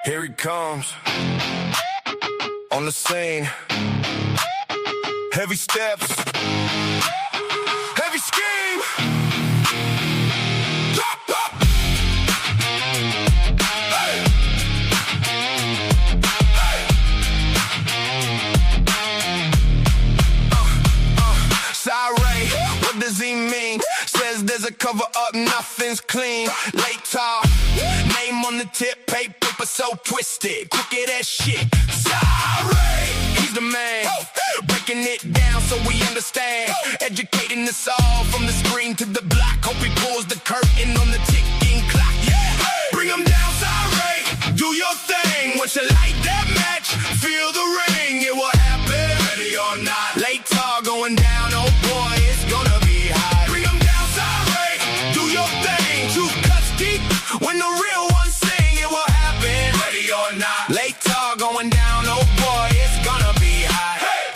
Here he comes, on the scene. Heavy steps, heavy scheme. Pop, pop. Hey. Hey. Sorry, what does he mean? Says there's a cover up, nothing's clean. Late talk, name on the tip, paper so twisted, crooked as shit. Sorry, he's the man, breaking it down so we understand. Educating us all from the screen to the block. Hope he pulls the curtain on the ticking clock. Yeah, bring him down, sorry. Do your thing. Once you light that match, feel the ring. It will happen, ready or not. Late talk going down, oh boy, it's gonna be hot. Bring him down, sorry. Do your thing. Truth cuts deep when the real ones sing. It will happen, ready or not. Late talk going down, oh boy, it's gonna be hot. Hey.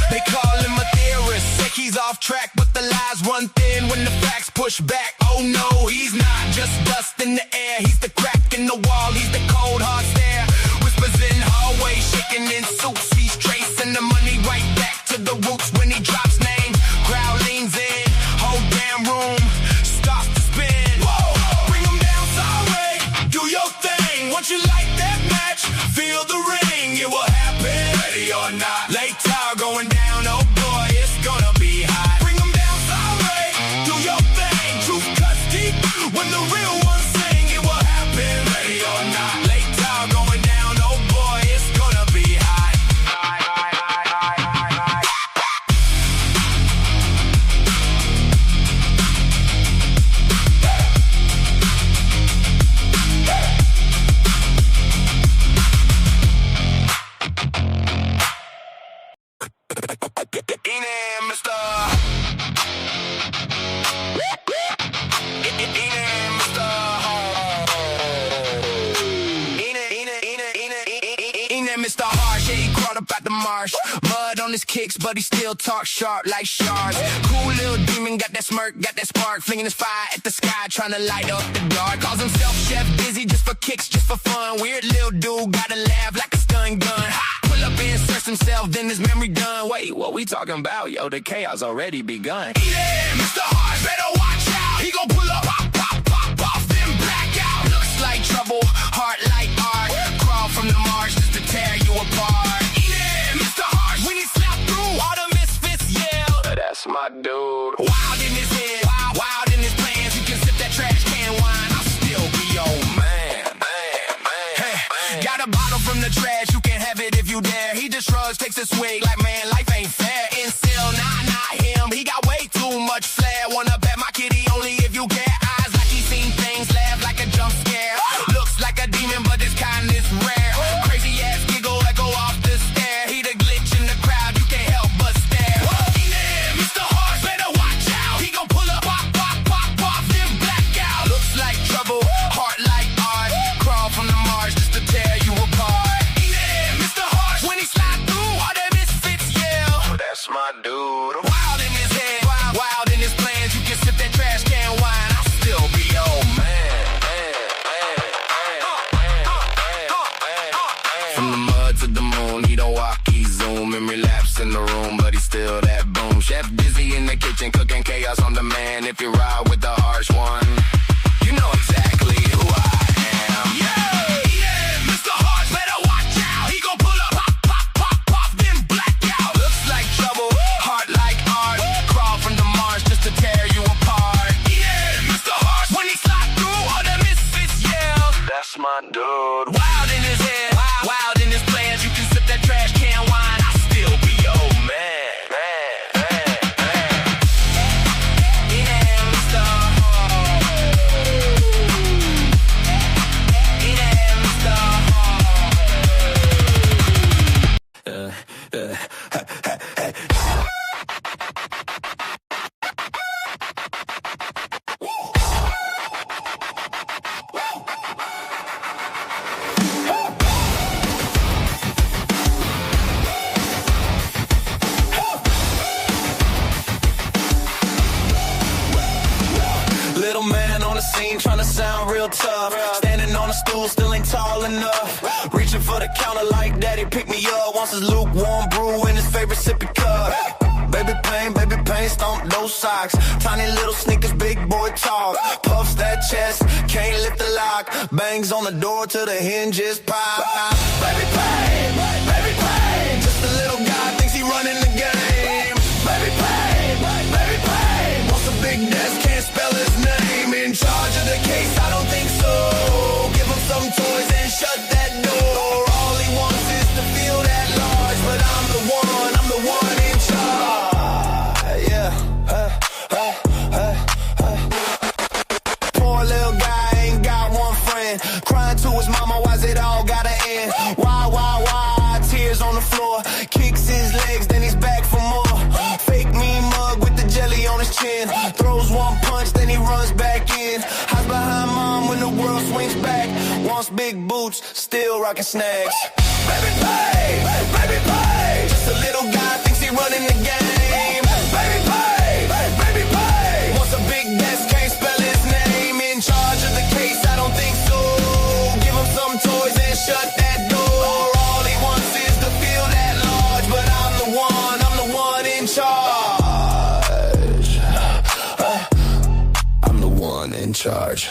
They call him a theorist, say he's off track, but the lies run thin when the facts push back. Oh no, he's not just dust in the air. He's the crack in the wall, he's the cold hard stare. Whispers in hallways, shaking in suits. He's tracing the money right back to the roots. When he drops name, crowd leans in, whole damn room starts to spin. Whoa, bring him down, sorry. Do your thing. Once you light that match, feel the ring. It will happen, ready or not. Late tower going down, oh boy, it's gonna be hot. Bring him down, sorry. Do your thing. Truth cuts deep when the real ones sing. It will happen, ready or not. Late tower going down, oh boy, it's gonna be hot. Mr. Harsh, yeah, he crawled up out the marsh. Mud on his kicks, but he still talks sharp like shards. Cool little demon, got that smirk, got that spark, flinging his fire at the sky, trying to light up the dark. Calls himself Chef Dizzy, just for kicks, just for fun. Weird little dude, gotta laugh like a stun gun. Pull up and search himself, then his memory done. Wait, what we talking about? Yo, the chaos already begun. Yeah, Mr. Harsh, better watch out. He gon' pull up, pop, pop, pop, off, then black out. Looks like trouble, heart like art. Crawl from the marsh just to tear you apart. Yeah, Mr. Harsh, when he slapped through, all the misfits yell. That's my dude. Wild in his head, wild in his plans. You can sip that trash can wine, I'll still be your man. Hey, got a bottle from the trash, you can have it if you dare. He just shrugs, takes a swig like, man, life ain't fair. In still, nah, not him, he got way too much flair. Wanna bet my kitty only if you care. Eyes like he seen things, laugh like a jump scare. Looks like a demon, but his kindness rare. Crazy ass giggle, echo off the stair. He the glitch in the crowd, you can't help but stare. Yeah, Mr. Harsh, better watch out. He gon' pull up, pop, pop, pop, pop, then black out. Looks like trouble, heart like art. Crawl from the marsh just to tear you apart. Yeah, Mr. Harsh, when he slide through, all the misfits yell. That's my dude. Wild in his head, wild in his plans. You can sip that trash can wine, I'll still be your man. From the mud to the moon, he don't walk, he zoom and relapse in the room, but he's still that boom. Chef Dizzy in the kitchen, cooking chaos on demand. If you ride with the harsh one, you know exactly who I am. Yeah, Mr. Harsh, better watch out. He gon' pull up, pop, pop, pop, pop, then black out. Looks like trouble, heart like art. Crawl from the marsh just to tear you apart. Yeah, Mr. Harsh, when he slide through, all the misfits yell. That's my dude. Wild in his head, wild in his plans. You can sip that trash can wine, I'll still be your man. Yeah, Mr. stool, still ain't tall enough. Reaching for the counter like daddy, pick me up. Wants his lukewarm brew in his favorite sippy cup. Baby pain, stomp those socks. Tiny little sneakers, big boy talk. Puffs that chest, can't lift the lock. Bangs on the door till the hinges pop. Baby pain, just a little guy thinks he running the game. Baby pain, wants a big desk, can't spell his name. In charge of the case, I don't think so. Give him some toys and shut that door. All he wants is to feel that large, but I'm the one in charge. Poor little guy ain't got one friend. Crying to his mama, why's it all gotta end? Why? Tears on the floor. Kicks his legs, then he's back for more. Fake mean mug with the jelly on his chin. Throws one punch, then he runs back in. Hides behind mom when the world swings back. Wants big boots, still rocking snags. Baby pay. Just a little guy thinks he running the game. Baby pay. Wants a big desk, can't spell his name. In charge of the case, I don't think so. Give him some toys and shut that door. All he wants is to feel that large, but I'm the one in charge. I'm the one in charge.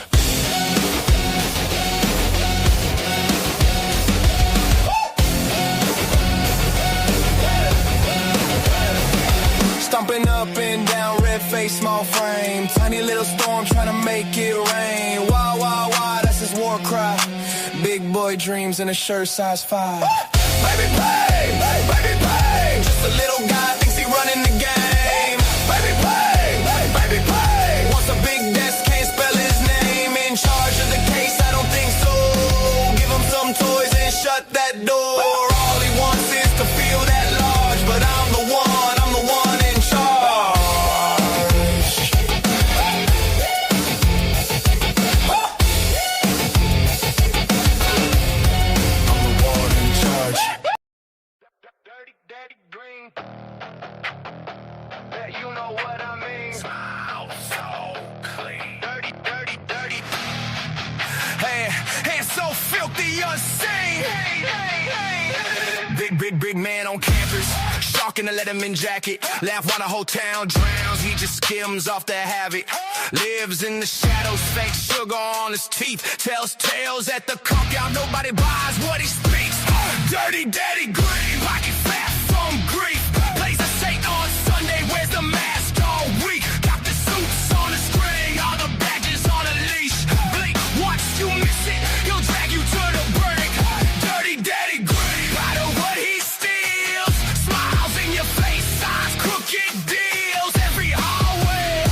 Stomping up and down, red face, small frame. Tiny little storm trying to make it rain. Wah, that's his war cry. Big boy dreams in a shirt size 5. Baby pay. Just a little guy thinks he running the game. Baby pay. Wants a big desk, can't spell his name. In charge of the case, I don't think so. Give him some toys and shut that door. All he wants is to feel that large, but I'm the one in charge. I'm the one in charge. Dirty green. Yeah, you know what I mean. Smile so clean. Dirty. Hands so filthy, unseen. Big man on campus. Shark in a Letterman jacket. Laugh while the whole town drowns. He just skims off the habit. Lives in the shadows, fake sugar on his teeth. Tells tales at the comp, y'all nobody buys what he speaks. Dirty daddy green, pocket fat from grief. Plays a saint on Sunday, wears the mask all week. Got the suits on a string, all the badges on a leash. Blink, once you miss it, he'll drag you to the brink. Dirty daddy green, proud of what he steals. Smiles in your face, signs, crooked deals. Every hallway,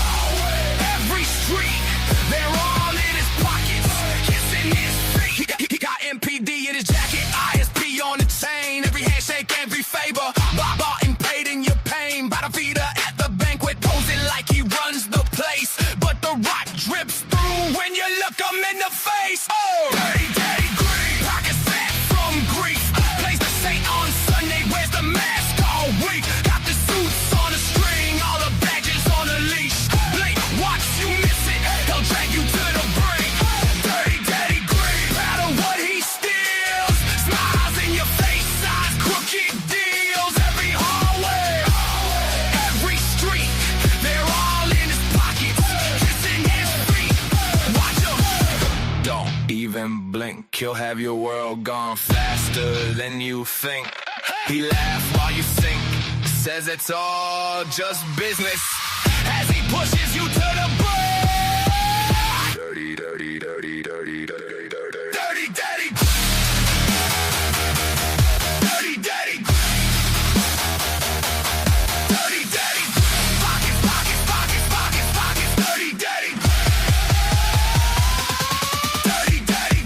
every street, they're all in his pockets, kissing his feet. He got MPD in his jacket, ISP on the chain. Every handshake, every favor, bought and paid in your pain. By the feeder at the banquet, posing like he runs the place. But the rock drips through when you look him in the face. Oh, dirty daddy green, pockets fat from grief. Plays the saint on Sunday, wears the mask all week. Got the suits on a string, all the badges on a leash. Blink, watch you miss it, he'll drag you to the brink. Dirty daddy green, proud of what he steals. Smiles in your face, signs, crooked deals. Every hallway, every street, they're all in his pockets, kissing his feet. Watch him. Don't even blink, he'll have your world gone faster than you think. He laughs while you sink, says it's all just business as he pushes you to the brink. Dirty daddy. Dirty daddy. Dirty daddy. Dirty daddy. Pockets. Dirty daddy. Dirty daddy.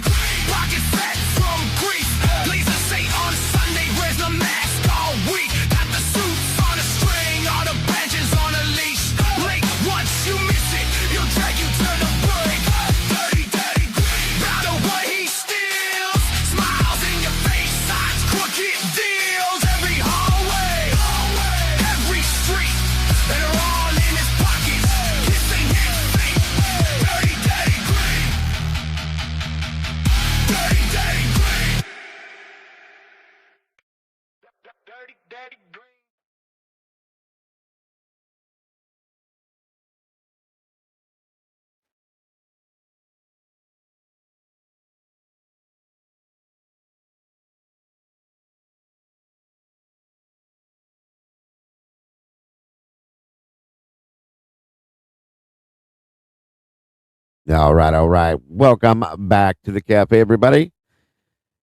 Pockets fat from grief. Plays a saint on Sunday, wears the mask all week. Got the suits on a string, all the badges on a leash. Blink, once you miss it, he'll drag you to the brink. Dirty daddy. Proud of what he steals. Smiles in your face, signs, crooked deals. Every hallway, every street, they're all in his pockets, kissing his feet. Dirty daddy green. All right, all right. Welcome back to the cafe, everybody.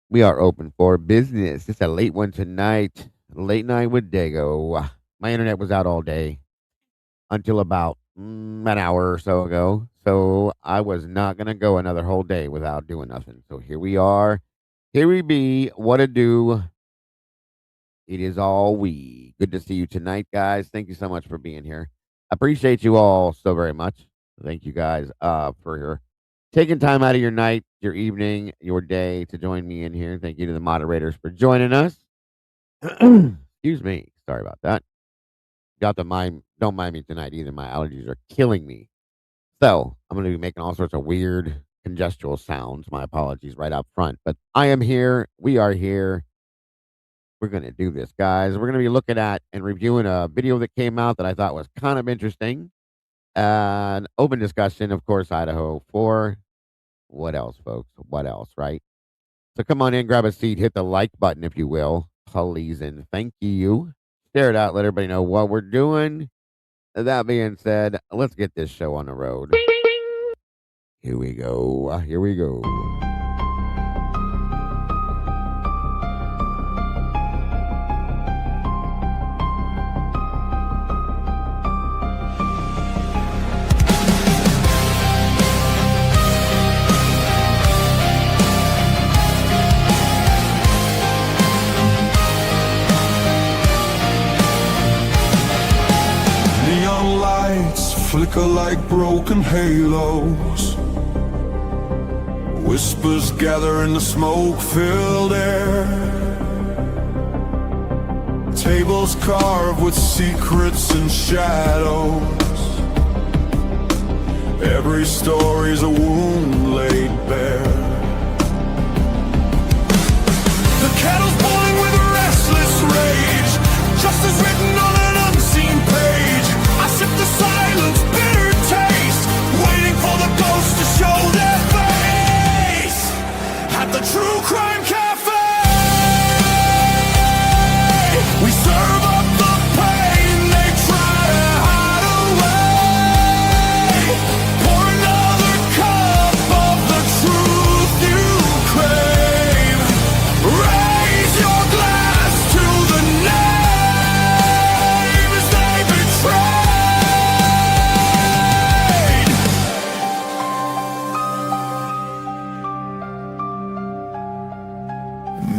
We are open for business. It's a late one tonight. Late night with Dago. My internet was out all day until about an hour or so ago. So I was not going to go another whole day without doing nothing. So here we are. Here we be. What to do? It is all we. Good to see you tonight, guys. Thank you so much for being here. Appreciate you all so very much. Thank you guys for your taking time out of your night, your evening, your day to join me in here. Thank you to the moderators for joining us. Excuse me. Sorry about that. Got the mind. Don't mind me tonight either. My allergies are killing me. So I'm going to be making all sorts of weird congestual sounds. My apologies right up front. But I am here. We are here. We're going to do this, guys. We're going to be looking at and reviewing a video that came out that I thought was kind of interesting. An open discussion, of course, Idaho for what else, folks? What else, right? So come on in, grab a seat, hit the like button, if you will, please, and thank you. Share it out, let everybody know what we're doing. That being said, let's get this show on the road. Here we go. Here we go. Neon lights flicker like broken halos. Whispers gather in the smoke-filled air. Tables carved with secrets and shadows. Every story's a wound laid bare. The kettle's boiling with a restless rage. Justice written on an unseen page. I sip the silence, bitter taste, waiting for the ghosts to show their face. At the TruCrime Cafe, we serve up the pain they try to hide away. Pour another cup of the truth you crave. Raise your glass to the names they betrayed.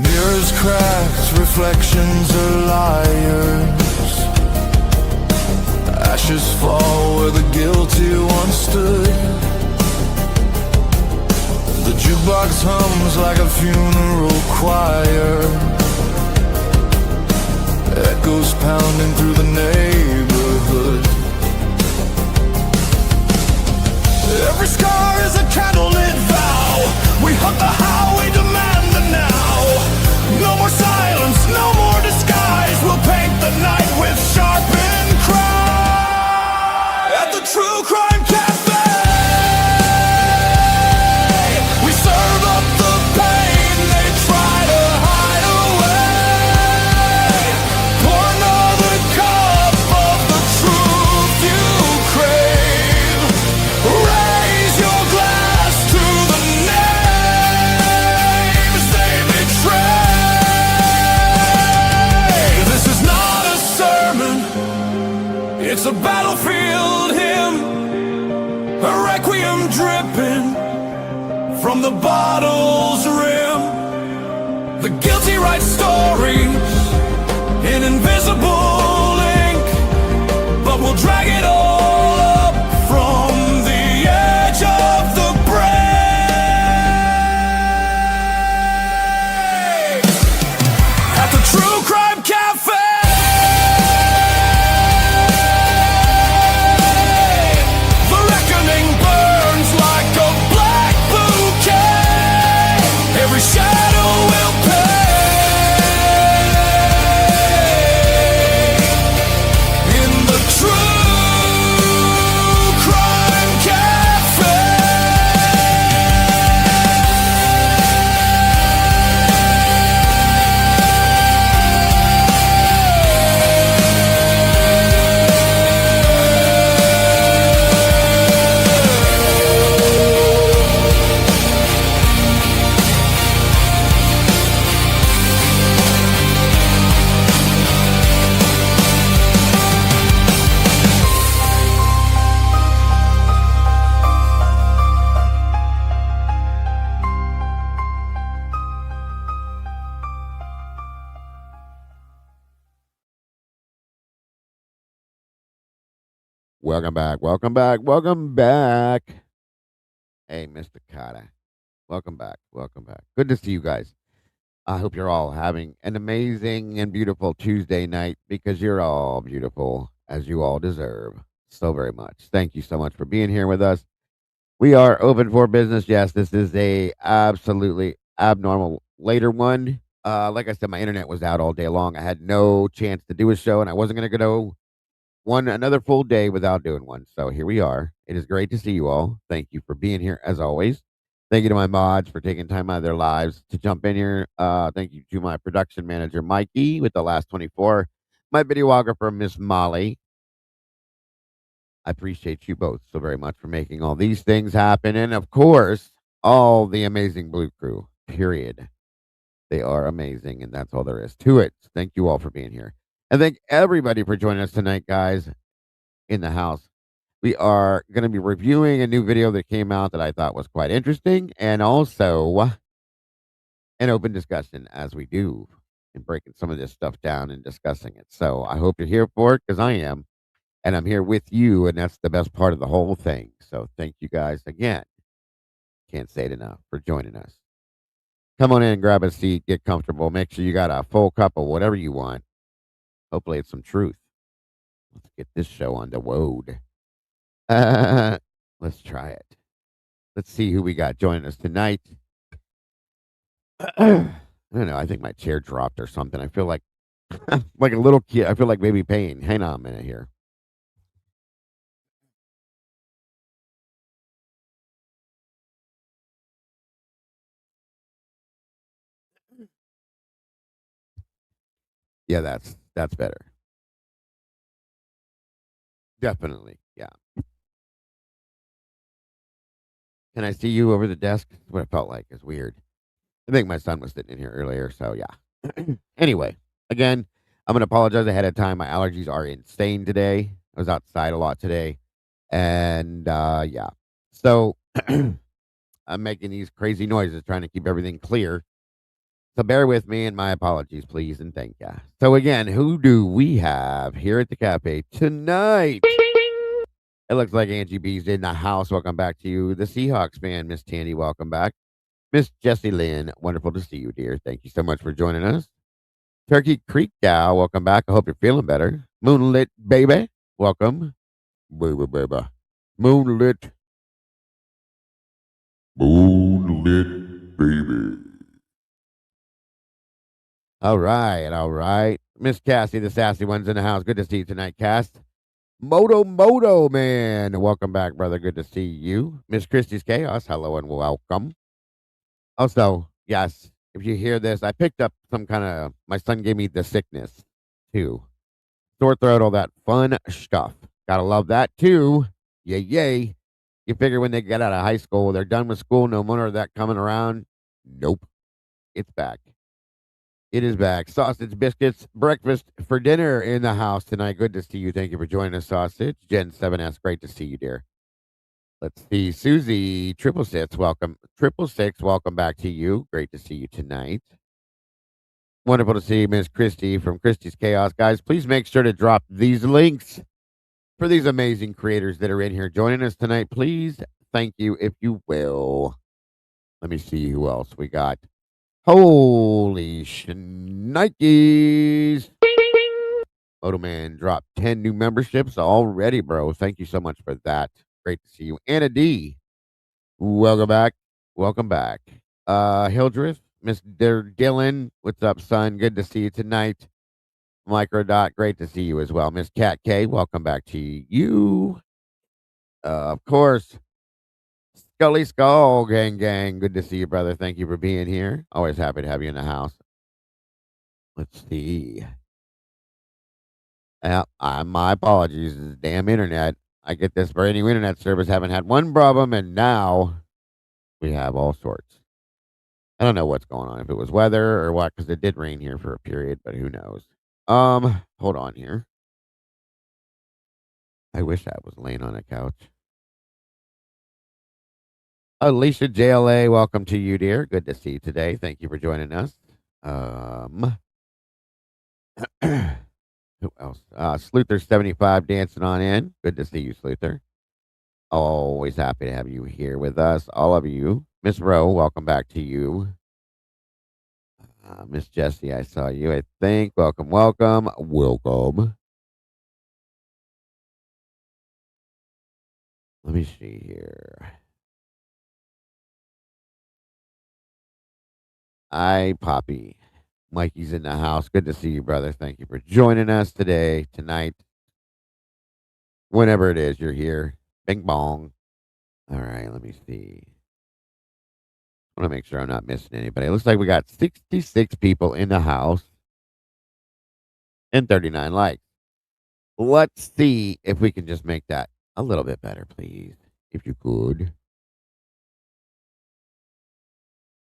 Mirrors cracked, reflections are liars. Ashes fall where the guilty once stood. The jukebox hums like a funeral choir. Echoes pounding through the neighborhood. Every scar is a candlelit vow. We hunt the how, we demand the now. No more silence, no more disguise. We'll paint the night with sharpened cry. At the TruCrime Cafe, we serve up the pain they try to hide away. Pour another cup of the truth you crave. Raise your glass to the names they betrayed. This is not a sermon, it's a battlefield hymn, a requiem dripping from the bottle's rim. The guilty write stories in invisible ink, but we'll drag it all up from the edge of the brave. At the TruCrime Cafe, the reckoning burns like a black bouquet. Every shadow will pay. Welcome back. Welcome back. Welcome back. Hey, Mr. Carter. Welcome back. Welcome back. Good to see you guys. I hope you're all having an amazing and beautiful Tuesday night because you're all beautiful as you all deserve so very much. Thank you so much for being here with us. We are open for business. Yes, this is a absolutely abnormal later one. Like I said, my internet was out all day long. I had no chance to do a show, and I wasn't going to go another full day without doing one. So here we are. It is great to see you all. Thank you for being here as always. Thank you to my mods for taking time out of their lives to jump in here. Thank you to my production manager Mikey with the last 24. My videographer Miss Molly. I appreciate you both so very much for making all these things happen. And of course, all the amazing Blue Crew, period. They are amazing, and that's all there is to it. Thank you all for being here. And thank everybody for joining us tonight, guys, in the house. We are going to be reviewing a new video that came out that I thought was quite interesting, and also an open discussion as we do in breaking some of this stuff down and discussing it. So I hope you're here for it because I am. And I'm here with you, and that's the best part of the whole thing. So thank you guys again. Can't say it enough for joining us. Come on in, grab a seat, get comfortable. Make sure you got a full cup of whatever you want. Hopefully it's some truth. Let's get this show on the road. Let's try it. Let's see who we got joining us tonight. I don't know. I think my chair dropped or something. I feel like like a little kid. I feel like baby pain. Hang on a minute here. Yeah, that's better. Definitely. Yeah. Can I see you over the desk? That's what it felt like. It's weird. I think my son was sitting in here earlier, so yeah. Anyway, again, I'm gonna apologize ahead of time. My allergies are insane today. I was outside a lot today. And yeah. So I'm making these crazy noises trying to keep everything clear. So bear with me and my apologies, please, and thank ya. So again, who do we have here at the cafe tonight? It looks like Angie B's in the house. Welcome back to you. The Seahawks fan, Miss Tandy, welcome back. Miss Jessie Lynn, wonderful to see you, dear. Thank you so much for joining us. Turkey Creek gal, welcome back. I hope you're feeling better. Moonlit baby, welcome. Baby, baby. Moonlit. Moonlit baby. All right, all right. Miss Cassie, the sassy one's in the house. Good to see you tonight, Cass. Moto man. Welcome back, brother. Good to see you. Miss Christie's Chaos, hello and welcome. Also, yes, if you hear this, I picked up some kind of, my son gave me the sickness too. Sore throat, all that fun stuff. Gotta love that too. Yay, yay. You figure when they get out of high school, they're done with school, no more of that coming around. Nope. It's back. It is back. Sausage biscuits, breakfast for dinner in the house tonight. Good to see you. Thank you for joining us, Sausage. Gen 7S, great to see you, dear. Let's see. Susie, Triple Six, welcome. Triple Six, welcome back to you. Great to see you tonight. Wonderful to see Miss Christie from Christie's Chaos. Guys, please make sure to drop these links for these amazing creators that are in here joining us tonight. Please, thank you, if you will. Let me see who else we got. Holy shnikes. Motoman dropped 10 new memberships already, bro. Thank you so much for that. Great to see you. Anna D, welcome back. Welcome back. Hildreth, Mr. Dylan, what's up, son? Good to see you tonight. Microdot, great to see you as well. Miss Cat K, welcome back to you. Of course, Scully Skull gang. Good to see you, brother. Thank you for being here. Always happy to have you in the house. Let's see. My apologies. This damn internet. I get this brand new internet service. Haven't had one problem, and now we have all sorts. I don't know what's going on. If it was weather or what, because it did rain here for a period, but who knows? Hold on here. I wish I was laying on a couch. Alicia JLA, welcome to you, dear. Good to see you today. Thank you for joining us. Who else? Sluther75 dancing on in. Good to see you, Sluther. Always happy to have you here with us, all of you. Miss Rowe, welcome back to you. Miss Jessie, I saw you, I think. Welcome, welcome, welcome. Let me see here. Hi, Poppy. Mikey's in the house. Good to see you, brother. Thank you for joining us today, tonight, whenever it is you're here. Bing bong. All right, let me see. I want to make sure I'm not missing anybody. It looks like we got 66 people in the house and 39 likes. Let's see if we can just make that a little bit better, please. If you could.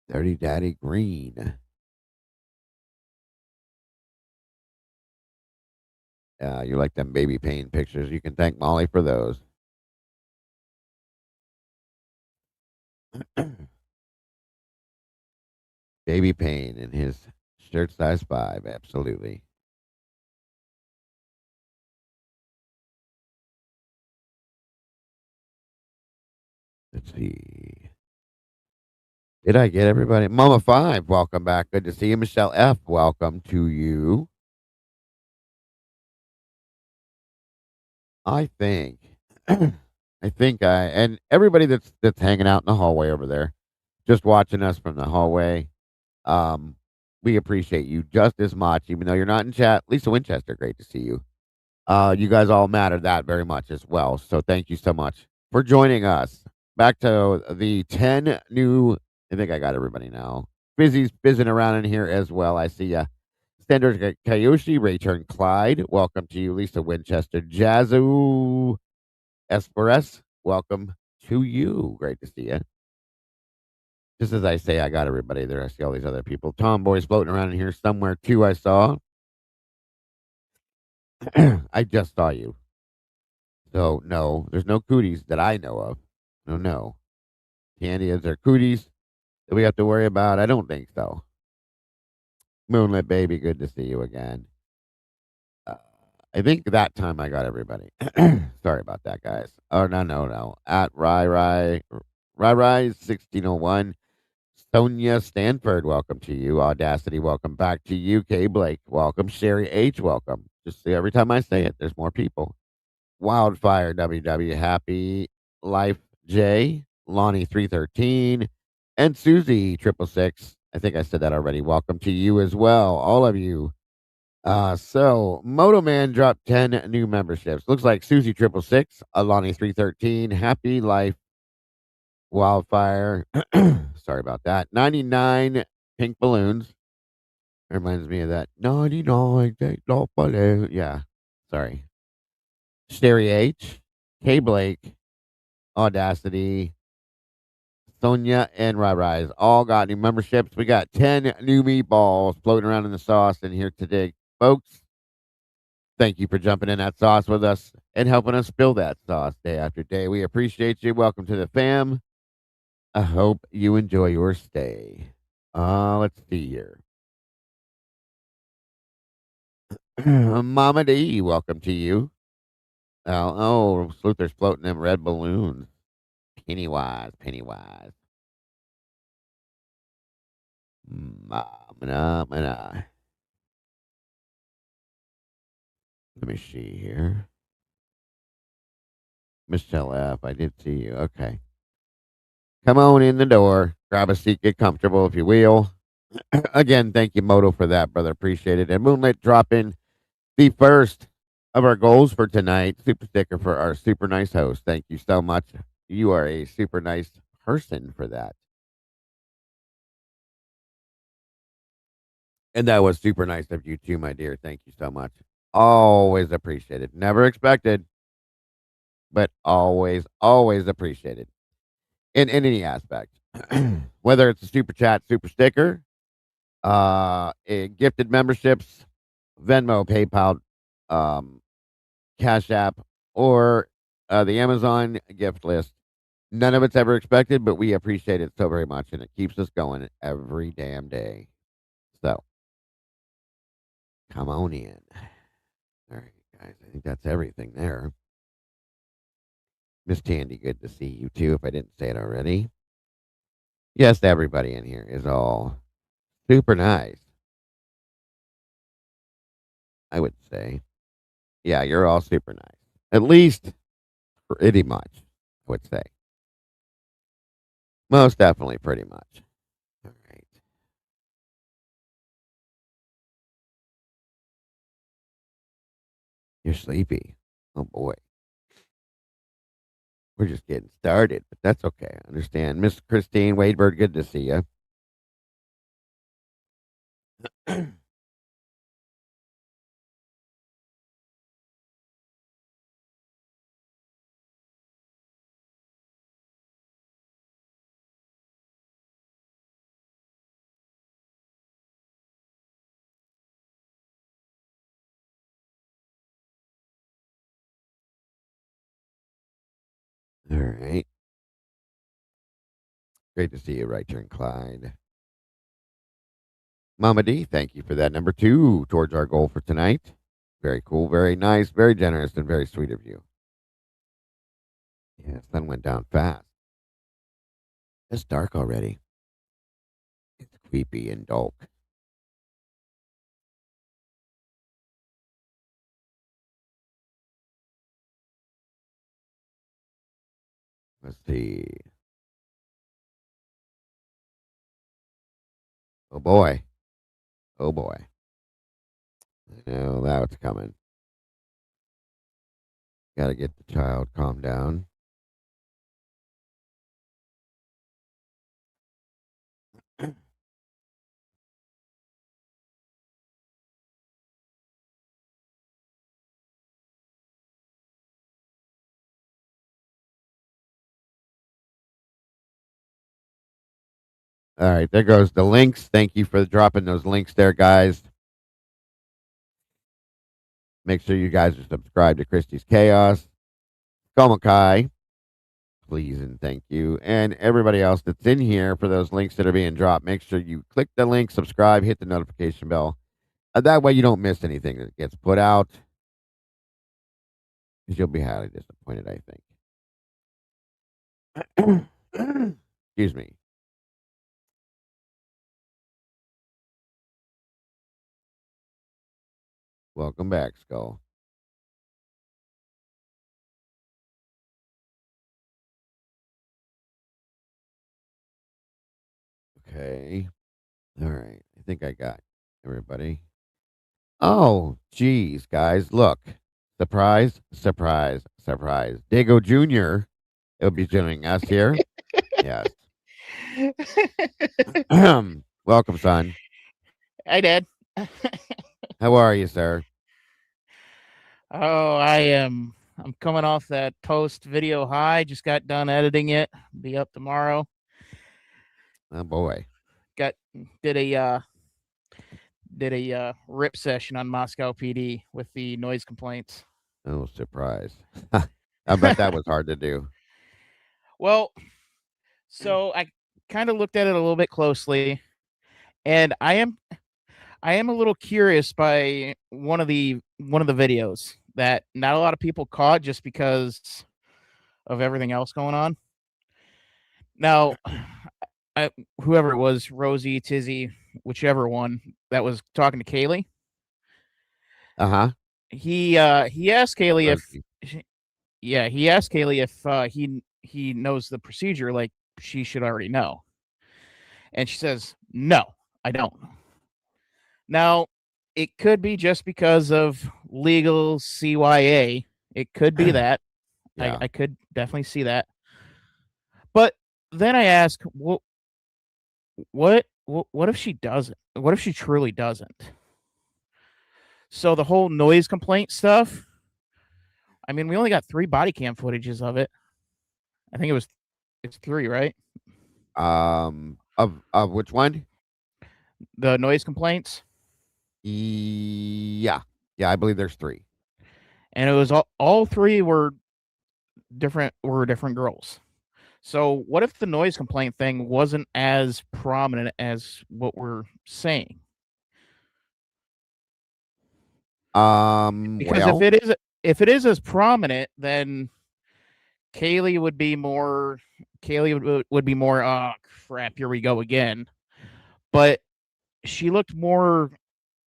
Dirty Daddy Green. You like them baby pain pictures. You can thank Molly for those. Baby pain in his shirt size 5. Absolutely. Let's see. Did I get everybody? Mama 5, welcome back. Good to see you. Michelle F, welcome to you. I think, and everybody that's hanging out in the hallway over there, just watching us from the hallway, um, we appreciate you just as much, even though you're not in chat. Lisa Winchester, great to see you. You guys all matter that very much as well. So thank you so much for joining us. Back to the 10 new, I think I got everybody now. Fizzy's fizzing around in here as well. I see ya. Standard Kayoshi, Rayturn Clyde, welcome to you. Lisa Winchester, Jazzu Esperes, welcome to you. Great to see you. Just as I say, I got everybody there. I see all these other people. Tomboys floating around in here somewhere too, I saw. I just saw you. So, no, there's no cooties that I know of. No. Candy, is there cooties that we have to worry about? I don't think so. Moonlit Baby, good to see you again. I think that time I got everybody. Sorry about that, guys. Oh, no. At Rai 1601. Sonia Stanford, welcome to you. Audacity, welcome back to you. K. Blake, welcome. Sherry H, welcome. Just see every time I say it, there's more people. Wildfire WW, Happy Life J, Lonnie 313, and Susie 666. I think I said that already. Welcome to you as well, all of you. So Moto Man dropped 10 new memberships. Looks like Susie 666, Alani 313, Happy Life, Wildfire. Sorry about that. 99 pink balloons. Reminds me of that 99 pink balloon. Yeah. Sorry. Sherry H, K Blake, Audacity, Sonia, and Rise all got new memberships. We got 10 new meatballs floating around in the sauce in here today, folks. Thank you for jumping in that sauce with us and helping us spill that sauce day after day. We appreciate you. Welcome to the fam. I hope you enjoy your stay. Let's see here. Mama D, welcome to you. Sluther's floating them red balloons. Pennywise. Let me see here. Michelle F, I did see you. Okay. Come on in the door. Grab a seat. Get comfortable, if you will. Again, thank you, Moto, for that, brother. Appreciate it. And Moonlit dropping the first of our goals for tonight. Super sticker for our super nice host. Thank you so much. You are a super nice person for that. And that was super nice of you too, my dear. Thank you so much. Always appreciated. Never expected, but always appreciated in any aspect. Whether it's a super chat, super sticker, gifted memberships, Venmo, PayPal, Cash App, or the Amazon gift list. None of it's ever expected, but we appreciate it so very much, and it keeps us going every damn day. So, come on in. All right, guys. I think that's everything there. Miss Tandy, good to see you too, if I didn't say it already. Yes, everybody in here is all super nice, I would say. Yeah, you're all super nice. At least pretty much, I would say. Most definitely pretty much. All right. You're sleepy. Oh boy. We're just getting started, but that's okay. I understand. Miss Christine Wadebird, good to see you. All right. Great to see you, Right Turn Clyde. Mama D, thank you for that. Number 2 towards our goal for tonight. Very cool, very nice, very generous, and very sweet of you. Yeah, sun went down fast. It's dark already. It's creepy and dark. Let's see. Oh boy. Oh boy. I know that's coming. Got to get the child calmed down. All right, there goes the links. Thank you for dropping those links there, guys. Make sure you guys are subscribed to Christie's Chaos. Komakai, please and thank you. And everybody else that's in here for those links that are being dropped, make sure you click the link, subscribe, hit the notification bell. That way you don't miss anything that gets put out. Because you'll be highly disappointed, I think. Excuse me. Welcome back, Skull. Okay. All right. I think I got everybody. Oh, geez, guys. Look. Surprise, surprise, surprise. Dago Jr. will be joining us here. Yes. Welcome, son. Hi, Dad. How are you, sir? Oh, I'm coming off that toast video high. Just got done editing it. Be up tomorrow. Oh boy. Did a rip session on Moscow PD with the noise complaints. Oh, surprise. I bet that was hard to do. Well, so I kind of looked at it a little bit closely, and I am a little curious by one of the videos that not a lot of people caught just because of everything else going on. Now, whoever it was, Rosie, Tizzy, whichever one that was talking to Kaylee, he asked Kaylee if he knows the procedure, like she should already know, and she says no, I don't. Now, it could be just because of legal CYA. It could be that. Yeah. I could definitely see that. But then I ask, what if she doesn't? What if she truly doesn't? So the whole noise complaint stuff, I mean, we only got 3 body cam footages of it. I think it's 3, right? Of which one? The noise complaints. Yeah. Yeah, I believe there's 3. And it was all 3 were different girls. So what if the noise complaint thing wasn't as prominent as what we're saying? Because if Well, it is as prominent, then Kaylee would be more. Kaylee would be more. Oh crap! Here we go again. But she looked more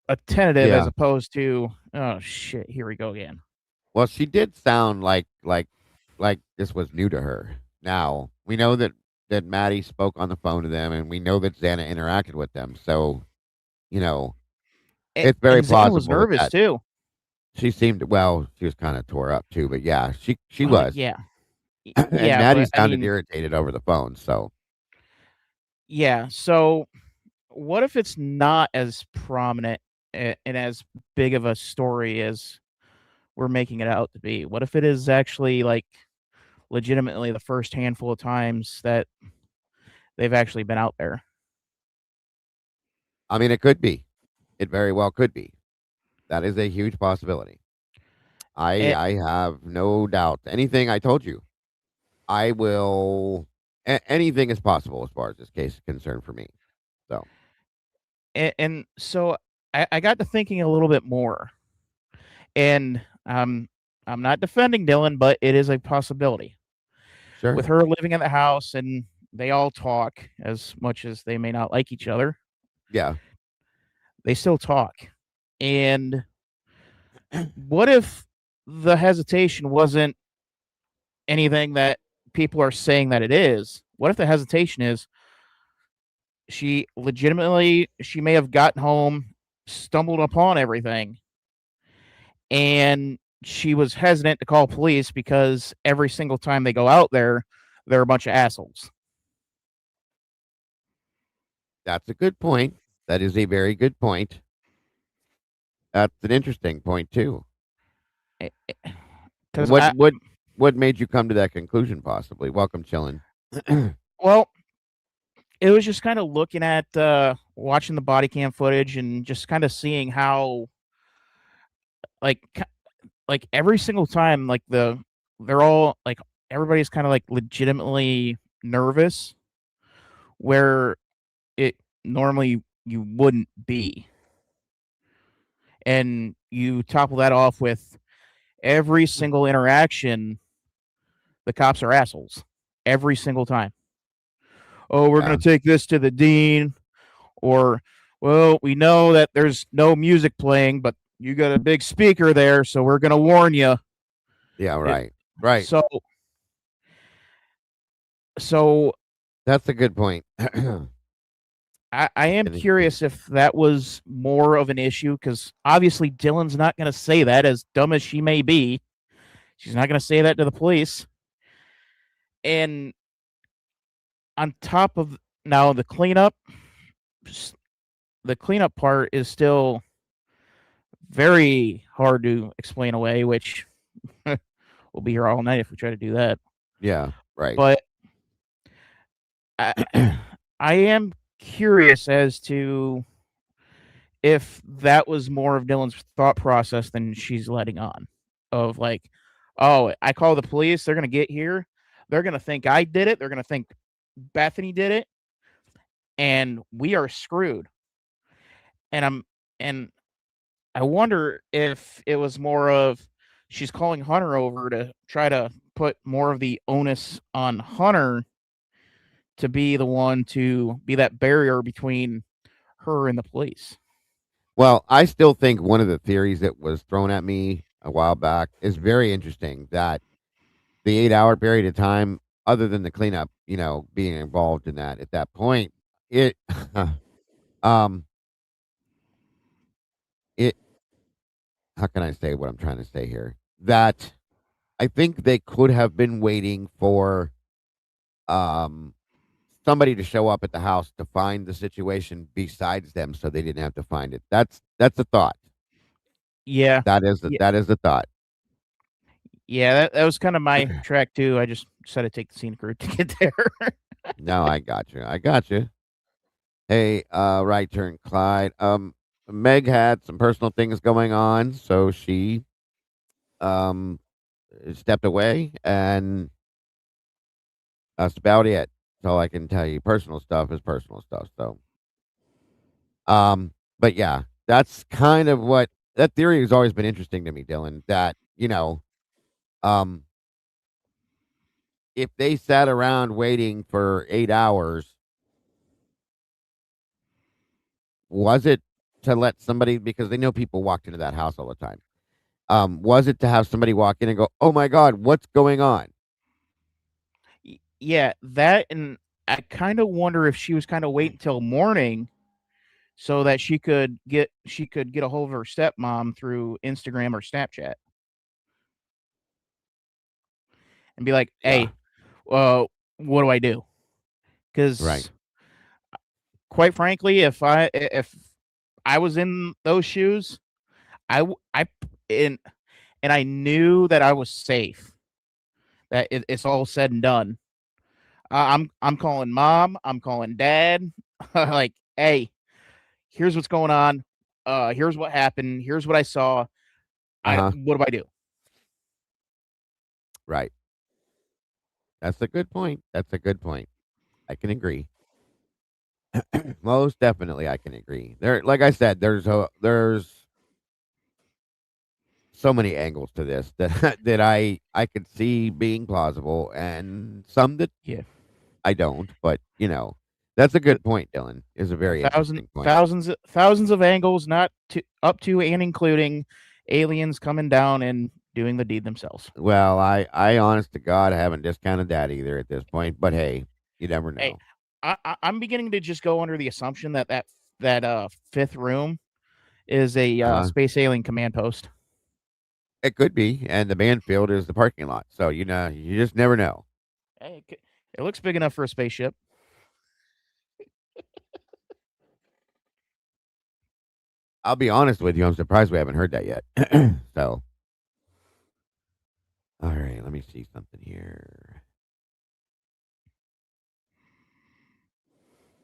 attentive as yeah. opposed to oh shit, here we go again. Well, she did sound like this was new to her. Now we know that Maddie spoke on the phone to them, and we know that Xana interacted with them. So you know, it's very And Xana was plausible that nervous too. she seemed well. She was kind of tore up too, but yeah, she was. Yeah, And yeah, Maddie but I sounded mean, irritated over the phone. So yeah. So what if it's not as prominent and as big of a story as we're making it out to be? What if it is actually like legitimately the first handful of times that they've actually been out there? I mean, it could be. It very well could be. That is a huge possibility. It, I have no doubt. Anything I told you, I will. Anything is possible as far as this case is concerned for me. So and so I got to thinking a little bit more, and I'm not defending Dylan, but it is a possibility with sure, her living in the house and they all talk as much as they may not like each other. yeah. They still talk, and what if the hesitation wasn't anything that people are saying that it is? What if the hesitation is she may have gotten home, stumbled upon everything, and she was hesitant to call police because every single time they go out there, they're a bunch of assholes. That's a good point. That is a very good point. That's an interesting point too. Because What what made you come to that conclusion? Possibly. Welcome, chillin'. well, it was just kind of looking at watching the body cam footage and just kind of seeing how like like every single time they're all like everybody's kind of like legitimately nervous where it normally you wouldn't be. And you topple that off with every single interaction, the cops are assholes every single time. Oh, we're Yeah, going to take this to the dean, or, well, we know that there's no music playing, but you got a big speaker there, so we're going to warn you. yeah, It, right, right. so, so That's a good point. I am curious if that was more of an issue because obviously Dylan's not going to say that, as dumb as she may be. She's not going to say that to the police. And on top of now the cleanup part is still very hard to explain away, which we'll be here all night if we try to do that. Yeah, right. But I, I am curious as to if that was more of Dylan's thought process than she's letting on. Of like, oh, I call the police, they're gonna get here, they're gonna think I did it, they're gonna think Bethany did it, and we are screwed. And and I wonder if it was more of she's calling Hunter over to try to put more of the onus on Hunter to be the one to be that barrier between her and the police. Well, I still think one of the theories that was thrown at me a while back is very interesting. That the 8 hour period of time, other than the cleanup, being involved in that at that point, it, um, it. How can I say what I'm trying to say here? That I think they could have been waiting for um somebody to show up at the house to find the situation besides them, so they didn't have to find it. That's a thought. Yeah. Yeah, That is the thought. yeah, that was kind of my track too. I just decided to take the scenic route to get there. No, I got you. I got you. Hey, right turn, Clyde. Meg had some personal things going on, so she um stepped away, and that's about it. That's all I can tell you. Personal stuff is personal stuff. So, but yeah, that's kind of what that theory has always been interesting to me, Dylan. That um, if they sat around waiting for 8 hours, was it to let somebody, because they know people walked into that house all the time? Was it to have somebody walk in and go, "Oh my God, what's going on?" Yeah, that, and I kind of wonder if she was kind of waiting until morning so that she could get a hold of her stepmom through Instagram or Snapchat and be like, Yeah, "Hey, what do I do?" right. Because quite frankly, if I was in those shoes, I and I knew that I was safe, that it's all said and done. I'm calling mom. I'm calling dad. Like, hey, here's what's going on. Here's what happened. Here's what I saw. Uh huh. What do I do? Right. That's a good point. That's a good point. I can agree. Most definitely, I can agree. There, like I said, there's so many angles to this that that I could see being plausible, and some that Yeah, I don't. But that's a the good point. Dylan is a very thousand interesting point. thousands of angles, not to up to and including aliens coming down and doing the deed themselves. Well, I honest to God, I haven't discounted that either at this point. But hey, you never Hey, know. I'm beginning to just go under the assumption that fifth room is a Uh-huh. space alien command post. It could be, and the Banfield is the parking lot. So you just never know. Hey, it looks big enough for a spaceship. I'll be honest with you, I'm surprised we haven't heard that yet. So, all right, let me see something here.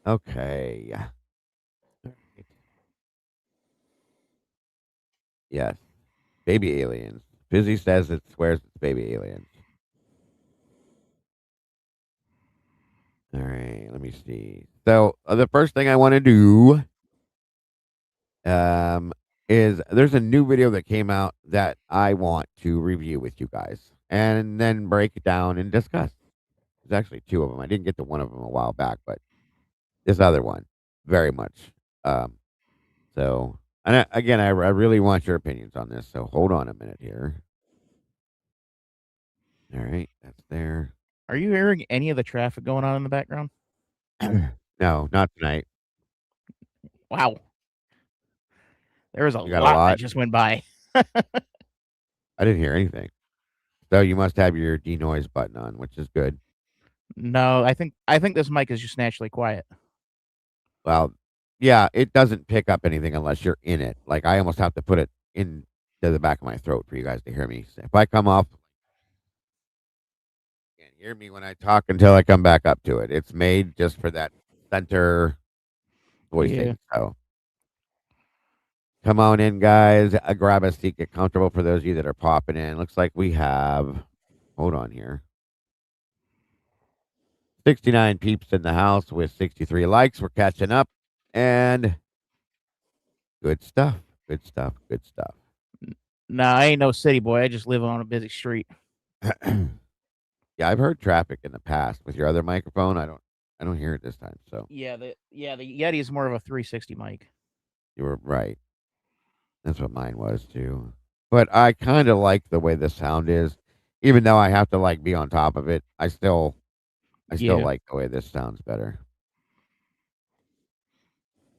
Okay. Alright. Yes, baby aliens. Busy says it swears it's baby aliens. All right, let me see. So the first thing I want to do um, is there's a new video that came out that I want to review with you guys and then break it down and discuss. There's actually two of them. I didn't get to one of them a while back, but this other one, very much. Um, so, and again, I really want your opinions on this. So hold on a minute here. All right, that's there. Are you hearing any of the traffic going on in the background? No, not tonight. Wow, there was a You got a lot that lot. just went by. I didn't hear anything. So you must have your denoise button on, which is good. No, I think this mic is just naturally quiet. Well, yeah, it doesn't pick up anything unless you're in it. Like I almost have to put it into the back of my throat for you guys to hear me. So if I come off, you can't hear me when I talk until I come back up to it. It's made just for that center Yeah. voicing. So come on in, guys. Grab a seat, get comfortable. For those of you that are popping in, looks like we have. Hold on here. 69 peeps in the house with 63 likes. We're catching up, and good stuff. Good stuff. Good stuff. Nah, I ain't no city boy. I just live on a busy street. Yeah, I've heard traffic in the past with your other microphone. I don't hear it this time. So Yeah, the Yeti is more of a 360 mic. you were right. That's what mine was too. But I kind of like the way the sound is, even though I have to like be on top of it. I still Yeah. like the way this sounds better.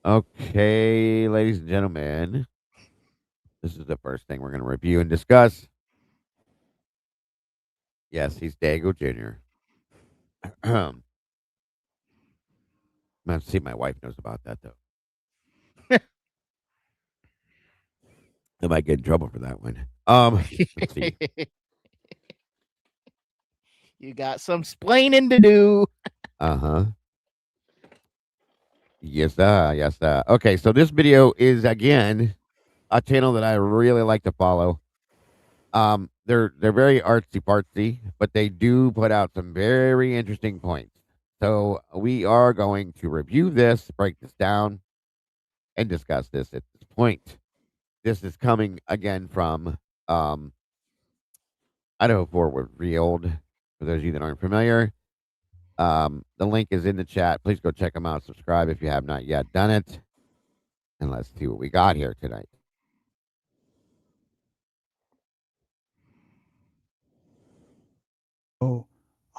Okay, ladies and gentlemen, this is the first thing we're going to review and discuss. Yes, he's Dago Jr. Let's see if my wife knows about that though. I might get in trouble for that one. Let's see. You got some splaining to do. Uh huh. Yes, yes. Okay, so this video is again a channel that I really like to follow. They're very artsy fartsy, but they do put out some very interesting points. So we are going to review this, break this down, and discuss this at this point. this is coming again from Idaho Forward Reeled. For those of you that aren't familiar, the link is in the chat. Please go check them out. Subscribe if you have not yet done it. And let's see what we got here tonight.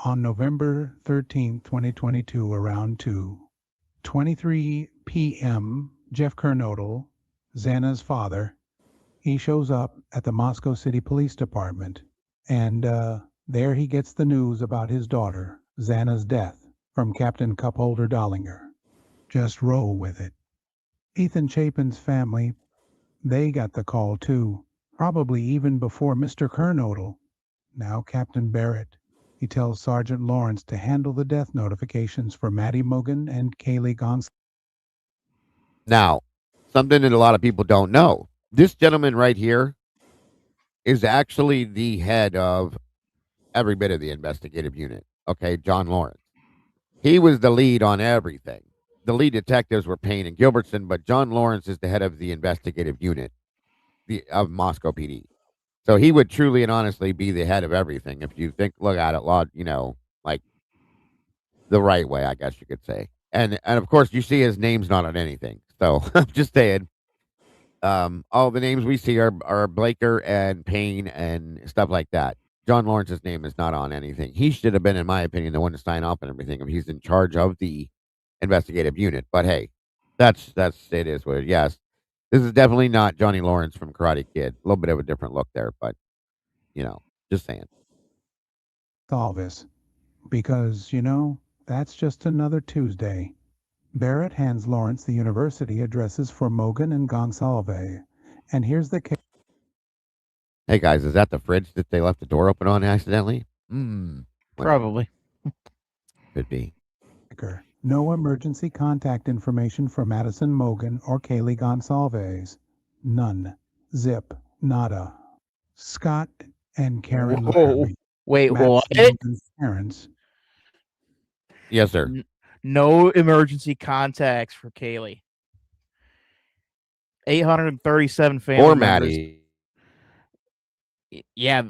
On November 13th, 2022, around 2:23 p.m., Jeff Kernodle, Xana's father, he shows up at the Moscow City Police Department, and there he gets the news about his daughter, Xana's death, from Captain Cupholder Dollinger. Just roll with it. Ethan Chapin's family, they got the call too, probably even before Mr. Kernodle. Now Captain Barrett, he tells Sergeant Lawrence to handle the death notifications for Maddie Mogan and Kaylee Gonsalves. Now, something that a lot of people don't know. This gentleman right here is actually the head of every bit of the investigative unit. Okay, John Lawrence. He was the lead on everything. The lead detectives were Payne and Gilbertson, but John Lawrence is the head of the investigative unit of Moscow PD. So he would truly and honestly be the head of everything if you look at it, like the right way, I guess you could say. And of course, you see his name's not on anything. So I'm just saying, all the names we see are Blaker and Payne and stuff like that. John Lawrence's name is not on anything. He should have been, in my opinion, the one to sign off and everything if he's in charge of the investigative unit. But hey, that's it is what it is. Yes. This is definitely not Johnny Lawrence from Karate Kid. A little bit of a different look there, but just saying. This, because, that's just another Tuesday. Barrett hands Lawrence the university addresses for Mogan and Gonsalve. And here's the case. Hey guys, is that the fridge that they left the door open on accidentally? Probably. Could be. No emergency contact information for Madison Mogan or Kaylee Gonsalves. None. Zip. Nada. Scott and Karen Larrabee. Wait, what? Mogan's parents. Yes, sir. No emergency contacts for Kaylee. 837 family or members. Maddie. Yeah,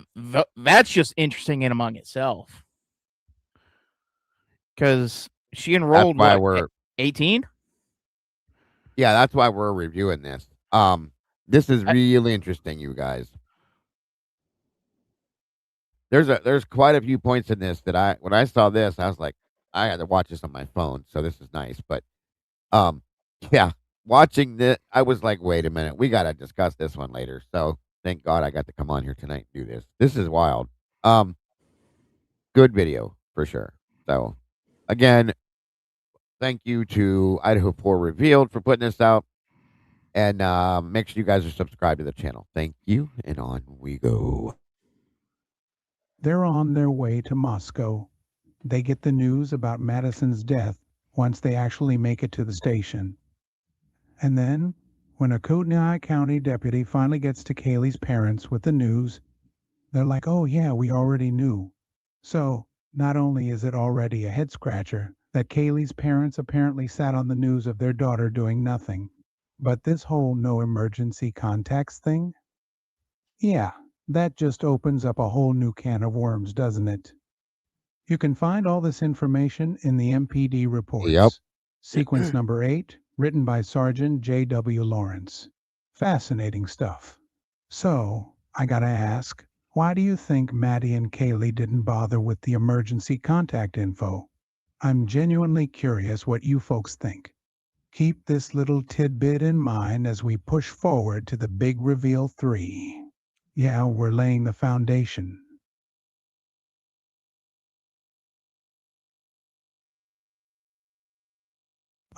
that's just interesting in among itself. Because she enrolled That's why we're 18. Yeah, that's why we're reviewing this. This is really interesting, you guys. There's quite a few points in this that when I saw this, I was like, I had to watch this on my phone, so this is nice. But yeah, watching this, I was like, wait a minute, we gotta discuss this one later. So thank God I got to come on here tonight and do this. This is wild. Good video for sure. So again, thank you to Idaho 4 Revealed for putting this out. And make sure you guys are subscribed to the channel. Thank you. And on we go. They're on their way to Moscow. They get the news about Madison's death once they actually make it to the station. And then, when a Kootenai County deputy finally gets to Kaylee's parents with the news, they're like, oh yeah, we already knew. So, not only is it already a head-scratcher that Kaylee's parents apparently sat on the news of their daughter doing nothing, but this whole no emergency contacts thing? Yeah, that just opens up a whole new can of worms, doesn't it? You can find all this information in the MPD reports. Yep. Sequence number 8, written by Sergeant J.W. Lawrence. Fascinating stuff. So, I gotta ask, why do you think Maddie and Kaylee didn't bother with the emergency contact info? I'm genuinely curious what you folks think. Keep this little tidbit in mind as we push forward to the big reveal 3. Yeah, we're laying the foundation.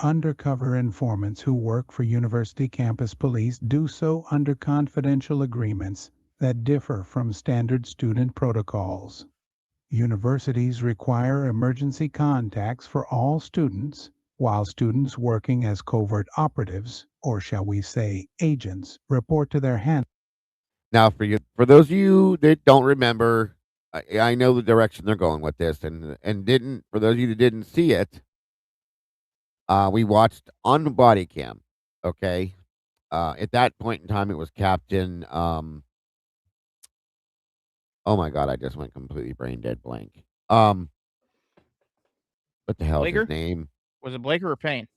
Undercover informants who work for university campus police do so under confidential agreements that differ from standard student protocols. Universities require emergency contacts for all students, while students working as covert operatives, or shall we say agents, report to their hand. Now, for those of you that don't remember, I know the direction they're going with this, and for those of you that didn't see it, we watched on the body cam. Okay, At that point in time, it was Captain. Oh my God, I just went completely brain dead blank. What the hell is his Blaker? name? Was it Blaker or Payne?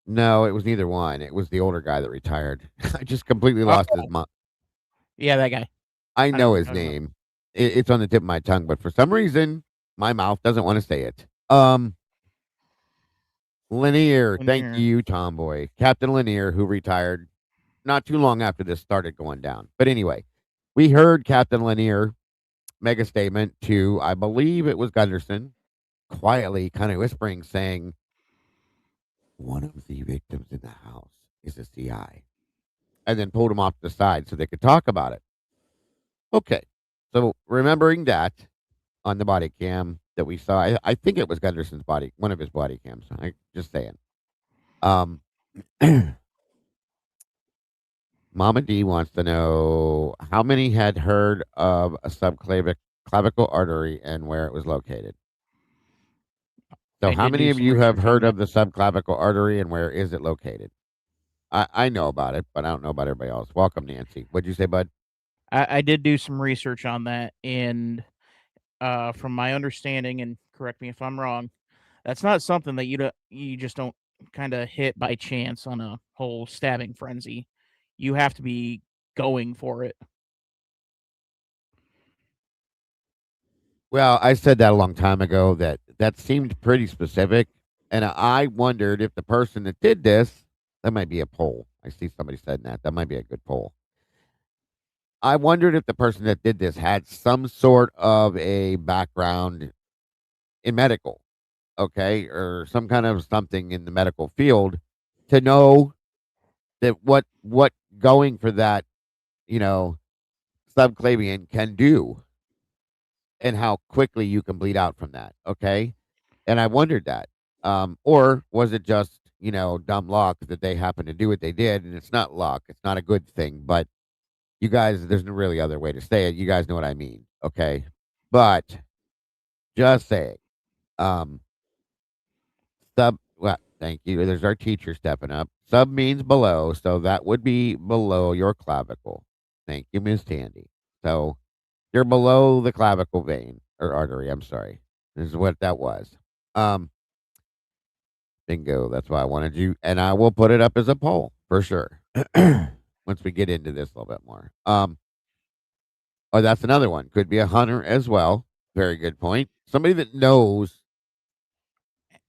No, it was neither one. It was the older guy that retired. I just completely Oh, lost his mind. yeah, that guy. I I know know what you're his talking about. name. It's on the tip of my tongue, but for some reason, my mouth doesn't want to say it. Lanier. Thank Lanier. you, Tomboy. Captain Lanier, who retired not too long after this started going down. But anyway, we heard Captain Lanier make a statement to, I believe it was Gunderson, quietly kind of whispering, saying, one of the victims in the house is a CI. And then pulled him off to the side so they could talk about it. Okay. So remembering that on the body cam that we saw, I think it was Gunderson's body, one of his body cams. I just saying. Um, Mama D wants to know how many had heard of a subclavicle artery and where it was located. So, I how did many do of some you have research on heard that. of the subclavicle artery and where is it located? I know about it, but I don't know about everybody else. Welcome, Nancy. What'd you say, bud? I did do some research on that, and from my understanding, and correct me if I'm wrong, that's not something that you just don't kind of hit by chance on a whole stabbing frenzy. You have to be going for it. Well, I said that a long time ago that seemed pretty specific. And I wondered if the person that did this, that might be a poll. I see somebody said that. That might be a good poll. I wondered if the person that did this had some sort of a background in medical, okay, or some kind of something in the medical field to know that what going for that, you know, subclavian can do and how quickly you can bleed out from that, okay? And I wondered that. Or was it just, dumb luck that they happened to do what they did and it's not luck. It's not a good thing, but you guys, there's no really other way to say it. You guys know what I mean, okay? But just saying, um, well, thank you. There's our teacher stepping up. Sub means below, so that would be below your clavicle. Thank you, Miss Tandy. So you're below the clavicle vein or artery. I'm sorry. This is what that was. Um, Bingo. That's why I wanted you, and I will put it up as a poll for sure. Once we get into this a little bit more. Oh, that's another one. Could be a hunter as well. Very good point. Somebody that knows,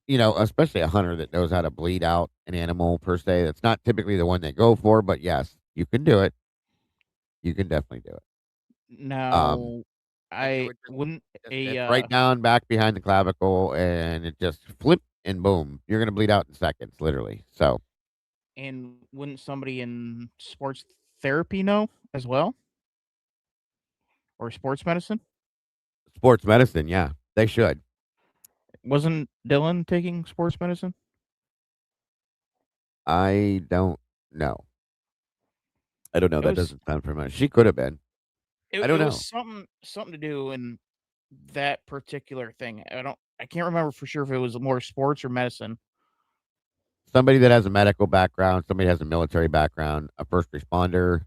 especially a hunter that knows how to bleed out an animal per se. That's not typically the one they go for, but yes, you can do it. You can definitely do it. Now, And it I would wouldn't it's a right down back behind the clavicle, and it just flip and boom, you're gonna bleed out in seconds, literally. So and wouldn't somebody in sports therapy know as well, or sports medicine? sports medicine, yeah, they should. Wasn't Dylan taking sports medicine? I don't know. I don't know. It That was doesn't sound familiar. She could have been. I it don't was know. something to do in that particular thing. I can't remember for sure if it was more sports or medicine. Somebody that has a medical background, somebody has a military background, a first responder,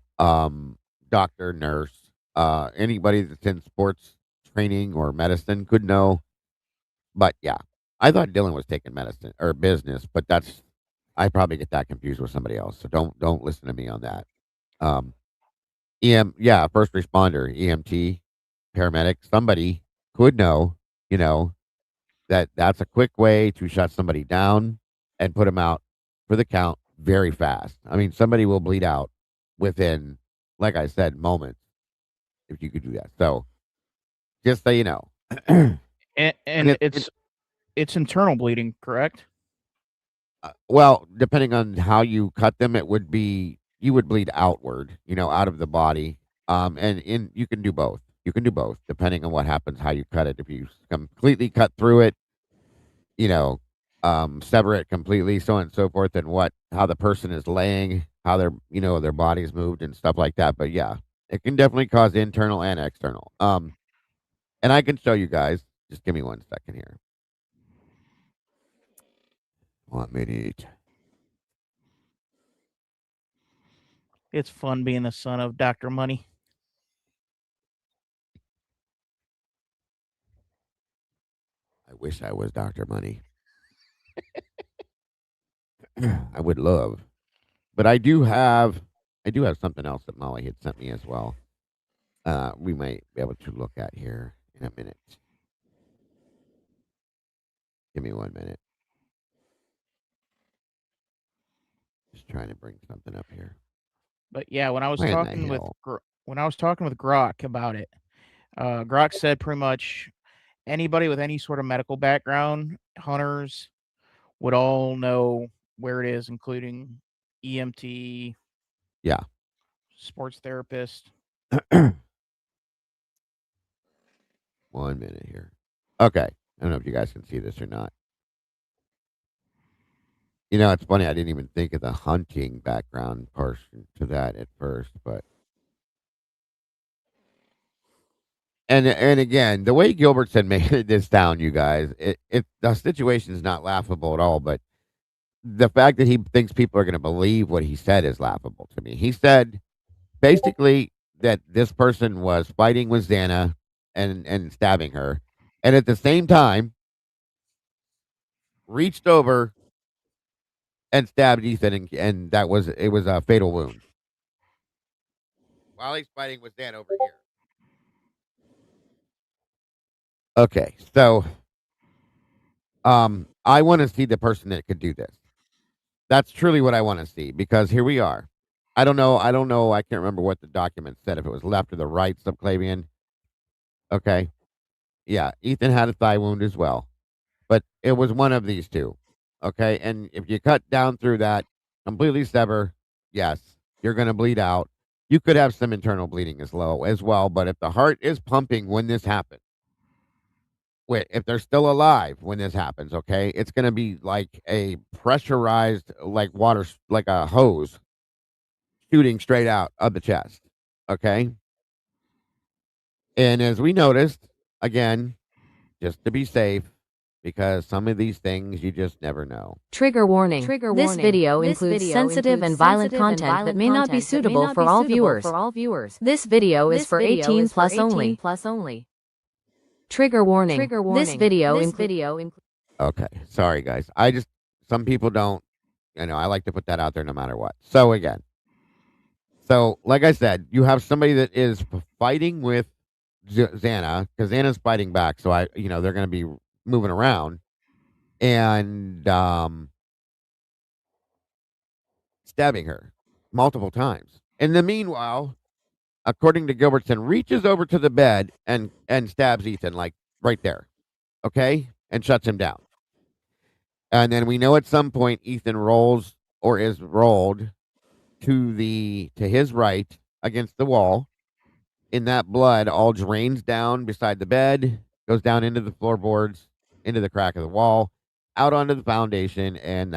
doctor, nurse, anybody that's in sports training or medicine could know. But yeah, I thought Dylan was taking medicine or business, but I probably get that confused with somebody else. So don't listen to me on that. Um, yeah, first responder, EMT, paramedic, somebody could know, you know, that's a quick way to shut somebody down and put them out for the count very fast. I mean, somebody will bleed out within, like I said, moments if you could do that. So just so you know, and And it's internal bleeding, correct? well, depending on how you cut them, it would be you would bleed outward, out of the body. And you can do both. You can do both depending on what happens, how you cut it. If you completely cut through it, you know, sever it completely, so on and so forth, and how the person is laying, how their body's moved and stuff like that. But yeah, it can definitely cause internal and external. And I can show you guys. Just give me 1 second here. Want me to eat? It's fun being the son of Dr. Money. I wish I was Dr. Money. I would love. But I do have something else that Molly had sent me as well. We might be able to look at here in a minute. Give me 1 minute. Just trying to bring something up here. But yeah, when I was Where in the talking with hell? Grok about it, Grok said pretty much anybody with any sort of medical background, hunters, would all know where it is, including EMT, Yeah. sports therapist. 1 minute here. Okay. I don't know if you guys can see this or not. You know, it's funny. I didn't even think of the hunting background portion to that at first, but and again, the way Gilbertson made this sound, you guys, the situation is not laughable at all. But the fact that he thinks people are going to believe what he said is laughable to me. He said basically that this person was fighting with Xana and stabbing her, and at the same time reached over and stabbed Ethan, and it was a fatal wound while he's fighting with Dan over here. Okay, so I want to see the person that could do this. That's truly what I want to see because here we are. I don't know. I can't remember what the document said, if it was left or the right subclavian. Okay. Yeah, Ethan had a thigh wound as well, but it was one of these two. Okay, and if you cut down through that, completely sever, yes, you're going to bleed out. You could have some internal bleeding as well, but if the heart is pumping when this happens, if they're still alive when this happens, okay, it's going to be like a pressurized, like water, like a hose shooting straight out of the chest. Okay. And as we noticed, again, just to be safe, because some of these things you just never know. Trigger warning. This video includes sensitive and violent content that may not be suitable for all viewers. This video is for 18 plus only. Trigger warning. This video includes. Okay. Sorry, guys. Some people don't, I like to put that out there no matter what. So, like I said, you have somebody that is fighting with Xana, because Xana's fighting back. So, they're going to be moving around and stabbing her multiple times. In the meanwhile, according to Gilbertson, reaches over to the bed and stabs Ethan, like right there. Okay? And shuts him down. And then we know at some point Ethan rolls or is rolled to his right against the wall. In that blood all drains down beside the bed, goes down into the floorboards, into the crack of the wall, out onto the foundation, and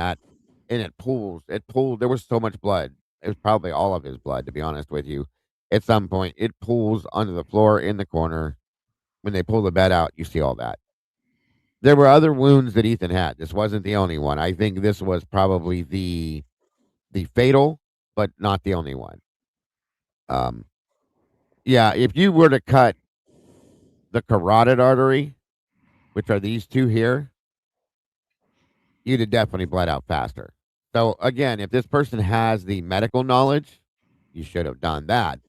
it pools. It pooled. There was so much blood. It was probably all of his blood, to be honest with you. At some point, it pools onto the floor in the corner. When they pull the bed out, you see all that. There were other wounds that Ethan had. This wasn't the only one. I think this was probably the fatal, but not the only one. Yeah, if you were to cut the carotid artery, which are these two here, you'd have definitely bled out faster. So again, if this person has the medical knowledge, you should have done that.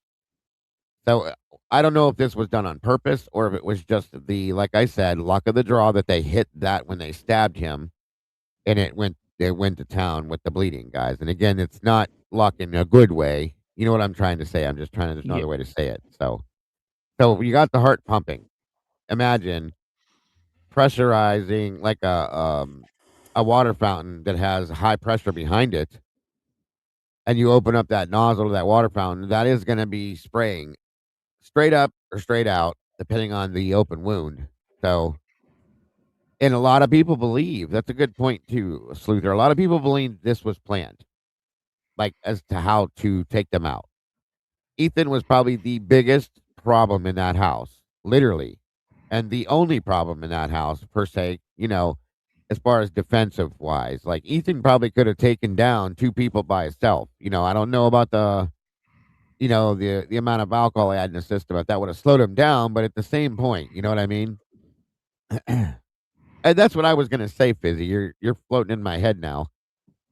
So I don't know if this was done on purpose or if it was just like I said, luck of the draw that they hit that when they stabbed him, and it went to town with the bleeding, guys. And again, it's not luck in a good way. You know what I'm trying to say? I'm just trying to, there's no other way to say it. So you got the heart pumping. Imagine pressurizing like a water fountain that has high pressure behind it, and you open up that nozzle of that water fountain, that is going to be spraying straight up or straight out, depending on the open wound. So, and a lot of people believe, that's a good point too, Sluther. A lot of people believe this was planned, like as to how to take them out. Ethan was probably the biggest problem in that house, literally, and the only problem in that house, per se, as far as defensive wise. Like, Ethan probably could have taken down two people by himself. I don't know about the the amount of alcohol I had in the system, if that would have slowed him down, but at the same point, you know what I mean? And that's what I was gonna say, Fizzy. You're floating in my head now.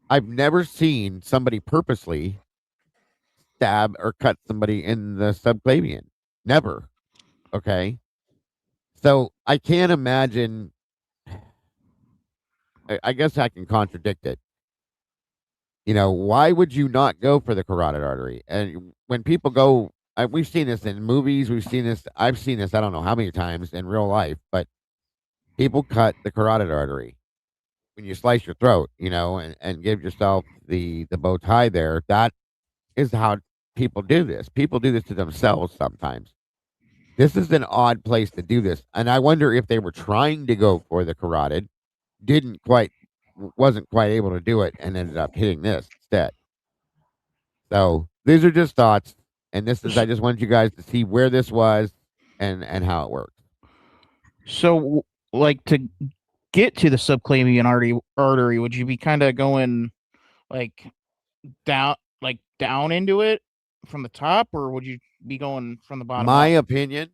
I've never seen somebody purposely stab or cut somebody in the subclavian. Never. Okay. So I can't imagine. I guess I can contradict it. Why would you not go for the carotid artery? And when people go, we've seen this in movies. We've seen this. I've seen this. I don't know how many times in real life, but people cut the carotid artery when you slice your throat, and give yourself the bow tie there. That is how people do this. People do this to themselves sometimes. This is an odd place to do this, and I wonder if they were trying to go for the carotid, wasn't quite able to do it, and ended up hitting this instead. So these are just thoughts, and I just wanted you guys to see where this was and how it worked. So, like, to get to the subclavian artery, would you be kind of going like down into it from the top, or would you be going from the bottom? My opinion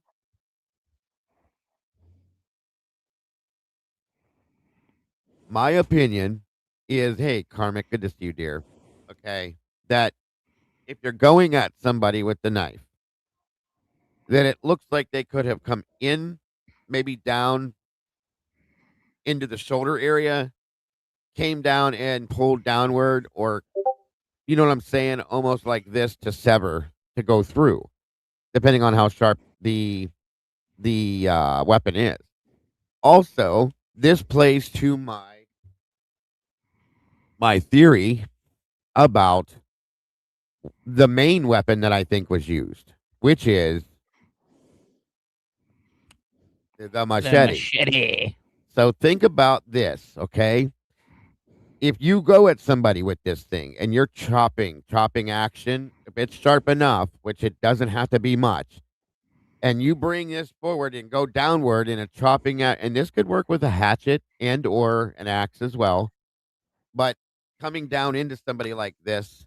is, hey, Karmic, good to see you, dear. Okay, that if you're going at somebody with the knife, that it looks like they could have come in, maybe down into the shoulder area, came down and pulled downward, or you know what I'm saying, almost like this to sever, to go through, depending on how sharp the weapon is. Also, this plays to my theory about the main weapon that I think was used, which is the machete. So think about this, okay? If you go at somebody with this thing and you're chopping action, if it's sharp enough, which it doesn't have to be much, and you bring this forward and go downward in a chopping and this could work with a hatchet and or an axe as well, but coming down into somebody like this,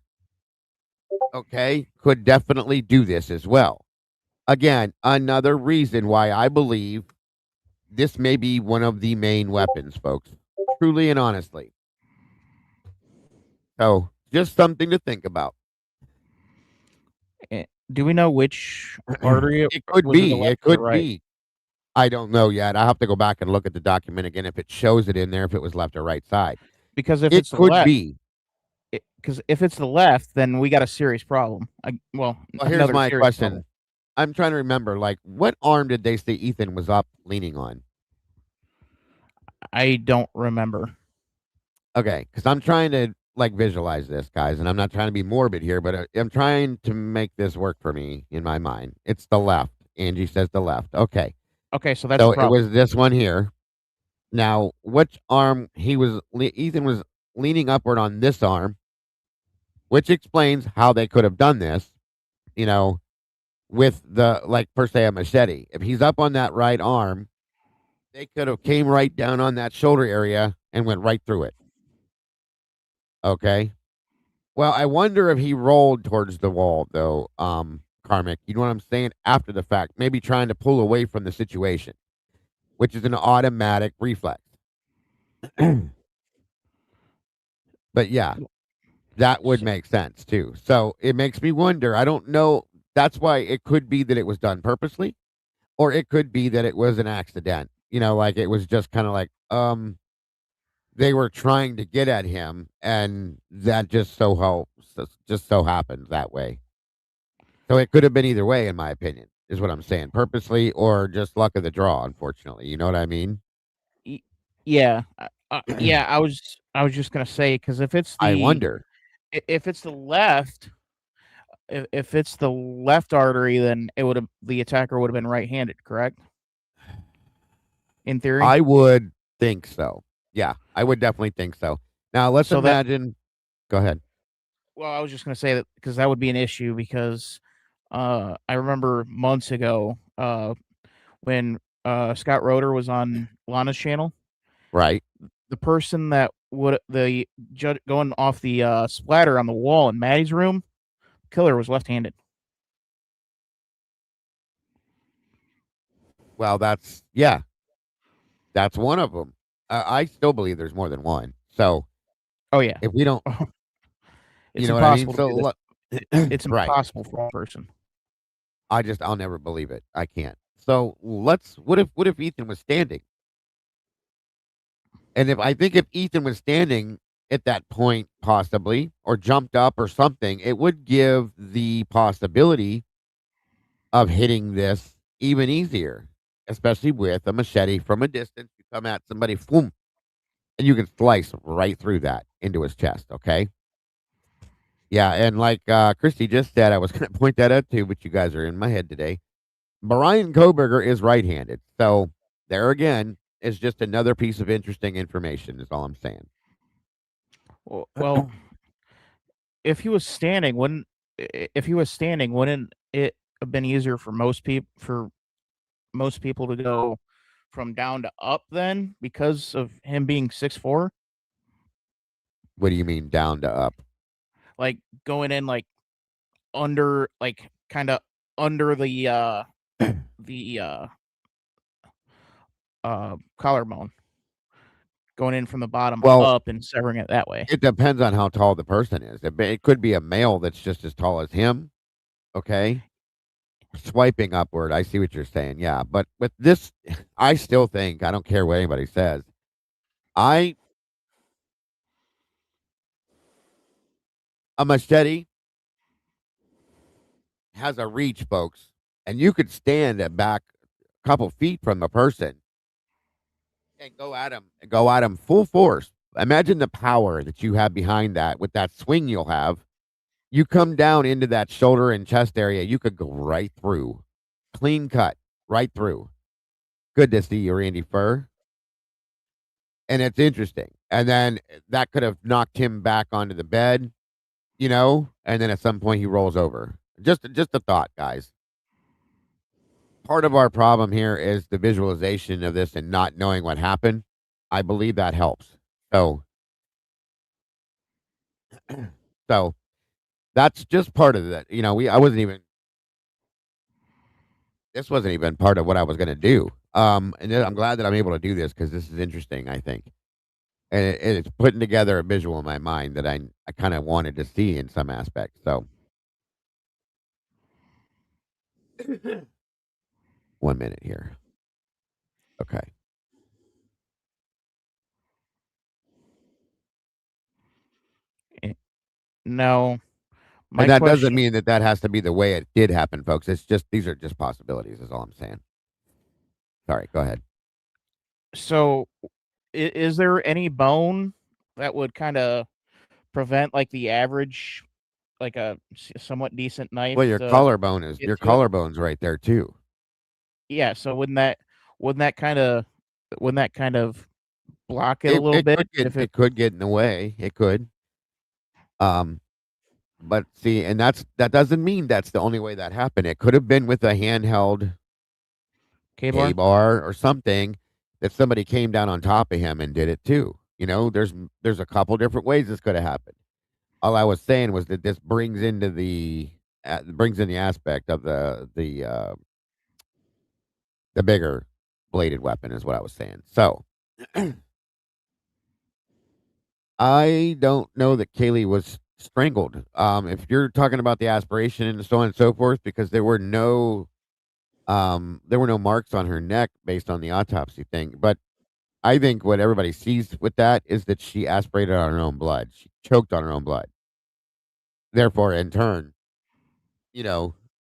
okay, could definitely do this as well. Again, another reason why I believe this may be one of the main weapons, folks. Truly and honestly. So, just something to think about. Do we know which artery it could be? It could be. I don't know yet. I have to go back and look at the document again if it shows it in there, if it was left or right side. Because if it it's could the left, be. Because if it's the left, then we got a serious problem. Well, here's my question. Problem. I'm trying to remember, like, what arm did they say Ethan was up leaning on? I don't remember. Okay, because I'm trying to visualize this, guys, and I'm not trying to be morbid here, but I'm trying to make this work for me in my mind. It's the left. Angie says the left. Okay, so that's it was this one here. Now, which arm Ethan was leaning upward on this arm, which explains how they could have done this, with the, per se, a machete. If he's up on that right arm, they could have came right down on that shoulder area and went right through it. Okay. Well, I wonder if he rolled towards the wall, though, Karmic. You know what I'm saying? After the fact, maybe trying to pull away from the situation, which is an automatic reflex. But yeah, that would make sense too. So it makes me wonder. I don't know. That's why it could be that it was done purposely, or it could be that it was an accident. Like it was just kind of like, they were trying to get at him, and that just so happened that way. So it could have been either way, in my opinion, is what I'm saying. Purposely or just luck of the draw, unfortunately. You know what I mean? Yeah. Yeah, I was just gonna say, because if it's I wonder if it's the left, if it's the left artery, then the attacker would have been right-handed, correct? In theory, I would think so. Yeah, I would definitely think so. Now let's imagine. Go ahead. Well, I was just gonna say that because that would be an issue, because I remember months ago when Scott Roeder was on Lana's channel. Right. The person that the judge going off the splatter on the wall in Maddie's room, killer was left-handed. Well, that's one of them. I still believe there's more than one. So Oh yeah, if we don't, it's what I mean? impossible to do this. It's Right. impossible for one person. I'll never believe it. I can't. So what if Ethan was standing? And if Ethan was standing at that point, possibly, or jumped up or something, it would give the possibility of hitting this even easier, especially with a machete from a distance. You come at somebody, boom, and you can slice right through that into his chest. Okay. Yeah. And like Christy just said, I was going to point that out too, but you guys are in my head today. Brian Koberger is right handed. So there again is just another piece of interesting information, is all I'm saying. Well, if he was standing, wouldn't it have been easier for most people to go from down to up then because of him being 6'4"? What do you mean down to up? Like going in like under, like kind of under the collarbone, going in from the bottom Well, up and severing it that way. it depends on how tall the person is. It could be a male that's just as tall as him. Okay. Swiping upward. I see what you're saying. Yeah. But with this, I still think, I don't care what anybody says. A machete has a reach, folks, and you could stand at back a couple feet from the person and go at him full force. Imagine the power that you have behind that with that swing you'll have. You come down into that shoulder and chest area, you could go right through. Clean cut, right through. Good to see you, Randy Fur. And it's interesting. And then that could have knocked him back onto the bed, and then at some point he rolls over. Just a thought, guys. Part of our problem here is the visualization of this and not knowing what happened. I believe that helps. So that's just part of that. This wasn't even part of what I was going to do. And then I'm glad that I'm able to do this because this is interesting, I think. And it's putting together a visual in my mind that I kind of wanted to see in some aspects. So 1 minute here. Okay. No. And that doesn't mean that has to be the way it did happen, folks. It's just, these are just possibilities, is all I'm saying. Sorry, go ahead. So, is there any bone that would kind of prevent like the average, like a somewhat decent knife? Well, your collarbone's right there too. Yeah. So wouldn't that kind of block it a little bit? It could get in the way. It could. But see, and that doesn't mean that's the only way that happened. It could have been with a handheld K-bar or something that somebody came down on top of him and did it too. There's a couple different ways this could have happened. All I was saying was that this brings in the aspect of the bigger bladed weapon is what I was saying. So I don't know that Kaylee was strangled. If you're talking about the aspiration and so on and so forth, because there were no marks on her neck based on the autopsy thing. But I think what everybody sees with that is that she aspirated on her own blood. She choked on her own blood. Therefore, in turn,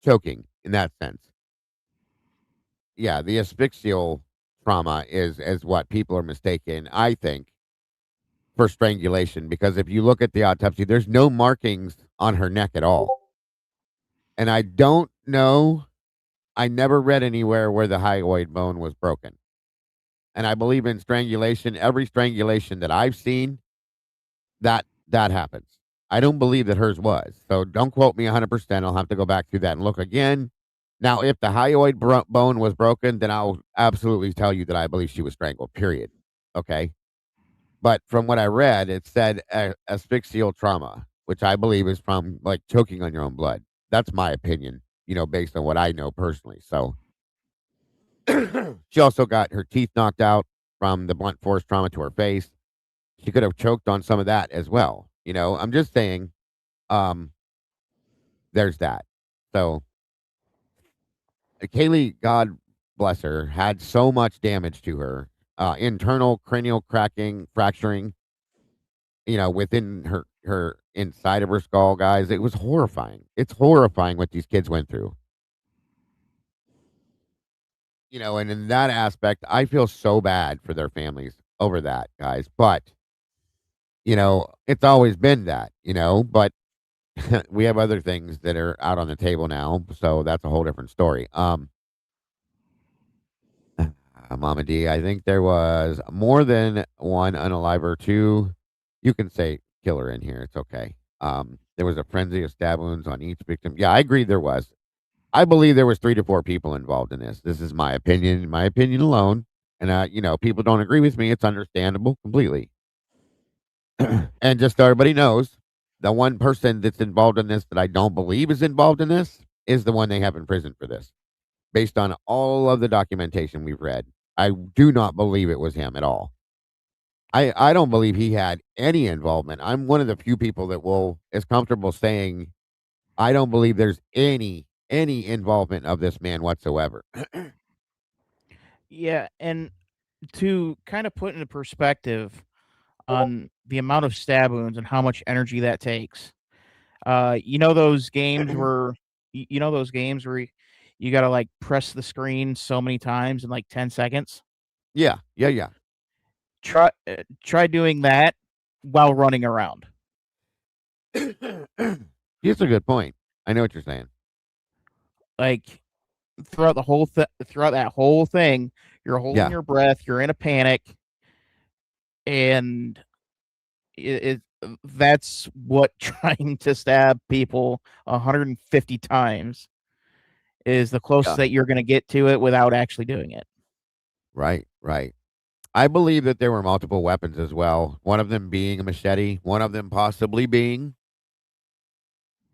choking in that sense. Yeah, the asphyxial trauma is what people are mistaken, I think, for strangulation, because if you look at the autopsy, there's no markings on her neck at all. And I don't know, I never read anywhere where the hyoid bone was broken. And I believe in strangulation, every strangulation that I've seen, that happens. I don't believe that hers was. So don't quote me 100%. I'll have to go back through that and look again. Now, if the hyoid bone was broken, then I'll absolutely tell you that I believe she was strangled, period. Okay? But from what I read, it said asphyxial trauma, which I believe is from like choking on your own blood. That's my opinion, based on what I know personally. So She also got her teeth knocked out from the blunt force trauma to her face. She could have choked on some of that as well. I'm just saying, um, there's that. So Kaylee, God bless her, had so much damage to her, internal cranial cracking, fracturing, within her inside of her skull, guys. It was horrifying. It's horrifying what these kids went through. And in that aspect, I feel so bad for their families over that, guys. But, it's always been that, but we have other things that are out on the table now, so that's a whole different story. Mama D, I think there was more than one unalive or two. You can say killer in here. It's okay. There was a frenzy of stab wounds on each victim. Yeah, I agree there was. I believe there was 3 to 4 people involved in this. This is my opinion alone. And, people don't agree with me. It's understandable completely. And just so everybody knows, the one person that's involved in this that I don't believe is involved in this is the one they have in prison for this. Based on all of the documentation we've read, I do not believe it was him at all. I don't believe he had any involvement. I'm one of the few people that is comfortable saying I don't believe there's any involvement of this man whatsoever. Yeah, and to kind of put into perspective on the amount of stab wounds and how much energy that takes. Those games where you got to like press the screen so many times in like 10 seconds. Yeah. Try doing that while running around. Here's a good point. I know what you're saying. Like throughout that whole thing, you're holding your breath, you're in a panic, and that's what trying to stab people 150 times is the closest that you're going to get to it without actually doing it. Right. I believe that there were multiple weapons as well. One of them being a machete, one of them possibly being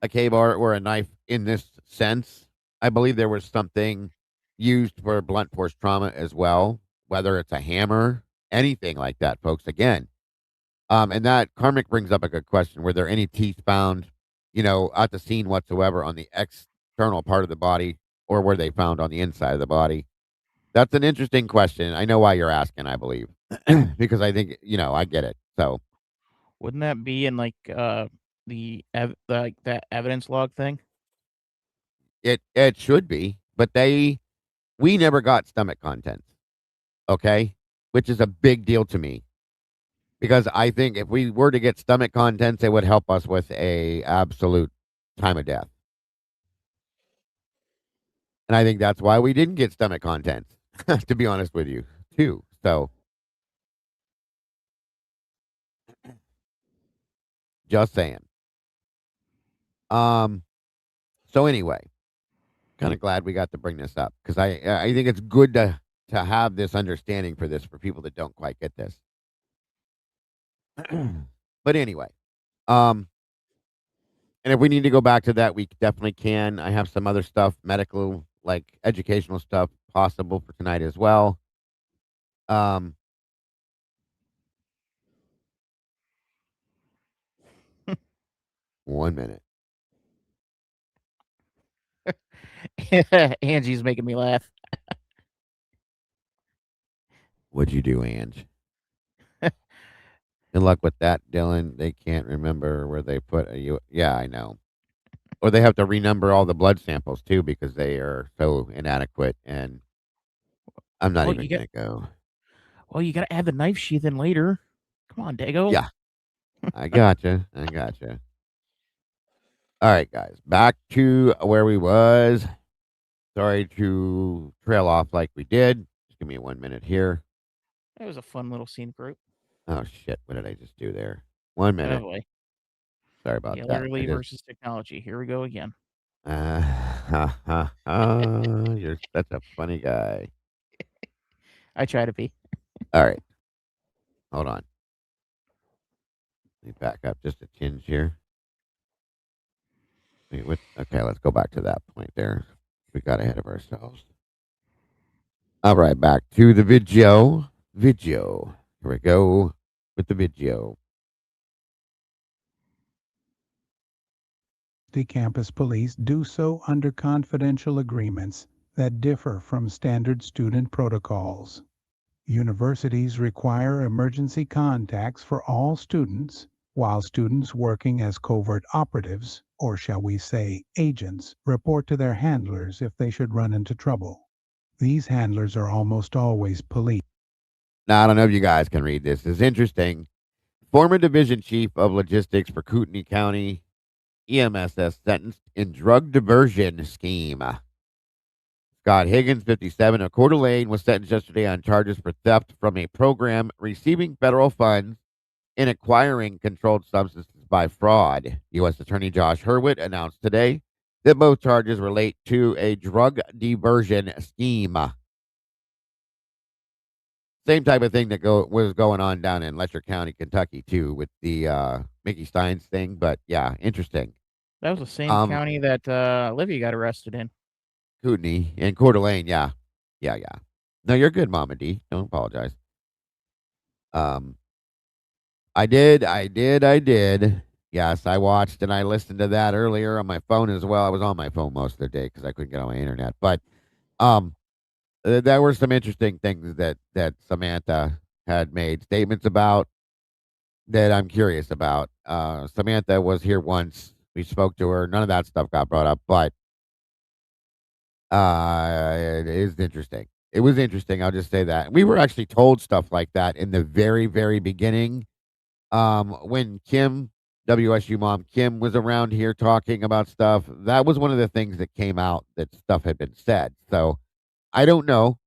a K-bar or a knife in this sense. I believe there was something used for blunt force trauma as well, whether it's a hammer, anything like that, folks. Again, and that Karmic brings up a good question. Were there any teeth found, at the scene whatsoever on the external part of the body, or were they found on the inside of the body? That's an interesting question. I know why you're asking, I believe, because I think, I get it. So wouldn't that be in like that evidence log thing? It should be, but we never got stomach contents. Okay, which is a big deal to me. Because I think if we were to get stomach contents, it would help us with a absolute time of death. And I think that's why we didn't get stomach contents, to be honest with you, too. So, just saying. So anyway, kind of glad we got to bring this up because I think it's good to have this understanding for this for people that don't quite get this. But anyway, and if we need to go back to that, we definitely can. I have some other stuff, medical, like educational stuff, possible for tonight as well. 1 minute. Angie's making me laugh. What'd you do, Ange? Good luck with that, Dylan. They can't remember where they put you. Yeah, I know. Or they have to renumber all the blood samples too because they are so inadequate. And I'm not even gonna go. Well, you got to add the knife sheath in later. Come on, Dago. Yeah, I gotcha. All right, guys, back to where we was. Sorry to trail off like we did. Just give me 1 minute here. That was a fun little scene group. Oh shit! What did I just do there? 1 minute. Oh, sorry about that. Elderly versus technology. Here we go again. You're such a funny guy. I try to be. All right. Hold on. Let me back up just a tinge here. Wait, what? Okay, let's go back to that point there. We got ahead of ourselves. All right, back to the video. Here we go with the video. The campus police do so under confidential agreements that differ from standard student protocols. Universities require emergency contacts for all students, while students working as covert operatives, or shall we say agents, report to their handlers if they should run into trouble. These handlers are almost always police. Now, I don't know if you guys can read this. It's interesting. Former division chief of logistics for Kootenai County EMSS sentenced in drug diversion scheme. Scott Higgins, 57, of Coeur d'Alene, was sentenced yesterday on charges for theft from a program receiving federal funds and acquiring controlled substances by fraud. U.S. Attorney Josh Hurwitz announced today that both charges relate to a drug diversion scheme. Same type of thing that was going on down in Letcher County, Kentucky, too, with the Mickey Steins thing. But yeah, interesting. That was the same county that Olivia got arrested in. Kootenai and Coeur d'Alene, yeah. No, you're good, Mama D. Don't apologize. I did. Yes, I watched and I listened to that earlier on my phone as well. I was on my phone most of the day because I couldn't get on my internet. But there were some interesting things that Samantha had made statements about that I'm curious about. Samantha was here once. We spoke to her. None of that stuff got brought up, but it is interesting. It was interesting. I'll just say that. We were actually told stuff like that in the very, very beginning. When Kim, WSU mom Kim, was around here talking about stuff, that was one of the things that came out that stuff had been said. So I don't know.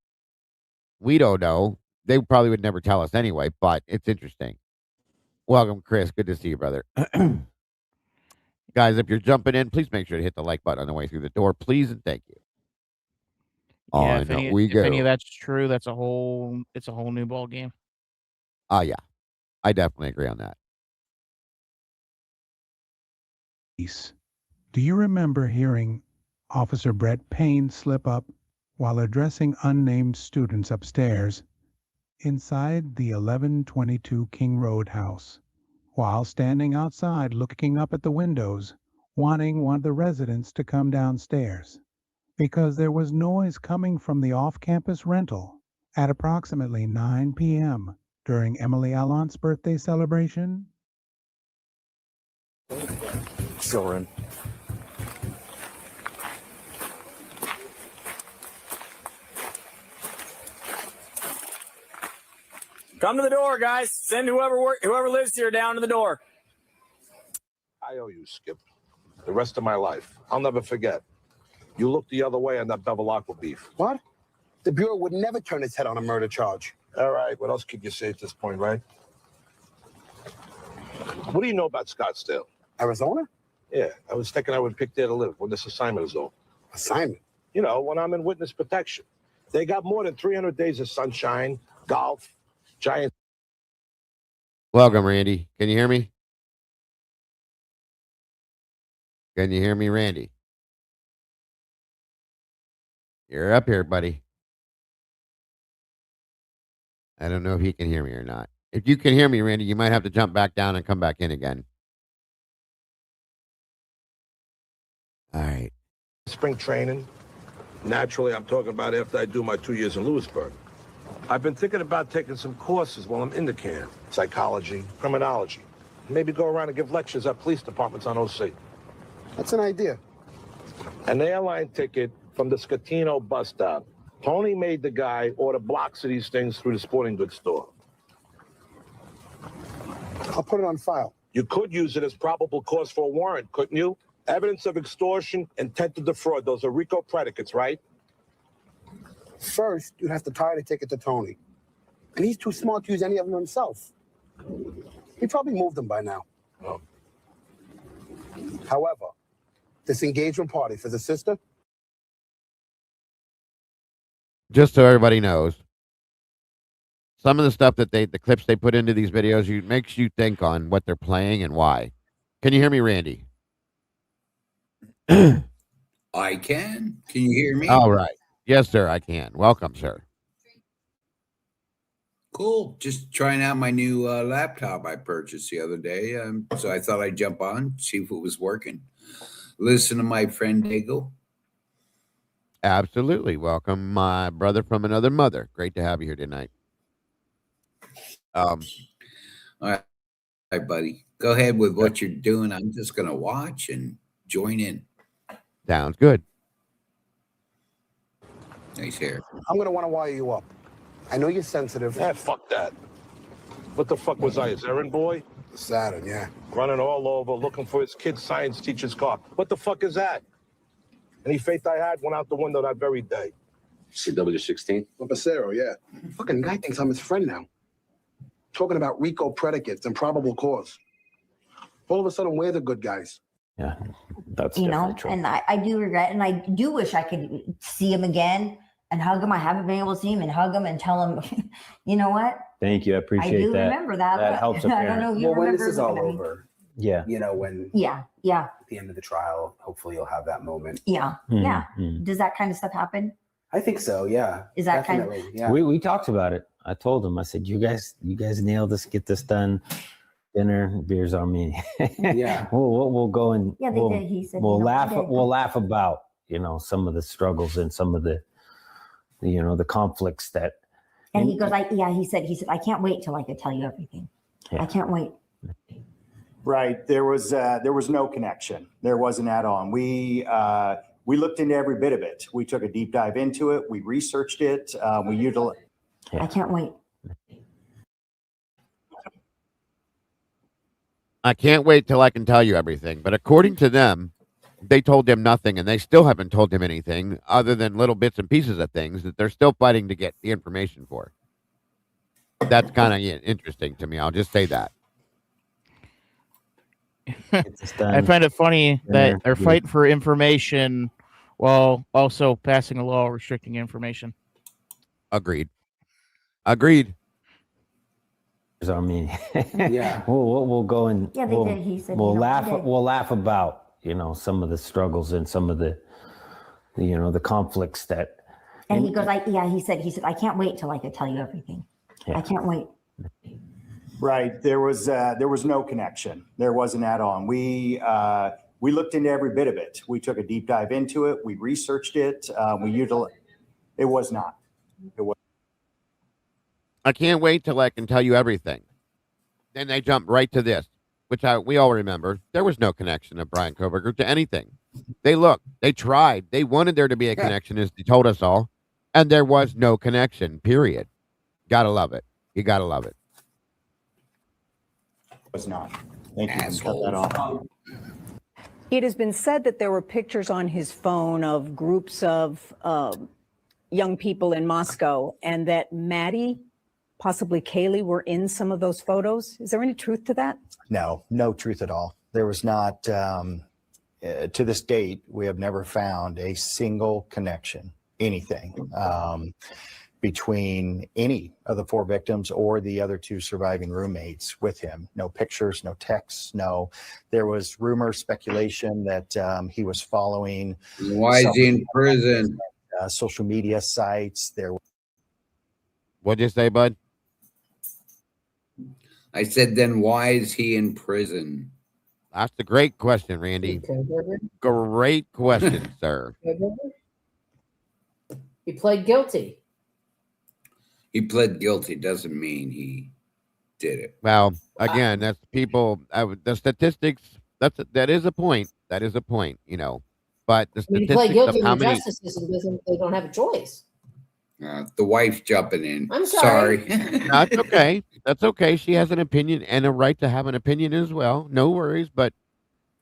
We don't know. They probably would never tell us anyway, but it's interesting. Welcome, Chris. Good to see you, brother. Guys, if you're jumping in, please make sure to hit the like button on the way through the door, please, and thank you. Yeah, if any of that's true, it's a whole new ball game. Yeah, I definitely agree on that. Do you remember hearing Officer Brett Payne slip up while addressing unnamed students upstairs inside the 1122 King Road house, while standing outside looking up at the windows, wanting one of the residents to come downstairs, because there was noise coming from the off-campus rental at approximately 9 p.m. during Emily Allant's birthday celebration? Still in. Come to the door, guys. Send whoever lives here down to the door. I owe you, Skip. The rest of my life. I'll never forget. You looked the other way on that Bevilacqua beef. What? The Bureau would never turn its head on a murder charge. All right, what else could you say at this point, right? What do you know about Scottsdale? Arizona? Yeah, I was thinking I would pick there to live when this assignment is over. Assignment? You know, when I'm in witness protection. They got more than 300 days of sunshine, golf, giant. Welcome, Randy. Can you hear me? Can you hear me, Randy? You're up here, buddy. I don't know if he can hear me or not. If you can hear me, Randy, you might have to jump back down and come back in again. All right. Spring training. Naturally, I'm talking about after I do my 2 years in Lewisburg. I've been thinking about taking some courses while I'm in the camp. Psychology, criminology. Maybe go around and give lectures at police departments on OC. That's an idea. An airline ticket from the Scatino bus stop. Tony made the guy order blocks of these things through the sporting goods store. I'll put it on file. You could use it as probable cause for a warrant, couldn't you? Evidence of extortion, intent to defraud. Those are RICO predicates, right? First, you'd have to tie the ticket to Tony. And he's too smart to use any of them himself. He probably moved them by now. Oh. However, this engagement party for the sister? Just so everybody knows, some of the stuff that the clips they put into these videos, makes you think on what they're playing and why. Can you hear me, Randy? I can. Can you hear me? All right. Yes, sir, I can. Welcome, sir. cool. Just trying out my new laptop I purchased the other day. So I thought I'd jump on, see if it was working. Listen to my friend Dago. Absolutely. Welcome, my brother from another mother. Great to have you here tonight. All right, buddy. Go ahead with what you're doing. I'm just going to watch and join in. Sounds good. Nice hair. I'm going to want to wire you up. I know you're sensitive. Yeah, fuck that. What the fuck was I, his errand boy? Saturn, yeah. Running all over, looking for his kid's science teacher's car. What the fuck is that? Any faith I had went out the window that very day. CW16? Passero, yeah. Fucking guy thinks I'm his friend now. Talking about RICO predicates and probable cause. All of a sudden, we're the good guys. Yeah, that's true. And I do regret, and I do wish I could see him again and hug him. I haven't been able to see him and hug him and tell him, you know what? Thank you. I appreciate that. I do remember that. That helps. I don't know if you remember. When this is all over. Yeah. When Yeah. at the end of the trial, hopefully you'll have that moment. Yeah. Yeah. Does that kind of stuff happen? I think so. Yeah. Is that definitely, kind of? Yeah. We talked about it. I told him. I said, you guys nailed this. Get this done. Dinner, beers on me. Yeah. We'll go and Yeah, they did. He said we'll laugh. We'll laugh about some of the struggles and some of the the conflicts that. And he goes, he said, I can't wait till I could tell you everything. Yeah. I can't wait. Right. There was no connection. There wasn't at all. We looked into every bit of it. We took a deep dive into it. We researched it. We utilized. I can't wait. I can't wait till I can tell you everything. But according to them, they told him nothing, and they still haven't told him anything other than little bits and pieces of things that they're still fighting to get the information for. That's kind of interesting to me. I'll just say that. I find it funny that they're fighting for information while also passing a law restricting information. Agreed. On me. Yeah. We'll go and Yeah, they did. He said we'll laugh. We'll laugh about some of the struggles and some of the the conflicts that. And he goes, he said, I can't wait till I could tell you everything. Yeah. I can't wait. Right. There was no connection. There wasn't at all. And we looked into every bit of it. We took a deep dive into it. We researched it. We utilized. It was not. It was. I can't wait till I can tell you everything. Then they jump right to this, which we all remember. There was no connection of Brian Koberger to anything. They tried. They wanted there to be a connection, as they told us all, and there was no connection, period. Gotta love it. You gotta love it. Was not. Thank you. Cut that off. It has been said that there were pictures on his phone of groups of young people in Moscow, and that Maddie, possibly Kaylee, were in some of those photos. Is there any truth to that? No truth at all. There was not. To this date, we have never found a single connection, anything, between any of the four victims or the other two surviving roommates with him. No pictures, no texts, no. There was rumor, speculation that he was following. Why is he in prison? Social media sites. What'd you say, bud? I said, then why is he in prison? That's a great question, Randy. Great question, sir. He pled guilty. He pled guilty doesn't mean he did it. Well, again, that's people. The statistics. That is a point. That is a point. But the statistics he pled guilty of how in the many. justice system they don't have a choice. The wife jumping in. I'm sorry. That's okay. That's okay. She has an opinion and a right to have an opinion as well. No worries. But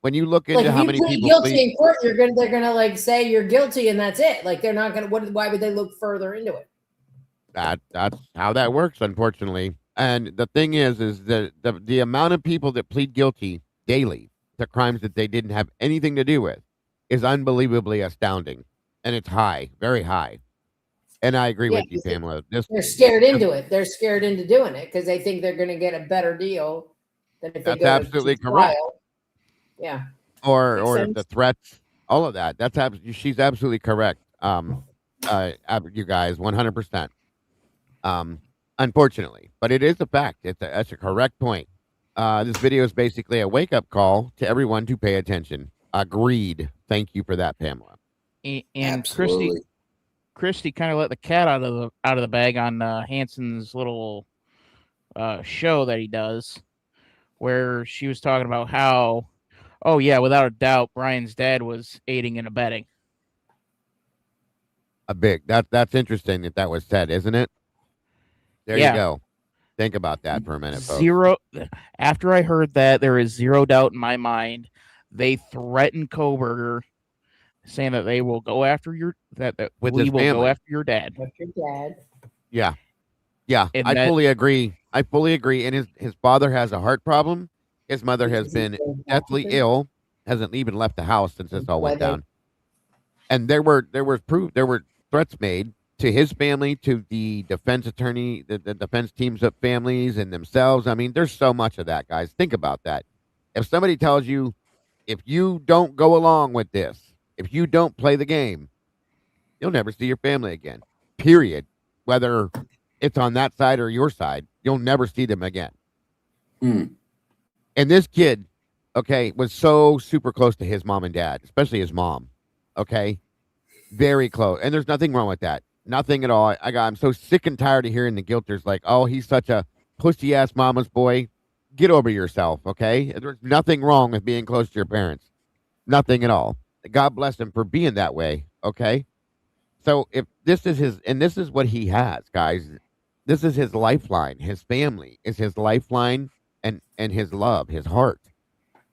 when you look into how many people guilty in court, they're gonna say you're guilty and that's it. Like they're not gonna. Why would they look further into it? That's how that works, unfortunately. And the thing is that the amount of people that plead guilty daily to crimes that they didn't have anything to do with is unbelievably astounding, and it's high, very high. And I agree with you, Pamela. They're scared into it. They're scared into doing it because they think they're going to get a better deal than if they go absolutely to correct. trial. Yeah. Or the threats, all of that. She's absolutely correct. You guys, 100%. unfortunately. But it is a fact. That's a correct point. This video is basically a wake-up call to everyone to pay attention. Agreed. Thank you for that, Pamela. And Absolutely. Christy kind of let the cat out of the bag on Hanson's little show that he does, where she was talking about how, oh yeah, without a doubt, Brian's dad was aiding and abetting. That's interesting that was said, isn't it? There you go. Think about that for a minute, folks. After I heard that, there is zero doubt in my mind. They threatened Kohberger, saying that they will go after your go after your dad. After your dad. Yeah. I fully agree. And his father has a heart problem. His mother has been deathly ill. Hasn't even left the house since this all went down. And there were threats made to his family, to the defense attorney, the defense teams of families and themselves. I mean, there's so much of that, guys. Think about that. If somebody tells you, if you don't go along with this, if you don't play the game, you'll never see your family again. Period. Whether it's on that side or your side, you'll never see them again. And this kid, okay, was so super close to his mom and dad, especially his mom. Okay. Very close. And there's nothing wrong with that. Nothing at all. I'm so sick and tired of hearing the guilters like, oh, he's such a pussy ass mama's boy. Get over yourself. Okay. There's nothing wrong with being close to your parents. Nothing at all. God bless him for being that way. Okay. So if this is this is what he has, guys, this is his lifeline. His family is his lifeline and his love, his heart.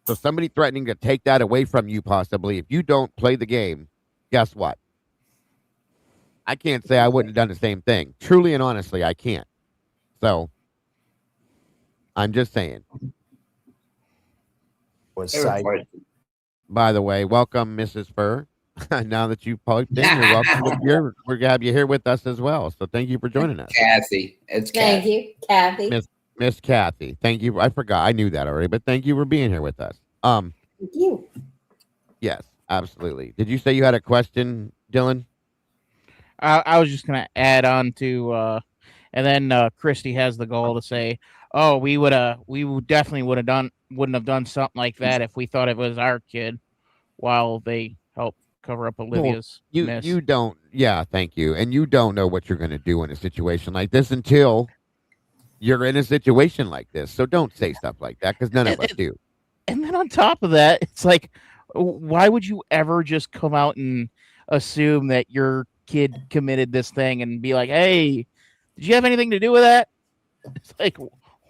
So somebody threatening to take that away from you, possibly, if you don't play the game, guess what? I can't say I wouldn't have done the same thing. Truly and honestly, I can't. So I'm just saying. By the way, welcome, Mrs. Fur. Now that you've piped in, you're welcome. We're going to have you here with us as well. So thank you for joining us. Kathy. Thank you, Kathy. Miss Kathy. Thank you. I forgot. I knew that already, but thank you for being here with us. Thank you. Yes, absolutely. Did you say you had a question, Dylan? I was just gonna add on to, and then Christy has the goal to say, "Oh, we definitely wouldn't have done something like that if we thought it was our kid," while they helped cover up Olivia's miss. You don't. Yeah, thank you. And you don't know what you're going to do in a situation like this until you're in a situation like this. So don't say stuff like that because none of us do. And then on top of that, it's like, why would you ever just come out and assume that your kid committed this thing and be like, hey, did you have anything to do with that? It's like,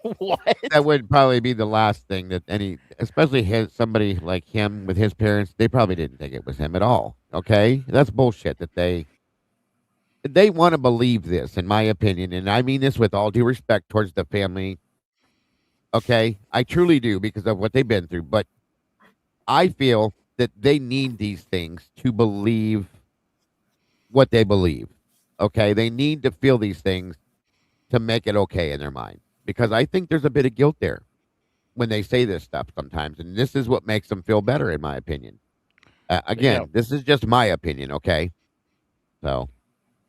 what? That would probably be the last thing that especially somebody like him with his parents, they probably didn't think it was him at all. Okay? That's bullshit that they want to believe this, in my opinion, and I mean this with all due respect towards the family. Okay? I truly do because of what they've been through, but I feel that they need these things to believe what they believe. Okay? They need to feel these things to make it okay in their mind. Because I think there's a bit of guilt there when they say this stuff sometimes. And this is what makes them feel better, in my opinion. Again, this is just my opinion, okay? So.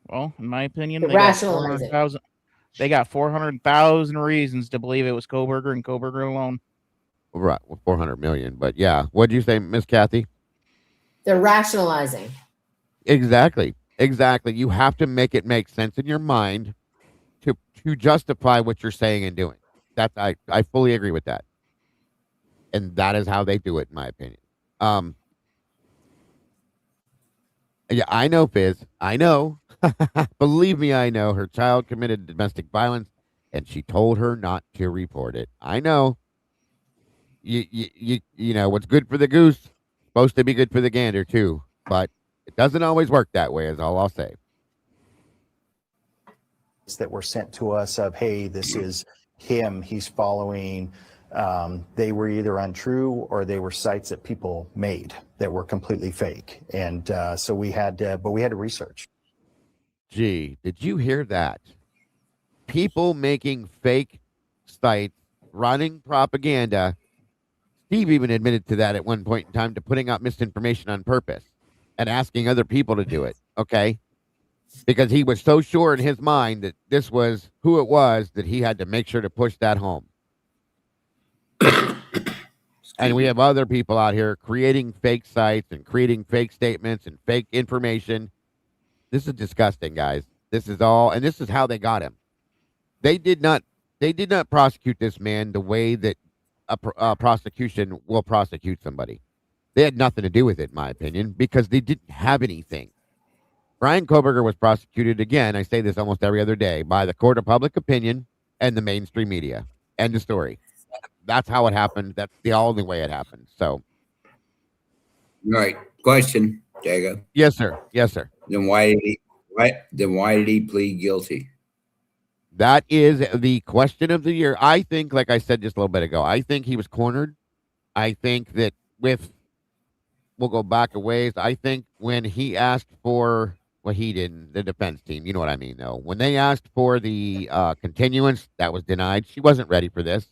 Well, in my opinion, they got 400,000 reasons to believe it was Kohberger and Kohberger alone. Right, well, 400 million. But yeah, what'd you say, Miss Kathy? They're rationalizing. Exactly. You have to make it make sense in your mind to justify what you're saying and doing. That I fully agree with that. And that is how they do it, in my opinion. Yeah, I know, Fizz. I know. Believe me, I know. Her child committed domestic violence, and she told her not to report it. I know. You know, what's good for the goose, supposed to be good for the gander, too. But it doesn't always work that way, is all I'll say. That were sent to us of, hey, this is him, he's following. They were either untrue or they were sites that people made that were completely fake. And so we had to research. Gee, did you hear that? People making fake sites, running propaganda. Steve even admitted to that at one point in time, to putting out misinformation on purpose and asking other people to do it. Okay. because he was so sure in his mind that this was who it was that he had to make sure to push that home. And we have other people out here creating fake sites and creating fake statements and fake information. This is disgusting, guys. This is all, and this is how they got him. They did not prosecute this man the way that a prosecution will prosecute somebody. They had nothing to do with it, in my opinion, because they didn't have anything. Brian Koberger was prosecuted again, I say this almost every other day, by the court of public opinion and the mainstream media. End of story. That's how it happened. That's the only way it happened. So. All right. Question, Jago. Yes, sir. Yes, sir. Then why did he plead guilty? That is the question of the year. I think, like I said just a little bit ago, I think he was cornered. I think that we'll go back a ways. I think when he asked for, well, he didn't, the defense team, you know what I mean, though. When they asked for the continuance, that was denied. She wasn't ready for this.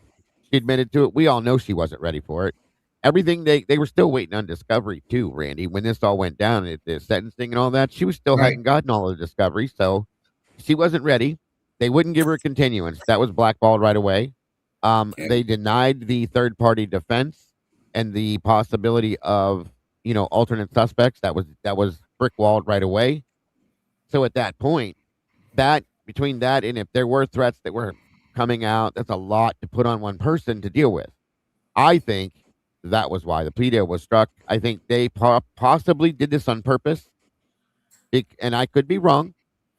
She admitted to it. We all know she wasn't ready for it. Everything, they were still waiting on discovery, too, Randy. When this all went down, the sentencing and all that, she was still hadn't gotten all the discovery, so she wasn't ready. They wouldn't give her a continuance. That was blackballed right away. They denied the third-party defense and the possibility of, alternate suspects. That was brick-walled right away. So at that point, between that and if there were threats that were coming out, that's a lot to put on one person to deal with. I think that was why the plea deal was struck. I think they possibly did this on purpose, and I could be wrong.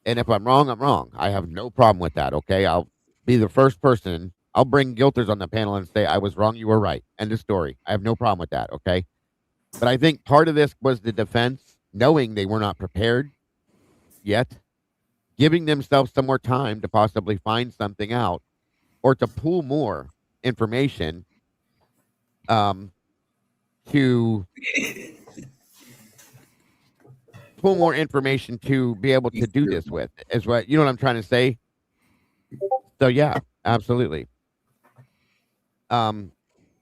And if I'm wrong, I'm wrong. I have no problem with that, okay? I'll be the first person. I'll bring guilters on the panel and say, I was wrong, you were right. End of story. I have no problem with that, okay? But I think part of this was the defense, knowing they were not prepared yet, giving themselves some more time to possibly find something out or to pull more information to pull more information to be able to do this with, is what, you know what I'm trying to say? So yeah, absolutely. Hi,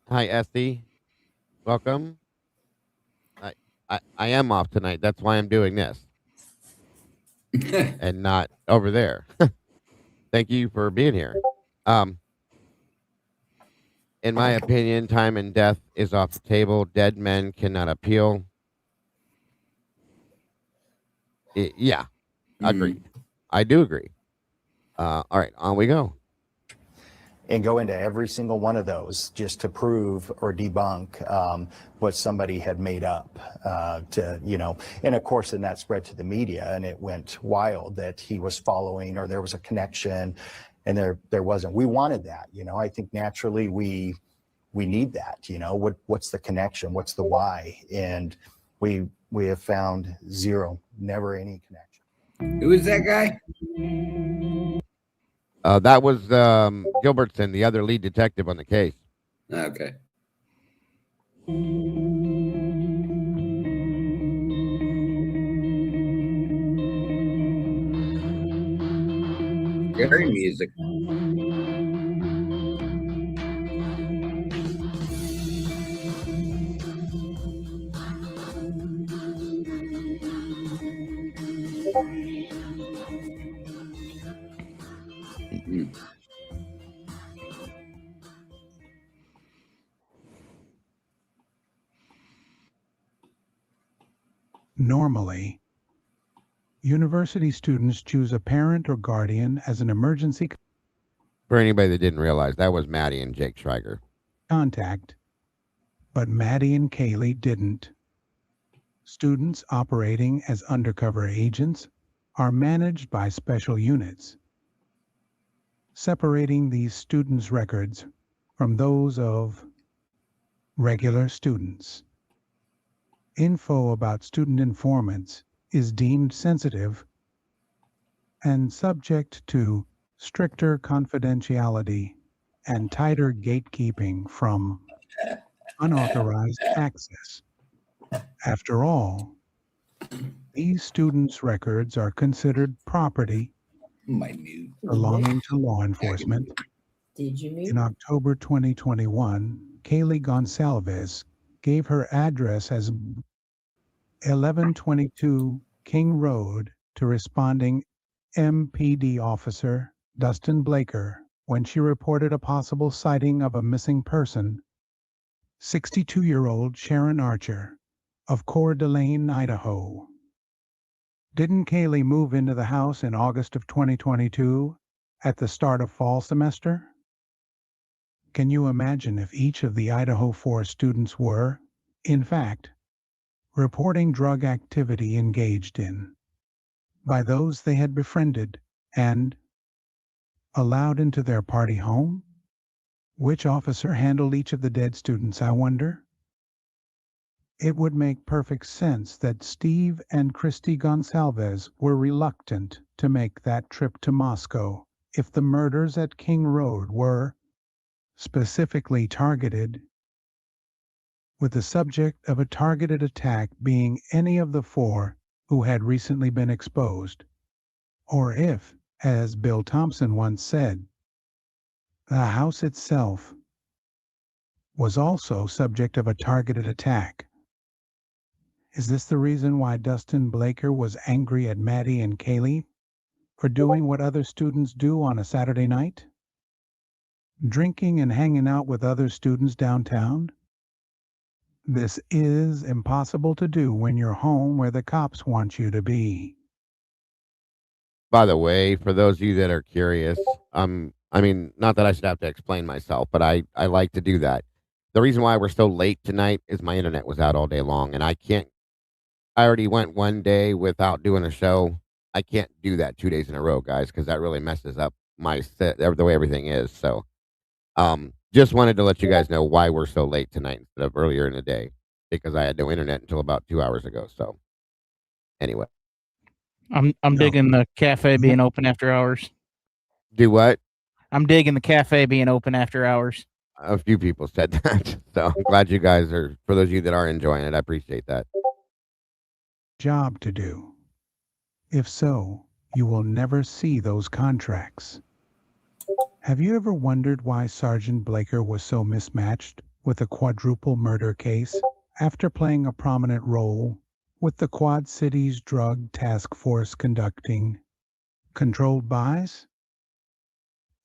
Esty. Welcome. I am off tonight. That's why I'm doing this. And not over there. Thank you for being here. In my opinion, time and death is off the table. Dead men cannot appeal. Yeah, agreed. I do agree. All right, on we go. And go into every single one of those just to prove or debunk what somebody had made up and of course then that spread to the media and it went wild that he was following or there was a connection and there wasn't. We wanted that, I think naturally we need that, what's the connection, what's the why, and we have found zero, never any connection. Who is that guy? That was Gilbertson, the other lead detective on the case. Okay. Scary music. Normally, university students choose a parent or guardian as an emergency For anybody that didn't realize, that was Maddie and Jake Schreiger. contact, but Maddie and Kaylee didn't. Students operating as undercover agents are managed by special units, separating these students' records from those of regular students. Info about student informants is deemed sensitive and subject to stricter confidentiality and tighter gatekeeping from unauthorized access. After all, these students' records are considered property belonging to law enforcement. Did you meet? In October 2021, Kaylee Gonsalves gave her address as 1122 King Road to responding MPD officer Dustin Blaker when she reported a possible sighting of a missing person, 62-year-old Sharon Archer of Coeur d'Alene, Idaho. Didn't Kaylee move into the house in August of 2022 at the start of fall semester? Can you imagine if each of the Idaho 4 students were, in fact, reporting drug activity engaged in by those they had befriended and allowed into their party home? Which officer handled each of the dead students, I wonder? It would make perfect sense that Steve and Christy Gonsalves were reluctant to make that trip to Moscow if the murders at King Road were specifically targeted, with the subject of a targeted attack being any of the 4 who had recently been exposed, or if, as Bill Thompson once said, the house itself was also subject of a targeted attack. Is this the reason why Dustin Blaker was angry at Maddie and Kaylee for doing what other students do on a Saturday night? Drinking and hanging out with other students downtown? This is impossible to do when you're home where the cops want you to be. By the way, for those of you that are curious, I mean, not that I should have to explain myself, but I like to do that. The reason why we're so late tonight is my internet was out all day long, and I already went one day without doing a show. I can't do that 2 days in a row, guys, because that really messes up my set, the way everything is. So, just wanted to let you guys know why we're so late tonight instead of earlier in the day, because I had no internet until about 2 hours ago. So, anyway. I'm digging the cafe being open after hours. Do what? I'm digging the cafe being open after hours. A few people said that. So I'm glad you guys are, for those of you that are enjoying it, I appreciate that. Job to do. If so, you will never see those contracts. Have you ever wondered why Sergeant Blaker was so mismatched with a quadruple murder case after playing a prominent role with the Quad Cities Drug Task Force conducting controlled buys?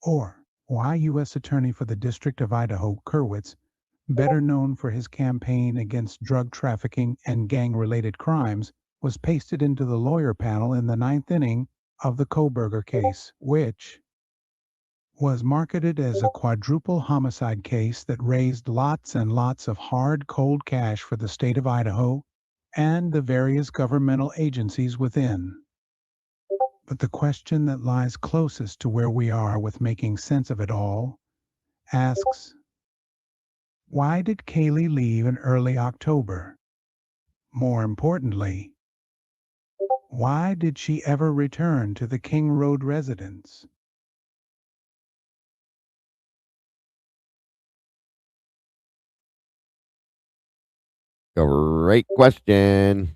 Or why U.S. Attorney for the District of Idaho Kerwitz, better known for his campaign against drug trafficking and gang-related crimes, was pasted into the lawyer panel in the 9th inning of the Koberger case, which was marketed as a quadruple homicide case that raised lots and lots of hard, cold cash for the state of Idaho and the various governmental agencies within. But the question that lies closest to where we are with making sense of it all asks, why did Kaylee leave in early October? More importantly, why did she ever return to the King Road residence? Great question.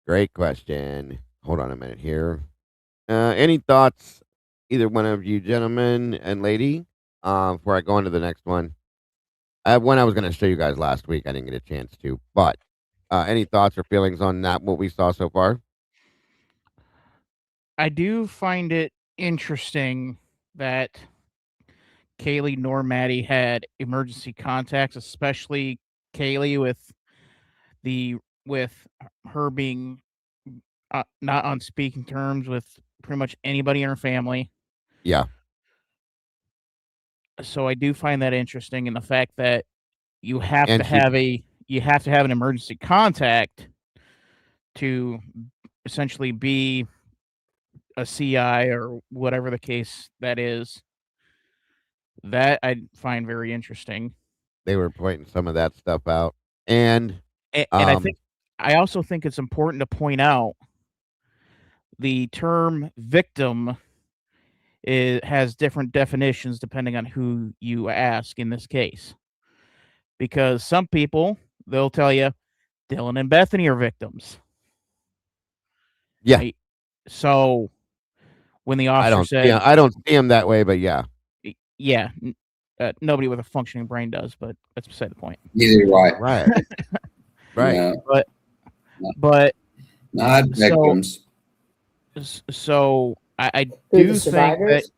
Great question. Hold on a minute here. Any thoughts, either one of you gentlemen and lady, before I go on to the next one? I have one I was going to show you guys last week. I didn't get a chance to, but any thoughts or feelings on that, what we saw so far? I do find it interesting that Kaylee nor Maddie had emergency contacts, especially Kaylee with her being not on speaking terms with pretty much anybody in her family. Yeah. So I do find that interesting, and the fact that you have to have an emergency contact to essentially be a CI or whatever the case that is. That I find very interesting. They were pointing some of that stuff out. And I also think it's important to point out the term victim has different definitions depending on who you ask in this case. Because some people, they'll tell you Dylan and Bethany are victims. Yeah. So when the officer said, I don't see him that way, but yeah. Yeah. Nobody with a functioning brain does, but that's beside the point. Neither do I. Right. Right. But Not victims. So I Who, do the think that. survivors?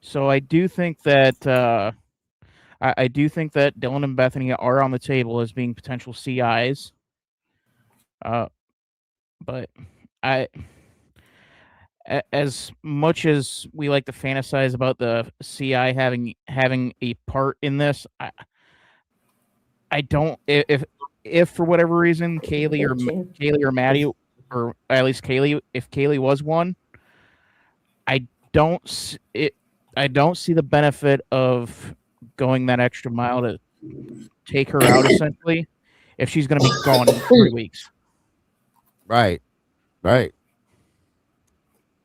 So I do think that I do think that Dylan and Bethany are on the table as being potential CIs. But as much as we like to fantasize about the CI having a part in this, I don't. If for whatever reason Kaylee or Maddie, or at least Kaylee, if Kaylee was one, I don't see the benefit of going that extra mile to take her out essentially if she's going to be gone in 3 weeks. Right.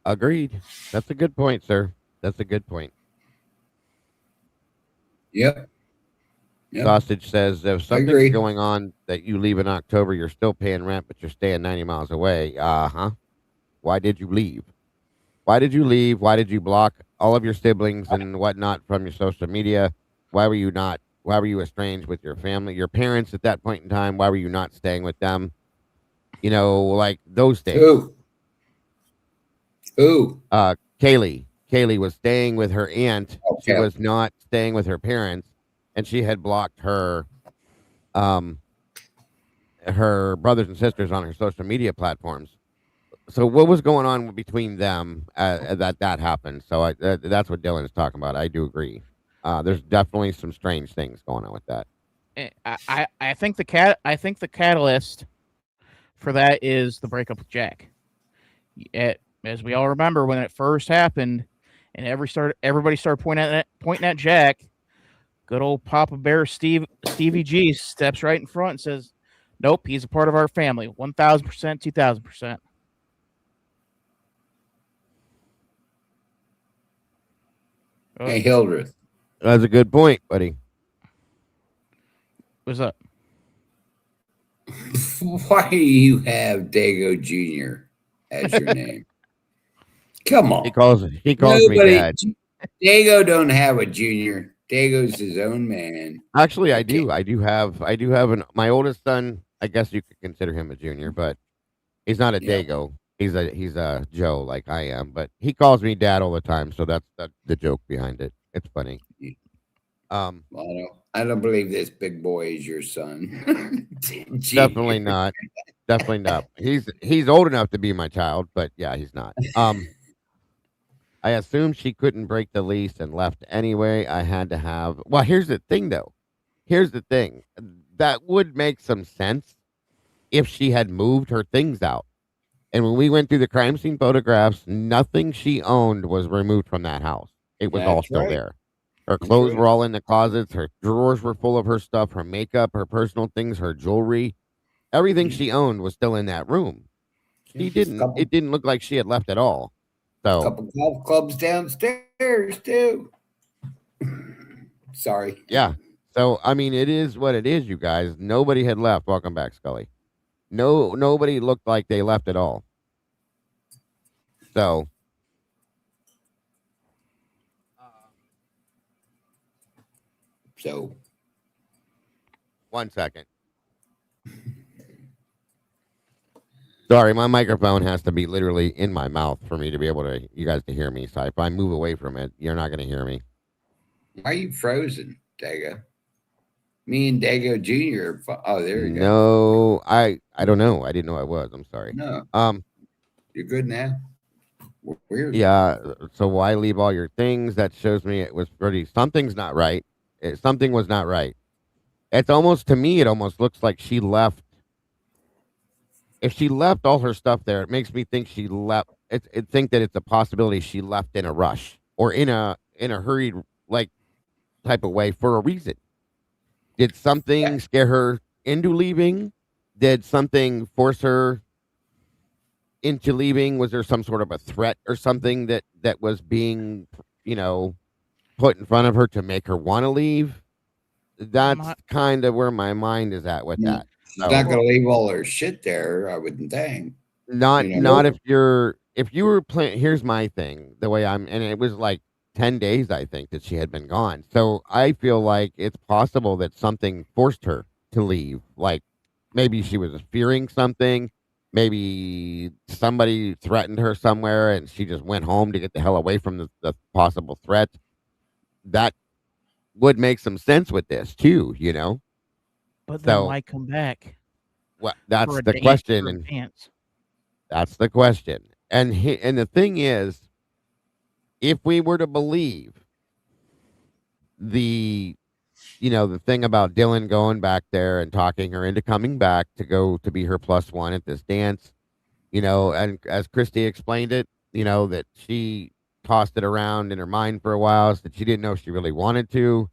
Agreed. That's a good point, sir. That's a good point. Yep. Sausage says if something's going on that you leave in October, you're still paying rent, but you're staying 90 miles away. Why did you leave? Why did you leave? Why did you block all of your siblings and whatnot from your social media? Why were you estranged with your family, your parents at that point in time? Why were you not staying with them? Like those things. Who? Kaylee. Kaylee was staying with her aunt. Okay. She was not staying with her parents, and she had blocked her brothers and sisters on her social media platforms. So what was going on between them that happened? So that's what Dylan is talking about. I do agree. There's definitely some strange things going on with that. I think the catalyst for that is the breakup with Jack. As we all remember, when it first happened, and everybody started pointing at Jack. Good old Papa Bear Stevie G steps right in front and says, "Nope, he's a part of our family. 1,000%, 2,000%." Hey, Hildreth. That's a good point, buddy. What's up? Why do you have Dago Jr. as your name? Come on. He calls me Dad. Dago don't have a junior. Dago's his own man. Actually, I do. I do have my oldest son. I guess you could consider him a junior, but he's not a Dago. He's a Joe like I am, but he calls me Dad all the time. So that's the joke behind it. It's funny. I don't believe this big boy is your son. Definitely not. Definitely not. He's old enough to be my child, but yeah, he's not. I assumed she couldn't break the lease and left anyway. I had to have. Well, here's the thing, though. Here's the thing. That would make some sense if she had moved her things out. And when we went through the crime scene photographs, nothing she owned was removed from that house. It was all still there. Her clothes were all in the closets. Her drawers were full of her stuff, her makeup, her personal things, her jewelry. Everything she owned was still in that room. It didn't look like she had left at all. So, a couple golf clubs downstairs too. Sorry. Yeah. So I mean, it is what it is, you guys. Nobody had left. Welcome back, Scully. Nobody looked like they left at all. So. One second. Sorry, my microphone has to be literally in my mouth for me to be able to, you guys to hear me. So if I move away from it, you're not going to hear me. Why are you frozen, Dago? Me and Dago Jr. Oh, there you go. No, I don't know. I didn't know I was. I'm sorry. No. You're good now. Weird. Yeah. So why leave all your things? That shows me it was something's not right. Something was not right. It's almost, to me, it almost looks like she left. If she left all her stuff there, it makes me think she left. Think that it's a possibility she left in a rush or in a hurried type of way for a reason. Did something scare her into leaving? Did something force her into leaving? Was there some sort of a threat or something that was being, put in front of her to make her want to leave? That's kind of where my mind is at with that. She's not going to leave all her shit there, I wouldn't think. Not if you were playing. Here's my thing. The way and it was like 10 days, I think, that she had been gone. So I feel like it's possible that something forced her to leave. Like maybe she was fearing something. Maybe somebody threatened her somewhere and she just went home to get the hell away from the possible threat. That would make some sense with this too, you know? But then So, why come back? well, that's For a the dance, question. for a And dance. that's the question. And and the thing is, if we were to believe the the thing about Dylan going back there and talking her into coming back to go to be her plus one at this dance, and as Christy explained it, that she tossed it around in her mind for a while, so that she didn't know if she really wanted to.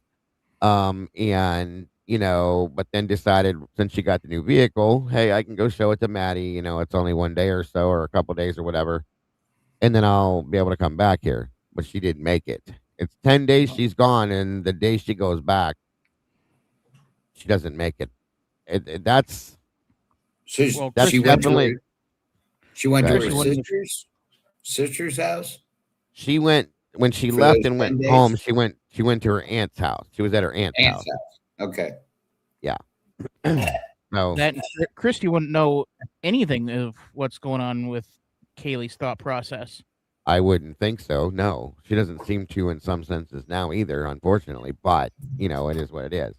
And, but then decided since she got the new vehicle, hey, I can go show it to Maddie, it's only one day or so or a couple days or whatever. And then I'll be able to come back here. But she didn't make it. It's 10 days she's gone, and the day she goes back, she doesn't make it. That's So that's she went definitely. to her Right. sister's house. She went when she For left those and 10 went days? home. She went to her aunt's house. She was at her aunt's house. Aunt's house. Okay. Yeah. No. That Christy wouldn't know anything of what's going on with Kaylee's thought process. I wouldn't think so. No, she doesn't seem to in some senses now either, unfortunately. But it is what it is.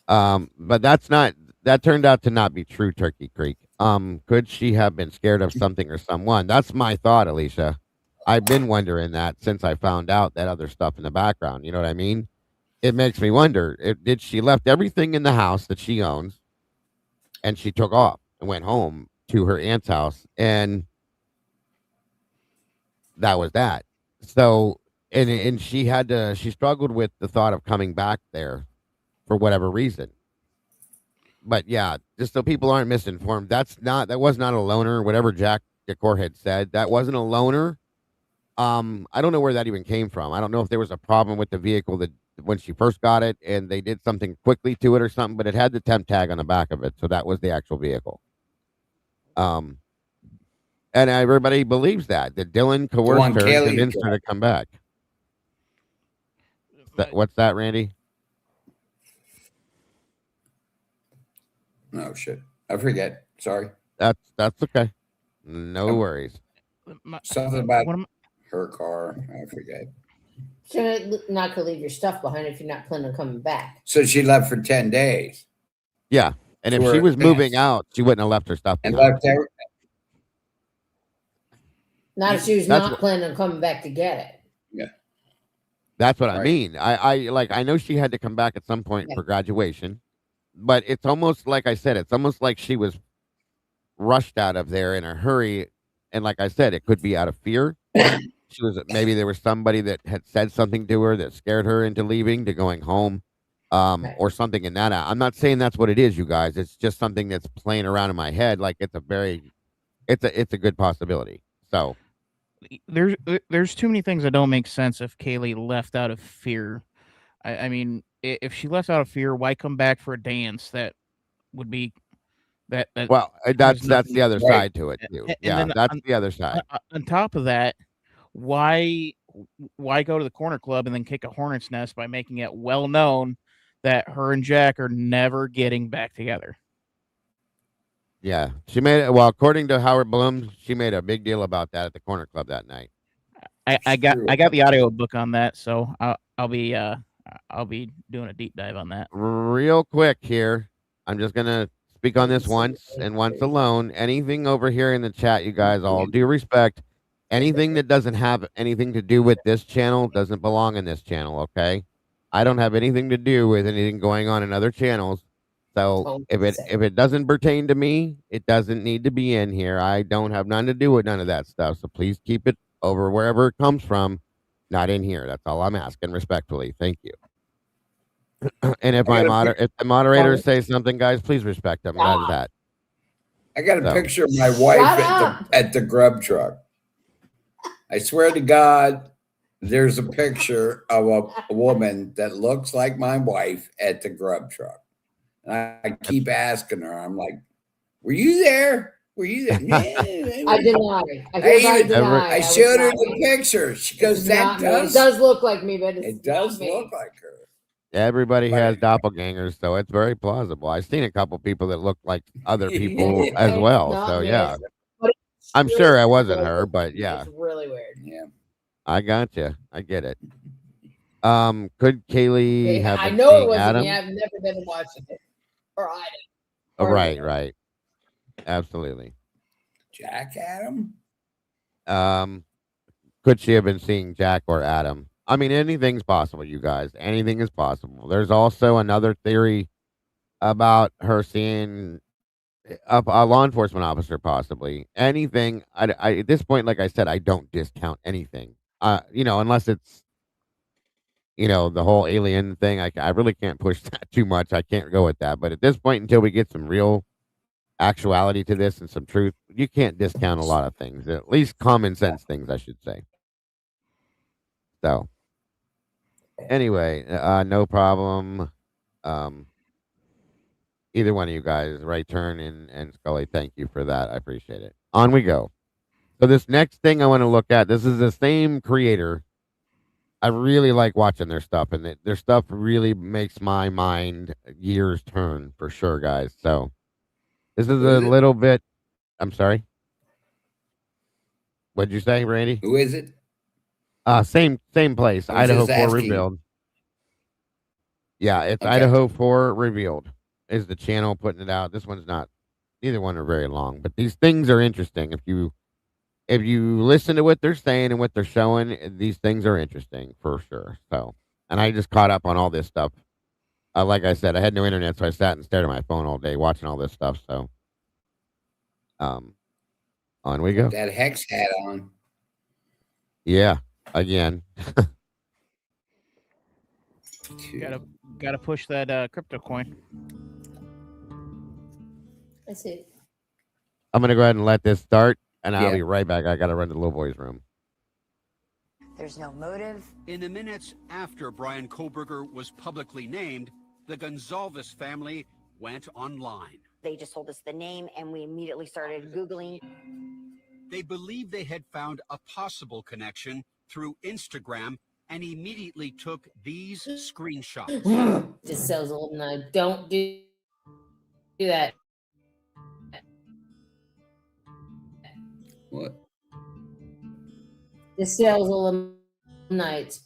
But that turned out to not be true, Turkey Creek. Could she have been scared of something or someone? That's my thought, Alicia. I've been wondering that since I found out that other stuff in the background. You know what I mean? It makes me wonder, did she left everything in the house that she owns and she took off and went home to her aunt's house, and that was that. So, and she struggled with the thought of coming back there for whatever reason. But yeah, just so people aren't misinformed, that was not a loner, whatever Jack Decor had said. That wasn't a loner. I don't know where that even came from. I don't know if there was a problem with the vehicle that when she first got it and they did something quickly to it or something, but it had the temp tag on the back of it. So that was the actual vehicle. And everybody believes that Dylan coerced her and convinced her to come back. What's that, Randy? Oh shit! I forget. Sorry. That's okay. No worries. Something about her car. I forget. You're not gonna leave your stuff behind if you're not planning on coming back. So she left for 10 days. Yeah, and if she was moving out, she wouldn't have left her stuff and behind. left everything. Not if she was not planning on coming back to get it. Yeah. That's what I mean. I know she had to come back at some point for graduation, but it's almost like I said, it's almost like she was rushed out of there in a hurry. And like I said, it could be out of fear. Maybe there was somebody that had said something to her that scared her into leaving, to going home, or something in that. I'm not saying that's what it is, you guys. It's just something that's playing around in my head. Like it's a good possibility. So there's too many things that don't make sense if Kaylee left out of fear. I mean, if she left out of fear, why come back for a dance? That would be that. Well, that's the other side to it too. Yeah, that's the other side. On top of that, why go to the corner club and then kick a hornet's nest by making it well known that her and Jack are never getting back together? Yeah, she made it. Well, according to Howard Bloom, she made a big deal about that at the corner club that night. I got the audio book on that, so I'll be doing a deep dive on that real quick here. I'm just gonna speak on this once and once alone. Anything over here in the chat, you guys, all due respect, anything that doesn't have anything to do with this channel doesn't belong in this channel. Okay, I don't have anything to do with anything going on in other channels. So if it doesn't pertain to me, it doesn't need to be in here. I don't have nothing to do with none of that stuff. So please keep it over wherever it comes from, not in here. That's all I'm asking respectfully. Thank you. And if the moderators say something, guys, please respect them. That's that. I got a picture of my wife at the grub truck. I swear to God, there's a picture of a woman that looks like my wife at the grub truck. And I keep asking her, I'm like, were you there? Were you there? I deny. I showed her the picture. She goes, it does look like me, but it does look like her. Everybody has doppelgangers, so it's very plausible. I've seen a couple people that look like other people as It's well. not So me. yeah, But it's I'm really sure I wasn't weird. her, but yeah, It's really weird. Yeah. I got you. I get it. Could Kaylee have I been know it seeing wasn't Adam? me. I've never been watching it. Or Idaho. Oh, Or right, Idaho. right. Absolutely. Jack Adam? Could she have been seeing Jack or Adam? I mean, anything's possible, you guys. Anything is possible. There's also another theory about her seeing a law enforcement officer, possibly. Anything. I at this point, like I said, I don't discount anything. Unless it's the whole alien thing. I really can't push that too much. I can't go with that. But at this point, until we get some real actuality to this and some truth, you can't discount a lot of things. At least common sense things, I should say. So, anyway, no problem. Either one of you guys, Right Turn and Scully, thank you for that. I appreciate it. On we go. So this next thing I want to look at, this is the same creator. I really like watching their stuff, and their stuff really makes my mind gears turn for sure, guys. So this is a little bit. I'm sorry. What'd you say, Randy? Who is it? Same place. I was Idaho just 4 asking. Revealed. Yeah, it's Okay. Idaho 4 Revealed is the channel putting it out. This one's not. Neither one are very long, but these things are interesting. If you listen to what they're saying and what they're showing, these things are interesting for sure. So, and I just caught up on all this stuff. Like I said, I had no internet, so I sat and stared at my phone all day watching all this stuff. So, on we go. That hex hat on. Yeah, again. Gotta push that crypto coin. I see. I'm gonna go ahead and let this start, and I'll Yeah. be right back. I gotta run to the little boy's room. There's no motive. In the minutes after Brian Koberger was publicly named, the Gonzalez family went online. They just told us the name and we immediately started Googling. They believed they had found a possible connection through Instagram and immediately took these screenshots. Just sells a little no. Don't do that. What? This sells a little nights.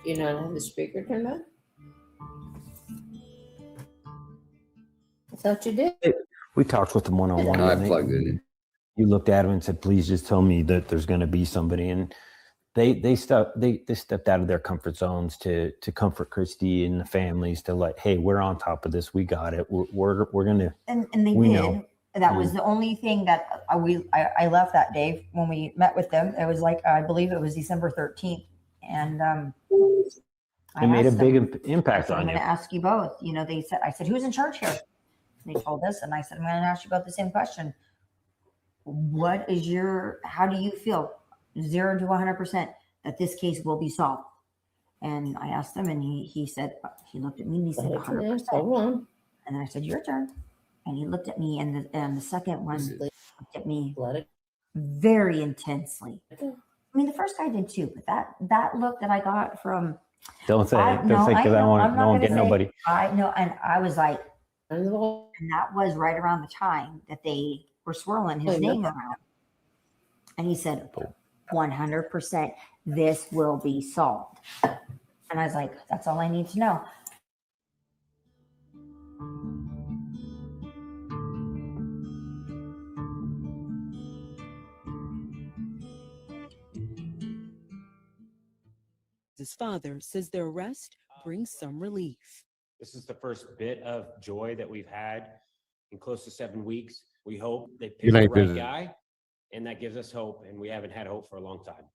You not have the speaker turned on? I thought you did. We talked with them one-on-one. No, I and plugged it in. You looked at him and said, please just tell me that there's going to be somebody. And they stepped out of their comfort zones to comfort Christy and the families, to like, hey, we're on top of this. We got it. We're going to. And they we did. know. That was the only thing that I left that day when we met with them. It was like, I believe it was December 13th. And It made a asked big them, impact I'm on going you. to ask you both. I said, who's in charge here? And they told us, and I said, I'm going to ask you about the same question. How do you feel 0 to 100% that this case will be solved? And I asked him, and he said, he looked at me and he said, 100%. And then I said, your turn. And he looked at me, and the second one looked at me very intensely. I mean, the first guy did too, but that look that I got from Don't say it. Don't say because I won't get nobody. I know, and I was like, and that was right around the time that they were swirling his name around. And he said, 100%, this will be solved. And I was like, that's all I need to know. His father says the arrest brings some relief. This is the first bit of joy that we've had in close to 7 weeks. We hope they pick the right guy, and that gives us hope, and we haven't had hope for a long time.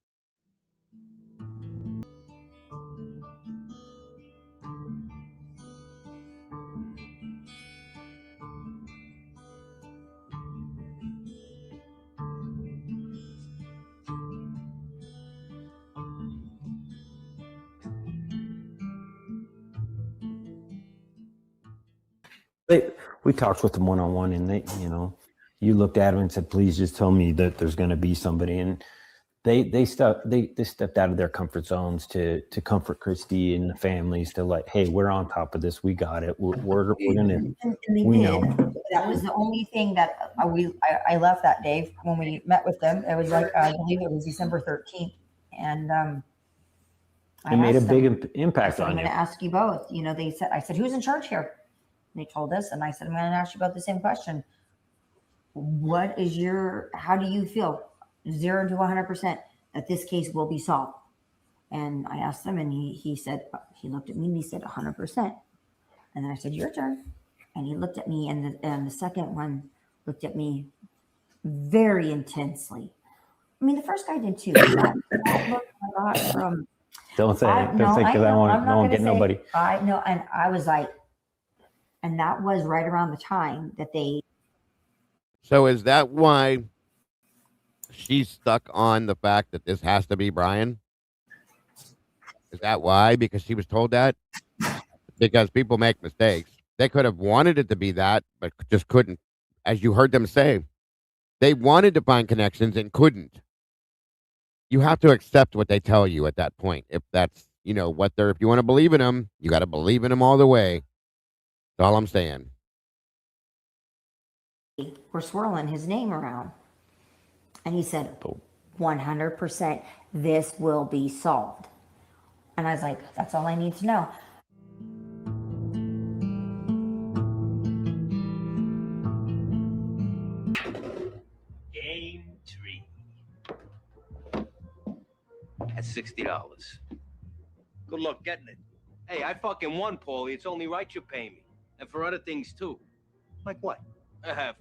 We talked with them one-on-one, and you looked at him and said, please just tell me that there's going to be somebody. And they stepped out of their comfort zones to comfort Christy and the families to like, hey, we're on top of this. We got it. We're gonna. And they We did. know. That was the only thing that I left that day when we met with them. It was like I believe it was December 13th, and It made a asked big them, impact I'm on going you. to ask you both. You know, I said, who's in charge here? And they told us, and I said, I'm going to ask you about the same question. How do you feel 0 to 100% that this case will be solved? And I asked him, and he said, he looked at me and he said 100%. And then I said, your turn. And he looked at me, and the second one looked at me very intensely. I mean, the first guy did too. That look I got from Don't say it. Don't say because I won't get nobody. I know, and I was like, and that was right around the time that they. So is that why she's stuck on the fact that this has to be Brian? Is that why? Because she was told that? Because people make mistakes. They could have wanted it to be that, but just couldn't. As you heard them say, they wanted to find connections and couldn't. You have to accept what they tell you at that point. If that's, if you want to believe in them, you got to believe in them all the way. That's all I'm saying. Were swirling his name around. And he said, 100% this will be solved. And I was like, that's all I need to know. Game 3. That's $60. Good luck getting it. Hey, I fucking won, Paulie. It's only right you pay me. And for other things, too. Like what?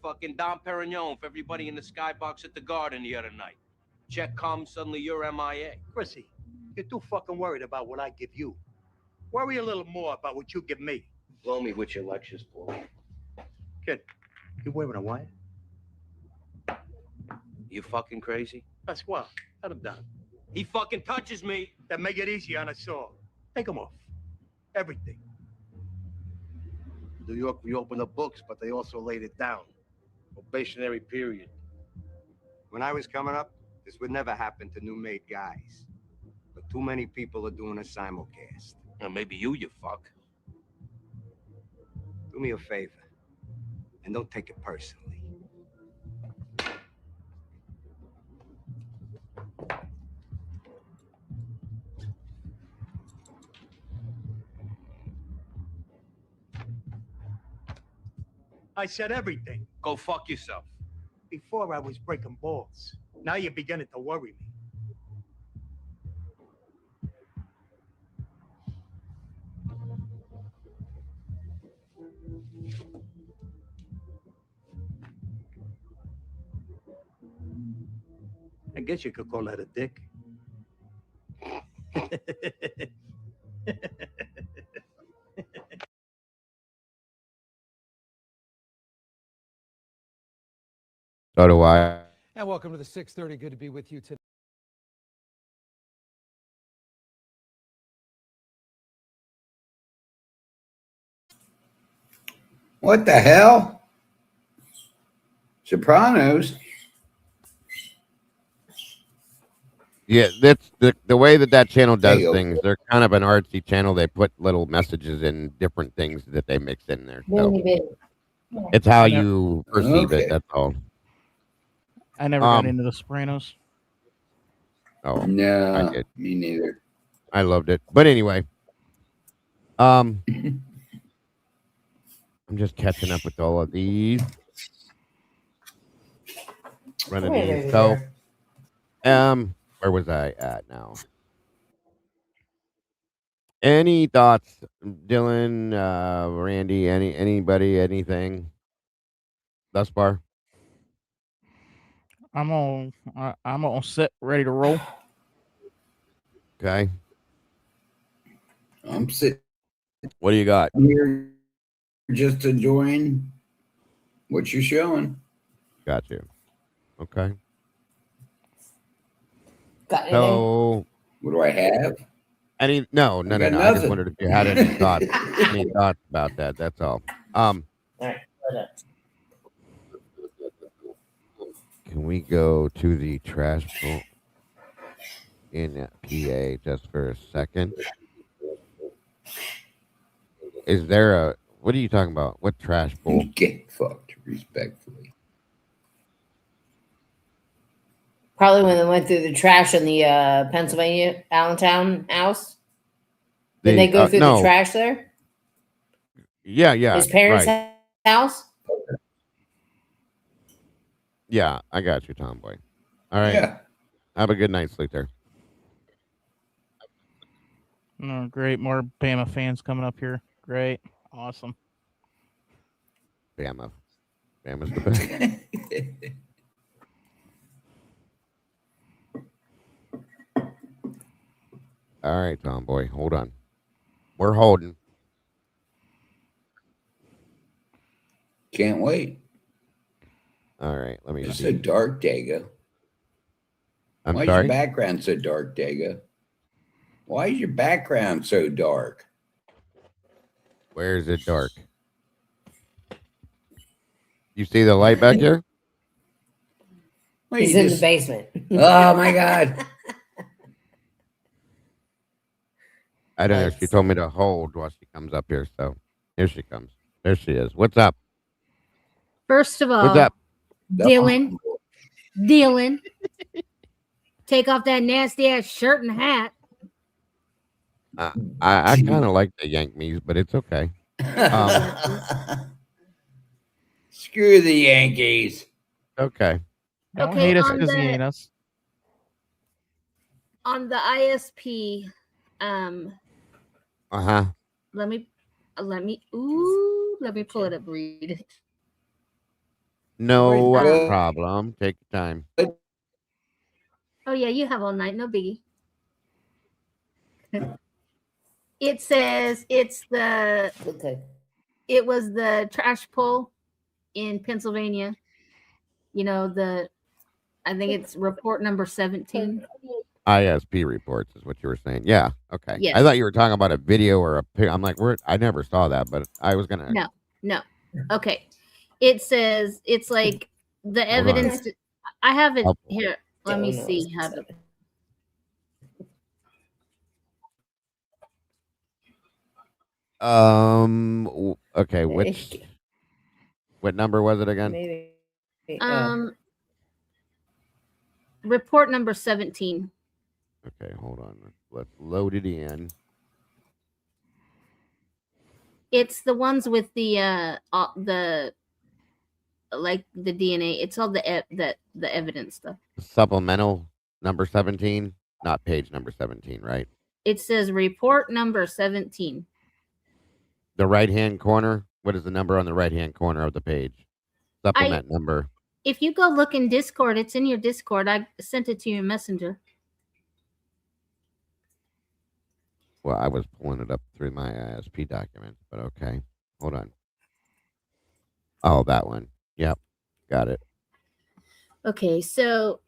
Fucking Dom Perignon for everybody in the skybox at the Garden the other night. Check comes, suddenly you're MIA. Chrissy, you're too fucking worried about what I give you. Worry a little more about what you give me. Blow me with your lectures, Paulie. Kid, you wearing a wire? You fucking crazy? That's what. Let him down. He fucking touches me. Then make it easy on us all. Take him off. Everything. New York reopened the books, but they also laid it down. Probationary period. When I was coming up, this would never happen to new-made guys. But too many people are doing a simulcast. Or maybe you fuck. Do me a favor, and don't take it personally. I said everything. Go fuck yourself. Before I was breaking balls. Now you're beginning to worry me. I guess you could call that a dick. So do I. And welcome to the 6:30. Good to be with you today. What the hell? Sopranos? Yeah, that's the way that channel does Hey, things. They're kind of an artsy channel. They put little messages in different things that they mix in there. So it's how you perceive it. That's all. I never got into the Sopranos. Oh no, I did. Me neither. I loved it, but anyway, I'm just catching up with all of these. Running these. So, where was I at now? Any thoughts, Dylan, Randy, anybody, anything thus far? I'm on set, ready to roll. Okay. I'm sitting. What do you got? Here just enjoying what you're showing. Got you. Okay. Got So, what do I have? No. got I just nothing. wondered if you had any thoughts, about that. That's all. Can we go to the trash? in PA just for a second. Is there a, what are you talking about? What trash bowl? Get fucked, respectfully. Probably when they went through the trash in the Pennsylvania Allentown house. Did they go through the trash there? Yeah, His parents' right. house? Yeah, I got you, Tomboy. All right. Yeah. Have a good night's sleep there. Oh, great. More Bama fans coming up here. Great. Awesome. Bama's the best. All right, Tomboy. Hold on. We're holding. Can't wait. All right, let me It's see. so dark, Dago. I'm Why is sorry? your background so dark, Dago? Why is your background so dark? Where is it dark? You see the light back here? He's in the basement. Oh my God. I don't know. She told me to hold while she comes up here, so here she comes. There she is. What's up? First of all, What's up? Dylan, take off that nasty ass shirt and hat. I kind of like the Yankees, but it's okay. Screw the Yankees. Okay. Don't Okay, hate us on because you the- hate us. On the ISP, Uh-huh. let me pull it up, read it. No problem. Take your time. Oh yeah, you have all night, no biggie. It says it was the trash pull in Pennsylvania. You know, I think it's report number 17. ISP reports is what you were saying. Yeah. Okay. Yes. I thought you were talking about a video or a pic. I'm like, I never saw that, but I was gonna. No. Okay. It says it's like the Hold on. evidence. I have it I'll- here. Let me see how to. Okay. What number was it again? Report number 17. Okay, hold on. Let's load it in. It's the ones with the like the DNA. It's all the evidence stuff. Supplemental number 17, not page number 17, right? It says report number 17. The right-hand corner. What is the number on the right-hand corner of the page? Supplement number. If you go look in Discord, it's in your Discord. I sent it to you in Messenger. Well, I was pulling it up through my ISP documents, but okay. Hold on. Oh, that one. Yep. Got it. Okay, so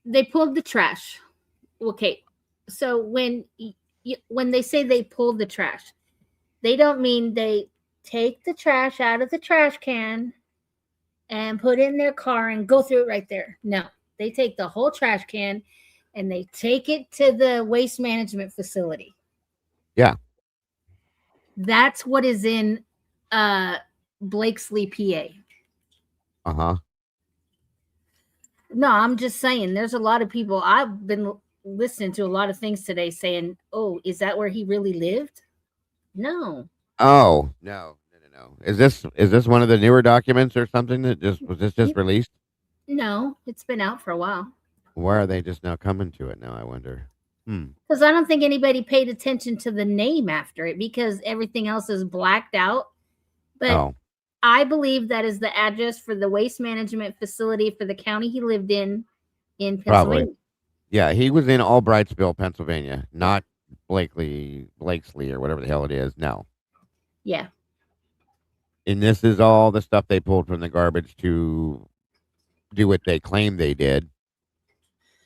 they pulled the trash. Okay, so when they say they pulled the trash, they don't mean they take the trash out of the trash can and put it in their car and go through it right there. No, they take the whole trash can and they take it to the waste management facility. Yeah. That's what is in Blakesley, PA. Uh-huh. No, I'm just saying there's a lot of people. I've been listening to a lot of things today saying, oh, is that where he really lived? No. Oh, no. Is this one of the newer documents or something that was this just released? No, it's been out for a while. Why are they just now coming to it now, I wonder? Because I don't think anybody paid attention to the name after it because everything else is blacked out. But I believe that is the address for the waste management facility for the county he lived in Pennsylvania. Probably. Yeah, he was in Albrightsville, Pennsylvania, not Blakesley or whatever the hell it is. No. Yeah. And this is all the stuff they pulled from the garbage to do what they claim they did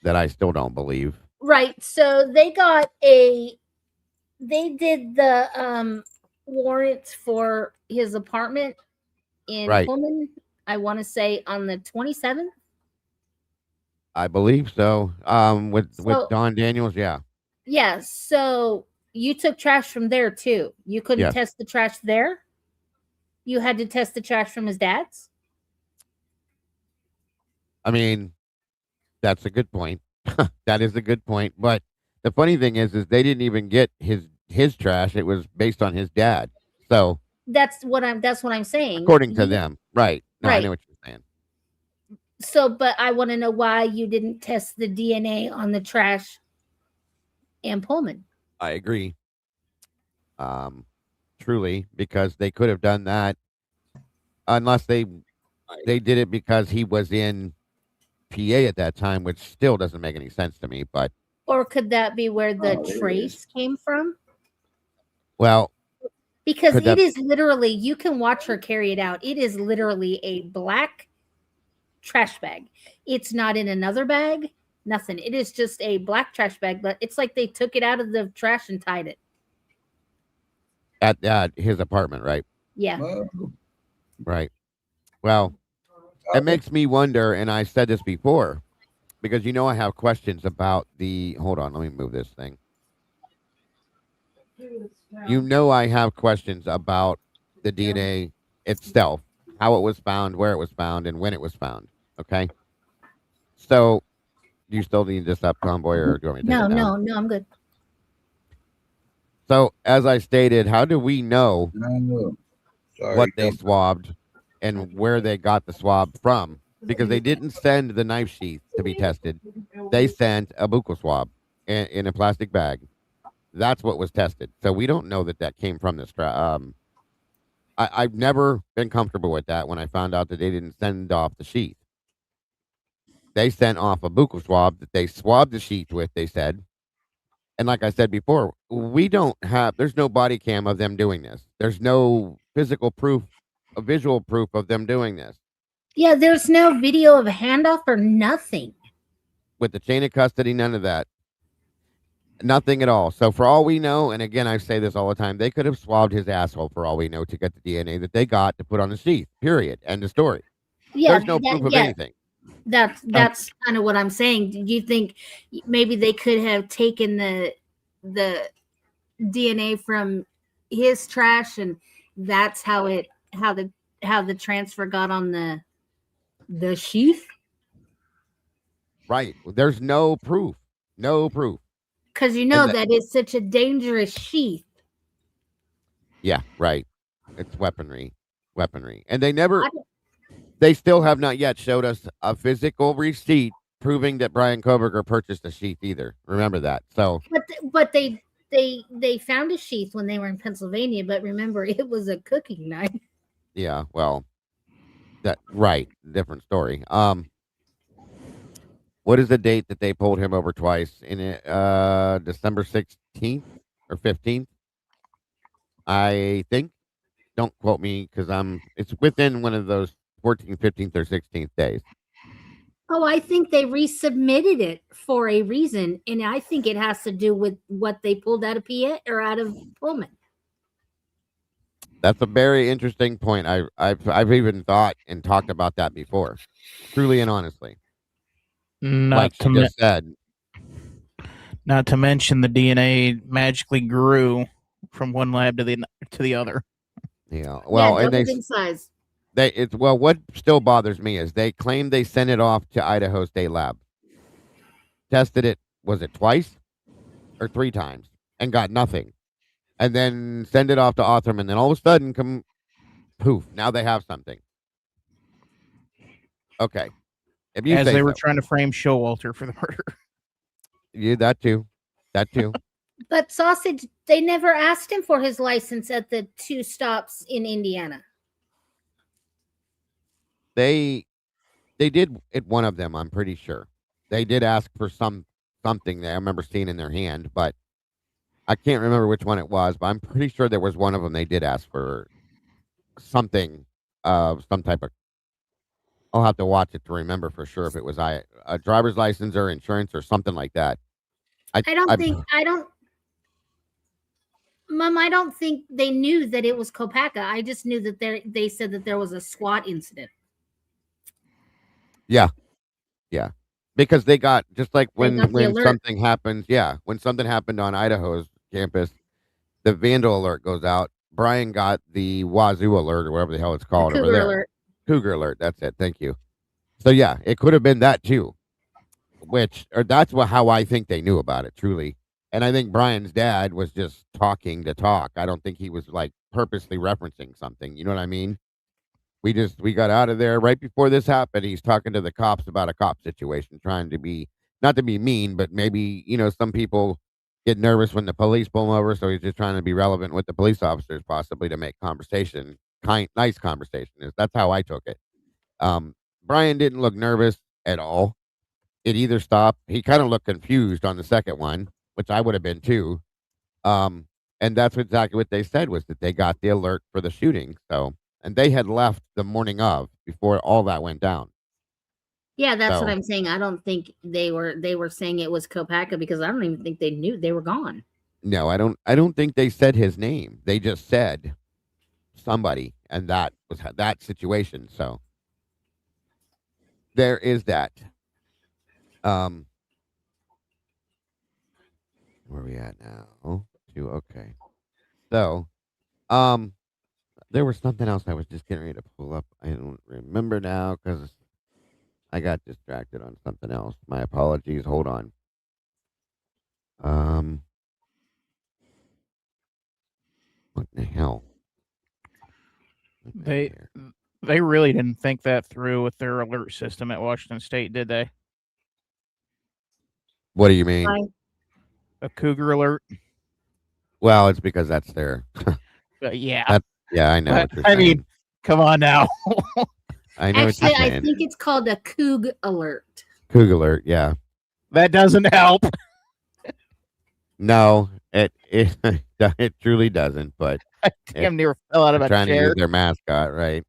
that I still don't believe. Right. So they did the warrants for his apartment in Pullman, I want to say on the 27th. I believe so. With Don Daniels, yeah. Yeah. So you took trash from there too. You couldn't Yes. test the trash there. You had to test the trash from his dad's. I mean, that's a good point. That is a good point. But the funny thing is they didn't even get his trash. It was based on his dad. So That's what I'm saying. according to them, right? No, I know Right. what you're saying. So, but I want to know why you didn't test the DNA on the trash and Pullman. I agree. Truly, because they could have done that unless they did it because he was in PA at that time, which still doesn't make any sense to me. But Or could that be where the trace came from? well, Because could it that- is literally, you can watch her carry it out. It is literally a black trash bag. It's not in another bag, nothing. It is just a black trash bag, but it's like they took it out of the trash and tied it. at his apartment, right? Yeah. Right. Well, it makes me wonder, and I said this before, because I have questions about the. Hold on, let me move this thing. I have questions about the DNA itself, how it was found, where it was found, and when it was found. Okay. So, do you still need this up, Tomboy, or do you want me to take it down? No, I'm good. So, as I stated, how do we know Sorry, what they don't- swabbed and where they got the swab from? Because they didn't send the knife sheath to be tested. They sent a buccal swab in a plastic bag. That's what was tested. So we don't know that came from this. I've never been comfortable with that when I found out that they didn't send off the sheath. They sent off a buccal swab that they swabbed the sheath with, they said. And like I said before, there's no body cam of them doing this. There's no physical proof, a visual proof of them doing this. Yeah, there's no video of a handoff or nothing. With the chain of custody, none of that. Nothing at all. So for all we know, and again, I say this all the time, they could have swabbed his asshole for all we know to get the DNA that they got to put on the sheath. Period. End of story. Yeah, There's no proof of anything. That's kind of what I'm saying. Do you think maybe they could have taken the DNA from his trash and that's how the transfer got on the sheath? Right. There's no proof. No proof. Because that is such a dangerous sheath. Yeah, right. It's weaponry. And they still have not yet showed us a physical receipt proving that Brian Koberger purchased a sheath either. Remember that. So But they found a sheath when they were in Pennsylvania, but remember it was a cooking knife. yeah, well, different story. What is the date that they pulled him over twice? In December 16th or 15th? I think. Don't quote me because it's within one of those 14th, 15th, or 16th days. Oh, I think they resubmitted it for a reason, and I think it has to do with what they pulled out of PA or out of Pullman. That's a very interesting point. I've even thought and talked about that before, truly and honestly. Not to mention the DNA magically grew from one lab to the other. Yeah. Well, and in size. What still bothers me is they claim they sent it off to Idaho State Lab. Tested it, was it twice or 3 times, and got nothing. And then send it off to Othram, and then all of a sudden, poof, now they have something. Okay. If you As they were so. trying to frame Showalter for the murder. Yeah, that too. But Sausage, they never asked him for his license at the 2 stops in Indiana. They did at one of them, I'm pretty sure. They did ask for something that I remember seeing in their hand, but I can't remember which one it was, but I'm pretty sure there was one of them they did ask for something of some type of. I'll have to watch it to remember for sure if it was a driver's license or insurance or something like that. Mom, I don't think they knew that it was Kopaka. I just knew that they said that there was a SWAT incident. Yeah. because they got just like They got the when alert. something happens. Yeah, when something happened on Idaho's campus, the vandal alert goes out. Brian got the wazoo alert or whatever the hell it's called over Cougar there. alert. Cougar alert. That's it. Thank you. So yeah, it could have been that too. That's how I think they knew about it truly. And I think Brian's dad was just talking to talk. I don't think he was like purposely referencing something. You know what I mean? We got out of there right before this happened. He's talking to the cops about a cop situation, trying to be not to be mean, but maybe some people get nervous when the police pull him over, so he's just trying to be relevant with the police officers, possibly to make conversation nice conversation. That's how I took it. Brian didn't look nervous at all. It either stopped. He kind of looked confused on the second one, which I would have been too. And that's exactly what they said was that they got the alert for the shooting. So, and they had left the morning of before all that went down. Yeah, that's what So- I'm saying. I don't think they were saying it was Kopaka because I don't even think they knew they were gone. No, I don't think they said his name. They just said somebody, and that was that situation. So there is that. Where are we at now? Okay. So, there was something else I was just getting ready to pull up. I don't remember now because I got distracted on something else. My apologies. Hold on. What the hell? They really didn't think that through with their alert system at Washington State, did they? What do you mean? A cougar alert. Well, it's because that's their. Yeah. Yeah, I know. But, What you're I saying. mean, come on now. I know Actually, what you're I saying. think it's called a Coug alert. Coug alert. Yeah. That doesn't help. No, it it truly doesn't. But Damn near fell out of a trying to chair. use their mascot, right?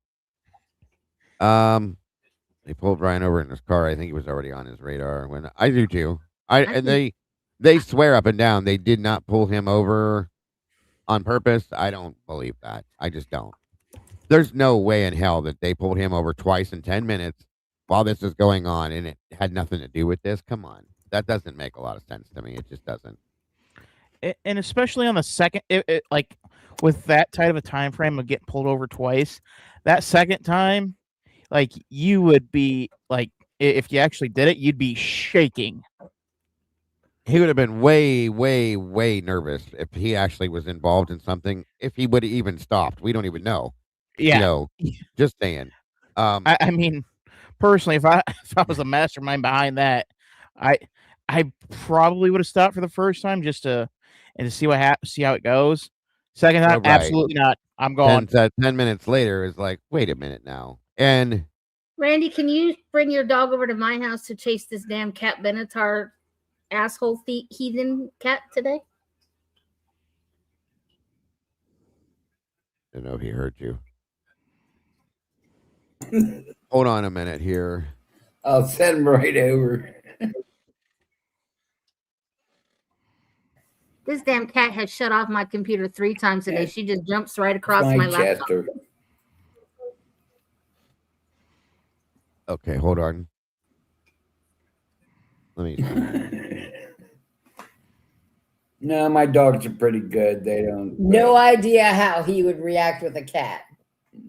They pulled Brian over in his car. I think he was already on his radar. When I do too. And they swear up and down they did not pull him over on purpose. I don't believe that. I just don't. There's no way in hell that they pulled him over twice in 10 minutes while this is going on and it had nothing to do with this. Come on. That doesn't make a lot of sense to me. It just doesn't. And especially on the second, like with that type of a time frame of getting pulled over twice, that second time, like you would be like, if you actually did it, you'd be shaking. He would have been way, way, way nervous if he actually was involved in something. If he would have even stopped, we don't even know. Yeah. Just saying. I mean, personally, if I was a mastermind behind that, I probably would have stopped for the first time just to see see how it goes. Second time, Right. absolutely not. I'm gone. 10 minutes later is like, wait a minute now. And Randy, can you bring your dog over to my house to chase this damn cat Benatar asshole heathen cat today? I don't know if he heard you. Hold on a minute here. I'll send him right over. This damn cat has shut off my computer 3 times today. She just jumps right across My my laptop. Chester. Okay, hold on. Let me. No, my dogs are pretty good. They don't. No idea how he would react with a cat.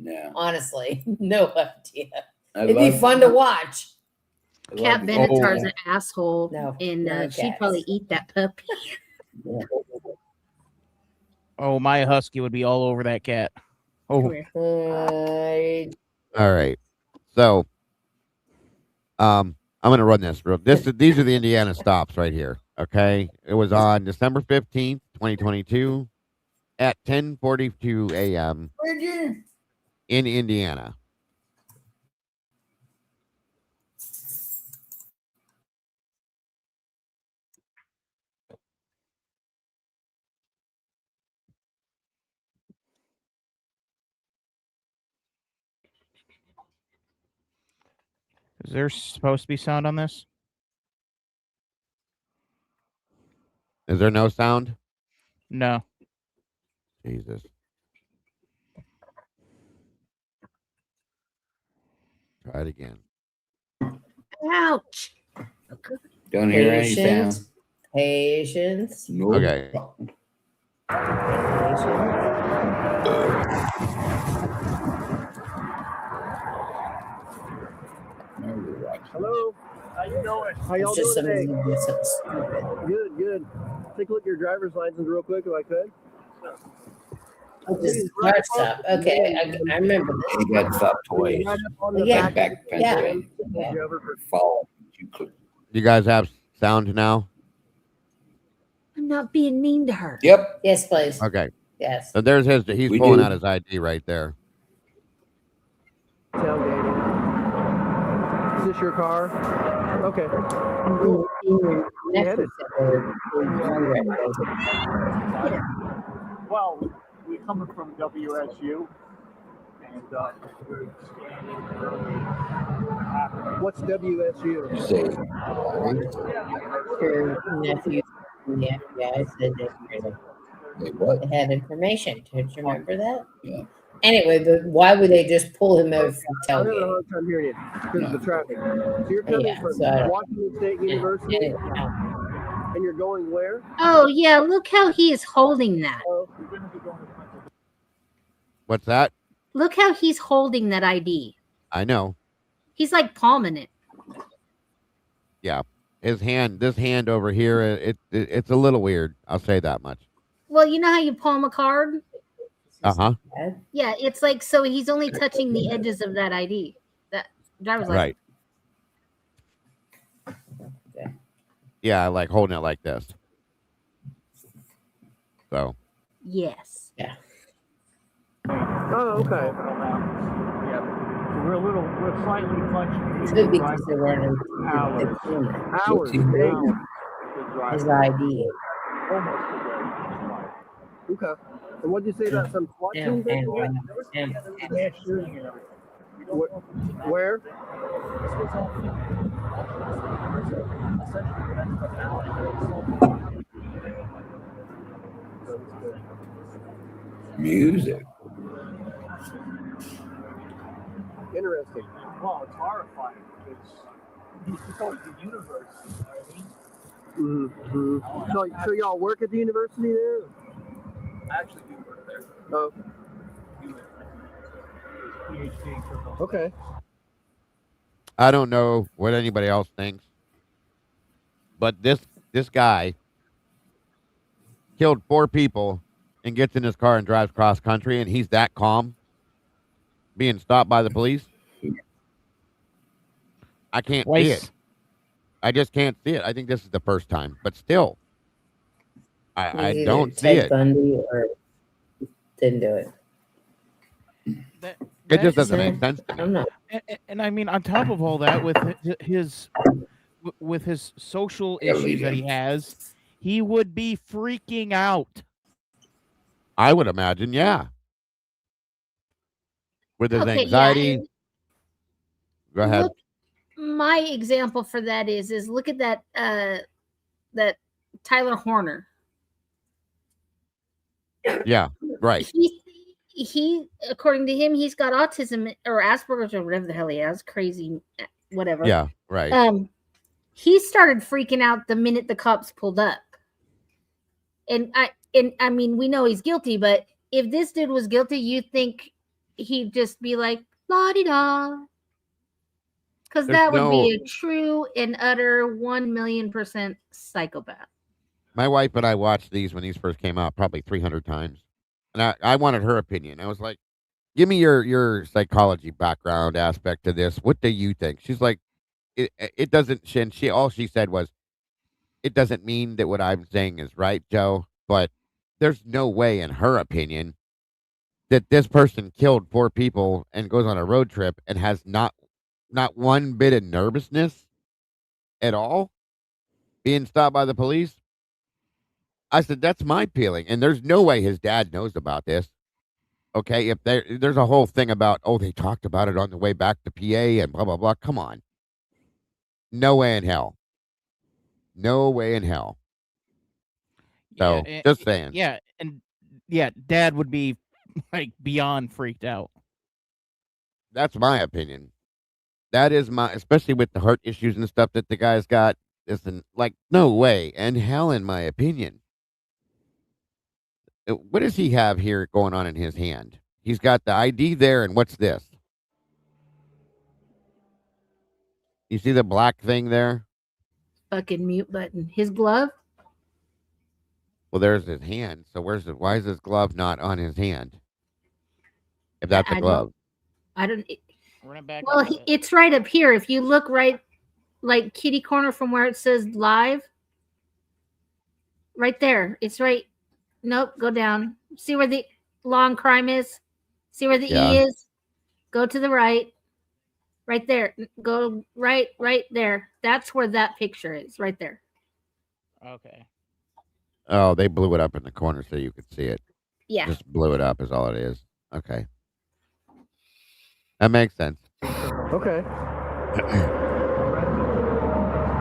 No. Honestly, no idea. I It'd be love- fun to watch. Cat Benatar's an asshole, and no she'd cats. probably eat that puppy. Oh, my husky would be all over that cat. Oh, All right. So, I'm going to run this. These are the Indiana stops right here. Okay. It was on December 15th, 2022 at 10:42 a.m. in Indiana. is there supposed to be sound on this? Is there no sound? No. Jesus. Try it again. Ouch. Don't hear any Patience. sound. Patience. Nope. Okay. Hello. How you doing? How y'all It's just doing today? somebody doing something stupid. Good, good. Take a look at your driver's license real quick if I could. Oh, this is car stop. Okay, I remember this. He got soft toys. Yeah. Back Yeah. You guys have sound now? I'm not being mean to her. Yep. Yes, please. Okay. Yes. So there's his. He's We pulling do. out his ID right there. Tailgating. Is this your car? Okay. Cool. Well, we're coming from WSU. And what's WSU? Your nephew from the FBI said they had information. Don't you remember that? Yeah. Anyway, but why would they just pull him over from I'm having a tailgate? hard time hearing you because of the traffic. So you're coming Yeah, from so I don't- Washington State University, and you're going where? Oh yeah, look how he is holding that. What's that? Look how he's holding that ID. I know. He's like palming it. Yeah. His hand, this hand over here, it's a little weird. I'll say that much. Well, you know how you palm a card? Uh-huh. Yeah, it's like, so he's only touching the edges of that ID, that driver's license. Right. Yeah, I like holding it like this. So. Yes. Yeah. Oh, okay. Yeah. So we're slightly clutching. It's good because they weren't Hours. Days. his ID. Okay. And what did you say about some SWAT teams? Where? Music. Interesting. Well, it's horrifying. It's the universe. Mm-hmm. So y'all work at the university there? I actually do work there. Oh. Okay. I don't know what anybody else thinks, but this guy killed 4 people and gets in his car and drives cross country, and he's that calm being stopped by the police. I can't see it. I just can't see it. I think this is the first time, but still, I don't see it. Bundy or didn't do it. It just doesn't make sense to me. And I mean, on top of all that, with his social issues that he has, he would be freaking out. I would imagine, yeah. With his anxiety. Go ahead. Look, my example for that is look at that that Tyler Horner. Yeah, right. He according to him, he's got autism or Asperger's or whatever the hell he has. Crazy, whatever. Yeah, right. He started freaking out the minute the cops pulled up. And I mean, we know he's guilty, but if this dude was guilty, you think he'd just be like, la-di-da. Because that would be a true and utter 1,000,000% psychopath. My wife and I watched these when these first came out probably 300 times. And I wanted her opinion. I was like, give me your psychology background aspect to this. What do you think? She's like, it doesn't, all she said was, it doesn't mean that what I'm saying is right, Joe, but there's no way, in her opinion, that this person killed 4 people and goes on a road trip and has not one bit of nervousness at all being stopped by the police. I said, that's my feeling. And there's no way his dad knows about this. Okay. If there's a whole thing about, they talked about it on the way back to PA and blah, blah, blah. Come on. No way in hell. No way in hell. So just saying. Yeah. And yeah, Dad would be like beyond freaked out. That's my opinion. That is especially with the heart issues and stuff that the guy's got. isn't like no way and hell, in my opinion. What does he have here going on in his hand? He's got the ID there, and what's this? You see the black thing there? Fucking mute button. His glove? Well, there's his hand. So why is his glove not on his hand? If that's a glove. I don't. Run it back. Well, it's right up here. If you look right, like kitty corner from where it says live, right there. It's right. Nope. Go down. See where the long crime is? See where the E is? Go to the right. Right there. Go right there. That's where that picture is. Right there. Okay. Oh, they blew it up in the corner so you could see it. Yeah. Just blew it up is all it is. Okay. That makes sense. Okay.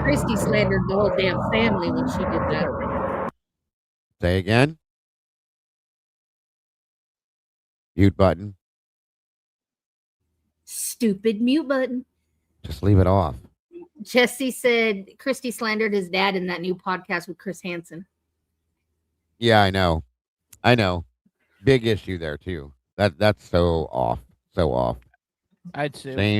Christy slandered the whole damn family when she did that. Say again. Mute button. Stupid mute button. Just leave it off. Jesse said Christy slandered his dad in that new podcast with Chris Hansen. Yeah, I know. Big issue there too. That's so off. So off. I'd say Yeah,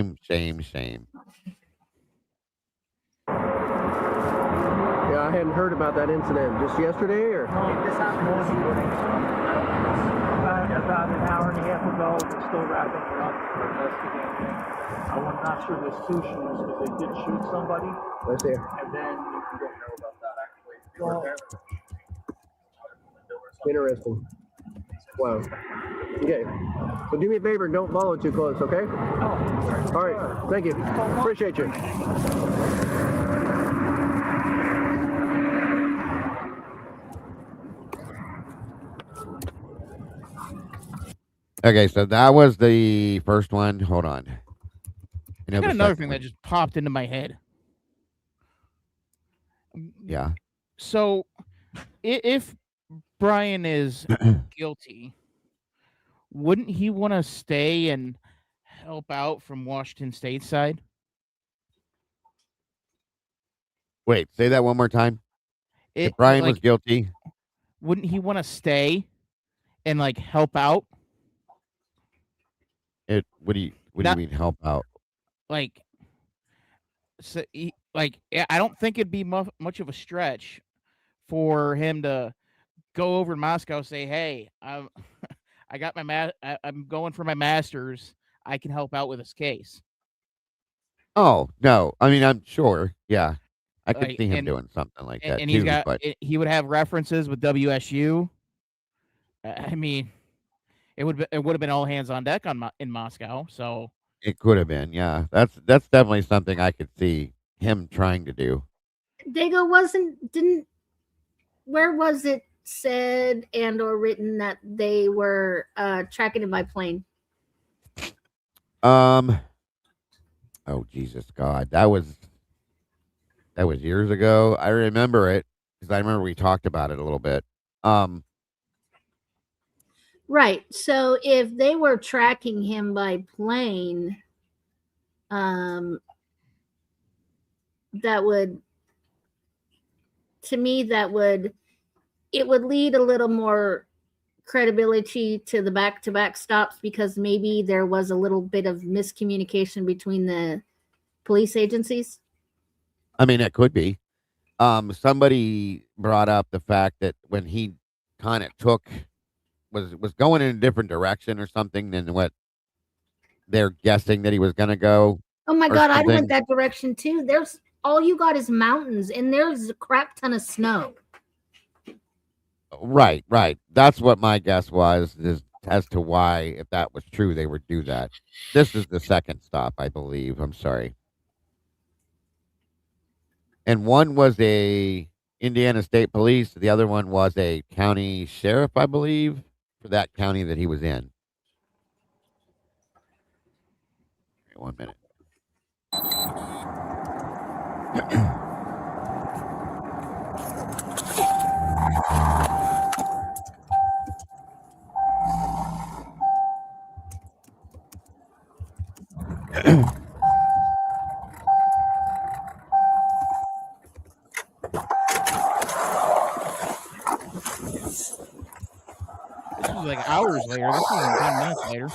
I hadn't heard about that incident. Just yesterday, or? This happened this morning. About an hour and a half ago. We're still wrapping it up for investigating. I'm not sure there's two shooters because they did shoot somebody. Let's see. And then you don't know about that actually. Interesting. Wow. Okay. So do me a favor, don't follow too close, okay? All right. Thank you. Appreciate you. Okay, so that was the first one. Hold on. I got another thing that just popped into my head. Yeah. So, if Brian is guilty, wouldn't he want to stay and help out from Washington State side? Wait, say that one more time. If Brian was guilty, wouldn't he want to stay and like help out? What do you mean help out? Like, so I don't think it'd be much of a stretch for him to go over to Moscow and say, "Hey, I got my I'm going for my master's. I can help out with this case." Oh no, I mean I'm sure. Yeah, I could Like, see him and- doing something like that And too. he's got but he would have references with WSU. I mean, it would have been all hands on deck in Moscow. So it could have been. Yeah, that's definitely something I could see him trying to do. Dago where was it said and or written that they were tracking him by plane? Oh Jesus God, that was years ago. I remember it because I remember we talked about it a little bit. Right. So if they were tracking him by plane, that would, to me, it would lead a little more credibility to the back-to-back stops because maybe there was a little bit of miscommunication between the police agencies. I mean, it could be. Somebody brought up the fact that when he kind of was going in a different direction or something than what they're guessing that he was going to go. Oh my or God, I something. went that direction too. There's all you got is mountains and there's a crap ton of snow. Right. That's what my guess was, is as to why, if that was true, they would do that. This is the second stop, I believe. I'm sorry. And one was a Indiana State Police. The other one was a county sheriff, I believe, for that county that he was in. Wait 1 minute. later. This isn't 10 minutes later.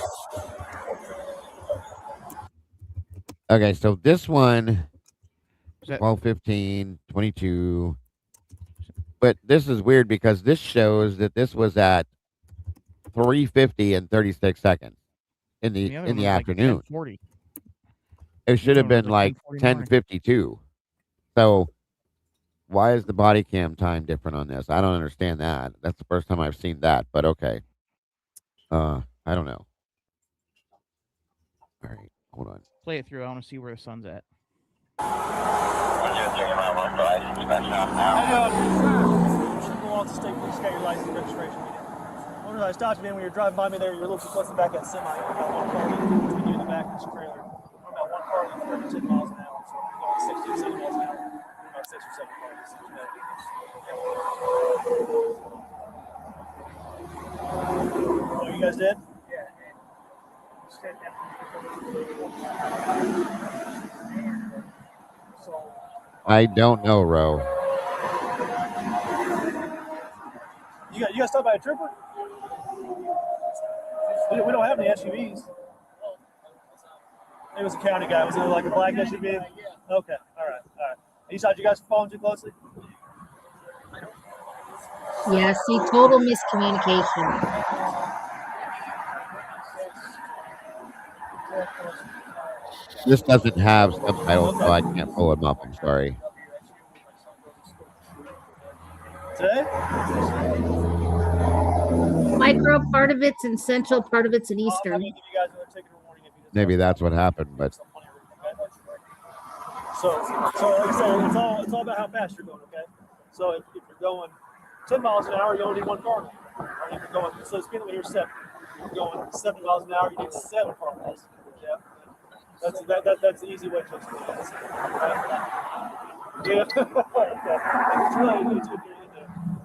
Okay, so this one, Is that- 12:15, 22. But this is weird because this shows that this was at 3:50 and 36 seconds in The the other in one the was like afternoon. 10:40. It should have other one been was like like 10:40 in the morning. 10:52. So why is the body cam time different on this? I don't understand that. That's the first time I've seen that, but okay. I don't know. All right, hold on. Play it through. I want to see where the sun's at. State police got your license and registration. I stopped you, man, when you were driving by me there. You were a little too close to the back of that semi. You got one car between you and the back of this trailer. About one car going 10 miles an hour. So you're going 60 or 70 miles an hour. About 6 or 7 cars. Oh, you guys did? I don't know, Ro. You got stopped by a trooper? We don't have any SUVs. It was a county guy. Was it like a black SUV? Okay, all right. You thought you guys were following too closely? Yeah, see, total miscommunication. This doesn't have subtitles, so I can't pull them up. I'm sorry. Today? Micro, part of it's in Central, part of it's in Eastern. Maybe that's what happened, but So like I said, it's all about how fast you're going, okay? So if you're going 10 miles an hour, you only need one car. Or if you're going, so speed limit here 7. If you're going 70 miles an hour, you need 7 cars. Yeah. That's the easy way to explain it. Right? Yeah. Okay. It's really easy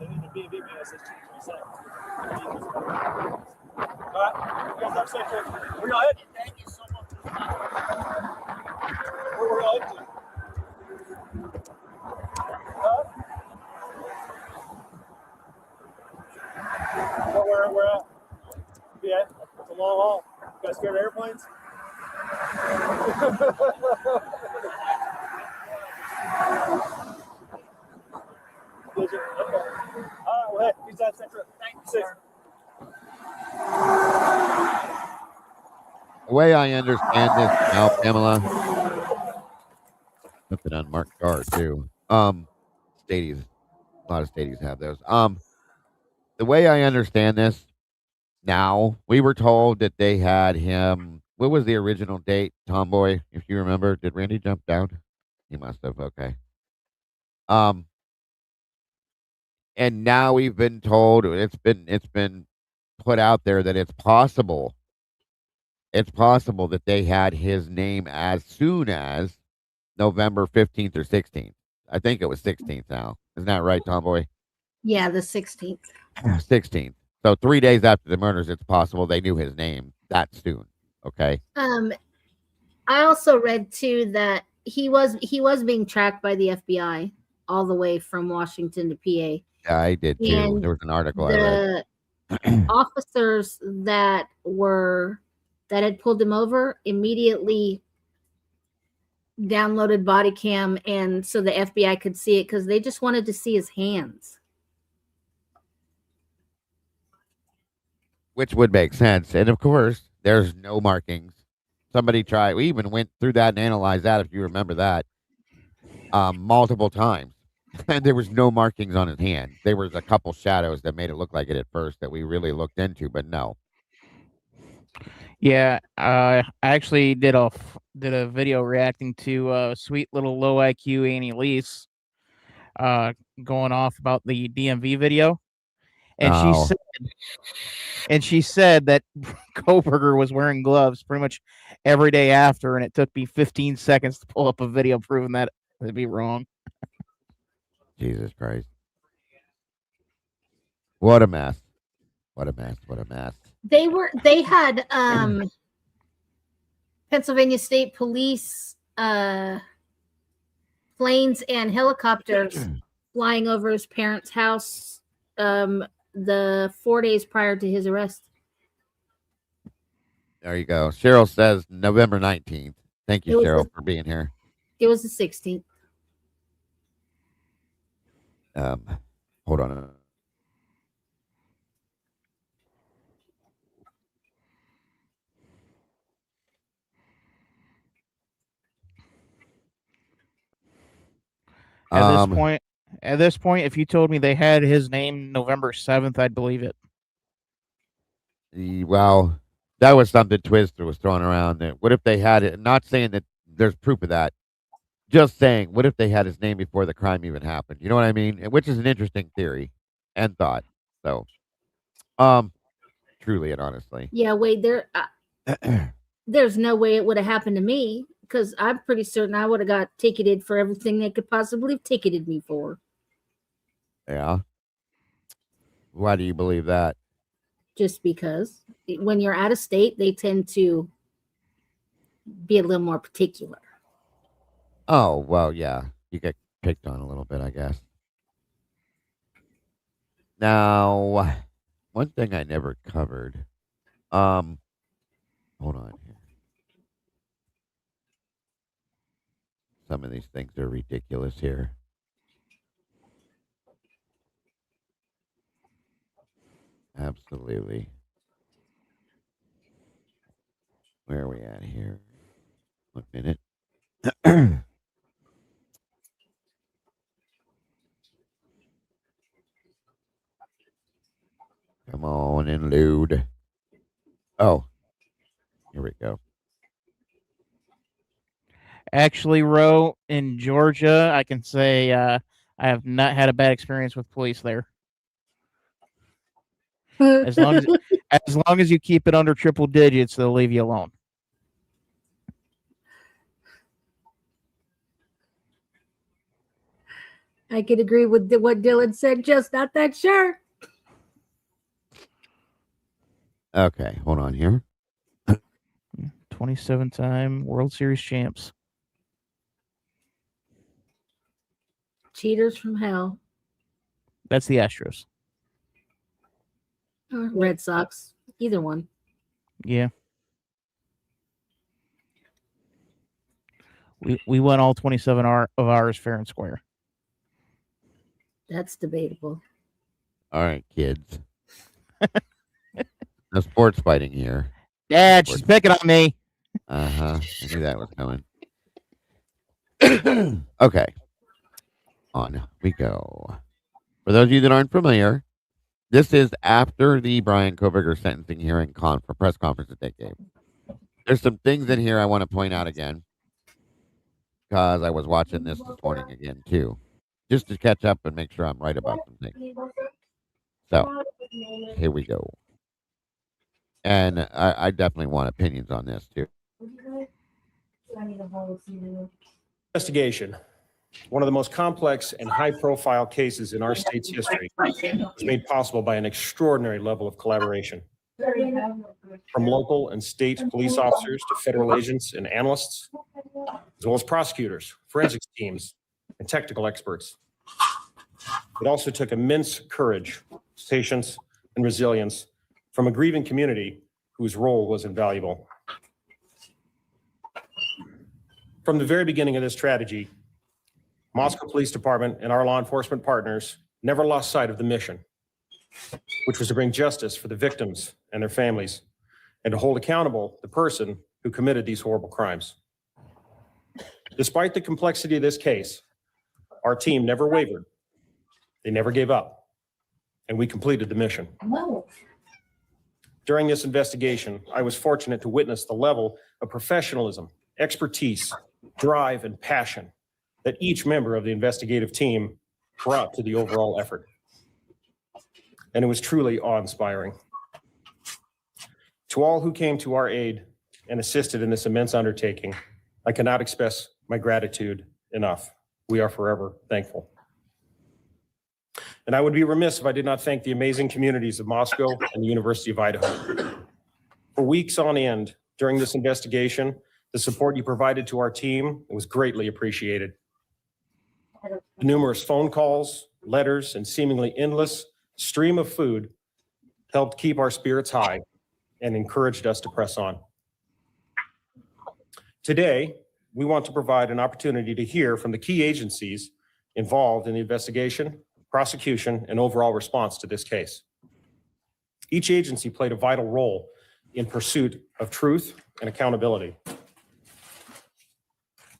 in the B&B BS, it's 2 seconds. All right, you guys have a safe trip. Where y'all headed? Thank you so much. Where y'all headed to? Where at? Yeah, it's a long haul. You guys scared of airplanes? Did you? Okay. All right, well, hey, peace out, safe trip. Thank you, sir. the way I understand this now, Pamela, something unmarked car too. Stadies, a lot of stadies have those. The way I understand this now, we were told that they had him. What was the original date, Tomboy? If you remember, did Randy jump down? He must have. Okay. And now we've been told it's been put out there that it's possible that they had his name as soon as November 15th or 16th. I think it was 16th now. Isn't that right, Tomboy? Yeah, the 16th. 16th. So 3 days after the murders, it's possible they knew his name that soon. Okay. I also read too that he was being tracked by the FBI all the way from Washington to PA. Yeah, I did too. And there was an article I read. The officers that had pulled him over immediately downloaded body cam, and so the FBI could see it because they just wanted to see his hands. Which would make sense. And of course, there's no markings. Somebody tried. We even went through that and analyzed that, if you remember that, multiple times. And there was no markings on his hand. There was a couple shadows that made it look like it at first that we really looked into, but no. Yeah, I actually did a video reacting to sweet little low IQ Annie Lease going off about the DMV video, and she said that Koberger was wearing gloves pretty much every day after, and it took me 15 seconds to pull up a video proving that to be wrong. Jesus Christ. What a mess. What a mess. What a mess. They had Pennsylvania State Police planes and helicopters flying over his parents' house the 4 days prior to his arrest. There you go. Cheryl says November 19th. Thank you, It was Cheryl, the- for being here. It was the 16th. Hold on. At this point, if you told me they had his name November 7th, I'd believe it. Well, that was something Twister was throwing around there. What if they had it? Not saying that there's proof of that. Just saying, what if they had his name before the crime even happened? You know what I mean? Which is an interesting theory and thought. So, truly and honestly. Yeah, wait, there's no way it would have happened to me because I'm pretty certain I would have got ticketed for everything they could possibly have ticketed me for. Yeah. Why do you believe that? Just because when you're out of state, they tend to be a little more particular. Oh, well, yeah. You get picked on a little bit, I guess. Now, one thing I never covered. Hold on here. Some of these things are ridiculous here. Absolutely. Where are we at here? 1 minute. Come on and load. Oh, here we go. Actually, Ro, in Georgia, I can say I have not had a bad experience with police there. As long as you keep it under triple digits, they'll leave you alone. I could agree with what Dylan said, just not that sure. Okay, hold on here. 27-time World Series champs. Cheaters from hell. That's the Astros. Or Red Sox. Either one. Yeah. We won all 27 of ours fair and square. That's debatable. All right, kids. No sports fighting here. Dad, she's picking on me. I knew that was coming. Okay. On we go. For those of you that aren't familiar, this is after the Brian Koviger sentencing hearing press conference that they gave. There's some things in here I want to point out again because I was watching this morning again too, just to catch up and make sure I'm right about some things. So here we go. And I definitely want opinions on this too. Investigation. One of the most complex and high-profile cases in our state's history was made possible by an extraordinary level of collaboration. From local and state police officers to federal agents and analysts, as well as prosecutors, forensics teams, and technical experts. It also took immense courage, patience, and resilience from a grieving community whose role was invaluable. From the very beginning of this tragedy, Moscow Police Department and our law enforcement partners never lost sight of the mission, which was to bring justice for the victims and their families and to hold accountable the person who committed these horrible crimes. Despite the complexity of this case, our team never wavered. They never gave up, and we completed the mission. During this investigation, I was fortunate to witness the level of professionalism, expertise, drive, and passion that each member of the investigative team brought to the overall effort. And it was truly awe-inspiring. To all who came to our aid and assisted in this immense undertaking, I cannot express my gratitude enough. We are forever thankful. And I would be remiss if I did not thank the amazing communities of Moscow and the University of Idaho. For weeks on end during this investigation, the support you provided to our team was greatly appreciated. The numerous phone calls, letters, and seemingly endless stream of food helped keep our spirits high and encouraged us to press on. Today, we want to provide an opportunity to hear from the key agencies involved in the investigation, prosecution, and overall response to this case. Each agency played a vital role in pursuit of truth and accountability.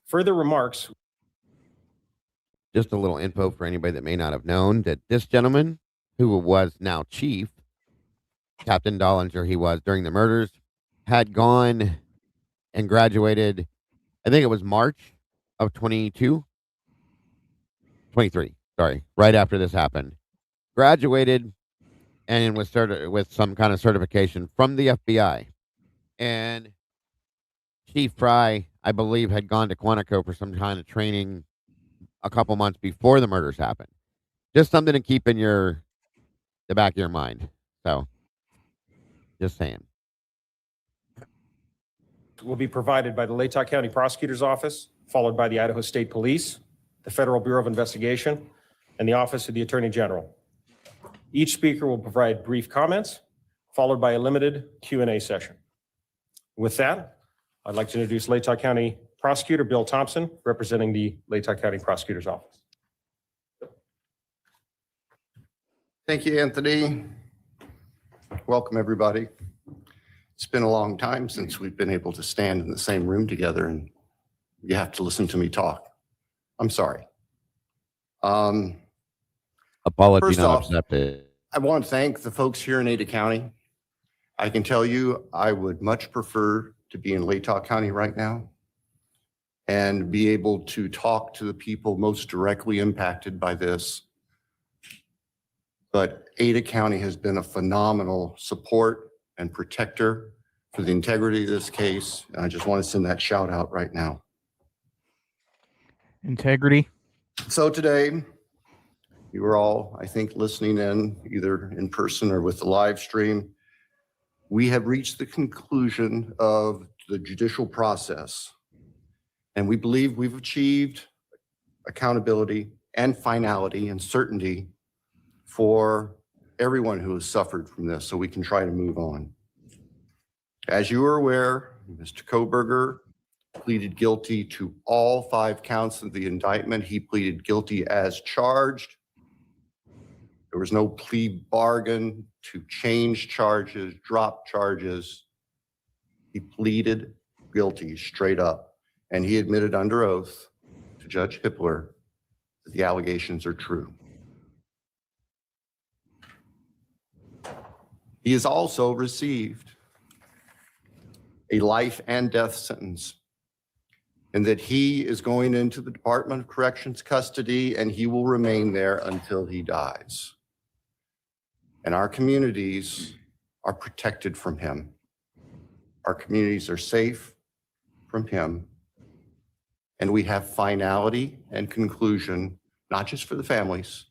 Further remarks. Just a little info for anybody that may not have known that this gentleman, who was now chief, Captain Dollinger, he was during the murders, had gone and graduated, I think it was March of 23, sorry, right after this happened. Graduated and was started with some kind of certification from the FBI. And Chief Fry, I believe, had gone to Quantico for some kind of training a couple months before the murders happened. Just something to keep in the back of your mind. So, just saying. Will be provided by the Latah County Prosecutor's Office, followed by the Idaho State Police, the Federal Bureau of Investigation, and the Office of the Attorney General. Each speaker will provide brief comments, followed by a limited Q&A session. With that, I'd like to introduce Latah County Prosecutor Bill Thompson, representing the Latah County Prosecutor's Office. Thank you, Anthony. Welcome, everybody. It's been a long time since we've been able to stand in the same room together, and you have to listen to me talk. I'm sorry. Apology First not off, accepted. I want to thank the folks here in Ada County. I can tell you I would much prefer to be in Latah County right now and be able to talk to the people most directly impacted by this. But Ada County has been a phenomenal support and protector for the integrity of this case. And I just want to send that shout out right now. Integrity. So today, you were all, I think, listening in either in person or with the live stream. We have reached the conclusion of the judicial process, and we believe we've achieved accountability and finality and certainty for everyone who has suffered from this, so we can try to move on. As you are aware, Mr. Koberger pleaded guilty to all 5 counts of the indictment. He pleaded guilty as charged. There was no plea bargain to change charges, drop charges. He pleaded guilty straight up, and he admitted under oath to Judge Hippler that the allegations are true. He has also received a life and death sentence, and that he is going into the Department of Corrections custody, and he will remain there until he dies. And our communities are protected from him. Our communities are safe from him. And we have finality and conclusion, not just for the families,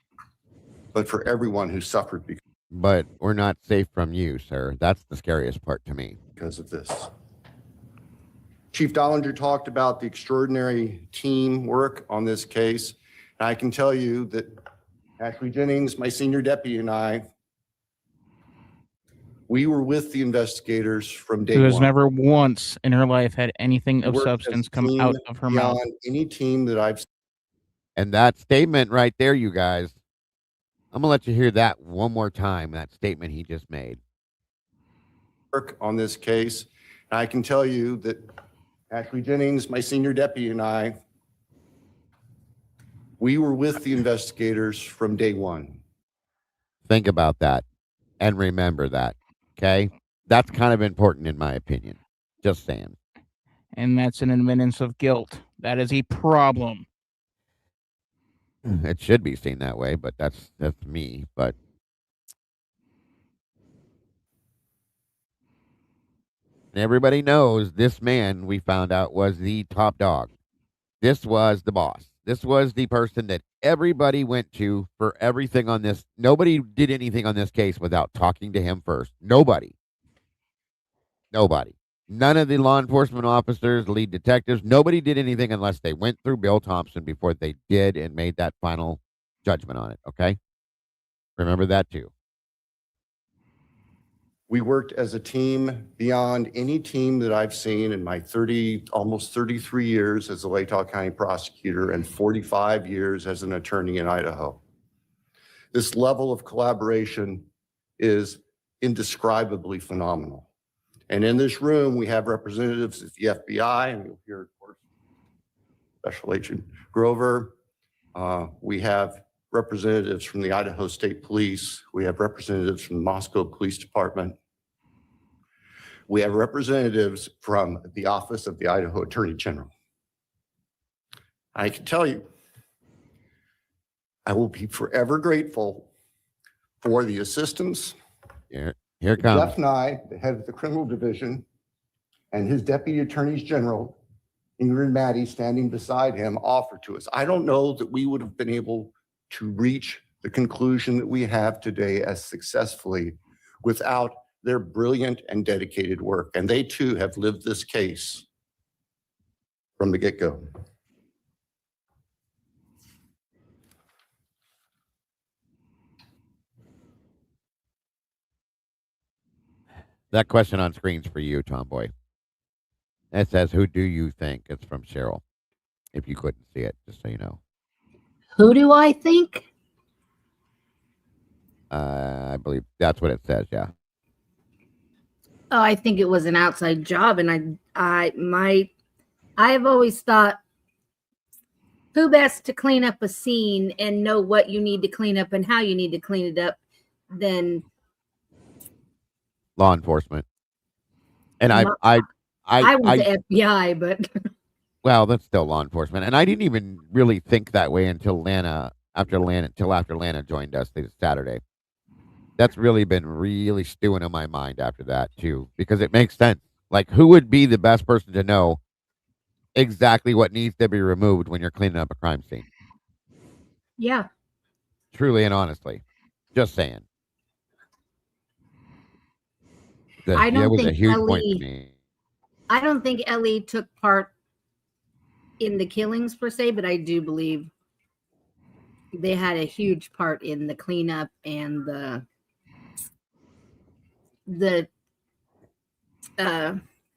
but for everyone who suffered But we're not safe from you, sir. That's the scariest part to me. because of this. Chief Dollinger talked about the extraordinary teamwork on this case. And I can tell you that Ashley Jennings, my senior deputy, and I, we were with the investigators from day Who one. has never once in her life had anything of Worked as substance a come team out of her mouth. beyond any team that I've And that statement right there, you guys, I'm going to let you hear that one more time, that statement he just made. work on this case. And I can tell you that Ashley Jennings, my senior deputy, and I, we were with the investigators from day one. Think about that and remember that, okay? That's kind of important in my opinion. Just saying. And that's an admittance of guilt. That is a problem. It should be seen that way, but that's me. But everybody knows this man, we found out, was the top dog. This was the boss. This was the person that everybody went to for everything on this. Nobody did anything on this case without talking to him first. Nobody. None of the law enforcement officers, lead detectives, nobody did anything unless they went through Bill Thompson before they did and made that final judgment on it, okay? Remember that too. We worked as a team beyond any team that I've seen in my almost 33 years as a Latah County prosecutor and 45 years as an attorney in Idaho. This level of collaboration is indescribably phenomenal. And in this room, we have representatives of the FBI, and you'll hear, of course, Special Agent Grover. We have representatives from the Idaho State Police. We have representatives from the Moscow Police Department. We have representatives from the Office of the Idaho Attorney General. I can tell you, I will be forever grateful for the assistance. Here it comes. Jeff Nye, the head of the criminal division, and his deputy attorneys general, Ingrid Maddie, standing beside him, offered to us. I don't know that we would have been able to reach the conclusion that we have today as successfully without their brilliant and dedicated work. And they too have lived this case from the get-go. That question on screen's for you, Tomboy. It says, who do you think? It's from Cheryl. If you couldn't see it, just so you know. Who do I think? I believe that's what it says, yeah. Oh, I think it was an outside job, and I've always thought, who best to clean up a scene and know what you need to clean up and how you need to clean it up than Law enforcement. And I was the FBI, but well, that's still law enforcement. And I didn't even really think that way until after Lana joined us this Saturday. That's really been really stewing in my mind after that too, because it makes sense. Like, who would be the best person to know exactly what needs to be removed when you're cleaning up a crime scene? yeah. Truly and honestly. Just saying. I don't that was think a huge point Ellie- to me. I don't think Ellie took part in the killings per se, but I do believe they had a huge part in the cleanup and the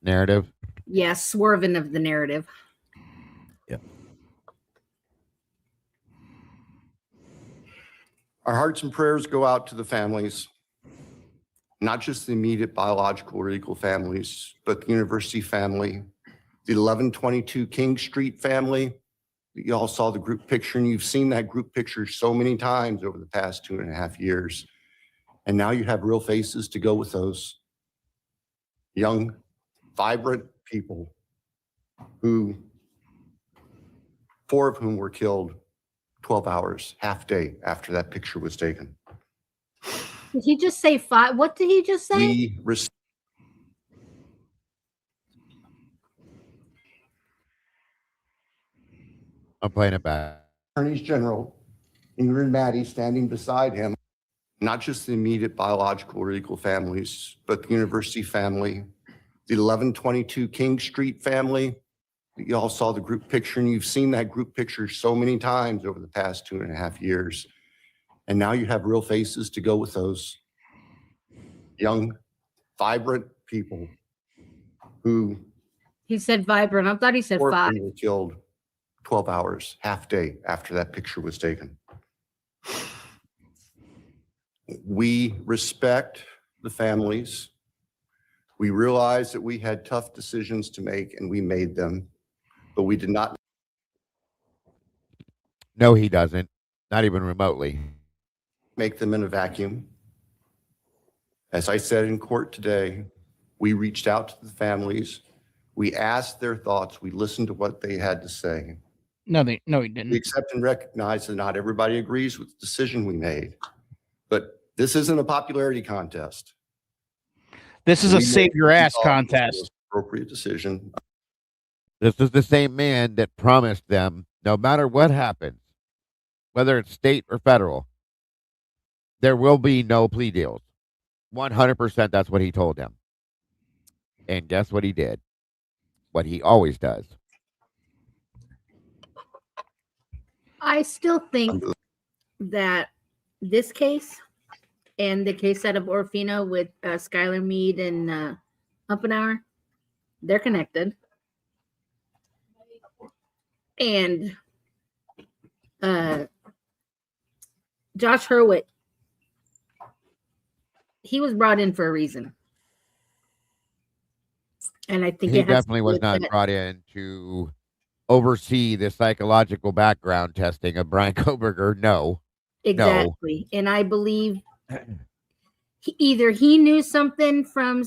Narrative. yeah, swerving of the narrative. Yeah. Our hearts and prayers go out to the families, not just the immediate biological or legal families, but the university family, the 1122 King Street family. You all saw the group picture, and you've seen that group picture so many times over the past 2.5 years. And now you have real faces to go with those young, vibrant people who, 4 of whom were killed 12 hours, half day after that picture was taken. Did he just say 5? What did he just say? I'm playing it back. Attorneys General, Ingrid Maddie, standing beside him, not just the immediate biological or legal families, but the university family, the 1122 King Street family. You all saw the group picture, and you've seen that group picture so many times over the past 2.5 years. And now you have real faces to go with those young, vibrant people who He said vibrant. I thought he said 4 of 5. them were killed 12 hours, half day after that picture was taken. We respect the families. We realize that we had tough decisions to make, and we made them, but we did not. No, he doesn't. Not even remotely. Make them in a vacuum. As I said in court today, we reached out to the families. We asked their thoughts. We listened to what they had to say. No, he didn't. We accept and recognize that not everybody agrees with the decision we made, but this isn't a popularity contest. This is a save your ass contest. Appropriate decision. This is the same man that promised them, no matter what happens, whether it's state or federal, there will be no plea deals. 100%, that's what he told them. And guess what he did? What he always does. I still think that this case and the case out of Orfino with Skylar Mead and Uppenauer, they're connected. And Josh Hurwitz, he was brought in for a reason. And I think he it has definitely to do was with not that. brought in to oversee the psychological background testing of Brian Koberger. No. Exactly. And I believe either he knew something from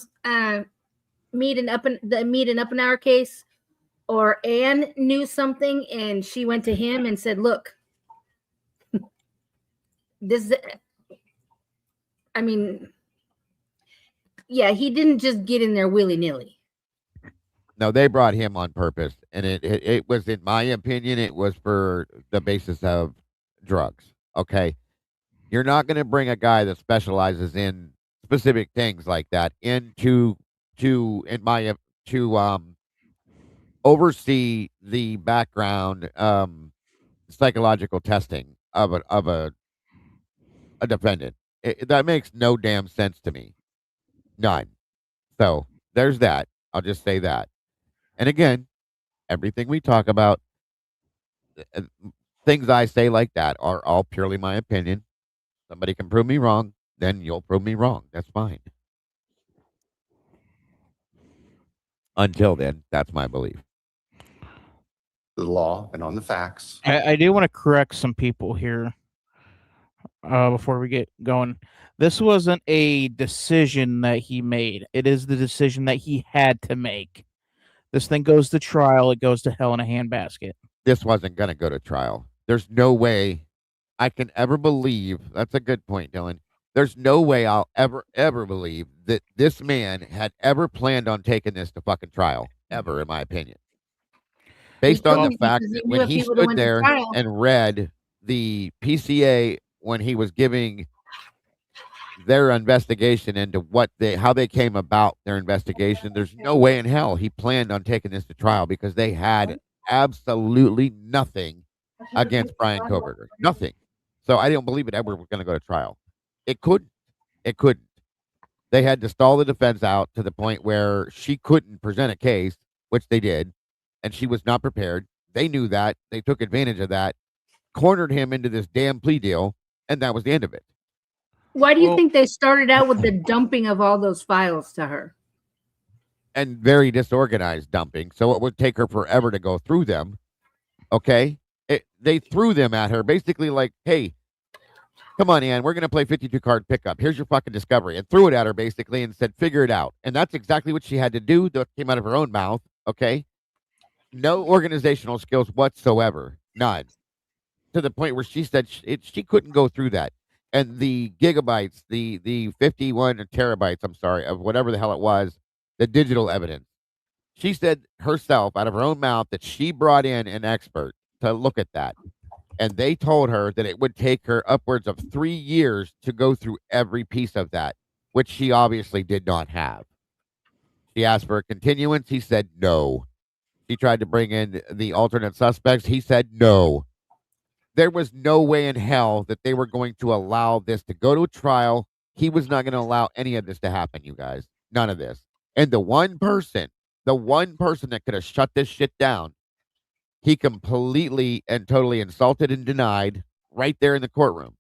Mead and Uppenauer case, or Anne knew something and she went to him and said, look, this, I mean, yeah, he didn't just get in there willy-nilly. No, they brought him on purpose, and it was, in my opinion, it was for the basis of drugs. Okay, you're not going to bring a guy that specializes in specific things like that into to oversee the background psychological testing of a defendant. That makes no damn sense to me. None. So there's that. I'll just say that. And again, everything we talk about, things I say like that are all purely my opinion. Somebody can prove me wrong, then you'll prove me wrong. That's fine. Until then, that's my belief. The law and on the facts. I do want to correct some people here before we get going. This wasn't a decision that he made. It is the decision that he had to make. This thing goes to trial. It goes to hell in a handbasket. This wasn't going to go to trial. There's no way I can ever believe. That's a good point, Dylan. There's no way I'll ever believe that this man had ever planned on taking this to fucking trial, ever, in my opinion. Based on the fact that when he stood there and read the PCA when he was giving their investigation into how they came about their investigation, there's no way in hell he planned on taking this to trial, because they had absolutely nothing against Brian Koberger. Nothing. So I don't believe it ever was going to go to trial. It couldn't. It couldn't. They had to stall the defense out to the point where she couldn't present a case, which they did, and she was not prepared. They knew that. They took advantage of that, cornered him into this damn plea deal, and that was the end of it. Why do you think they started out with the dumping of all those files to her? And very disorganized dumping, so it would take her forever to go through them. Okay? They threw them at her, basically like, hey, come on, Ann, we're going to play 52-card pickup. Here's your fucking discovery. And threw it at her, basically, and said, figure it out. And that's exactly what she had to do. That came out of her own mouth, okay? No organizational skills whatsoever. None. To the point where she said she couldn't go through that. And the gigabytes, the 51 terabytes, I'm sorry, of whatever the hell it was, the digital evidence. She said herself, out of her own mouth, that she brought in an expert to look at that. And they told her that it would take her upwards of 3 years to go through every piece of that, which she obviously did not have. She asked for a continuance. He said no. She tried to bring in the alternate suspects. He said no. There was no way in hell that they were going to allow this to go to a trial. He was not going to allow any of this to happen, you guys. None of this. And the one person that could have shut this shit down, he completely and totally insulted and denied right there in the courtroom.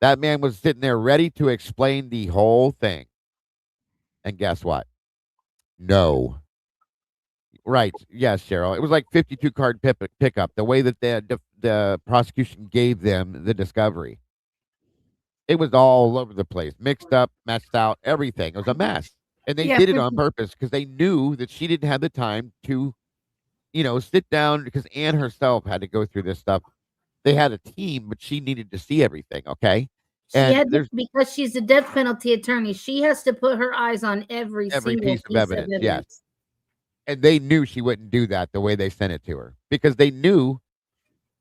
That man was sitting there ready to explain the whole thing. And guess what? No. Right. Yes, Cheryl. It was like 52-card pickup, the way that the prosecution gave them the discovery. It was all over the place, mixed up, messed out, everything. It was a mess. And they did it on purpose because they knew that she didn't have the time to, sit down, because Anne herself had to go through this stuff. They had a team, but she needed to see everything, okay? Because she's a death penalty attorney, she has to put her eyes on every single piece of evidence. Yes. And they knew she wouldn't do that the way they sent it to her, because they knew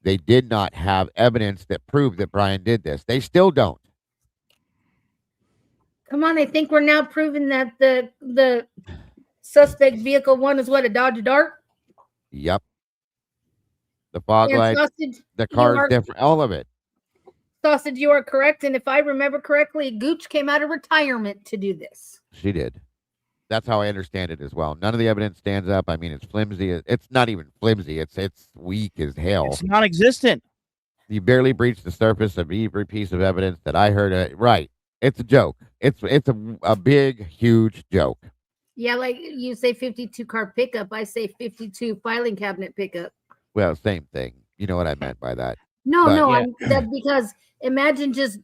they did not have evidence that proved that Brian did this. They still don't. Come on, I think we're now proving that the suspect vehicle one is what, a Dodge Dart? Yep. The fog lights, the car's different, all of it. Sausage, you are correct. And if I remember correctly, Gooch came out of retirement to do this. She did. That's how I understand it as well. None of the evidence stands up. I mean, it's flimsy. It's not even flimsy. It's weak as hell. It's non-existent. You barely breached the surface of every piece of evidence that I heard. Right. It's a joke. It's a big, huge joke. Yeah, like you say 52 car pickup. I say 52 filing cabinet pickup. Well, same thing. You know what I meant by that. No, But, no, yeah. that's because imagine just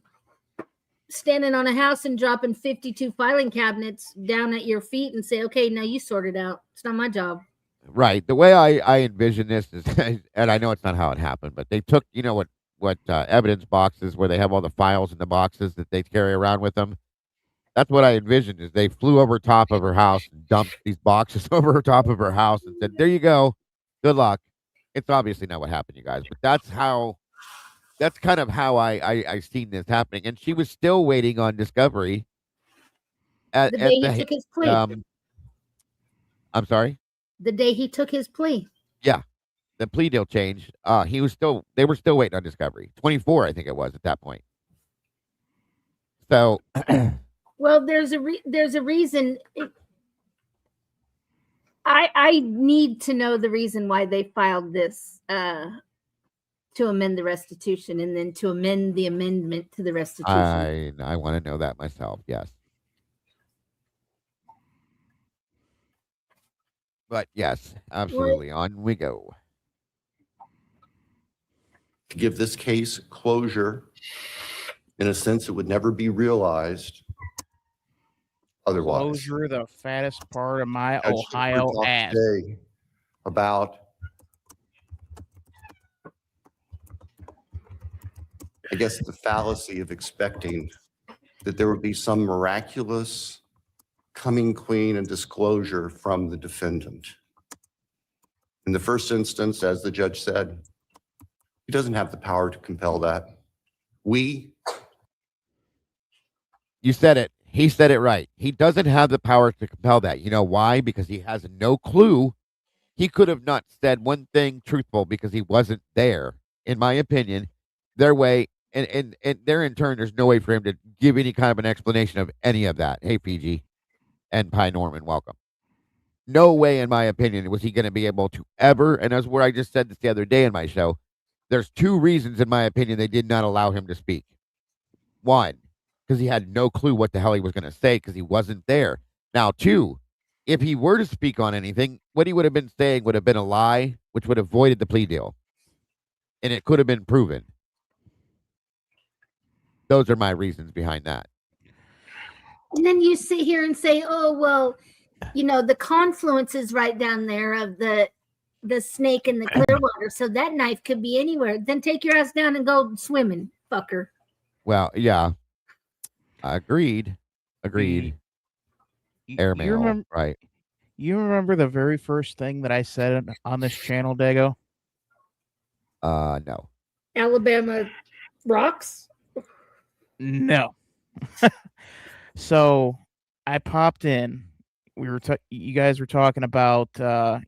standing on a house and dropping 52 filing cabinets down at your feet and say, okay, now you sort it out. It's not my job. Right. The way I envision this is, and I know it's not how it happened, but they took, you know what evidence boxes where they have all the files in the boxes that they carry around with them. That's what I envisioned. Is they flew over top of her house and dumped these boxes over top of her house and said, "There you go, good luck." It's obviously not what happened, you guys, but that's kind of how I seen this happening. And she was still waiting on discovery. The day he took his plea. I'm sorry. The day he took his plea. Yeah, the plea deal changed. They were still waiting on discovery. 24, I think it was at that point. So, well, there's a reason. I need to know the reason why they filed this to amend the restitution and then to amend the amendment to the restitution. I want to know that myself. Yes. But yes, absolutely. On we go. To give this case closure, in a sense, it would never be realized otherwise. Closure, the fattest part of my Judge Ohio talked ass. today about, I guess, the fallacy of expecting that there would be some miraculous coming clean and disclosure from the defendant. In the first instance, as the judge said, he doesn't have the power to compel that. You said it. He said it right. He doesn't have the power to compel that. You know why? Because he has no clue. He could have not said one thing truthful because he wasn't there, in my opinion. Their way, and there in turn, there's no way for him to give any kind of an explanation of any of that. Hey, PG and Pi Norman, welcome. No way, in my opinion, was he going to be able to ever, and that's where I just said this the other day in my show, there's two reasons, in my opinion, they did not allow him to speak. One, because he had no clue what the hell he was going to say because he wasn't there. Now, two, if he were to speak on anything, what he would have been saying would have been a lie, which would have voided the plea deal. And it could have been proven. Those are my reasons behind that. And then you sit here and say, oh, well, you know, the confluence is right down there of the Snake and the Clearwater, so that knife could be anywhere. Then take your ass down and go swimming, fucker. Well, yeah. Agreed. Airmail, right. You remember the very first thing that I said on this channel, Dago? No. Alabama rocks? No. So I popped in. You guys were talking about the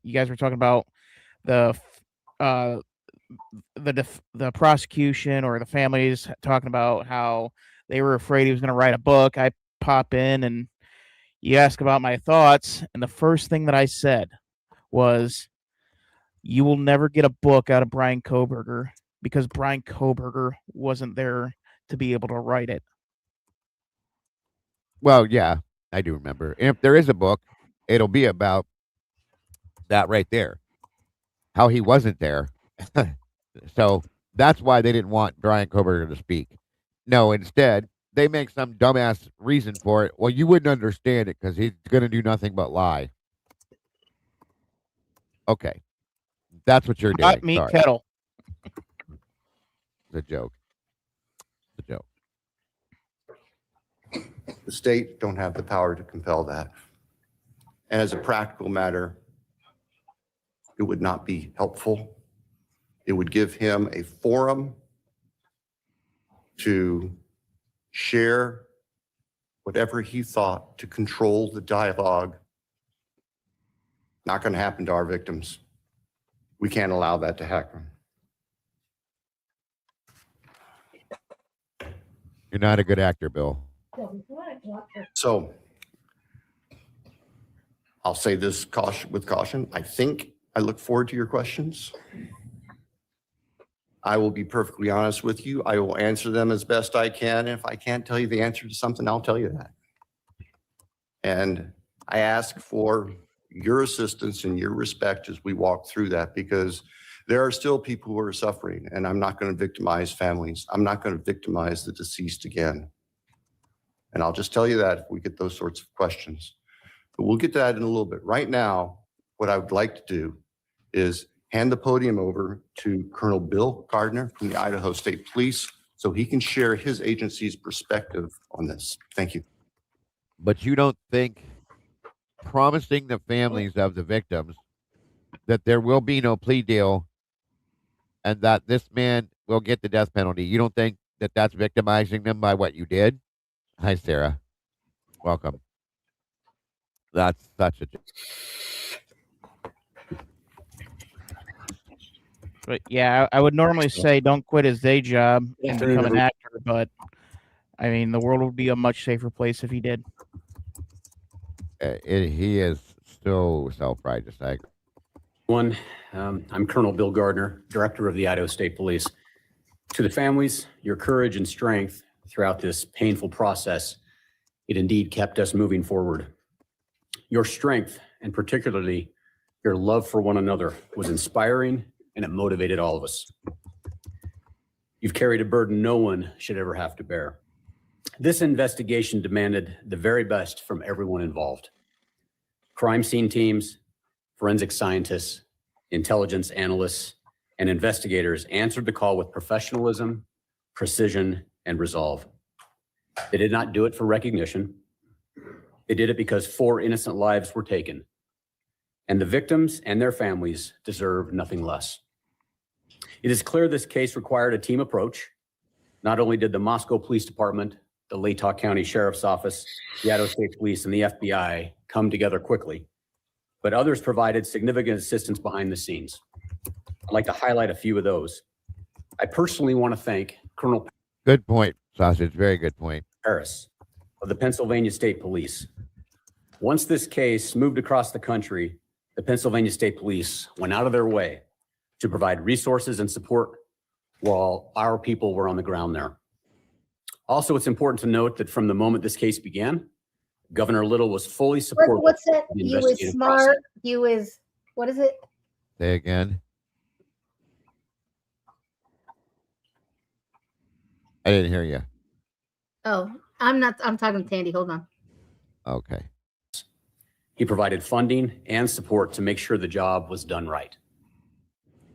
prosecution or the families talking about how they were afraid he was going to write a book. I pop in and you ask about my thoughts, and the first thing that I said was, "You will never get a book out of Brian Koberger because Brian Koberger wasn't there to be able to write it." Well, yeah, I do remember. If there is a book, it'll be about that right there. How he wasn't there. So that's why they didn't want Brian Koberger to speak. No, instead, they make some dumbass reason for it. Well, you wouldn't understand it because he's going to do nothing but lie. Okay. That's what you're doing. Hot meat kettle. It's a joke. The state don't have the power to compel that. And as a practical matter, it would not be helpful. It would give him a forum to share whatever he thought to control the dialogue. Not going to happen to our victims. We can't allow that to happen. You're not a good actor, Bill. So I'll say this with caution. I look forward to your questions. I will be perfectly honest with you. I will answer them as best I can. If I can't tell you the answer to something, I'll tell you that. And I ask for your assistance and your respect as we walk through that, because there are still people who are suffering, and I'm not going to victimize families. I'm not going to victimize the deceased again. And I'll just tell you that if we get those sorts of questions. But we'll get to that in a little bit. Right now, what I would like to do is hand the podium over to Colonel Bill Gardner from the Idaho State Police so he can share his agency's perspective on this. Thank you. But you don't think promising the families of the victims that there will be no plea deal and that this man will get the death penalty, you don't think that that's victimizing them by what you did? Hi, Sarah. Welcome. That's such a... But yeah, I would normally say don't quit his day job and become an actor, but I mean, the world would be a much safer place if he did. He is so self-righteous. I'm Colonel Bill Gardner, Director of the Idaho State Police. To the families, your courage and strength throughout this painful process, it indeed kept us moving forward. Your strength, and particularly your love for one another, was inspiring, and it motivated all of us. You've carried a burden no one should ever have to bear. This investigation demanded the very best from everyone involved. Crime scene teams, forensic scientists, intelligence analysts, and investigators answered the call with professionalism, precision, and resolve. They did not do it for recognition. They did it because 4 innocent lives were taken, and the victims and their families deserve nothing less. It is clear this case required a team approach. Not only did the Moscow Police Department, the Latah County Sheriff's Office, the Idaho State Police, and the FBI come together quickly, but others provided significant assistance behind the scenes. I'd like to highlight a few of those. I personally want to thank Colonel... Good point, Sausage. Very good point. Harris of the Pennsylvania State Police. Once this case moved across the country, the Pennsylvania State Police went out of their way to provide resources and support while our people were on the ground there. Also, it's important to note that from the moment this case began, Governor Little was fully supportive. What's that? of the You is investigative smart. process. You is, what is it? Say again. I didn't hear you. Oh, I'm talking to Tandy. Hold on. Okay. He provided funding and support to make sure the job was done right.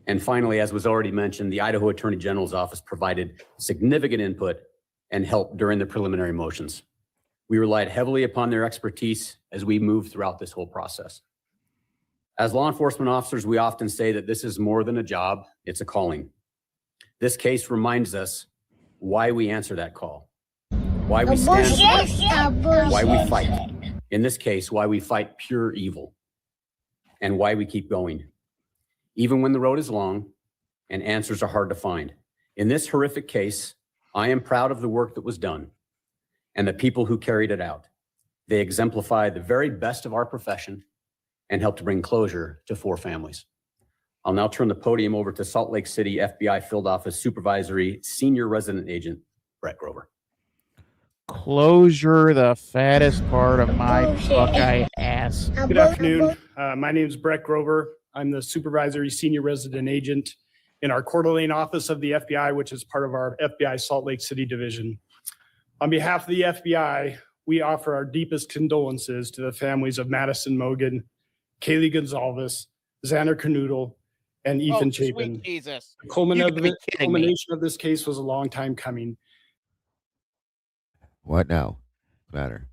And finally, as was already mentioned, the Idaho Attorney General's office provided significant input and help during the preliminary motions. We relied heavily upon their expertise as we moved throughout this whole process. As law enforcement officers, we often say that this is more than a job, it's a calling. This case reminds us why we answer that call, why we stand, why we fight. In this case, why we fight pure evil, and why we keep going, even when the road is long and answers are hard to find. In this horrific case, I am proud of the work that was done and the people who carried it out. They exemplify the very best of our profession and help to bring closure to 4 families. I'll now turn the podium over to Salt Lake City FBI Field Office Supervisory Senior Resident Agent, Brett Grover. Closure, the fattest part of my Buckeye ass. Good afternoon. My name is Brett Grover. I'm the Supervisory Senior Resident Agent in our Coeur d'Alene office of the FBI, which is part of our FBI Salt Lake City division. On behalf of the FBI, we offer our deepest condolences to the families of Madison Mogan, Kaylee Gonzalez, Xander Canoodle, and Ethan Chapin. Jesus. The culmination of this case was a long time coming. What now? Matter.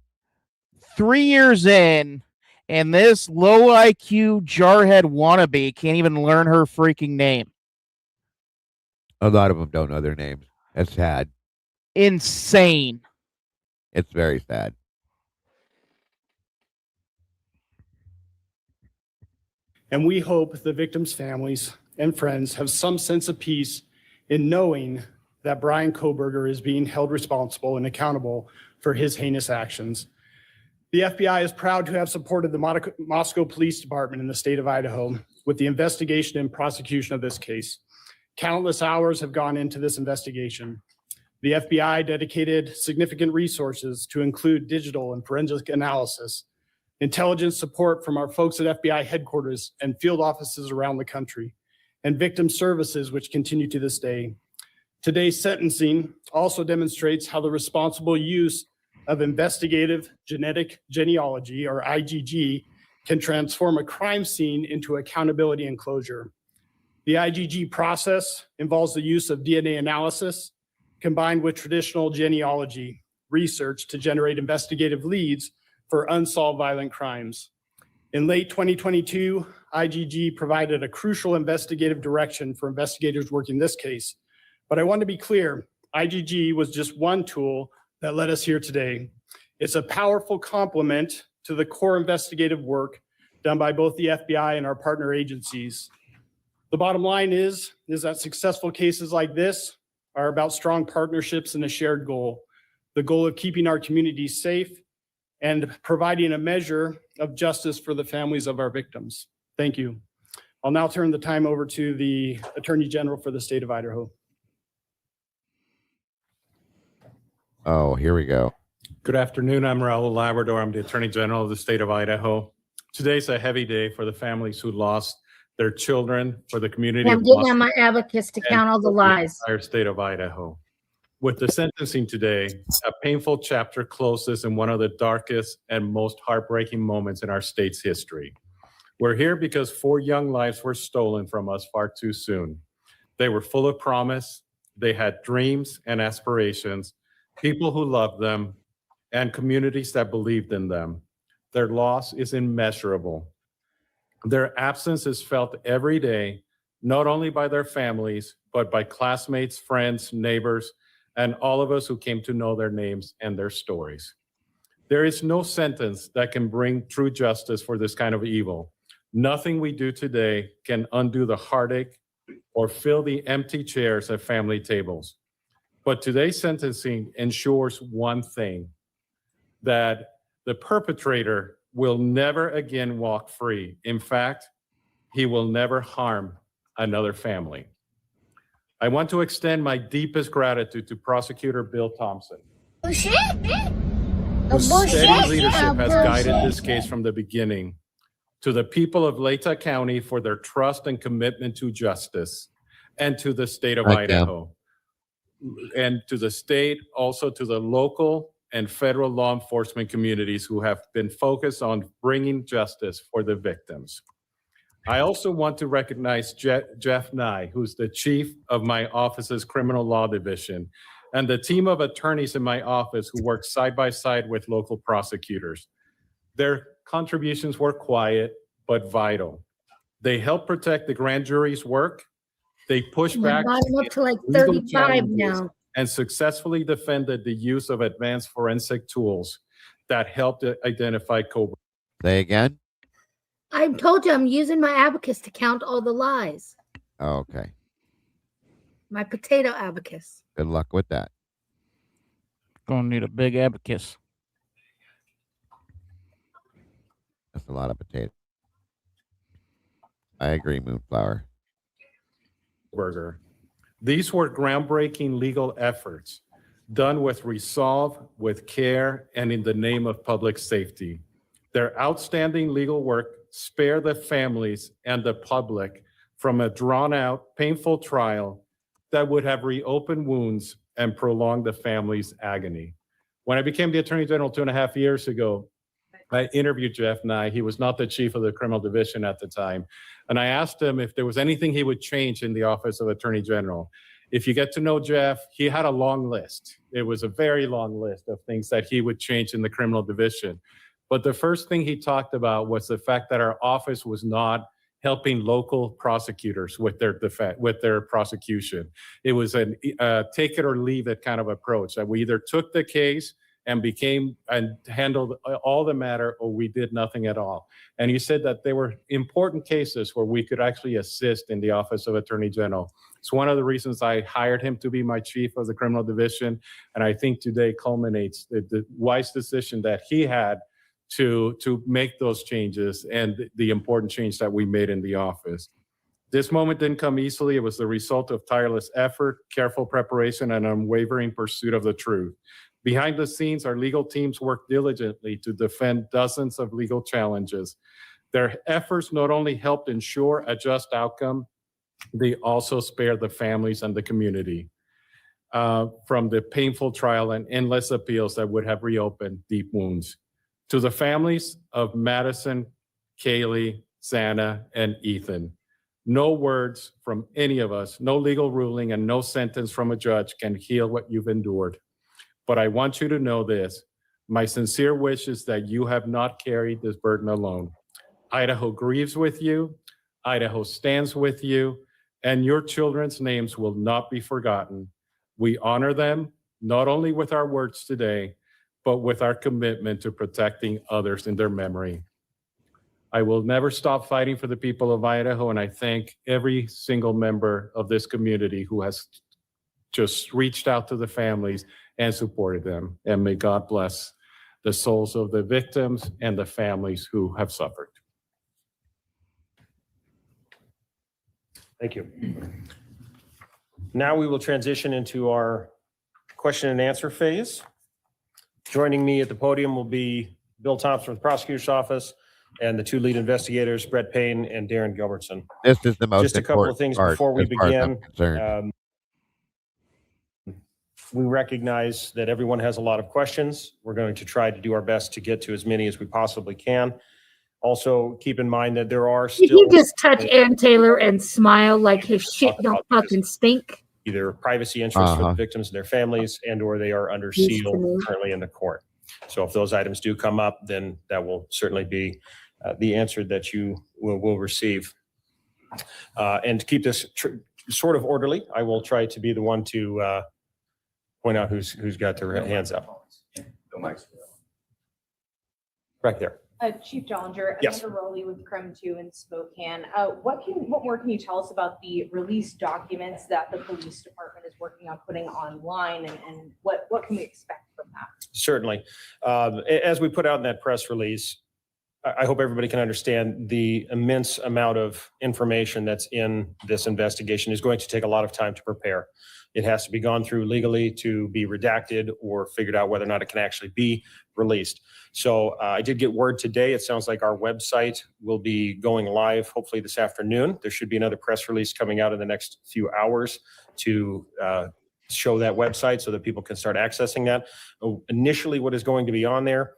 3 years in, and this low IQ jarhead wannabe can't even learn her freaking name. A lot of them don't know their names. It's sad. Insane. It's very sad. And we hope the victims' families and friends have some sense of peace in knowing that Brian Koberger is being held responsible and accountable for his heinous actions. The FBI is proud to have supported the Moscow Police Department in the state of Idaho with the investigation and prosecution of this case. Countless hours have gone into this investigation. The FBI dedicated significant resources to include digital and forensic analysis, intelligence support from our folks at FBI headquarters and field offices around the country, and victim services, which continue to this day. Today's sentencing also demonstrates how the responsible use of investigative genetic genealogy, or IgG, can transform a crime scene into accountability and closure. The IgG process involves the use of DNA analysis combined with traditional genealogy research to generate investigative leads for unsolved violent crimes. In late 2022, IgG provided a crucial investigative direction for investigators working this case. But I want to be clear, IgG was just one tool that led us here today. It's a powerful complement to the core investigative work done by both the FBI and our partner agencies. The bottom line is that successful cases like this are about strong partnerships and a shared goal, the goal of keeping our communities safe and providing a measure of justice for the families of our victims. Thank you. I'll now turn the time over to the Attorney General for the state of Idaho. Oh, here we go. Good afternoon. I'm Raul Labrador. I'm the Attorney General of the state of Idaho. Today's a heavy day for the families who lost their children, for the community. I'm getting on my abacus to count all the lies. Entire state of Idaho. With the sentencing today, a painful chapter closes in one of the darkest and most heartbreaking moments in our state's history. We're here because 4 young lives were stolen from us far too soon. They were full of promise. They had dreams and aspirations, people who loved them, and communities that believed in them. Their loss is immeasurable. Their absence is felt every day, not only by their families, but by classmates, friends, neighbors, and all of us who came to know their names and their stories. There is no sentence that can bring true justice for this kind of evil. Nothing we do today can undo the heartache or fill the empty chairs at family tables. But today's sentencing ensures one thing, that the perpetrator will never again walk free. In fact, he will never harm another family. I want to extend my deepest gratitude to Prosecutor Bill Thompson, whose steady leadership has guided this case from the beginning, to the people of Latah County for their trust and commitment to justice, and to the state of Idaho, and to the state, also to the local and federal law enforcement communities who have been focused on bringing justice for the victims. I also want to recognize Jeff Nye, who's the chief of my office's criminal law division, and the team of attorneys in my office who work side by side with local prosecutors. Their contributions were quiet, but vital. They help protect the grand jury's work. They push back I'm up to like legal 35 challenges now. and successfully defended the use of advanced forensic tools that helped identify Cobra. Say again? I told you I'm using my abacus to count all the lies. Oh, okay. My potato abacus. Good luck with that. Gonna need a big abacus. That's a lot of potato. I agree, Moonflower. Burger. These were groundbreaking legal efforts done with resolve, with care, and in the name of public safety. Their outstanding legal work spared the families and the public from a drawn-out, painful trial that would have reopened wounds and prolonged the family's agony. When I became the Attorney General 2.5 years ago, I interviewed Jeff Nye. He was not the chief of the criminal division at the time. And I asked him if there was anything he would change in the office of Attorney General. If you get to know Jeff, he had a long list. It was a very long list of things that he would change in the criminal division. But the first thing he talked about was the fact that our office was not helping local prosecutors with their defense, with their prosecution. It was a take it or leave it kind of approach, that we either took the case and handled all the matter, or we did nothing at all. And he said that there were important cases where we could actually assist in the Office of Attorney General. It's one of the reasons I hired him to be my chief of the criminal division. And I think today culminates the wise decision that he had to make those changes and the important change that we made in the office. This moment didn't come easily. It was the result of tireless effort, careful preparation, and unwavering pursuit of the truth. Behind the scenes, our legal teams worked diligently to defend dozens of legal challenges. Their efforts not only helped ensure a just outcome, they also spared the families and the community from the painful trial and endless appeals that would have reopened deep wounds. To the families of Madison, Kaylee, Xana, and Ethan, no words from any of us, no legal ruling, and no sentence from a judge can heal what you've endured. But I want you to know this. My sincere wish is that you have not carried this burden alone. Idaho grieves with you. Idaho stands with you. And your children's names will not be forgotten. We honor them, not only with our words today, but with our commitment to protecting others in their memory. I will never stop fighting for the people of Idaho, and I thank every single member of this community who has just reached out to the families and supported them. And may God bless the souls of the victims and the families who have suffered. Thank you. Now we will transition into our question and answer phase. Joining me at the podium will be Bill Thompson from the prosecutor's office and the two lead investigators, Brett Payne and Darren Gilbertson. This is the most Just a couple of important things part before we as far as I'm begin. concerned. We recognize that everyone has a lot of questions. We're going to try to do our best to get to as many as we possibly can. Also, keep in mind that there are Did still he just touch Aaron Taylor and smile like his shit don't fucking stink? either privacy interests for the victims and their families, and or they are under Yes, seal to me. currently in the court. So if those items do come up, then that will certainly be the answer that you will receive. And to keep this sort of orderly, I will try to be the one to point out who's got their hands up. Right there. Chief Dollinger, Yes. Amanda Rowley with Crime 2 in Spokane. What more can you tell us about the release documents that the police department is working on putting online, and what can we expect from that? Certainly. As we put out in that press release, I hope everybody can understand the immense amount of information that's in this investigation is going to take a lot of time to prepare. It has to be gone through legally to be redacted or figured out whether or not it can actually be released. So I did get word today. It sounds like our website will be going live hopefully this afternoon. There should be another press release coming out in the next few hours to show that website so that people can start accessing that. Initially, what is going to be on there,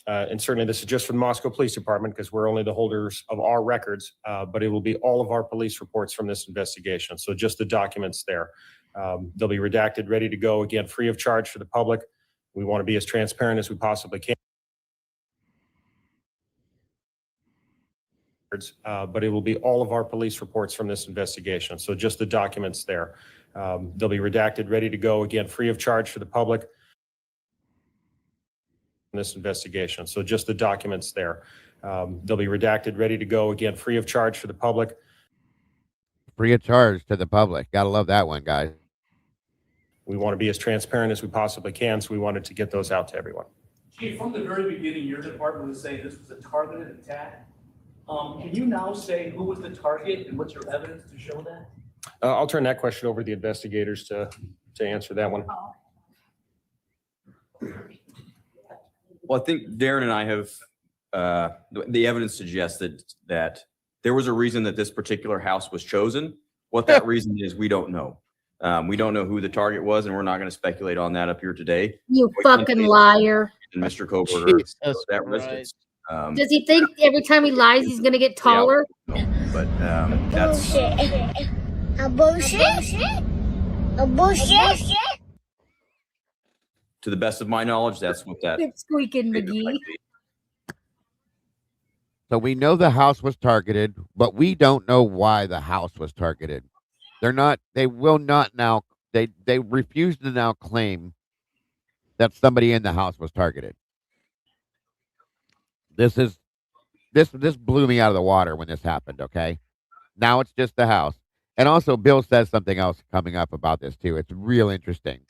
and certainly this is just for the Moscow Police Department because we're only the holders of our records, but it will be all of our police reports from this investigation. So just the documents there. They'll be redacted, ready to go, again, free of charge for the public. We want to be as transparent as we possibly can. But it will be all of our police reports from this investigation. So just the documents there. They'll be redacted, ready to go, again, free of charge for the public. This investigation. So just the documents there. They'll be redacted, ready to go, again, free of charge for the public. Free of charge to the public. Gotta love that one, guys. We want to be as transparent as we possibly can, so we wanted to get those out to everyone. Chief, from the very beginning, your department was saying this was a targeted attack. Can you now say who was the target and what's your evidence to show that? I'll turn that question over to the investigators to answer that one. Well, I think Darren and I have, the evidence suggests that there was a reason that this particular house was chosen. What that reason is, we don't know. We don't know who the target was, and we're not going to speculate on that up here today. You fucking liar. And Mr. Koberger, that residence. Does he think every time he lies he's gonna get taller? But that's A bullshit? A bullshit? to the best of my knowledge, that's what that. It's squeaking McGee. So we know the house was targeted, but we don't know why the house was targeted. They will not now, they refuse to now claim that somebody in the house was targeted. This blew me out of the water when this happened. Okay, now it's just the house, and also Bill says something else coming up about this too. It's real interesting.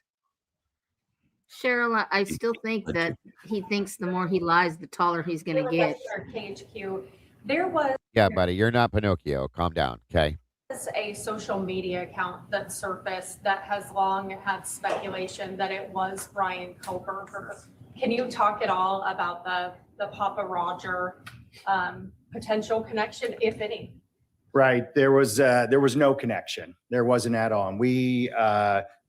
Cheryl, I still think that he thinks the more he lies, the taller he's going to get. KHQ, there was Yeah, buddy, you're not Pinocchio. Calm down, okay? a social media account that surfaced that has long had speculation that it was Brian Koberger. Can you talk at all about the Papa Roger potential connection, if any? Right. There was no connection. There wasn't at all. And we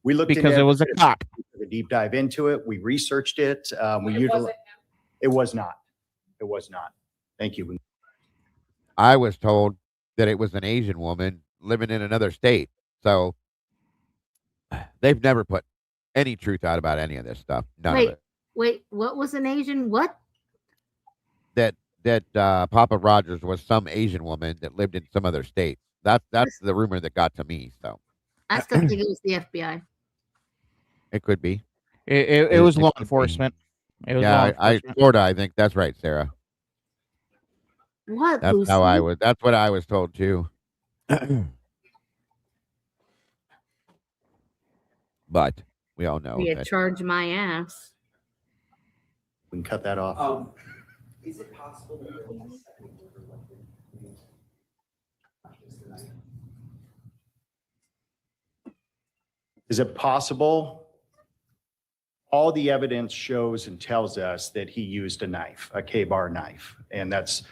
looked Because it was a cop. A deep dive into it. We researched it. It was not. It was not. Thank you. I was told that it was an Asian woman living in another state. So they've never put any truth out about any of this stuff. None of it. Wait, what was an Asian? What? That Papa Rogers was some Asian woman that lived in some other state. That's the rumor that got to me. So I still think it was the FBI. it could be. It was law enforcement. It was law enforcement. Florida. I think that's right, Sarah. What? That's how I was. That's what I was told too. But we all know. Yeah, that charge my ass. We can cut that off. Is it possible that Is it possible? All the evidence shows and tells us that he used a knife, a K-bar knife, and that's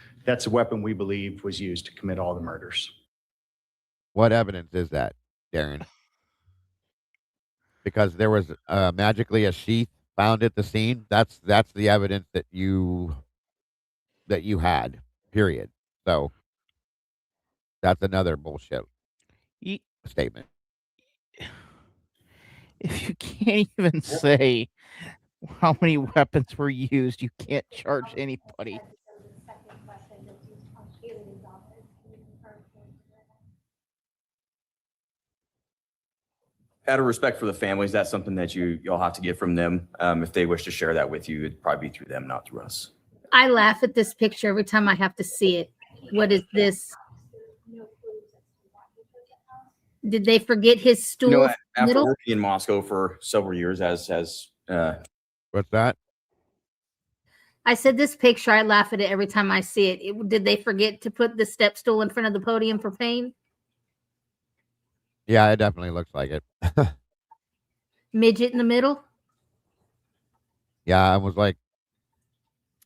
a weapon we believe was used to commit all the murders. What evidence is that, Darren? Because there was magically a sheath found at the scene. That's the evidence that you had. Period. So that's another bullshit statement. If you can't even say how many weapons were used, you can't charge anybody. Out of respect for the families, that's something that you'll have to get from them. If they wish to share that with you, it'd probably be through them, not through us. I laugh at this picture every time I have to see it. What is this? Did they forget his stool? You know, after working in Moscow for several years as what's that? I said this picture, I laugh at it every time I see it. Did they forget to put the step stool in front of the podium for pain? Yeah, it definitely looks like it. Midget in the middle? Yeah, I was like,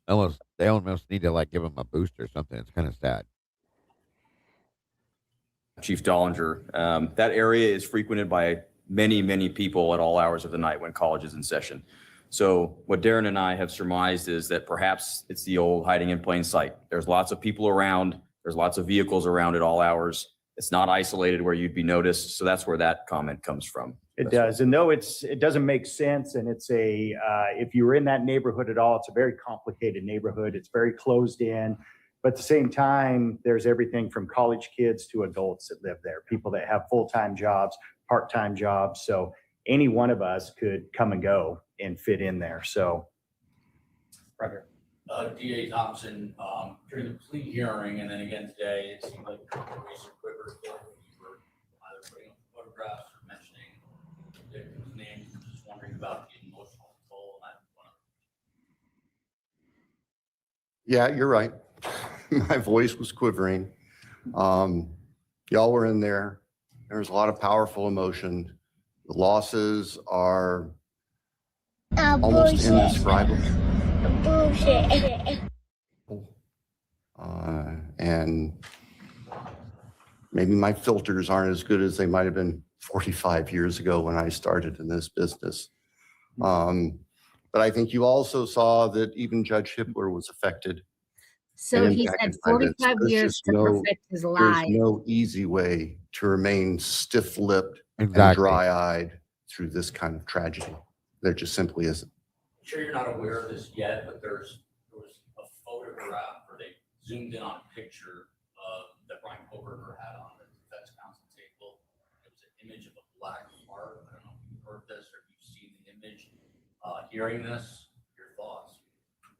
they almost need to like give him a boost or something. It's kind of sad. Chief Dollinger, that area is frequented by many, many people at all hours of the night when college is in session. So what Darren and I have surmised is that perhaps it's the old hiding in plain sight. There's lots of people around. There's lots of vehicles around at all hours. It's not isolated where you'd be noticed. So that's where that comment comes from. It does. And though it doesn't make sense, and it's if you were in that neighborhood at all, it's a very complicated neighborhood. It's very closed in. But at the same time, there's everything from college kids to adults that live there, people that have full-time jobs, part-time jobs. So any one of us could come and go and fit in there. So, Roger. DA Thompson, during the plea hearing and then again today, it seemed like Mr. Quiver you were either putting up photographs or mentioning victims' names. I'm just wondering about the emotional toll on that one. Yeah, you're right. My voice was quivering. Y'all were in there. There was a lot of powerful emotion. The losses are almost indescribable. And maybe my filters aren't as good as they might have been 45 years ago when I started in this business. But I think you also saw that even Judge Hippler was affected. So he's had 45 years to perfect his lie. There's no easy way to remain stiff-lipped and Exactly. dry-eyed through this kind of tragedy. There just simply isn't. I'm sure you're not aware of this yet, but there was a photograph, or they zoomed in on a picture that Brian Koberger had on the defense counsel table. It was an image of a black heart. I don't know if you've heard this or if you've seen the image. hearing this, your thoughts?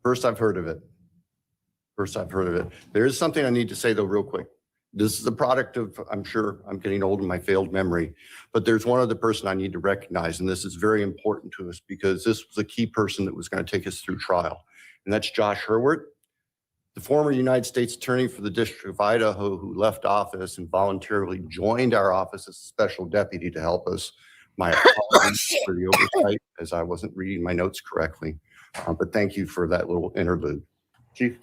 First, I've heard of it. There is something I need to say though, real quick. This is a product of, I'm sure I'm getting old in my failed memory, but there's one other person I need to recognize, and this is very important to us because this was a key person that was going to take us through trial, and that's Josh Hurwitz, the former United States Attorney for the District of Idaho, who left office and voluntarily joined our office as a special deputy to help us. My apologies for the oversight, as I wasn't reading my notes correctly, but thank you for that little interlude. Chief?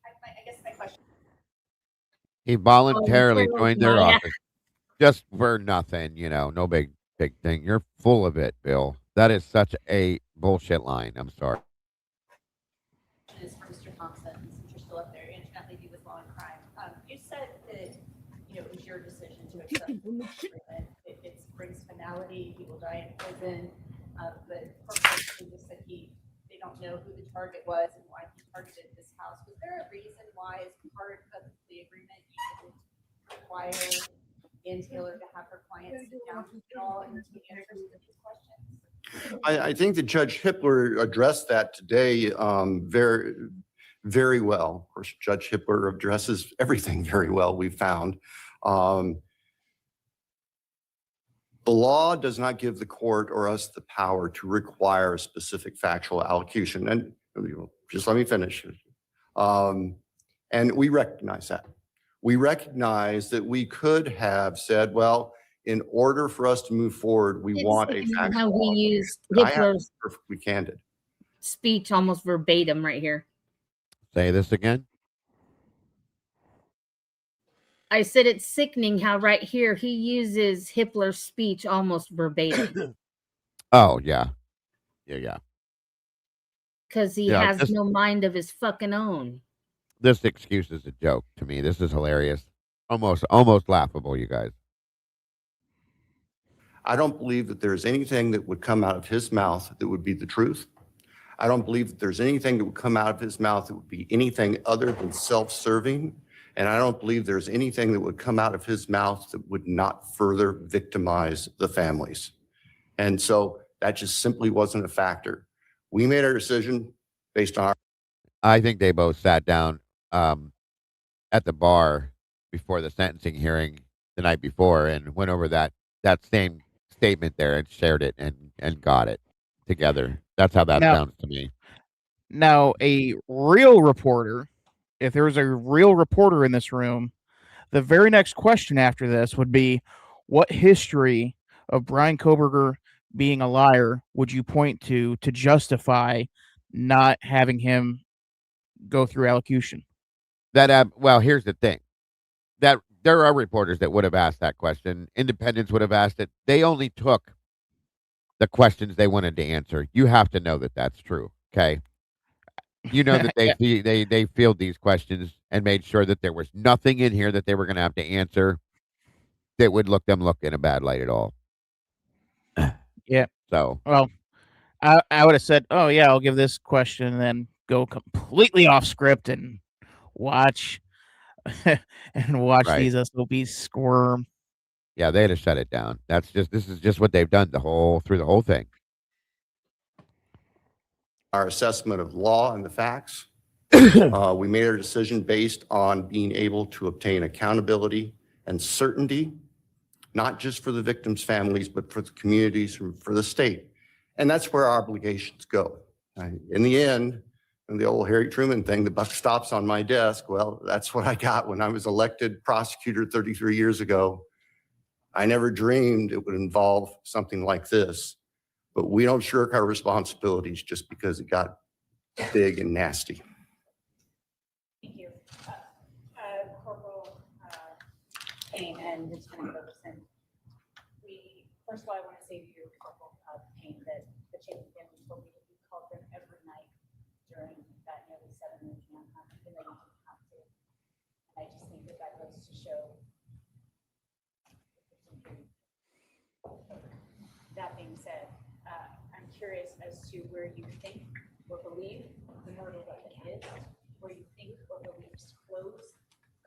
I guess my question. He voluntarily Oh, joined their yeah. office just for nothing, no big thing. You're full of it, Bill. That is such a bullshit line. I'm sorry. Is for Mr. Thompson, since you're still up there, intimately do with law and crime. You said that it was your decision to accept the agreement. It brings finality. He will die in prison. But corporation just said they don't know who the target was and why he targeted this house. Was there a reason why, as part of the agreement, you didn't require Ann Taylor to have her clients sit down at all and to answers to these questions? I think that Judge Hippler addressed that today very, very well. Of course, Judge Hippler addresses everything very well, we've found. The law does not give the court or us the power to require a specific factual allocution. And just let me finish. And we recognize that. We recognize that we could have said, well, in order for us to move forward, we want a factual how he used I have to Hitler's be perfectly candid. speech almost verbatim right here. Say this again. I said it's sickening how right here he uses Hitler's speech almost verbatim Oh, yeah. Yeah. because he Yeah, has no mind of his fucking own. This excuse is a joke to me. This is hilarious. Almost laughable, you guys. I don't believe that there's anything that would come out of his mouth that would be the truth. I don't believe that there's anything that would come out of his mouth that would be anything other than self-serving. And I don't believe there's anything that would come out of his mouth that would not further victimize the families. And so that just simply wasn't a factor. We made our decision based on I think they both sat down at the bar before the sentencing hearing the night before and went over that same statement there and shared it and got it together. That's how that sounds to me. Now, a real reporter, if there was a real reporter in this room, the very next question after this would be, what history of Brian Koberger being a liar would you point to justify not having him go through allocution? Well, here's the thing. That there are reporters that would have asked that question. Independents would have asked it. They only took the questions they wanted to answer. You have to know that that's true. Okay. You know that they field these questions and made sure that there was nothing in here that they were going to have to answer that would look in a bad light at all. Yeah. So, well, I would have said, oh yeah, I'll give this question and then go completely off script and watch Right. these SOBs squirm. Yeah, they had to shut it down. This is just what they've done through the whole thing. our assessment of law and the facts. We made our decision based on being able to obtain accountability and certainty, not just for the victims' families, but for the communities and for the state. And that's where our obligations go. In the end, and the old Harry Truman thing, the buck stops on my desk. Well, that's what I got when I was elected prosecutor 33 years ago. I never dreamed it would involve something like this, but we don't shirk our responsibilities just because it got big and nasty. Thank you. Corporal Payne and Lieutenant Ferguson. First of all, I want to say to you, Corporal Payne, that the Chapin family told me that you called them every night during that nearly 7 p.m. And they didn't have to. And I just think that that goes to show. That being said, I'm curious as to where you think or believe the murder weapon is, where you think or believe clothes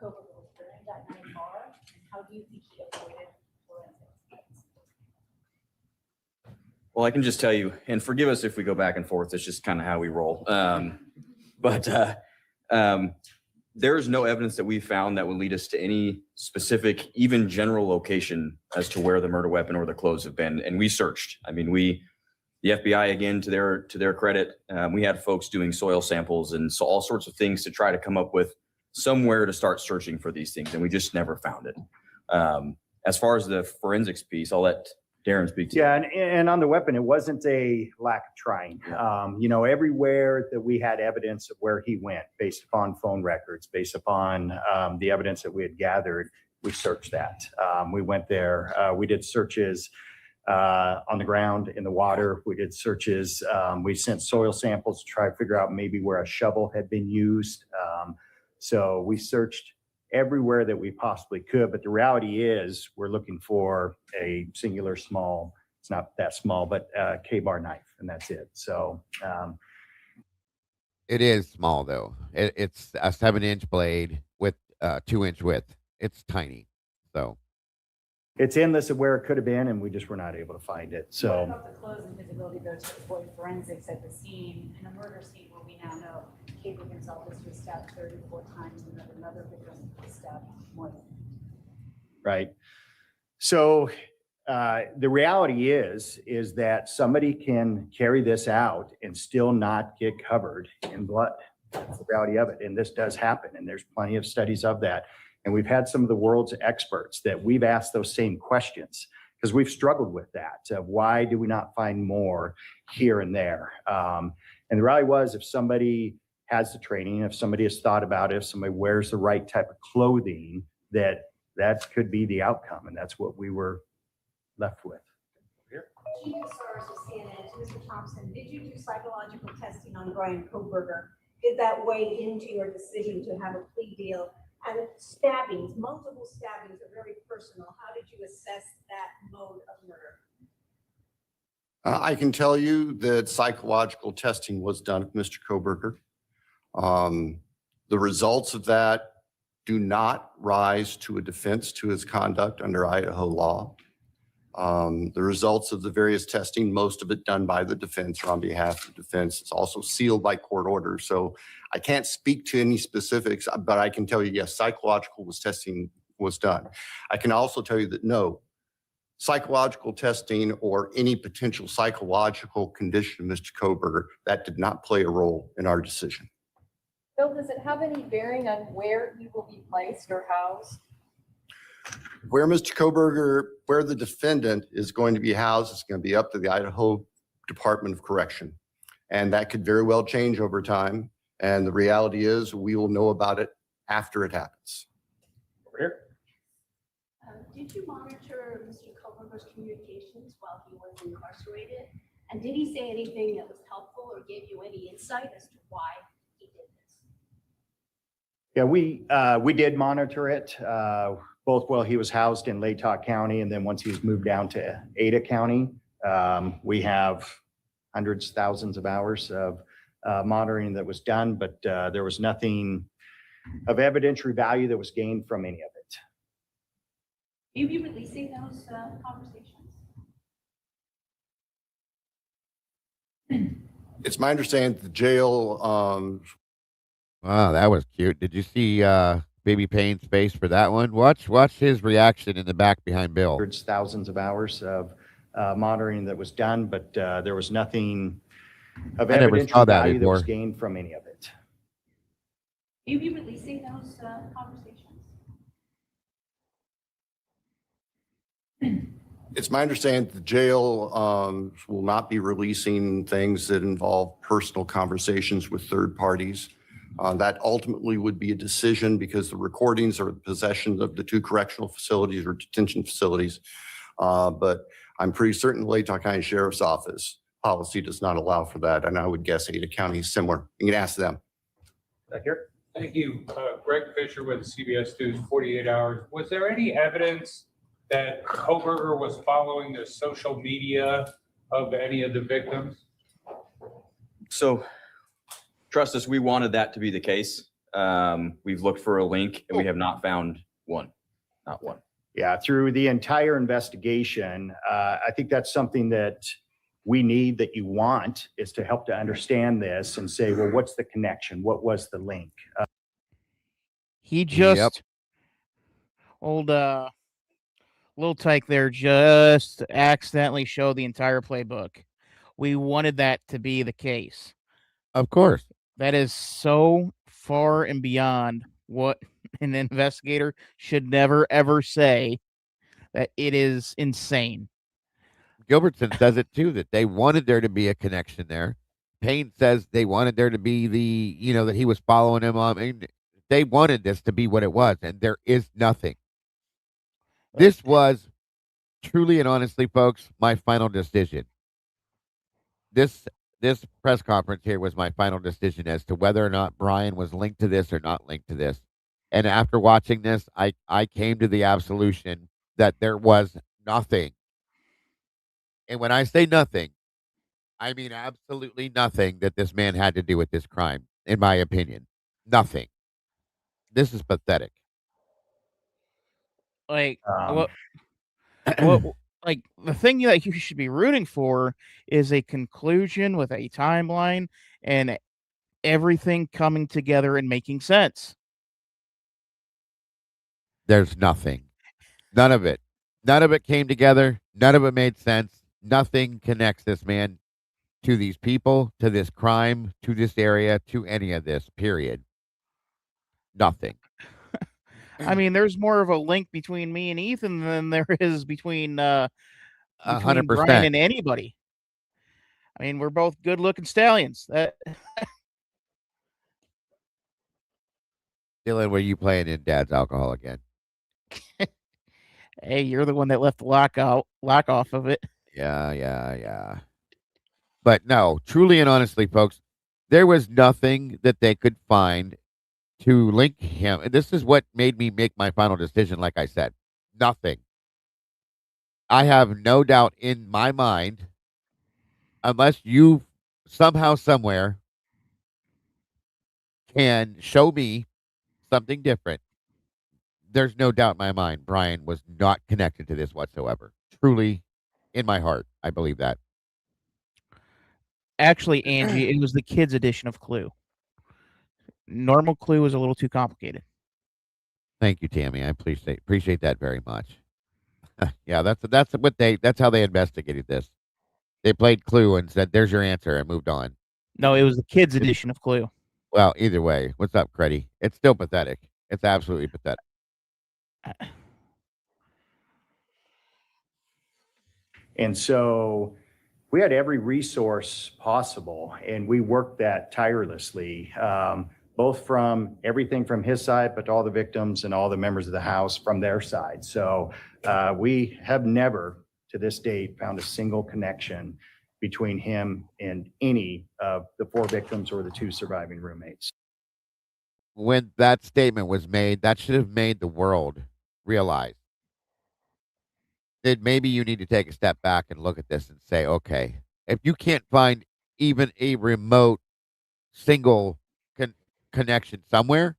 Koberger was wearing that night are, and how do you think he avoided forensics? Well, I can just tell you, and forgive us if we go back and forth. It's just kind of how we roll. There's no evidence that we found that would lead us to any specific, even general location as to where the murder weapon or the clothes have been. And we searched. I mean, the FBI, again, to their credit, we had folks doing soil samples and so all sorts of things to try to come up with somewhere to start searching for these things, and we just never found it. As far as the forensics piece, I'll let Darren speak to. Yeah, and on the weapon, it wasn't a lack of trying. Everywhere that we had evidence of where he went, based upon phone records, based upon the evidence that we had gathered, we searched that. We went there. We did searches on the ground, in the water. We did searches. We sent soil samples to try to figure out maybe where a shovel had been used. So we searched everywhere that we possibly could. But the reality is we're looking for a singular small, it's not that small, but K-bar knife, and that's it. So it is small though. It's a 7-inch blade with 2-inch width. It's tiny. So it's endless of where it could have been, and we just were not able to find it. What So about the clothes and visibility of those for forensics at the scene, in a murder scene where we now know Cable Gonzalez was stabbed 34 times and that another victim was stabbed more than. right. So the reality is that somebody can carry this out and still not get covered in blood. That's the reality of it. And this does happen. And there's plenty of studies of that. And we've had some of the world's experts that we've asked those same questions because we've struggled with that. Why do we not find more here and there? And the reality was, if somebody has the training, if somebody has thought about it, if somebody wears the right type of clothing, that could be the outcome. And that's what we were left with. Chief of Stars of CNN, to Mr. Thompson, did you do psychological testing on Brian Koberger? Did that weigh into your decision to have a plea deal? And stabbings, multiple stabbings are very personal. How did you assess that mode of murder? I can tell you that psychological testing was done of Mr. Koberger. The results of that do not rise to a defense to his conduct under Idaho law. The results of the various testing, most of it done by the defense or on behalf of the defense, it's also sealed by court order. So I can't speak to any specifics, but I can tell you, yes, psychological testing was done. I can also tell you that no, psychological testing or any potential psychological condition of Mr. Koberger, that did not play a role in our decision. Bill, does it have any bearing on where he will be placed or housed? Where Mr. Koberger, where the defendant is going to be housed, is going to be up to the Idaho Department of Correction. And that could very well change over time. And the reality is we will know about it after it happens. Over here. Did you monitor Mr. Koberger's communications while he was incarcerated? And did he say anything that was helpful or gave you any insight as to why he did this? Yeah, we did monitor it, both while he was housed in Latah County and then once he was moved down to Ada County. We have hundreds, thousands of hours of monitoring that was done, but there was nothing of evidentiary value that was gained from any of it. Will you be releasing those conversations? It's my understanding that the jail. Wow, that was cute. Did you see Baby Payne's face for that one? Watch his reaction in the back behind Bill. Hundreds, thousands of hours of monitoring that was done, but there was nothing of I never saw evidentiary that value that was before. gained from any of it. Will you be releasing those conversations? It's my understanding that the jail will not be releasing things that involve personal conversations with third parties. That ultimately would be a decision because the recordings are in possession of the two correctional facilities or detention facilities. But I'm pretty certain the Latah County Sheriff's Office policy does not allow for that. And I would guess Ada County is similar. You can ask them. Back here. Thank you. Greg Fisher with CBS News 48 Hours. Was there any evidence that Koberger was following the social media of any of the victims? So trust us, we wanted that to be the case. We've looked for a link and we have not found one, not one. Yeah, through the entire investigation, I think that's something that we need, that you want, is to help to understand this and say, well, what's the connection? What was the link? He just old Little Tyke there just accidentally showed the entire playbook. We wanted that to be the case. Of course. That is so far and beyond what an investigator should never ever say. That it is insane. Gilbertson says it too, that they wanted there to be a connection there. Payne says they wanted there to be that he was following him on. I mean, they wanted this to be what it was, and there is nothing. This was truly and honestly, folks, my final decision. This press conference here was my final decision as to whether or not Brian was linked to this or not linked to this. And after watching this, I came to the absolution that there was nothing. And when I say nothing, I mean absolutely nothing that this man had to do with this crime, in my opinion. Nothing. This is pathetic. Like what like the thing that you should be rooting for is a conclusion with a timeline and everything coming together and making sense. There's nothing. None of it. None of it came together. None of it made sense. Nothing connects this man to these people, to this crime, to this area, to any of this, period. Nothing. I mean, there's more of a link between me and Ethan than there is between 100%. Brian and anybody. I mean, we're both good-looking stallions. Dylan, were you playing in Dad's alcohol again? Hey, you're the one that left the lock off of it. Yeah. But no, truly and honestly, folks, there was nothing that they could find to link him. And this is what made me make my final decision, like I said. Nothing. I have no doubt in my mind, unless you somehow, somewhere can show me something different, there's no doubt in my mind Brian was not connected to this whatsoever. Truly, in my heart, I believe that. Actually, Angie, it was the kids' edition of Clue. Normal Clue was a little too complicated. Thank you, Tammy. I appreciate that very much. Yeah, that's how they investigated this. They played Clue and said, "There's your answer," and moved on. No, it was the kids' edition of Clue. Well, either way, what's up, Creddy? It's still pathetic. It's absolutely pathetic. And so we had every resource possible, and we worked that tirelessly, both from everything from his side, but all the victims and all the members of the house from their side. So we have never, to this date, found a single connection between him and any of the 4 victims or the 2 surviving roommates. When that statement was made, that should have made the world realize that maybe you need to take a step back and look at this and say, okay, if you can't find even a remote single connection somewhere,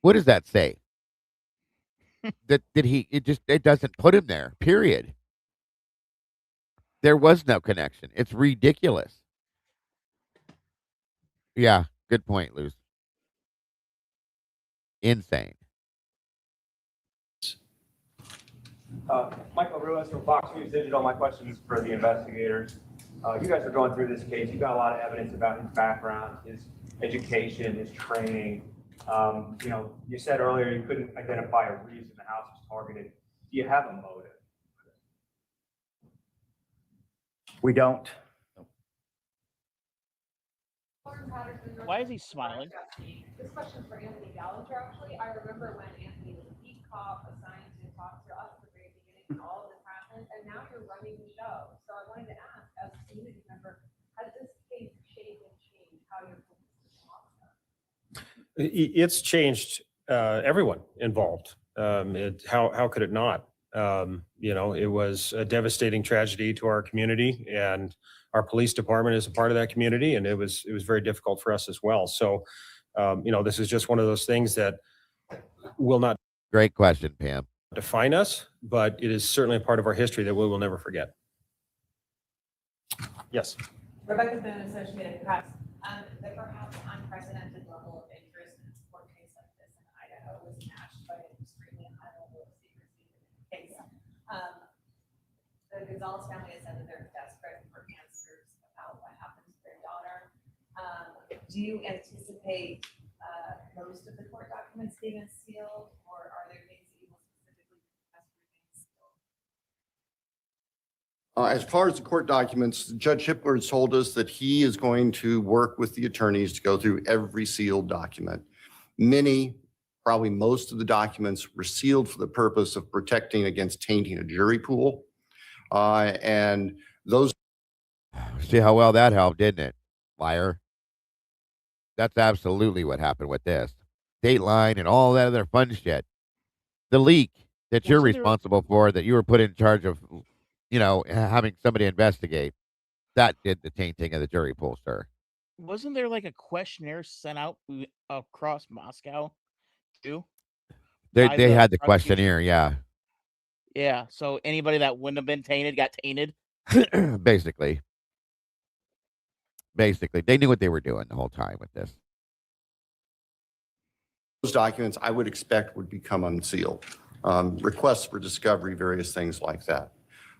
what does that say? It doesn't put him there, period. There was no connection. It's ridiculous. Yeah, good point, Luz. Insane. Michael Ruiz from Fox News Digital. My question is for the investigators. You guys are going through this case. You've got a lot of evidence about his background, his education, his training. You said earlier you couldn't identify a reason the house was targeted. Do you have a motive? We don't. Why is he smiling? This question's for Anthony Gallagher, actually. I remember when Anthony was a beat cop assigned to talk to us at the very beginning and all of this happened, and now you're running the show. So I wanted to ask, as a community member, has this case shaped and changed how you're focused as an officer? It's changed everyone involved. How could it not? It was a devastating tragedy to our community, and our police department is a part of that community, and it was very difficult for us as well. So, this is just one of those things that will not. Great question, Pam. Define us, but it is certainly a part of our history that we will never forget. Yes. Rebecca's been Associated Press. The perhaps unprecedented level of interest in a court case like this in Idaho was matched by an extremely high level of secrecy in the case. The Gonzalez family has said that they're desperate for answers about what happened to their daughter. Do you anticipate most of the court documents being sealed, or are there things that you will specifically request remain sealed? As far as the court documents, Judge Hippler has told us that he is going to work with the attorneys to go through every sealed document. Many, probably most of the documents were sealed for the purpose of protecting against tainting a jury pool. And those. See how well that helped, didn't it? Liar. That's absolutely what happened with this. Dateline and all that other fun shit. The leak that you're Wasn't there- responsible for, that you were put in charge of, having somebody investigate, that did the tainting of the jury pool, sir. Wasn't there like a questionnaire sent out across Moscow too? They By they had the prosecution? questionnaire, yeah. Yeah, so anybody that wouldn't have been tainted got tainted. Basically. They knew what they were doing the whole time with this. Those documents I would expect would become unsealed. Requests for discovery, various things like that.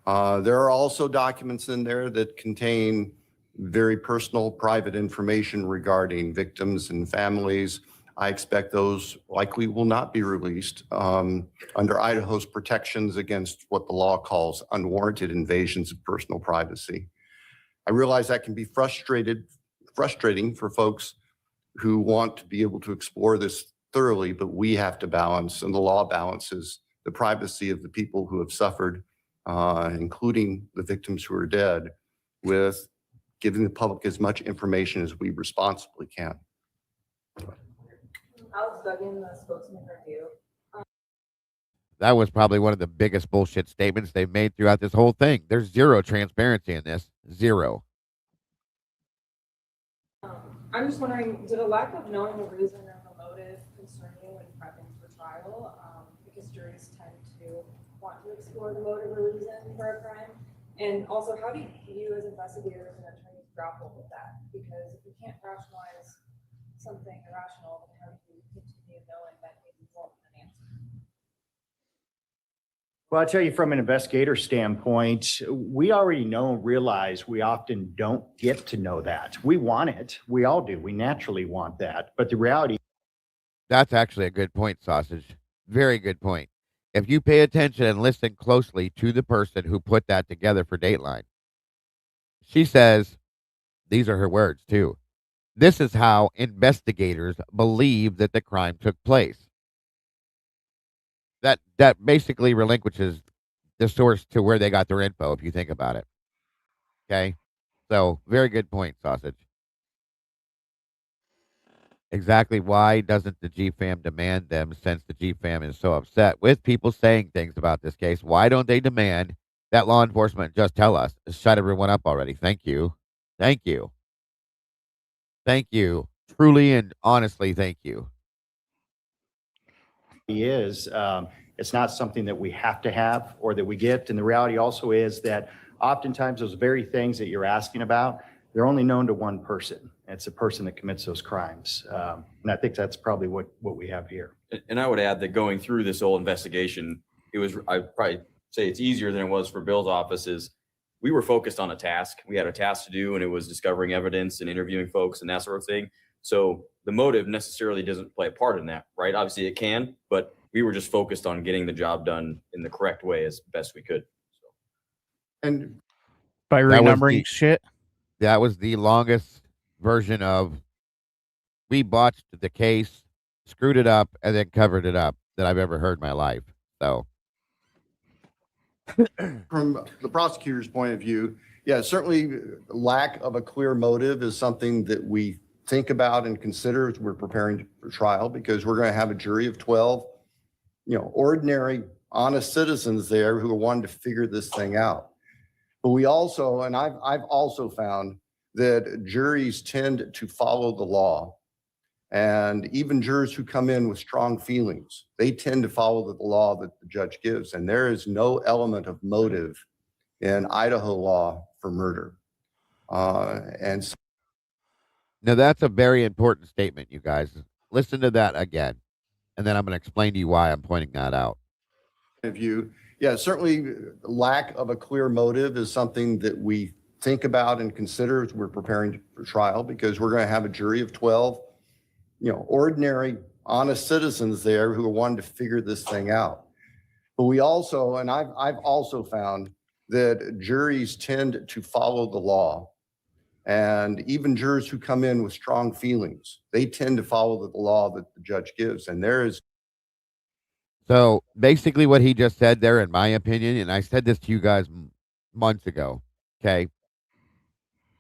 There are also documents in there that contain very personal, private information regarding victims and families. I expect those likely will not be released under Idaho's protections against what the law calls unwarranted invasions of personal privacy. I realize that can be frustrating for folks who want to be able to explore this thoroughly, but we have to balance, and the law balances, the privacy of the people who have suffered, including the victims who are dead, with giving the public as much information as we responsibly can. Alex Duggan, the spokesman for you. That was probably one of the biggest bullshit statements they've made throughout this whole thing. There's zero transparency in this. Zero. I'm just wondering, did a lack of knowing the reason or the motive concern you when prepping for trial? Because juries tend to want to explore the motive or reason for a crime. And also, how do you as investigators and attorneys grapple with that? Because if you can't rationalize something irrational, then how do you continue knowing that it won't an answer? Well, I'll tell you from an investigator standpoint, we already know and realize we often don't get to know that. We want it. We all do. We naturally want that. But the reality. That's actually a good point, Sausage. Very good point. If you pay attention and listen closely to the person who put that together for Dateline, she says, these are her words too, this is how investigators believe that the crime took place. That basically relinquishes the source to where they got their info, if you think about it. Okay? So, very good point, Sausage. Exactly why doesn't the GFAM demand them, since the GFAM is so upset with people saying things about this case? Why don't they demand that law enforcement just tell us? Shut everyone up already. Thank you. Thank you. Thank you. Truly and honestly, thank you. It's not something that we have to have or that we get. And the reality also is that oftentimes those very things that you're asking about, they're only known to one person. It's the person that commits those crimes. And I think that's probably what we have here. And I would add that going through this whole investigation, I'd probably say it's easier than it was for Bill's offices. We were focused on a task. We had a task to do, and it was discovering evidence and interviewing folks and that sort of thing. So the motive necessarily doesn't play a part in that, right? Obviously it can, but we were just focused on getting the job done in the correct way as best we could. And by renumbering shit. That was the longest version of we botched the case, screwed it up, and then covered it up that I've ever heard in my life. So from the prosecutor's point of view, yeah, certainly lack of a clear motive is something that we think about and consider as we're preparing for trial, because we're going to have a jury of 12, ordinary, honest citizens there who are wanting to figure this thing out. But we also, and I've also found that juries tend to follow the law. And even jurors who come in with strong feelings, they tend to follow the law that the judge gives. And there is no element of motive in Idaho law for murder. And so Now, that's a very important statement, you guys. Listen to that again, and then I'm going to explain to you why I'm pointing that out. of view, yeah, certainly lack of a clear motive is something that we think about and consider as we're preparing for trial, because we're going to have a jury of 12, ordinary, honest citizens there who are wanting to figure this thing out. But we also, and I've also found that juries tend to follow the law. And even jurors who come in with strong feelings, they tend to follow the law that the judge gives. And there is. So basically, what he just said there, in my opinion, and I said this to you guys months ago, okay,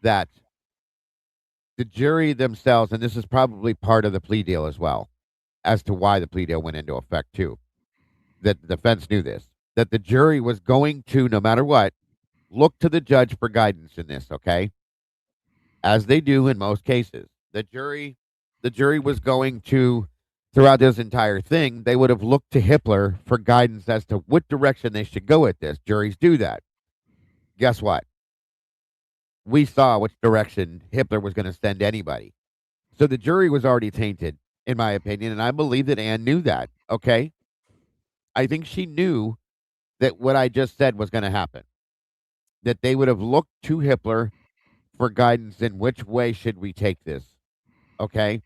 that the jury themselves, and this is probably part of the plea deal as well, as to why the plea deal went into effect too, that the defense knew this, that the jury was going to, no matter what, look to the judge for guidance in this, okay? As they do in most cases. The jury was going to, throughout this entire thing, they would have looked to Hitler for guidance as to what direction they should go with this. Juries do that. Guess what? We saw which direction Hitler was going to send anybody. So the jury was already tainted, in my opinion, and I believe that Anne knew that, okay? I think she knew that what I just said was going to happen, that they would have looked to Hitler for guidance in which way should we take this, okay?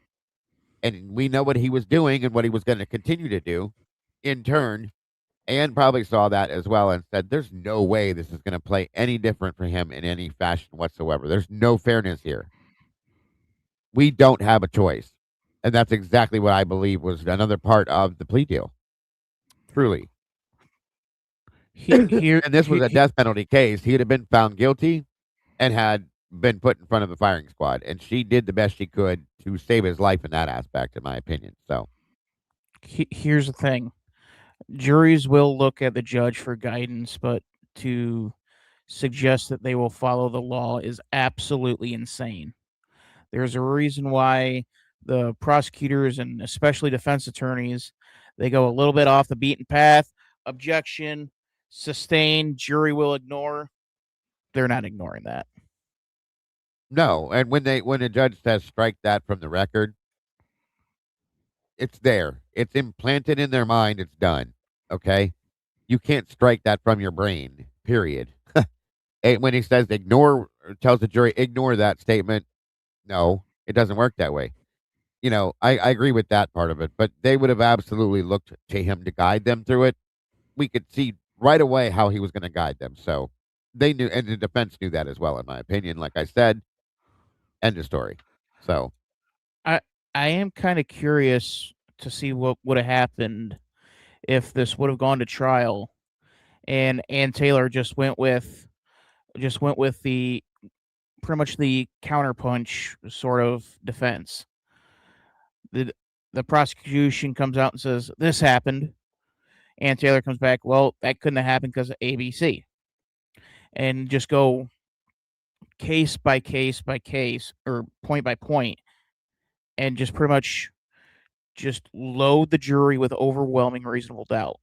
And we know what he was doing and what he was going to continue to do. In turn, Anne probably saw that as well and said, there's no way this is going to play any different for him in any fashion whatsoever. There's no fairness here. We don't have a choice. And that's exactly what I believe was another part of the plea deal. Truly. Here, and this was a death penalty case. He'd have been found guilty and had been put in front of the firing squad. And she did the best she could to save his life in that aspect, in my opinion. So here's the thing. Juries will look at the judge for guidance, but to suggest that they will follow the law is absolutely insane. There's a reason why the prosecutors and especially defense attorneys, they go a little bit off the beaten path. Objection, sustain, jury will ignore. They're not ignoring that. no, and when a judge says strike that from the record, it's there. It's implanted in their mind. It's done. Okay? You can't strike that from your brain, period. And when he says tells the jury, ignore that statement, no, it doesn't work that way. I agree with that part of it, but they would have absolutely looked to him to guide them through it. We could see right away how he was going to guide them. So they knew, and the defense knew that as well, in my opinion. Like I said, end of story. So I am kind of curious to see what would have happened if this would have gone to trial and Ann Taylor just went with the pretty much the counterpunch sort of defense. The prosecution comes out and says this happened. Ann Taylor comes back, well, that couldn't have happened because of ABC. And just go case by case by case or point by point and just pretty much just load the jury with overwhelming reasonable doubt.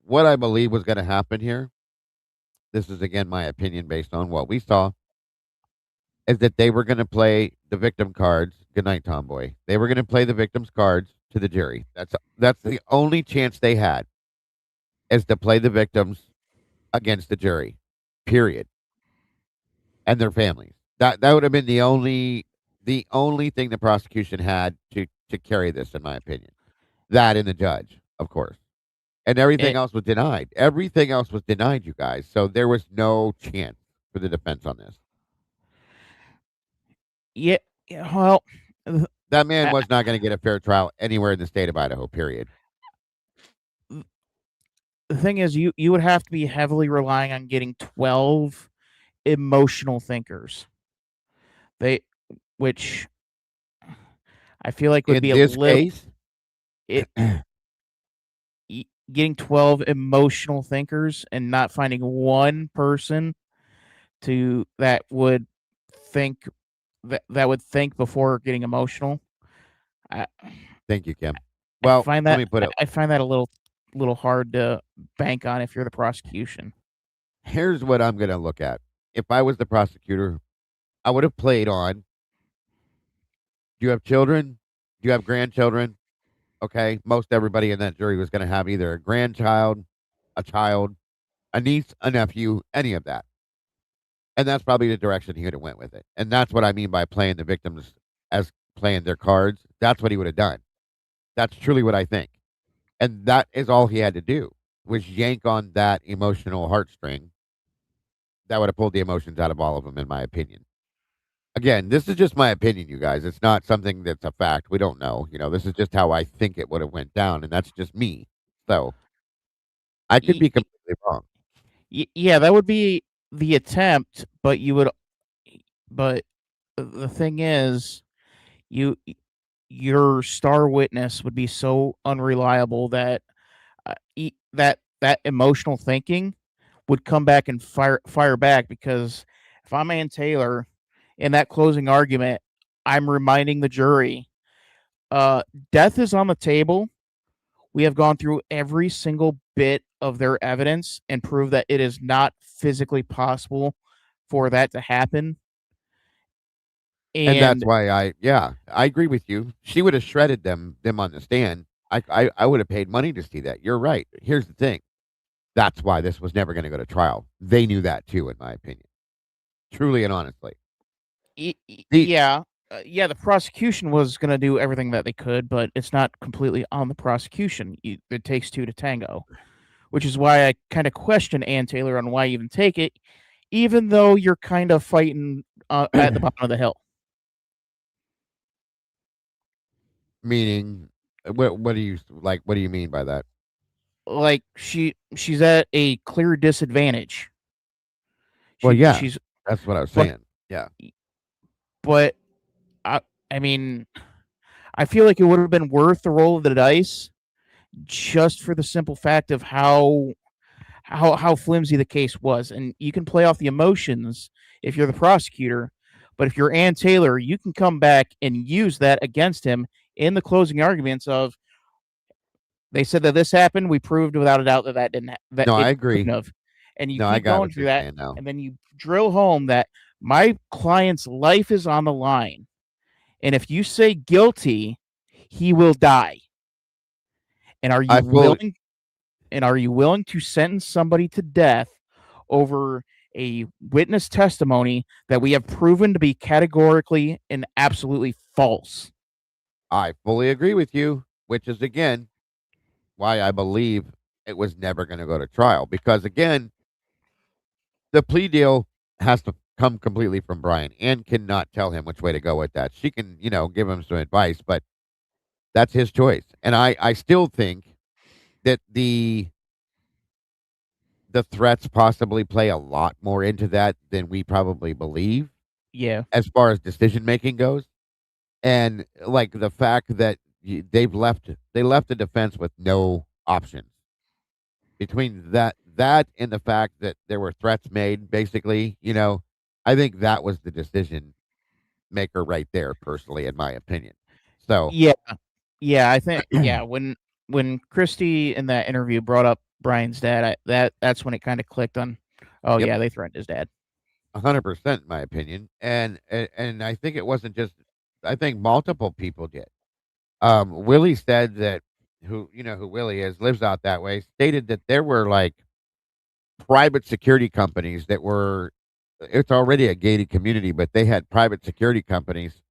what I believe was going to happen here, this is again my opinion based on what we saw, is that they were going to play the victim cards. Good night, Tomboy. They were going to play the victim's cards to the jury. That's the only chance they had, is to play the victims against the jury. Period. And their families. That would have been the only thing the prosecution had to carry this, in my opinion. That and the judge, of course. And everything else was denied. Everything else was denied, you guys. So there was no chance for the defense on this. Yeah, well, that man was not going to get a fair trial anywhere in the state of Idaho, period. The thing is, you would have to be heavily relying on getting 12 emotional thinkers. Which I feel like would in be this a little case, getting 12 emotional thinkers and not finding one person that would think before getting emotional. Thank you, Kim. Well, let me put it. I find that a little hard to bank on if you're the prosecution. here's what I'm going to look at. If I was the prosecutor, I would have played on, do you have children? Do you have grandchildren? Okay. Most everybody in that jury was going to have either a grandchild, a child, a niece, a nephew, any of that. And that's probably the direction he would have went with it. And that's what I mean by playing the victims as playing their cards. That's what he would have done. That's truly what I think. And that is all he had to do, was yank on that emotional heartstring. That would have pulled the emotions out of all of them, in my opinion. Again, this is just my opinion, you guys. It's not something that's a fact. We don't know. This is just how I think it would have went down, and that's just me. So I could be completely wrong. Yeah, that would be the attempt, but but the thing is, your star witness would be so unreliable that that emotional thinking would come back and fire back. Because if I'm Ann Taylor in that closing argument, I'm reminding the jury, death is on the table. We have gone through every single bit of their evidence and proved that it is not physically possible for that to happen. And that's why I agree with you. She would have shredded them on the stand. I would have paid money to see that. You're right. Here's the thing. That's why this was never going to go to trial. They knew that too, in my opinion. Truly and honestly. Yeah. The prosecution was going to do everything that they could, but it's not completely on the prosecution. It takes two to tango, which is why I kind of question Ann Taylor on why you even take it, even though you're kind of fighting at the bottom of the hill. Meaning, what do you like? What do you mean by that? Like she's at a clear disadvantage. Well, yeah, that's what I was saying. Yeah, but I mean, I feel like it would have been worth the roll of the dice, just for the simple fact of how flimsy the case was. And you can play off the emotions if you're the prosecutor, but if you're Ann Taylor, you can come back and use that against him in the closing arguments of, they said that this happened. We proved without a doubt that didn't. No, I agree. And you No, I keep got going what through you're that, saying now. and then you drill home that my client's life is on the line, and if you say guilty, he will die. And are you willing? And are you willing to sentence somebody to death over a witness testimony that we have proven to be categorically and absolutely false? I fully agree with you, which is, again, why I believe it was never going to go to trial. Because, again, the plea deal has to come completely from Brian. Ann cannot tell him which way to go with that. She can, give him some advice, but that's his choice. And I still think that the threats possibly play a lot more into that than we probably believe. Yeah. As far as decision making goes. And like the fact that they left the defense with no options. Between that and the fact that there were threats made, basically, I think that was the decision maker right there, personally, in my opinion. So yeah, I think when Christy in that interview brought up Brian's dad, that's when it kind of clicked on. Oh yeah, they threatened his dad. 100%, in my opinion, and I think it wasn't just. I think multiple people did. Willie said that who Willie is, lives out that way, stated that there were like private security companies that were. It's already a gated community, but they had private security companies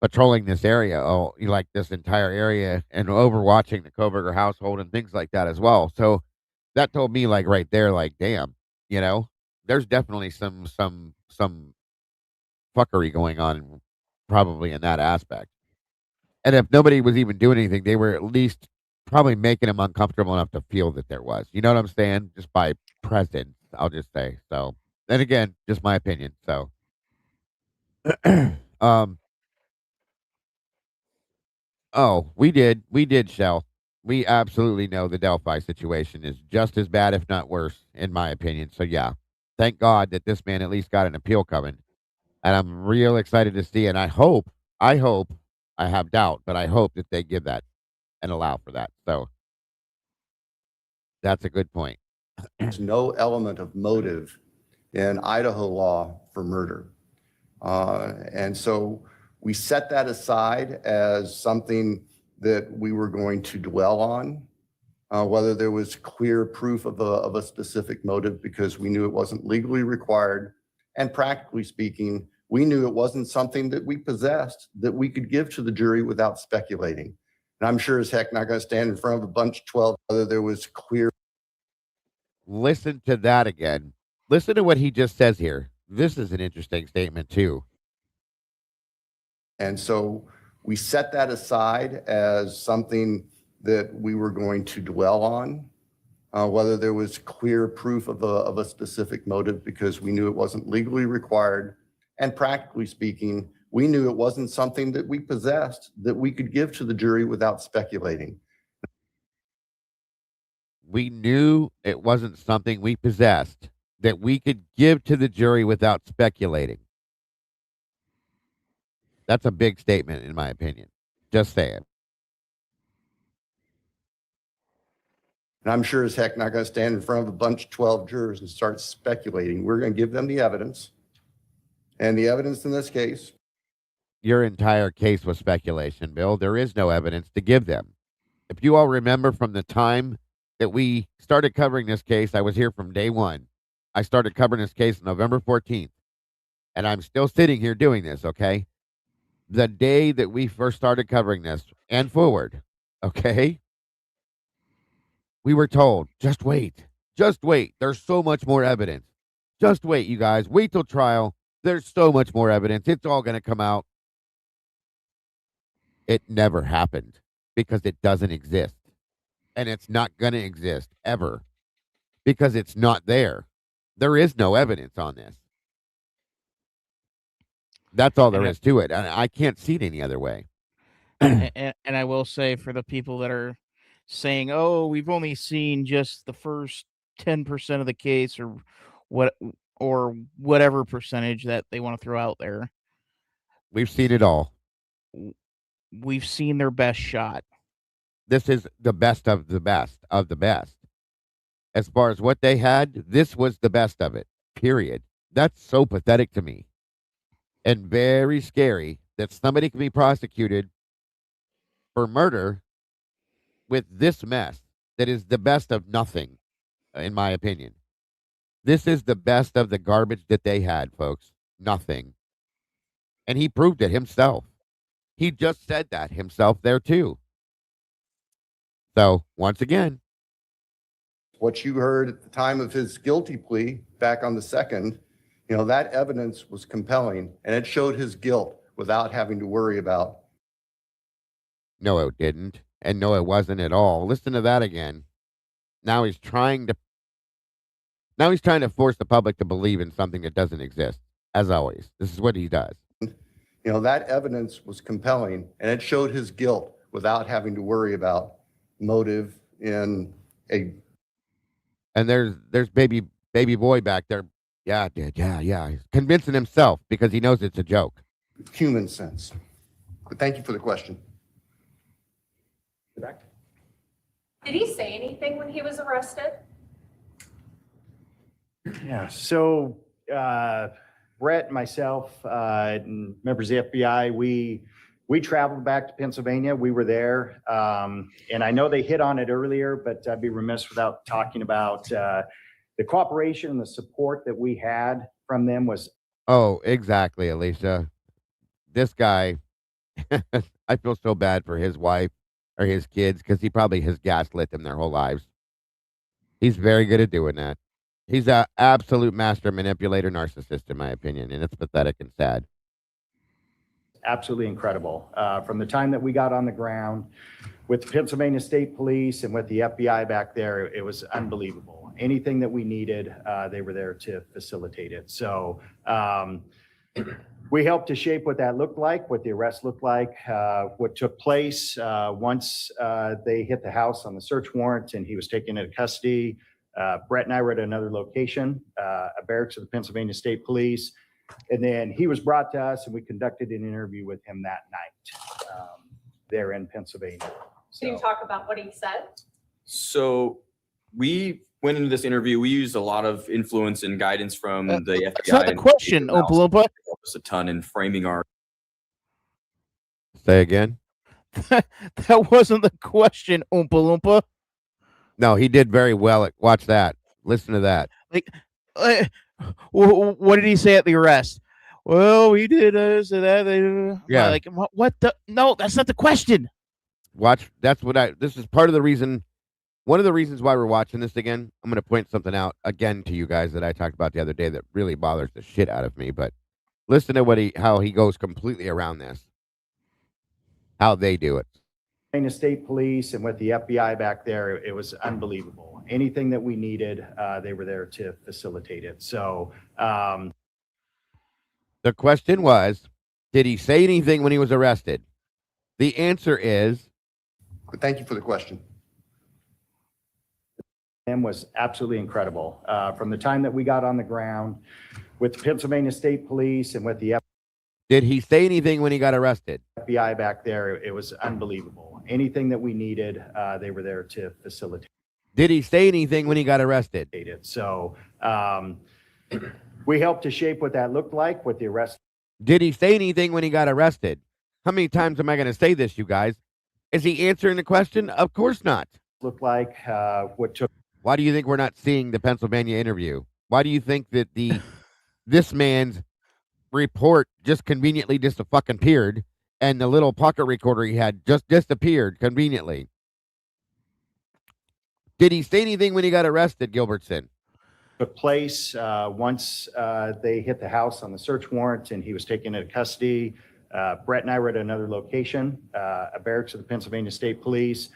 patrolling this area, like this entire area, and overwatching the Koberger household and things like that as well. So that told me, like, right there, like, damn, there's definitely some fuckery going on, probably in that aspect. And if nobody was even doing anything, they were at least probably making them uncomfortable enough to feel that there was. You know what I'm saying? Just by presence, I'll just say. So, and again, just my opinion. So, oh, we did, Shell. We absolutely know the Delphi situation is just as bad, if not worse, in my opinion. So, yeah, thank God that this man at least got an appeal coming. And I'm real excited to see. And I hope, I have doubt, but I hope that they give that and allow for that. So that's a good point. There's no element of motive in Idaho law for murder. And so we set that aside as something that we were going to dwell on, whether there was clear proof of a specific motive, because we knew it wasn't legally required. And practically speaking, we knew it wasn't something that we possessed that we could give to the jury without speculating. And I'm sure as heck not going to stand in front of a bunch of 12, whether there was clear. Listen to that again. Listen to what he just says here. This is an interesting statement too. And so we set that aside as something that we were going to dwell on, whether there was clear proof of a specific motive, because we knew it wasn't legally required. And practically speaking, we knew it wasn't something that we possessed that we could give to the jury without speculating. We knew it wasn't something we possessed that we could give to the jury without speculating. That's a big statement, in my opinion. Just saying. And I'm sure as heck not going to stand in front of a bunch of 12 jurors and start speculating. We're going to give them the evidence. And the evidence in this case. Your entire case was speculation, Bill. There is no evidence to give them. If you all remember from the time that we started covering this case, I was here from day one. I started covering this case November 14th. And I'm still sitting here doing this, okay? The day that we first started covering this and forward, okay? We were told, just wait. Just wait. There's so much more evidence. Just wait, you guys. Wait till trial. There's so much more evidence. It's all going to come out. It never happened because it doesn't exist. And it's not going to exist ever because it's not there. There is no evidence on this. That's all there is to it. And I can't see it any other way. And I will say, for the people that are saying, oh, we've only seen just the first 10% of the case, or whatever percentage that they want to throw out there. We've seen it all. We've seen their best shot. This is the best of the best of the best. As far as what they had, this was the best of it, period. That's so pathetic to me. And very scary that somebody can be prosecuted for murder with this mess that is the best of nothing, in my opinion. This is the best of the garbage that they had, folks. Nothing. And he proved it himself. He just said that himself there, too. So, once again. What you heard at the time of his guilty plea back on the 2nd, that evidence was compelling, and it showed his guilt without having to worry about. No, it didn't. And no, it wasn't at all. Listen to that again. Now he's trying to force the public to believe in something that doesn't exist. As always, this is what he does. That evidence was compelling, and it showed his guilt without having to worry about motive in a. And there's baby boy back there. Yeah, dude. Yeah. He's convincing himself because he knows it's a joke. Human sense. But thank you for the question. Did he say anything when he was arrested? Yeah, so Brett, myself, and members of the FBI, we traveled back to Pennsylvania. We were there, and I know they hit on it earlier, but I'd be remiss without talking about the cooperation and the support that we had from them was. Oh, exactly, Alicia. This guy, I feel so bad for his wife or his kids because he probably has gaslit them their whole lives. He's very good at doing that. He's an absolute master manipulator narcissist, in my opinion, and it's pathetic and sad. Absolutely incredible. From the time that we got on the ground with the Pennsylvania State Police and with the FBI back there, it was unbelievable. Anything that we needed, they were there to facilitate it. So we helped to shape what that looked like, what the arrest looked like, what took place once they hit the house on the search warrant and he was taken into custody. Brett and I were at another location, a barracks of the Pennsylvania State Police. And then he was brought to us and we conducted an interview with him that night there in Pennsylvania. Can you talk about what he said? So we went into this interview, we used a lot of influence and guidance from the FBI. That's not the question, Oompa Loompa. Helped us a ton in framing our. Say again. That wasn't the question, Oompa Loompa. No, he did very well. Watch that. Listen to that. Like, what did he say at the arrest? Well, we did this and that. Yeah. Like, what the? No, that's not the question. Watch. This is part of the reason. One of the reasons why we're watching this again. I'm going to point something out again to you guys that I talked about the other day that really bothers the shit out of me. But listen to how he goes completely around this. How they do it. The state police and with the FBI back there, it was unbelievable. Anything that we needed, they were there to facilitate it. So the question was, did he say anything when he was arrested? The answer is. Thank you for the question. Him was absolutely incredible. From the time that we got on the ground with the Pennsylvania State Police and with the Did he say anything when he got arrested? FBI back there, it was unbelievable. Anything that we needed, they were there to facilitate. Did he say anything when he got arrested? So we helped to shape what that looked like with the arrest. Did he say anything when he got arrested? How many times am I going to say this, you guys? Is he answering the question? Of course not. Looked like what took. Why do you think we're not seeing the Pennsylvania interview? Why do you think that this man's report just conveniently disappeared and the little pocket recorder he had just disappeared conveniently? Did he say anything when he got arrested, Gilbertson? Took place once they hit the house on the search warrant and he was taken into custody. Brett and I were at another location, a barracks of the Pennsylvania State Police.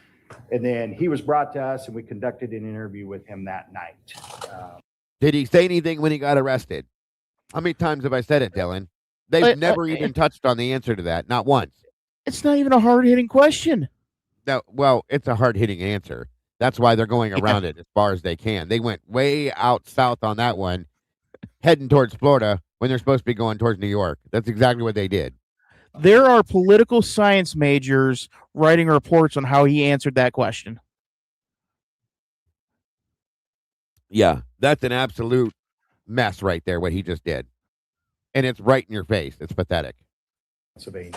And then he was brought to us and we conducted an interview with him that night. Did he say anything when he got arrested? How many times have I said it, Dylan? They've never even touched on the answer to that. Not once. It's not even a hard-hitting question. No, well, it's a hard-hitting answer. That's why they're going around it as far as they can. They went way out south on that one, heading towards Florida when they're supposed to be going towards New York. That's exactly what they did. There are political science majors writing reports on how he answered that question. Yeah, that's an absolute mess right there, what he just did. And it's right in your face. It's pathetic. Can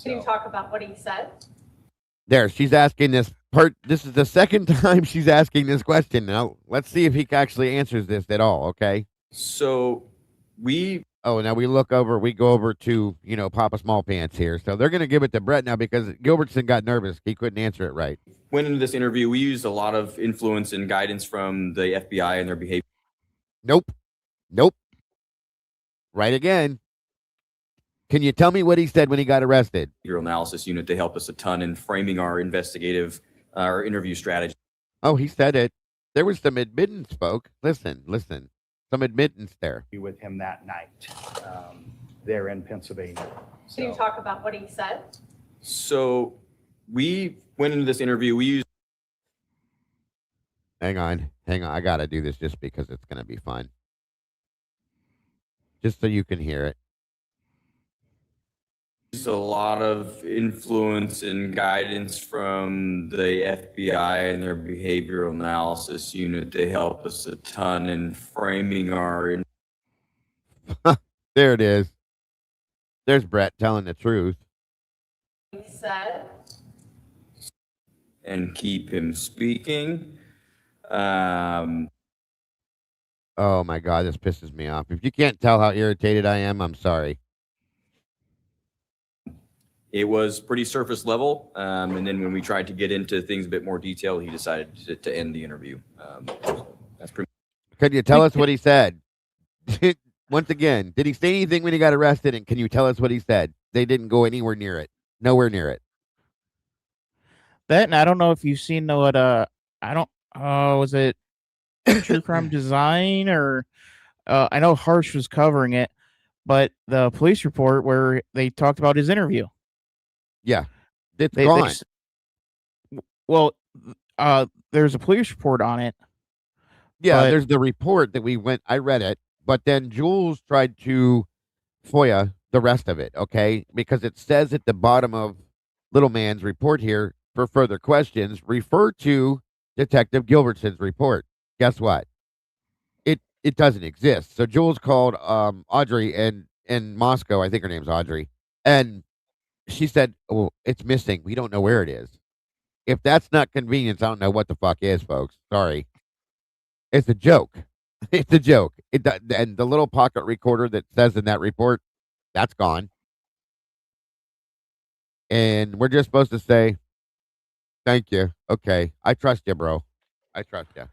you talk about what he said? There, she's asking this part. This is the second time she's asking this question. Now, let's see if he actually answers this at all, okay? So now we go over to, Papa Small Pants here. So they're going to give it to Brett now because Gilbertson got nervous. He couldn't answer it right. Went into this interview, we used a lot of influence and guidance from the FBI and their behavior. Nope. Right again. Can you tell me what he said when he got arrested? Behavioral analysis unit, they helped us a ton in framing our our interview strategy. Oh, he said it. There was some admittance, folks. Listen. Some admittance there. With him that night there in Pennsylvania. Can you talk about what he said? So we went into this interview, we used. Hang on. I got to do this just because it's going to be fun. Just so you can hear it. A lot of influence and guidance from the FBI and their behavioral analysis unit. They help us a ton in framing our. There it is. There's Brett telling the truth. He said. And keep him speaking. Oh my God, this pisses me off. If you can't tell how irritated I am, I'm sorry. It was pretty surface level, and then when we tried to get into things a bit more detail, he decided to end the interview. That's pretty. Could you tell us what he said? Once again, did he say anything when he got arrested? And can you tell us what he said? They didn't go anywhere near it. Nowhere near it. That, and I don't know if you've seen what was it True Crime Design or I know Harsh was covering it, but the police report where they talked about his interview. Yeah, it's gone. There's a police report on it. Yeah, there's the report that I read it, but then Jules tried to FOIA the rest of it, okay? Because it says at the bottom of Little Man's report here, for further questions, refer to Detective Gilbertson's report. guess what? It doesn't exist. So Jules called Audrey in Moscow. I think her name's Audrey, and she said, "Oh, it's missing. We don't know where it is." If that's not convenience, I don't know what the fuck is, folks. Sorry, it's a joke. It's a joke. And the little pocket recorder that says in that report, that's gone. And we're just supposed to say, "Thank you. Okay, I trust you, bro. I trust you."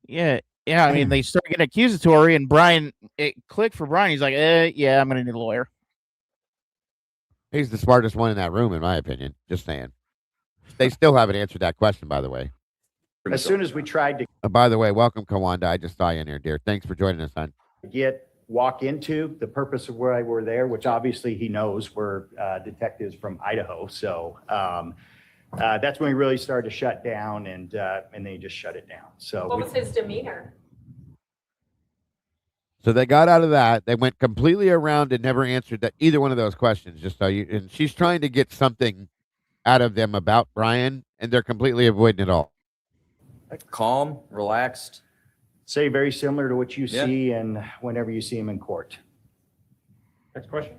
Yeah, yeah. I mean, they start getting accusatory, and Brian, it clicked for Brian. He's like, yeah, I'm gonna need a lawyer. He's the smartest one in that room, in my opinion. Just saying. They still haven't answered that question, by the way. As soon as we tried to By the way, welcome, Kawanda. I just saw you in here, dear. Thanks for joining us, son. walk into the purpose of why we're there, which obviously he knows we're detectives from Idaho. So that's when we really started to shut down, and they just shut it down. So What was his demeanor? So they got out of that. They went completely around and never answered that either one of those questions. Just so you, and she's trying to get something out of them about Brian, and they're completely avoiding it all. Calm, relaxed. Say very similar to what you see and whenever you see him in court. Next question.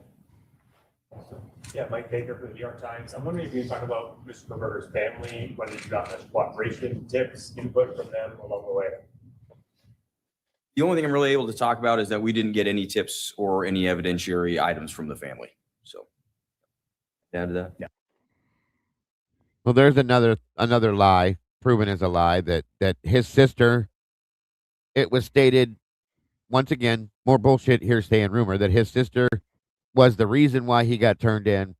Yeah, Mike Baker from the New York Times. I'm wondering if you can talk about Mr. Koberger's family, whether you got much cooperation, tips, input from them along the way. The only thing I'm really able to talk about is that we didn't get any tips or any evidentiary items from the family. So down to that. Yeah. Well, there's another lie, proven as a lie, that his sister, it was stated, once again, more bullshit, hearsay, and rumor, that his sister was the reason why he got turned in.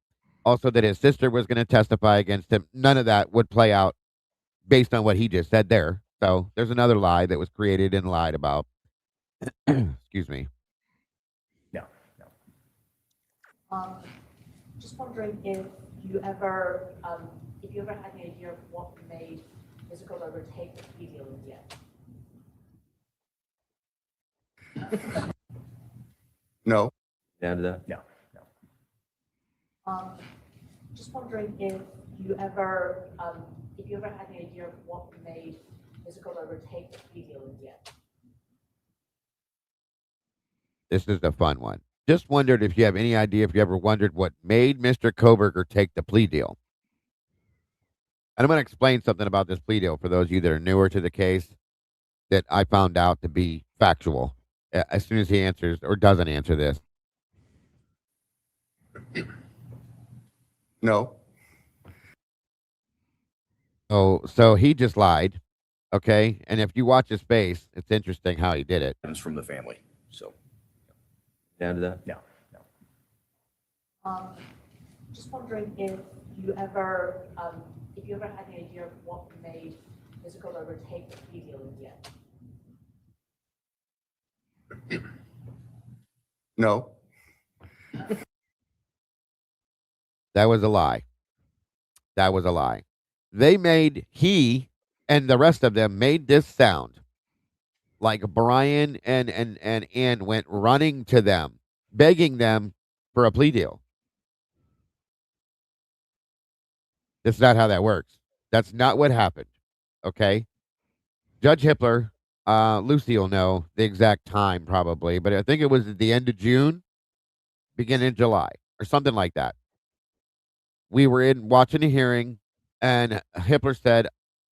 Also, that his sister was going to testify against him. None of that would play out based on what he just said there. So there's another lie that was created and lied about. Excuse me. No. Just wondering if you ever had any idea of what made Mr. Koberger take the plea deal in the end? No. Down to that. No. Just wondering if you ever had any idea of what made Mr. Koberger take the plea deal in the end? This is a fun one. Just wondered if you have any idea, if you ever wondered what made Mr. Koberger take the plea deal. And I'm going to explain something about this plea deal for those of you that are newer to the case that I found out to be factual as soon as he answers or doesn't answer this. No. So he just lied. Okay. And if you watch his face, it's interesting how he did it. Items from the family. So down to that. No. Just wondering if you ever had any idea of what made Mr. Koberger take the plea deal in the end? No. That was a lie. That was a lie. He and the rest of them made this sound like Brian and Ann went running to them, begging them for a plea deal. That's not how that works. That's not what happened. Okay? Judge Hippler, Lucy will know the exact time probably, but I think it was at the end of June, beginning of July, or something like that. We were watching a hearing, and Hippler said,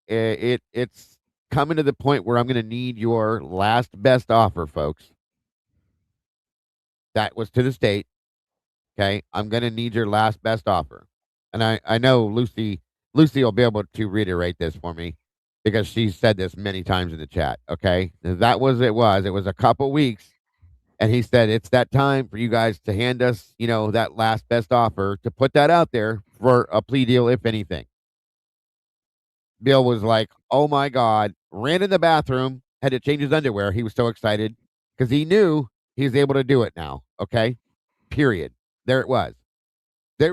it's coming to the point where I'm going to need your last best offer, folks. That was to the state. Okay, I'm going to need your last best offer. And I know Lucy will be able to reiterate this for me because she said this many times in the chat. Okay, that was it was. It was a couple weeks, and he said it's that time for you guys to hand us, that last best offer, to put that out there for a plea deal, if anything. Bill was like, "Oh my God!" Ran in the bathroom, had to change his underwear. He was so excited because he knew he was able to do it now. Okay, period. There it was. They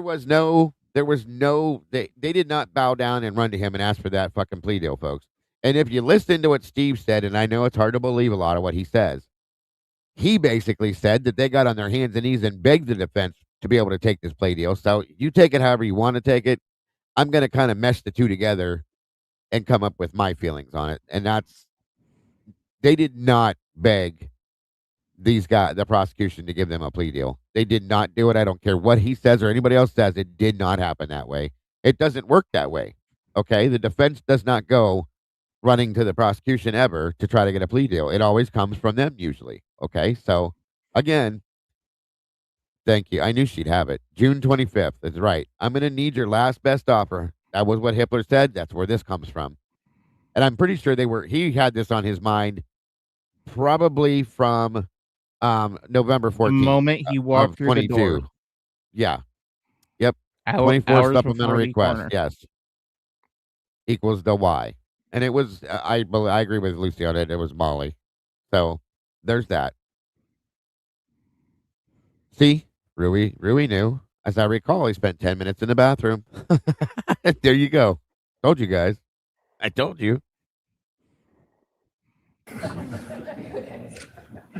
did not bow down and run to him and ask for that fucking plea deal, folks. And if you listen to what Steve said, and I know it's hard to believe a lot of what he says, he basically said that they got on their hands and knees and begged the defense to be able to take this plea deal. So you take it however you want to take it. I'm going to kind of mesh the two together and come up with my feelings on it. And that's They did not beg these guys, the prosecution, to give them a plea deal. They did not do it. I don't care what he says or anybody else says. It did not happen that way. It doesn't work that way. Okay. The defense does not go running to the prosecution ever to try to get a plea deal. It always comes from them usually. Okay. So again, thank you. I knew she'd have it. June 25th is right. I'm going to need your last best offer. That was what Hitler said. That's where this comes from. And I'm pretty sure he had this on his mind probably from November 14th. The moment he walked of through the 22. door. Yeah. Yep. Hours 24 supplemental before the request. corner. Yes. Equals the Y. And it was, I agree with Lucy on it. It was Molly. So there's that. See, Rui knew. As I recall, he spent 10 minutes in the bathroom. There you go. Told you guys. I told you.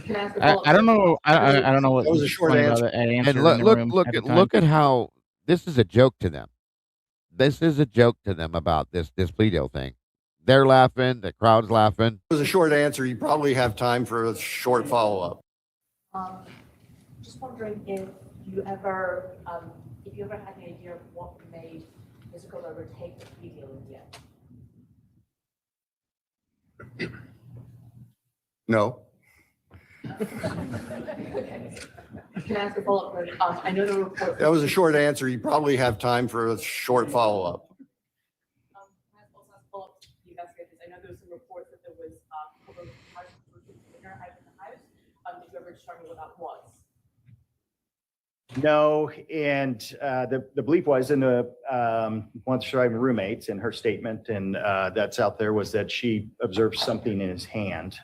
I don't know. I don't know what That was a short funny about answer. that answer And in the room at the time. look at how this is a joke to them. This is a joke to them about this plea deal thing. They're laughing. The crowd's laughing. It was a short answer. You probably have time for a short follow-up. Just wondering if you ever had any idea of what made Mr. Kohlberger take the plea deal in the end? No. Can I ask a follow-up question? I know the report. That was a short answer. You probably have time for a short follow-up. Can I also ask a follow-up to the investigators? I know there was some reports that there was Kohlberger's house in the house. Did you ever determine what that was? No, and the belief was in the one surviving roommates in her statement, and that's out there, was that she observed something in his hand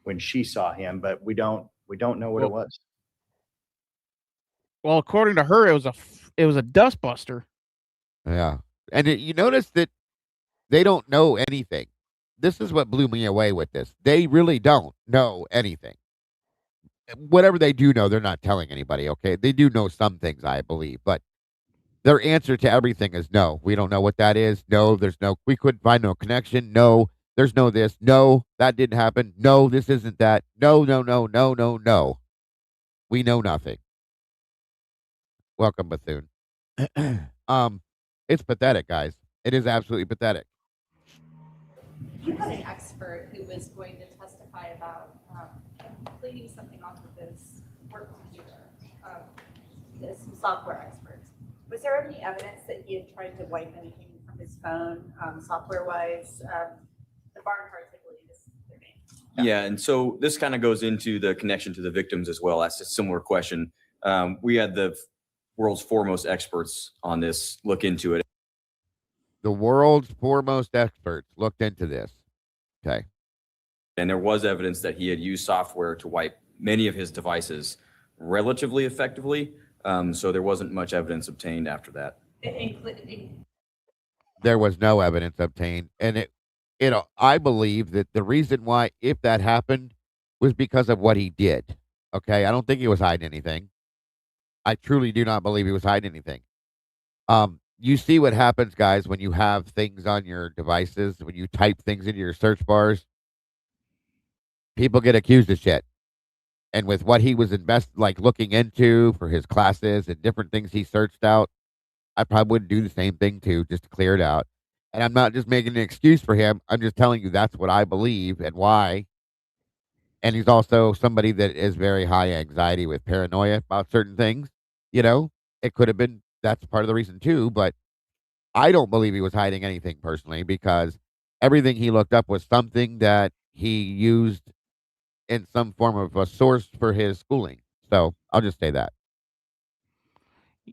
when she saw him, but we don't know what it was. Well, according to her, it was a dustbuster. Yeah. And you notice that they don't know anything. This is what blew me away with this. They really don't know anything. Whatever they do know, they're not telling anybody, okay? They do know some things, I believe, but their answer to everything is no. We don't know what that is. No, we couldn't find no connection. No, there's no this. No, that didn't happen. No, this isn't that. No. We know nothing. Welcome, Bethune. It's pathetic, guys. It is absolutely pathetic. You had an expert who was going to testify about cleaning something off of his work computer. Some software experts. Was there any evidence that he had tried to wipe anything from his phone, software-wise? The Barnharts, I believe, is their name. Yeah, and so this kind of goes into the connection to the victims as well. That's a similar question. We had the world's foremost experts on this look into it. The world's foremost experts looked into this. Okay. And there was evidence that he had used software to wipe many of his devices relatively effectively. So there wasn't much evidence obtained after that. There was no evidence obtained. And I believe that the reason why, if that happened, was because of what he did. Okay. I don't think he was hiding anything. I truly do not believe he was hiding anything. You see what happens, guys, when you have things on your devices, when you type things into your search bars. People get accused of shit. And with what he was looking into for his classes and different things he searched out, I probably would do the same thing too, just to clear it out. And I'm not just making an excuse for him. I'm just telling you that's what I believe and why. And he's also somebody that is very high anxiety with paranoia about certain things. You know, it could have been, that's part of the reason too, but I don't believe he was hiding anything personally, because everything he looked up was something that he used in some form of a source for his schooling. So I'll just say that.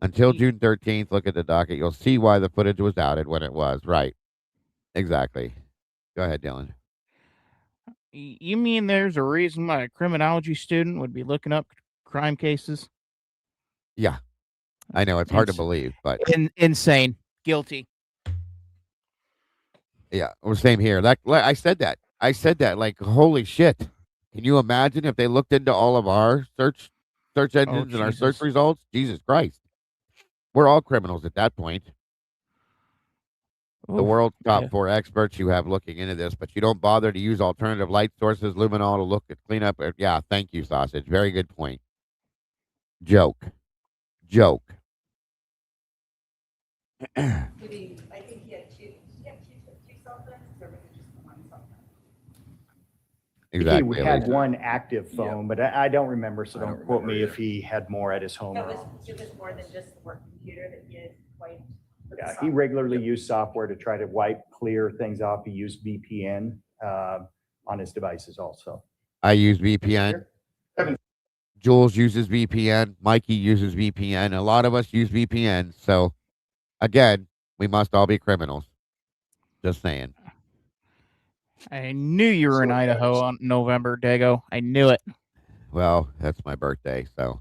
Until June 13th, look at the docket. You'll see why the footage was outed when it was. Right. Exactly. Go ahead, Dylan. You mean there's a reason why a criminology student would be looking up crime cases? Yeah. I know it's hard to believe, but insane. Guilty. Yeah, well, same here. I said that. Like, holy shit. Can you imagine if they looked into all of our search engines and our search results? Jesus Christ. We're all criminals at that point. The Oof, world's top yeah. 4 experts you have looking into this, but you don't bother to use alternative light sources, luminol to look at clean up. Yeah, thank you, Sausage. Very good point. Joke. I think he had two cell phones, or was it just the one cell phone? Exactly. He had Elisa. one active phone, but I don't remember, so don't quote me if he had more at his home. So or it was more than just the work computer that you wiped? with the Yeah, he software? regularly used software to try to wipe, clear things off. He used VPN on his devices also. I use VPN. Jules uses VPN. Mikey uses VPN. A lot of us use VPN. So, again, we must all be criminals. Just saying. I knew you were in Idaho on November, Dago. I knew it. Well, that's my birthday. So,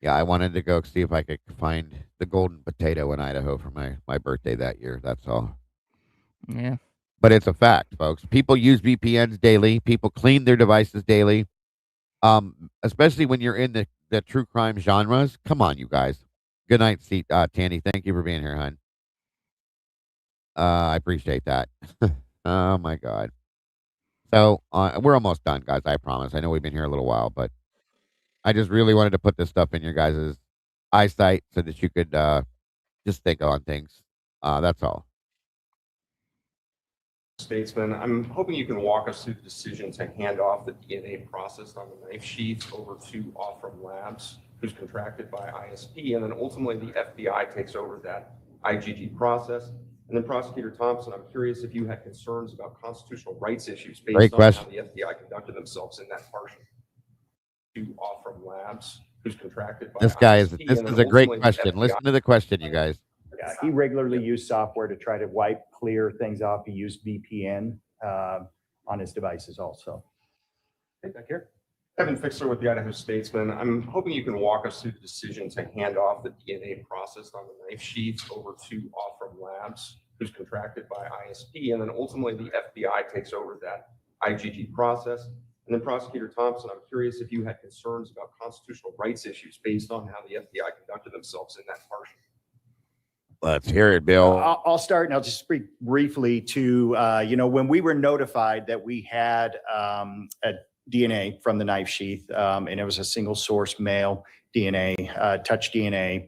yeah, I wanted to go see if I could find the golden potato in Idaho for my birthday that year. That's all. Yeah. But it's a fact, folks. People use VPNs daily. People clean their devices daily. Especially when you're in the true crime genres. Come on, you guys. Good night, Tandy. Thank you for being here, hon. I appreciate that. Oh my God. So we're almost done, guys. I promise. I know we've been here a little while, but I just really wanted to put this stuff in your guys' eyesight so that you could just think on things. That's all. Statesman, I'm hoping you can walk us through the decision to hand off the DNA processed on the knife sheath over to Offram Labs, who's contracted by ISP, and then ultimately the FBI takes over that IgG process. And then Prosecutor Thompson, I'm curious if you had concerns about constitutional rights issues based on how the FBI conducted themselves in that partial to Offram Labs, who's contracted by This guy is. ISP, This and is then a great ultimately the question. FBI Listen to the question, you guys. Yeah, he regularly used software to try to wipe, clear things off. He used VPN on his devices also. Hey, back here. Kevin Fixler with the Idaho Statesman. I'm hoping you can walk us through the decision to hand off the DNA processed on the knife sheaths over to Offram Labs, who's contracted by ISP, and then ultimately the FBI takes over that IgG process. And then Prosecutor Thompson, I'm curious if you had concerns about constitutional rights issues based on how the FBI conducted themselves in that partial. Let's hear it, Bill. I'll start, and I'll just speak briefly to, when we were notified that we had a DNA from the knife sheath, and it was a single source male DNA, touch DNA,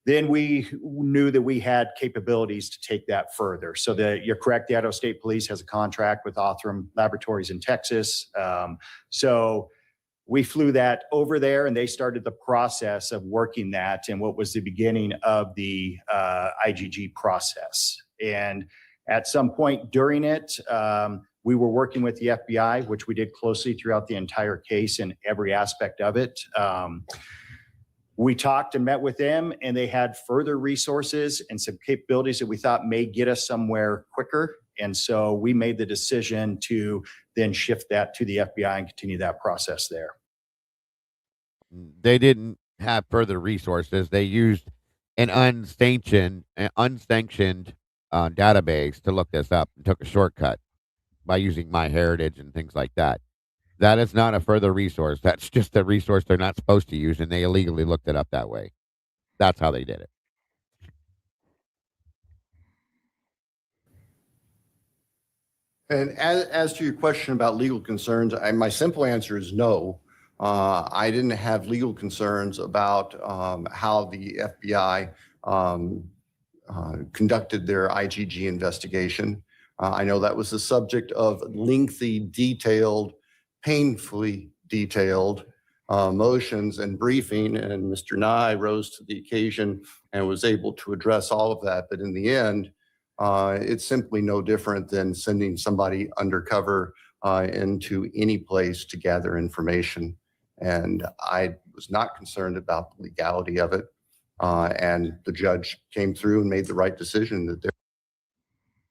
then we knew that we had capabilities to take that further. So you're correct, the Idaho State Police has a contract with Offram Laboratories in Texas. So we flew that over there, and they started the process of working that and what was the beginning of the IgG process. And at some point during it, we were working with the FBI, which we did closely throughout the entire case and every aspect of it. We talked and met with them, and they had further resources and some capabilities that we thought may get us somewhere quicker. And so we made the decision to then shift that to the FBI and continue that process there. They didn't have further resources. They used an unsanctioned database to look this up and took a shortcut by using MyHeritage and things like that. That is not a further resource. That's just a resource they're not supposed to use, and they illegally looked it up that way. That's how they did it. And as to your question about legal concerns, my simple answer is no. I didn't have legal concerns about how the FBI conducted their IgG investigation. I know that was the subject of lengthy, detailed, painfully detailed motions and briefing, and Mr. Nye rose to the occasion and was able to address all of that. But in the end, it's simply no different than sending somebody undercover into any place to gather information. And I was not concerned about the legality of it. And the judge came through and made the right decision that there.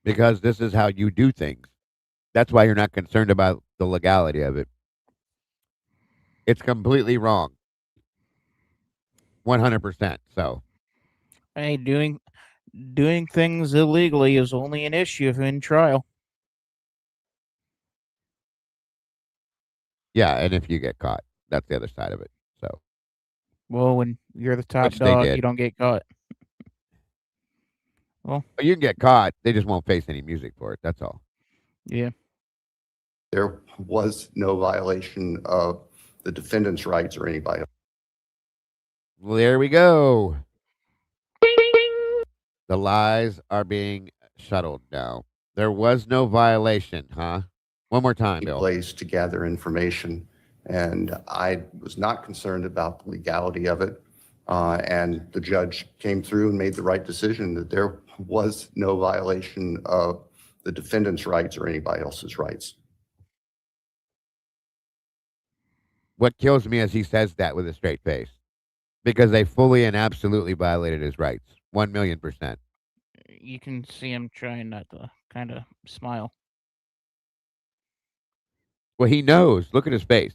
Because this is how you do things. That's why you're not concerned about the legality of it. It's completely wrong. 100%. So. Hey, doing things illegally is only an issue if in trial. Yeah, and if you get caught, that's the other side of it. So. Well, when you're the top Which they dog, did. you don't get caught. Well, you can get caught. They just won't face any music for it. That's all. Yeah. There was no violation of the defendant's rights or anybody. Well, there we go. The lies are being shuttled now. There was no violation, huh? One more time, Bill. Place to gather information, and I was not concerned about the legality of it. And the judge came through and made the right decision that there was no violation of the defendant's rights or anybody else's rights. What kills me is he says that with a straight face, because they fully and absolutely violated his rights. 1,000,000%. You can see him trying not to kind of smile. Well, he knows. Look at his face.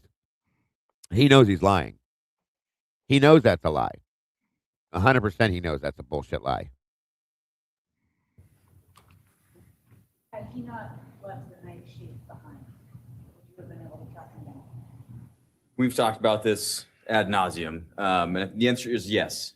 He knows he's lying. He knows that's a lie. 100% he knows that's a bullshit lie. Had he not left the night sheet behind, would you have been able to track him down? We've talked about this ad nauseum, and the answer is yes.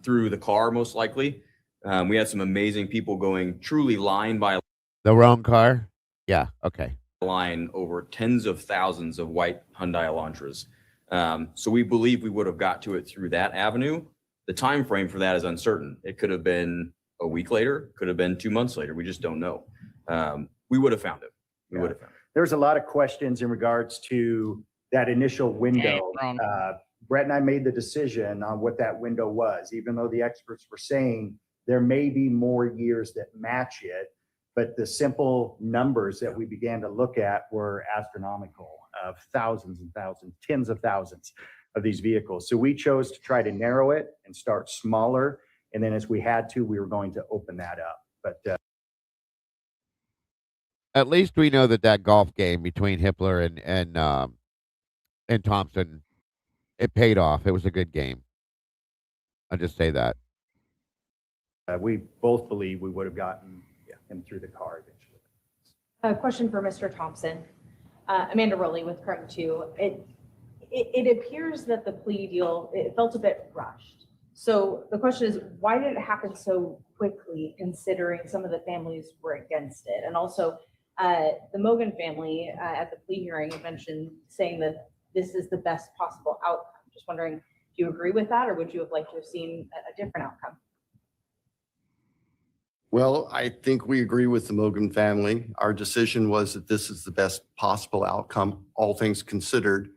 Through the car, most likely. We had some amazing people going truly line by The wrong car? Yeah, okay. line over tens of thousands of white Hyundai Elantras. So we believe we would have got to it through that avenue. The time frame for that is uncertain. It could have been a week later, could have been 2 months later. We just don't know. We would have found it. We would have found it. There's a lot of questions in regards to that initial window. Brett and I made the decision on what that window was, even though the experts were saying there may be more years that match it. But the simple numbers that we began to look at were astronomical, of thousands and thousands, tens of thousands of these vehicles. So we chose to try to narrow it and start smaller. And then as we had to, we were going to open that up. But At least we know that golf game between Hippler and Thompson, it paid off. It was a good game. I'll just say that. we both believe we would have gotten him through the car eventually. A question for Mr. Thompson. Amanda Rowley with Crime 2. It appears that the plea deal, it felt a bit rushed. So the question is, why did it happen so quickly, considering some of the families were against it? And also, the Mogan family at the plea hearing mentioned saying that this is the best possible outcome. Just wondering, do you agree with that, or would you have liked to have seen a different outcome? Well, I think we agree with the Mogan family. Our decision was that this is the best possible outcome, all things considered,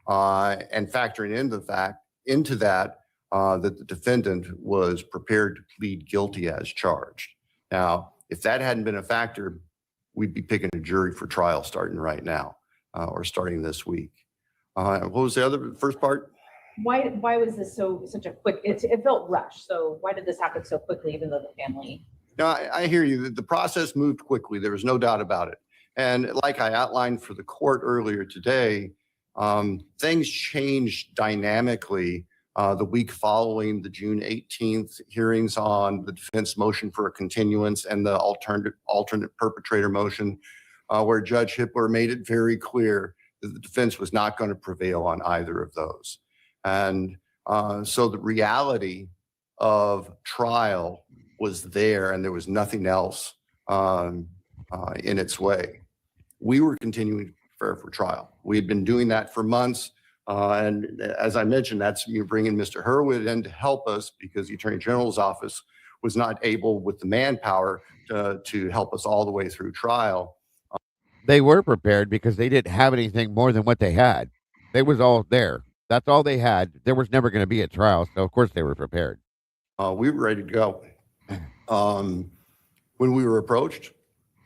and factoring into that the defendant was prepared to plead guilty as charged. Now, if that hadn't been a factor, we'd be picking a jury for trial starting right now, or starting this week. What was the first part? Why was this such a quick? It felt rushed. So why did this happen so quickly, even though the family? No, I hear you. The process moved quickly. There was no doubt about it. And like I outlined for the court earlier today, things changed dynamically the week following the June 18th hearings on the defense motion for a continuance and the alternate perpetrator motion, where Judge Hippler made it very clear that the defense was not going to prevail on either of those. And so the reality of trial was there, and there was nothing else in its way. We were continuing to prepare for trial. We had been doing that for months. And as I mentioned, that's you're bringing Mr. Hurwitz in to help us because the Attorney General's office was not able with the manpower to help us all the way through trial. They were prepared because they didn't have anything more than what they had. They was all there. That's all they had. There was never going to be a trial, so of course they were prepared. We were ready to go. When we were approached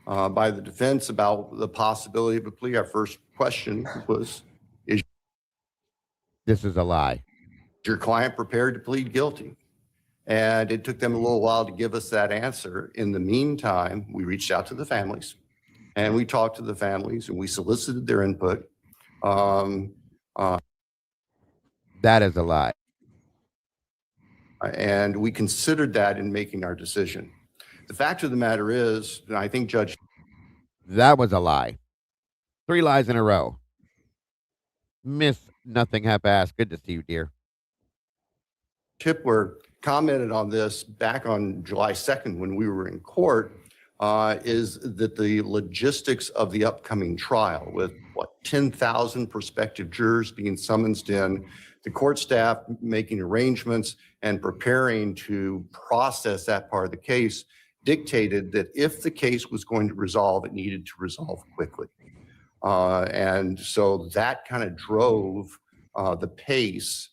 by the defense about the possibility of a plea, our first question was, this is a lie. Is your client prepared to plead guilty? And it took them a little while to give us that answer. In the meantime, we reached out to the families and we talked to the families and we solicited their input. That is a lie. And we considered that in making our decision. The fact of the matter is, and I think Judge... That was a lie. 3 lies in a row. Miss Nothing Half-Assed. Good to see you, dear. Hippler commented on this back on July 2nd when we were in court, is that the logistics of the upcoming trial with 10,000 prospective jurors being summoned in, the court staff making arrangements and preparing to process that part of the case dictated that if the case was going to resolve, it needed to resolve quickly. And so that kind of drove the pace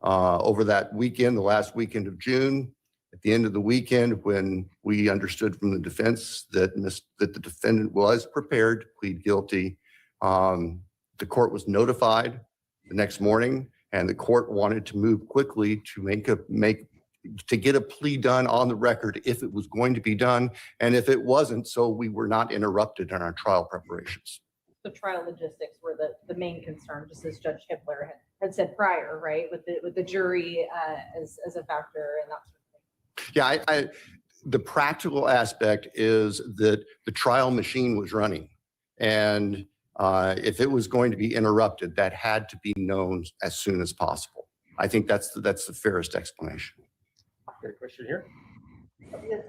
over that weekend, the last weekend of June. At the end of the weekend, when we understood from the defense that the defendant was prepared to plead guilty, the court was notified the next morning, and the court wanted to move quickly to get a plea done on the record if it was going to be done, and if it wasn't, so we were not interrupted in our trial preparations. The trial logistics were the main concern, just as Judge Hippler had said prior, right? With the jury as a factor and that sort of thing. Yeah, the practical aspect is that the trial machine was running, and if it was going to be interrupted, that had to be known as soon as possible. I think that's the fairest explanation. Great question here. Yes,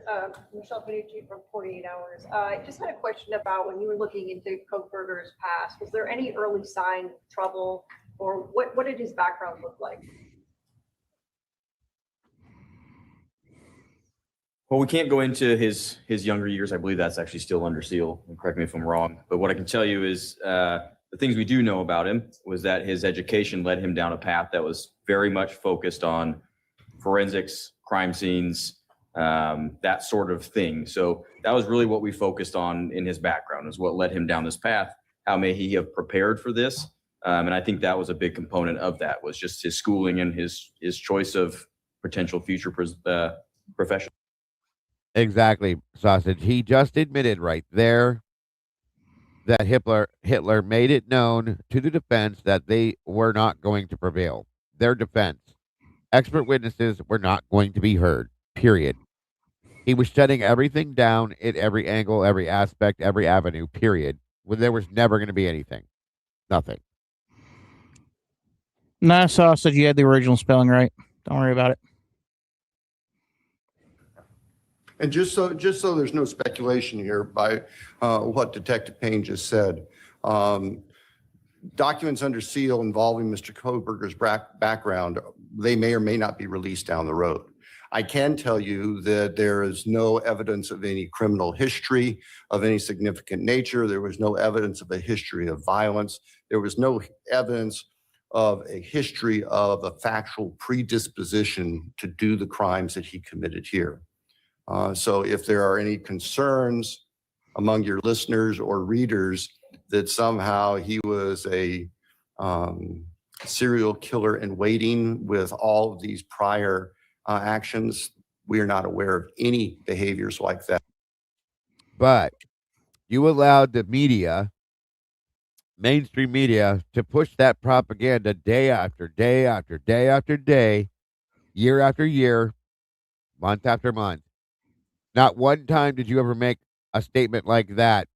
Michelle Benucci from 48 Hours. I just had a question about when you were looking into Kochberger's past, was there any early sign of trouble, or what did his background look like? Well, we can't go into his younger years. I believe that's actually still under seal. And correct me if I'm wrong. But what I can tell you is the things we do know about him was that his education led him down a path that was very much focused on forensics, crime scenes, that sort of thing. So that was really what we focused on in his background, is what led him down this path. How may he have prepared for this? And I think that was a big component of that, was just his schooling and his choice of potential future profession. Exactly, Sausage. He just admitted right there that Hitler made it known to the defense that they were not going to prevail. Their defense, expert witnesses were not going to be heard, period. He was shutting everything down at every angle, every aspect, every avenue, period. When there was never going to be anything. Nothing. Nah, Sausage, you had the original spelling right. Don't worry about it. And just so there's no speculation here by what Detective Payne just said, documents under seal involving Mr. Kochberger's background, they may or may not be released down the road. I can tell you that there is no evidence of any criminal history of any significant nature. There was no evidence of a history of violence. There was no evidence of a history of a factual predisposition to do the crimes that he committed here. So if there are any concerns among your listeners or readers that somehow he was a serial killer in waiting with all of these prior actions, we are not aware of any behaviors like that. But you allowed the media, mainstream media, to push that propaganda day after day after day after day, year after year, month after month. Not one time did you ever make a statement like that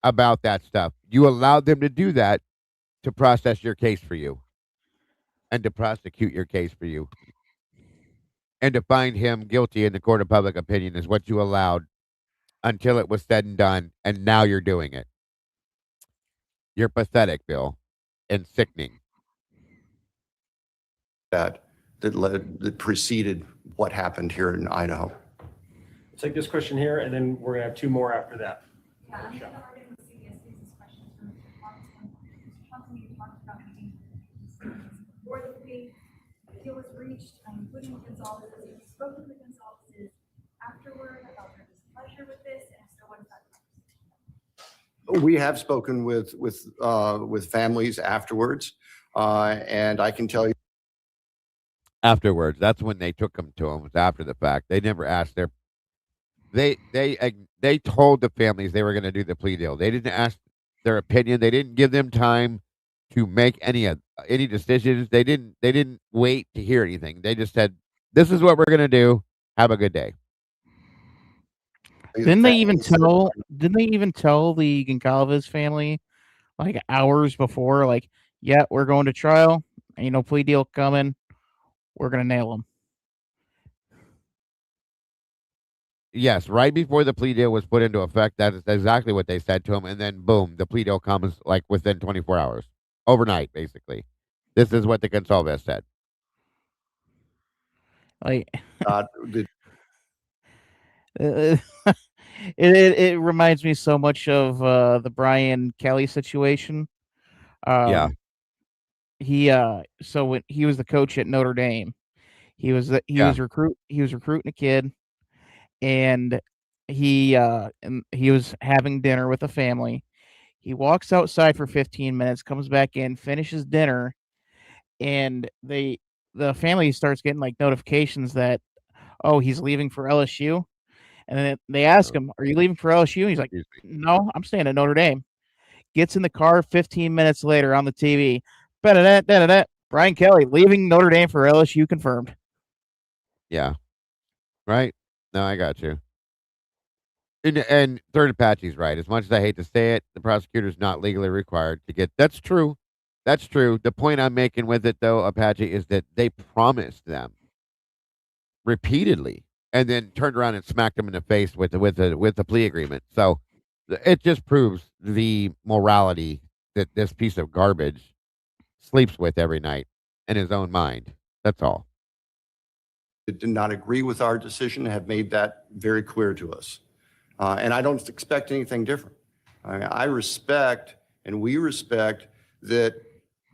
about that stuff. You allowed them to do that to process your case for you and to prosecute your case for you. And to find him guilty in the court of public opinion is what you allowed until it was said and done, and now you're doing it. You're pathetic, Bill, and sickening. That preceded what happened here in Idaho. Take this question here, and then we're gonna have two more after that. Yeah, I'm gonna already see these questions from Mr. Thompson. Mr. Thompson, you talked about meeting before the plea, the deal was reached, including the Gonzalez's. You spoke with the Gonzalez's afterward about their displeasure with this, and so what is that? We have spoken with families afterwards, and I can tell you. Afterwards, that's when they took him to him. It was after the fact. They never asked their. They told the families they were going to do the plea deal. They didn't ask their opinion. They didn't give them time to make any decisions. They didn't wait to hear anything. They just said, "This is what we're going to do. Have a good day." Didn't they even tell the Goncalves family like hours before, like, yeah, we're going to trial, ain't no plea deal coming, we're gonna nail them? Yes, right before the plea deal was put into effect, that is exactly what they said to him, and then boom, the plea deal comes like within 24 hours, overnight, basically. This is what the Consolvest said. Like, The it reminds me so much of the Brian Kelly situation. Yeah. He so when he was the coach at Notre Dame, he was recruiting a kid, and he was having dinner with a family. He walks outside for 15 minutes, comes back in, finishes dinner, and the family starts getting like notifications that, oh, he's leaving for LSU. And then they ask him, "Are you leaving for LSU?" And he's like, "No, I'm staying at Notre Dame." Gets in the car 15 minutes later on the TV. Brian Kelly leaving Notre Dame for LSU confirmed. Yeah. Right? No, I got you. And Third Apache's right. As much as I hate to say it, the prosecutor's not legally required to get. That's true. That's true. The point I'm making with it, though, Apache, is that they promised them repeatedly, and then turned around and smacked them in the face with the plea agreement. So it just proves the morality that this piece of garbage sleeps with every night in his own mind. That's all. that did not agree with our decision have made that very clear to us. And I don't expect anything different. I respect, and we respect, that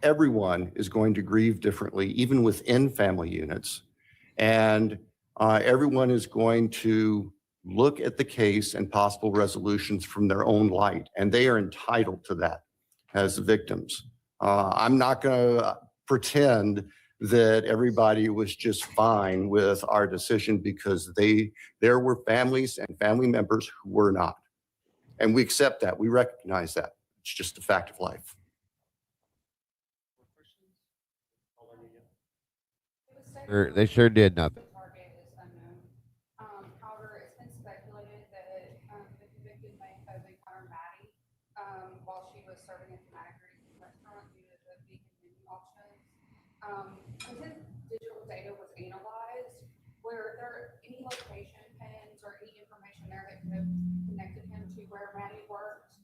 everyone is going to grieve differently, even within family units. And everyone is going to look at the case and possible resolutions from their own light, and they are entitled to that as victims. I'm not going to pretend that everybody was just fine with our decision, because there were families and family members who were not. And we accept that. We recognize that. It's just a fact of life. They sure did nothing. However, it's been speculated that the convicted may have encountered Maddie while she was serving at the Maddie restaurant due to the vegan menu options. Since digital data was analyzed, were there any location pins or any information there that could have connected him to where Maddie worked?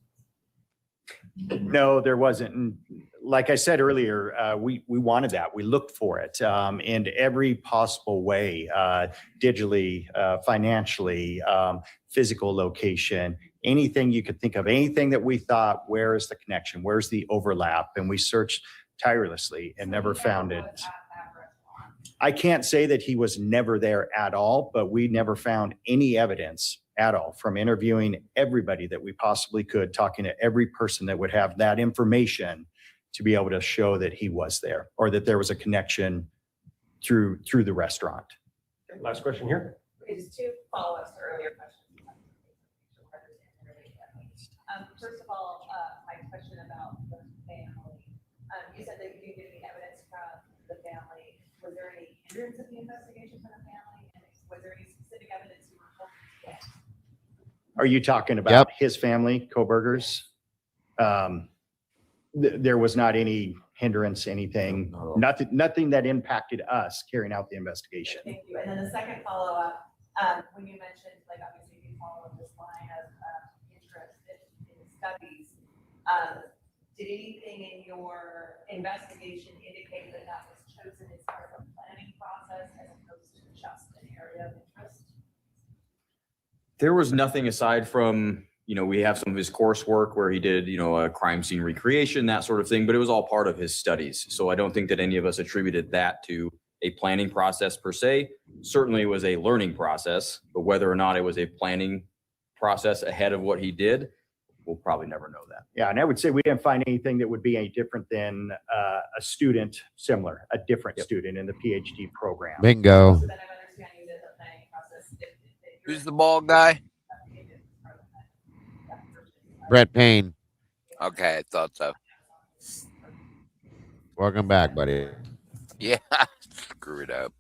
No, there wasn't. And like I said earlier, we wanted that. We looked for it in every possible way, digitally, financially, physical location, anything you could think of, anything that we thought, where is the connection? Where's the overlap? And we searched tirelessly and never found it. I can't say that he was never there at all, but we never found any evidence at all from interviewing everybody that we possibly could, talking to every person that would have that information to be able to show that he was there or that there was a connection through the restaurant. Okay, last question here. Just two follow-ups to earlier questions. First of all, my question about the family. You said that you didn't get any evidence from the family. Was there any hindrance of the investigation from the family? And was there any specific evidence you were hoping to get? Are you talking about his family, Koberger's? There was not any hindrance, anything, nothing that impacted us carrying out the investigation. Thank you. And then the second follow-up, when you mentioned, like, obviously you follow this line of interest in studies, did anything in your investigation indicate that that was chosen as part of a planning process as opposed to just an area of interest? There was nothing aside from, we have some of his coursework where he did, a crime scene recreation, that sort of thing, but it was all part of his studies. So I don't think that any of us attributed that to a planning process per se. Certainly it was a learning process, but whether or not it was a planning process ahead of what he did, we'll probably never know that. Yeah, and I would say we didn't find anything that would be any different than a student similar, a different student in the PhD program. Bingo. Who's the bald guy? Brett Payne. Okay, I thought so. Welcome back, buddy. Yeah, screw it up.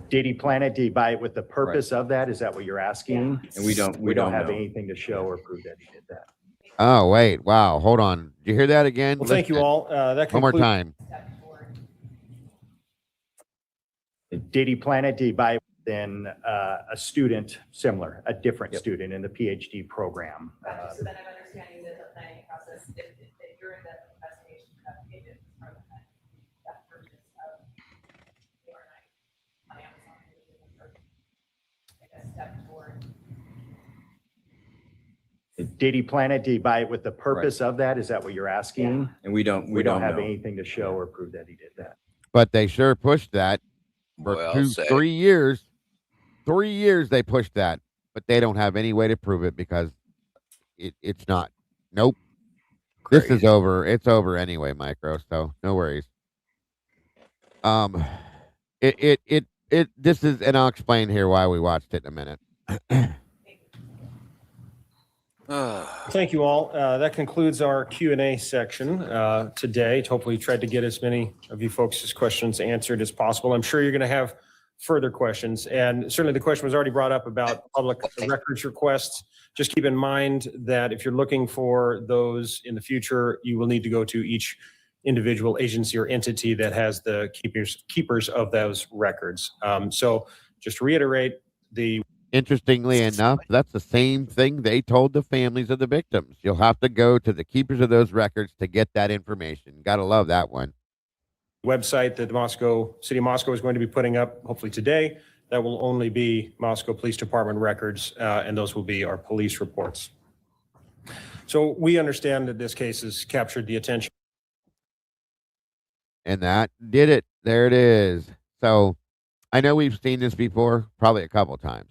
Did he plan it? Did he buy it with the purpose of that? Is that what you're asking? Yeah. And we don't have know. anything to show or prove that he did that. Oh, wait. Wow. Hold on. Did you hear that again? Well, thank you all. One more time. Did he plan it? Did he buy it? than a student similar, a different student in the PhD program. Gotcha. So then I'm understanding that the planning process, if during the investigation investigated from that purchase of the overnight on Amazon, like a step toward. Did he plan it? Did he buy it with the purpose of that? Is that what you're asking? And we don't have know. anything to show or prove that he did that. But they sure pushed that for Well, I'll say. 3 years. 3 years they pushed that, but they don't have any way to prove it because it's not. Nope. This is over. It's over anyway, Micro. So no worries. This is, and I'll explain here why we watched it in a minute. Thank you all. That concludes our Q&A section today. Hopefully tried to get as many of you folks' questions answered as possible. I'm sure you're going to have further questions. And certainly the question was already brought up about public records requests. Just keep in mind that if you're looking for those in the future, you will need to go to each individual agency or entity that has the keepers of those records. So just to reiterate, Interestingly enough, that's the same thing they told the families of the victims. You'll have to go to the keepers of those records to get that information. Gotta love that one. Website that the City of Moscow is going to be putting up, hopefully today, that will only be Moscow Police Department records, and those will be our police reports. So we understand that this case has captured the attention. And that did it. There it is. So I know we've seen this before, probably a couple times.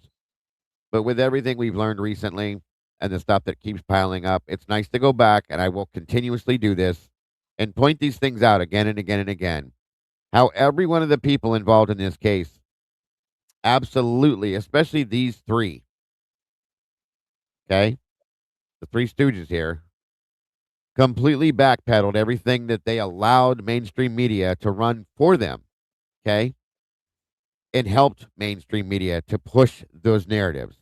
But with everything we've learned recently and the stuff that keeps piling up, it's nice to go back, and I will continuously do this, and point these things out again and again and again. How every one of the people involved in this case, absolutely, especially these three, okay, the three stooges here, completely backpedaled everything that they allowed mainstream media to run for them, okay, and helped mainstream media to push those narratives.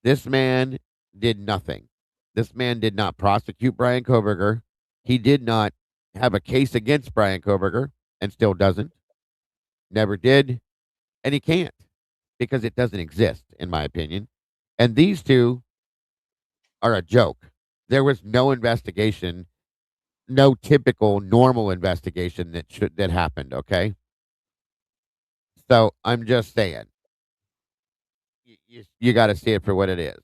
This man did nothing. This man did not prosecute Brian Kohberger. He did not have a case against Brian Kohberger and still doesn't. Never did. And he can't because it doesn't exist, in my opinion. And these two are a joke. There was no investigation, no typical normal investigation that happened, okay? So I'm just saying, you got to see it for what it is.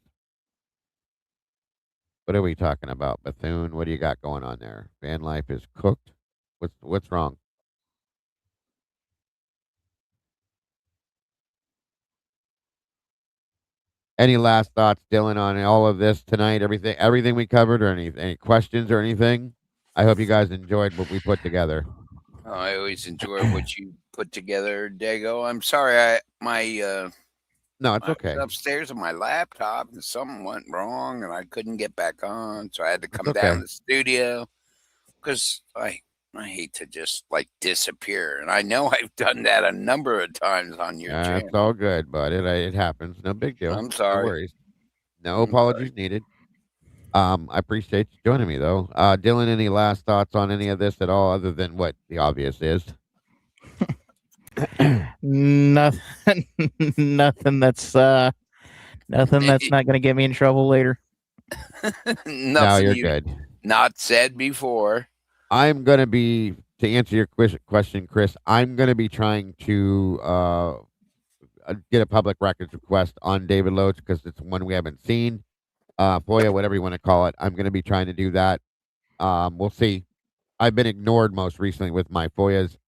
What are we talking about, Bethune? What do you got going on there? Van life is cooked. What's wrong? Any last thoughts, Dylan, on all of this tonight? Everything we covered, or any questions or anything? I hope you guys enjoyed what we put together. Oh, I always enjoy what you put together, Dago. I'm sorry, No, it's I okay. was upstairs on my laptop and something went wrong and I couldn't get back on, so I had to come okay. down to the studio because I hate to just like disappear, and I know I've done that a number of times on your channel. It's all good, bud. It happens. No big deal. I'm sorry. No worries. No apologies needed. I appreciate you joining me, though. Dylan, any last thoughts on any of this at all, other than what the obvious is? Nothing. Nothing that's not going to get me in trouble later. Nothing you're you've good. Not said before. I'm going to be, to answer your question, Chris, I'm going to be trying to get a public records request on David Loach because it's one we haven't seen. FOIA, whatever you want to call it. I'm going to be trying to do that. We'll see. I've been ignored most recently with my FOIAs.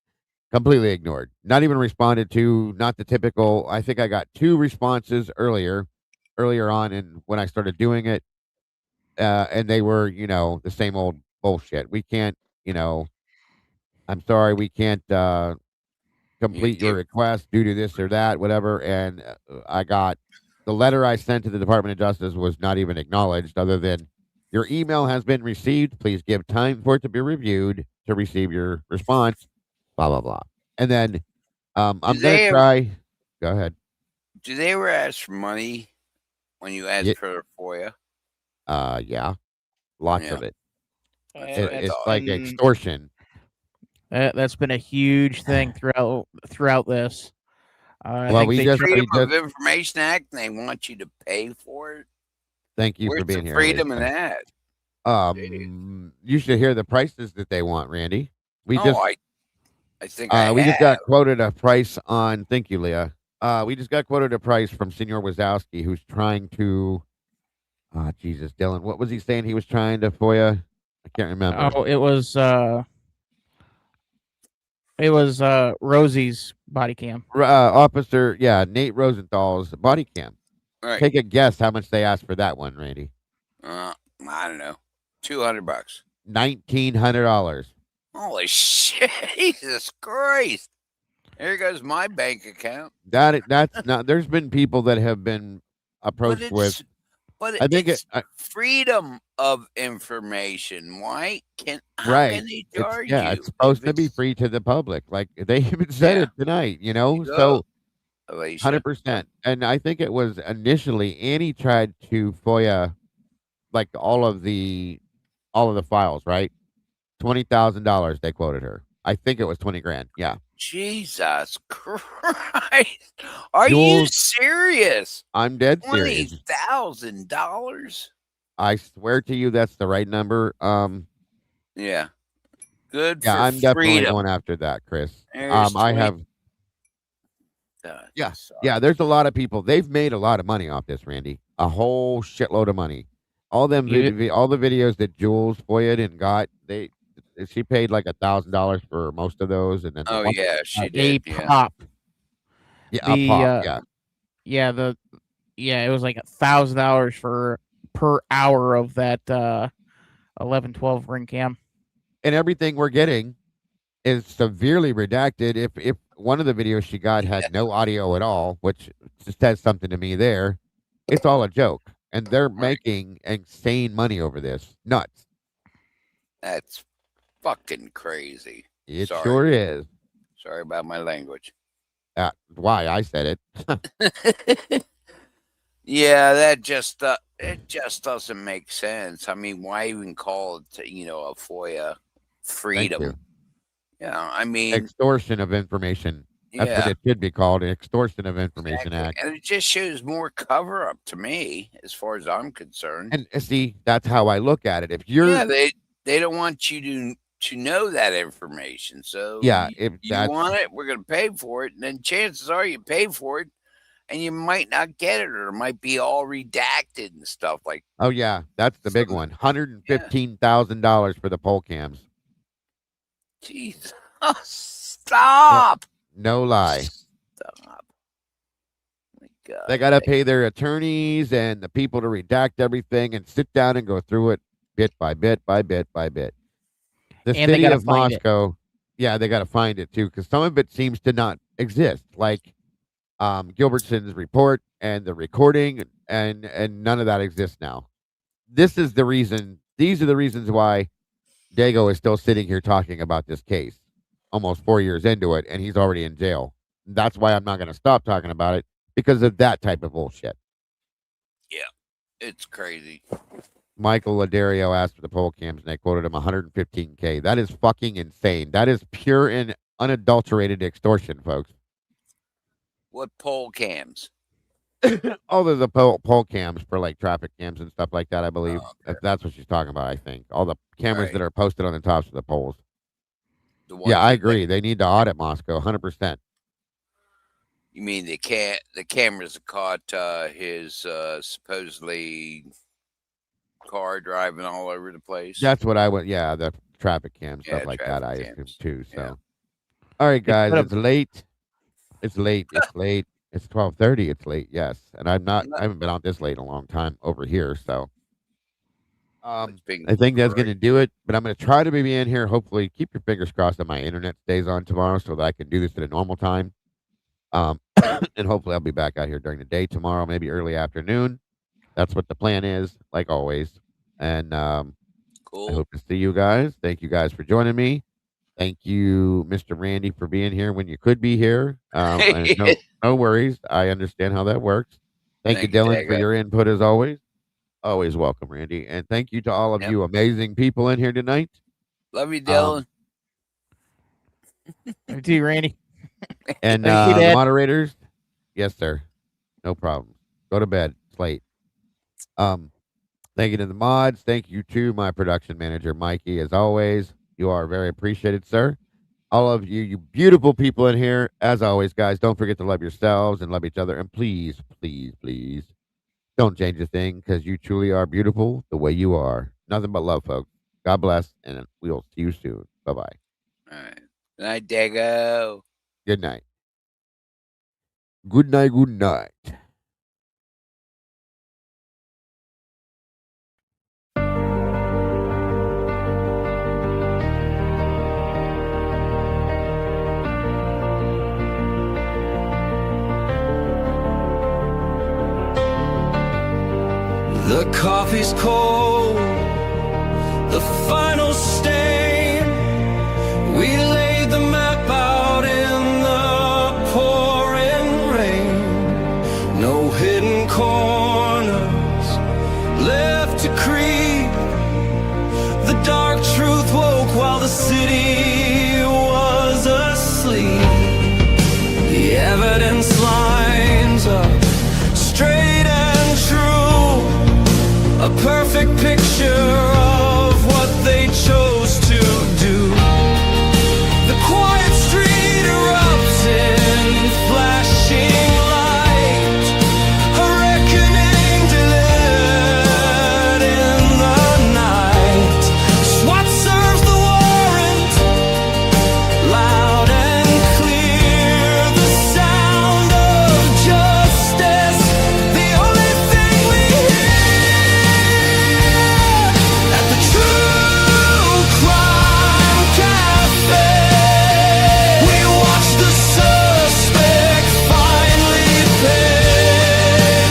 Completely ignored. Not even responded to. Not the typical. I think I got 2 responses earlier on, and when I started doing it, and they were, the same old bullshit. We can't, I'm sorry, we can't complete your request due to this or that, whatever. And I got the letter I sent to the Department of Justice was not even acknowledged, other than your email has been received. Please give time for it to be reviewed to receive your response. Blah blah blah. And then I'm gonna try. Go ahead. Do they ever ask for money when you ask for a FOIA? Yeah, lots of it. It's like And extortion. That's been a huge thing throughout this. I Well, think we they just- tried- Freedom we of Information Act, and they want you to pay for it. Thank you Where's for being the here. freedom in Lisa. that? You should hear the prices that they want, Randy. We Oh, just I think I we just have. got quoted a price on. Thank you, Leah. We just got quoted a price from Senor Wazowski, who's trying to. Jesus, Dylan, what was he saying? He was trying to FOIA. I can't remember. Oh, it was Rosie's body cam. Officer, Nate Rosenthal's body cam. Right. Take a guess how much they asked for that one, Randy. I don't know. $200. $1,900. Holy shit! Jesus Christ! There goes my bank account. That's not. There's been people that have been approached with. But I think it's freedom of information. Why can how right. can they charge you? It's supposed to be free to the public. Like they even said it tonight. You know, so 100%. And I think it was initially Annie tried to FOIA like all of the files, right? $20,000 they quoted her. I think it was 20 grand. Yeah. Jesus Christ! Are you serious? I'm dead serious. $20,000? I swear to you, that's the right number. Yeah. Good. Yeah, for I'm definitely freedom. going after that, Chris. There's I 20 have. Yeah. There's a lot of people. They've made a lot of money off this, Randy. A whole shitload of money. All them, all the videos that Jules FOIA'd and got, she paid like $1,000 for most of those, and then Oh yeah, she a did. Yeah. pop. Yeah, a pop. It was like $1,000 for per hour of that 11-12 ring cam. And everything we're getting is severely redacted. If one of the videos she got had no audio at all, which says something to me there, it's all a joke. And they're making insane money over this. Nuts. That's fucking crazy. It Sorry. sure is. Sorry about my language. Why I said it. Yeah, that just it just doesn't make sense. I mean, why even call it, a FOIA freedom? you. Yeah, I mean, Extortion of information. That's what Yeah. it should be called. An Extortion of Information Act. and it just shows more cover up to me, as far as I'm concerned. And see, that's how I look at it. If you're They don't want you to know that information. So Yeah, you want it, we're going to pay for it, and then chances are you pay for it, and you might not get it, or it might be all redacted and stuff like. Oh yeah, that's the big one. $115,000 for the poll cams. Jesus, stop! No lie. Stop! My God, They got to pay their attorneys and the people to redact everything and sit down and go through it bit by bit by bit by bit. The And they city gotta of find it. Moscow, they got to find it too, because some of it seems to not exist, like Gilbertson's report and the recording, and none of that exists now. This is the reason. These are the reasons why Dago is still sitting here talking about this case, almost 4 years into it, and he's already in jail. That's why I'm not going to stop talking about it, because of that type of bullshit. Yeah, it's crazy. Michael Ladario asked for the poll cams, and they quoted him $115K. That is fucking insane. That is pure and unadulterated extortion, folks. What poll cams? All of the poll cams for like traffic cams and stuff like that, I believe. That's what she's talking about, I think. All the cameras that are posted on the tops of the polls. Yeah, I agree. They need to audit Moscow, 100%. You mean the cameras that caught his supposedly car driving all over the place? That's what I would. Yeah, the traffic cams, stuff like that. I assume too. So, all right, guys, it's late. It's late. It's late. It's 12:30. It's late. Yes, and I haven't been out this late in a long time over here. So, I think that's going to do it. But I'm going to try to be in here. Hopefully, keep your fingers crossed that my internet stays on tomorrow, so that I can do this at a normal time. And hopefully, I'll be back out here during the day tomorrow, maybe early afternoon. That's what the plan is, like always. And cool. I hope to see you guys. Thank you guys for joining me. Thank you, Mr. Randy, for being here when you could be here. And no worries. I understand how that works. Thank you, Dylan, for your input as always. Always welcome, Randy. And thank you to all of you amazing people in here tonight. Love you, Dylan. Love you, Randy. And Thank you, the Dad. moderators, Yes, sir. No problem. Go to bed. It's late. Thank you to the mods. Thank you to my production manager, Mikey. As always, you are very appreciated, sir. All of you, you beautiful people in here. As always, guys, don't forget to love yourselves and love each other. And please, please, please, don't change a thing because you truly are beautiful the way you are. Nothing but love, folks. God bless, and we'll see you soon. Bye-bye. All right. Good night, Dago. Good night. Good night, good night. The coffee's cold, the final stain. We laid the map out in the pouring rain. No hidden corners left to creep. The dark truth woke while the city was asleep. The evidence lines up straight and true. A perfect picture of what they chose to do. The quiet street erupts in flashing light. A reckoning delivered in the night. SWAT serves the warrant, loud and clear. The sound of justice, the only thing we hear. At the TruCrime Cafe, we watch the suspect finally pay.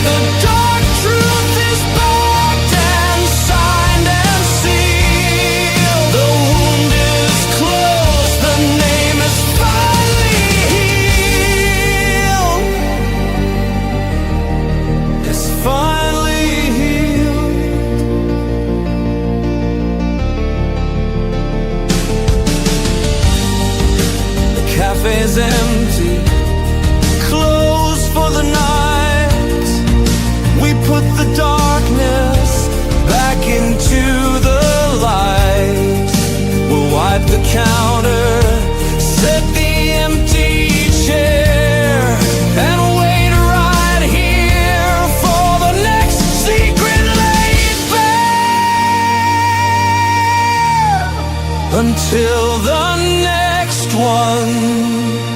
The dark truth is backed and signed and sealed. The wound is closed, the name is finally healed. It's finally healed. The cafe's empty, closed for the night. We put the darkness back into the light. We'll wipe the counter, set the empty chair, and wait right here for the next secret laid bare. Until the next one.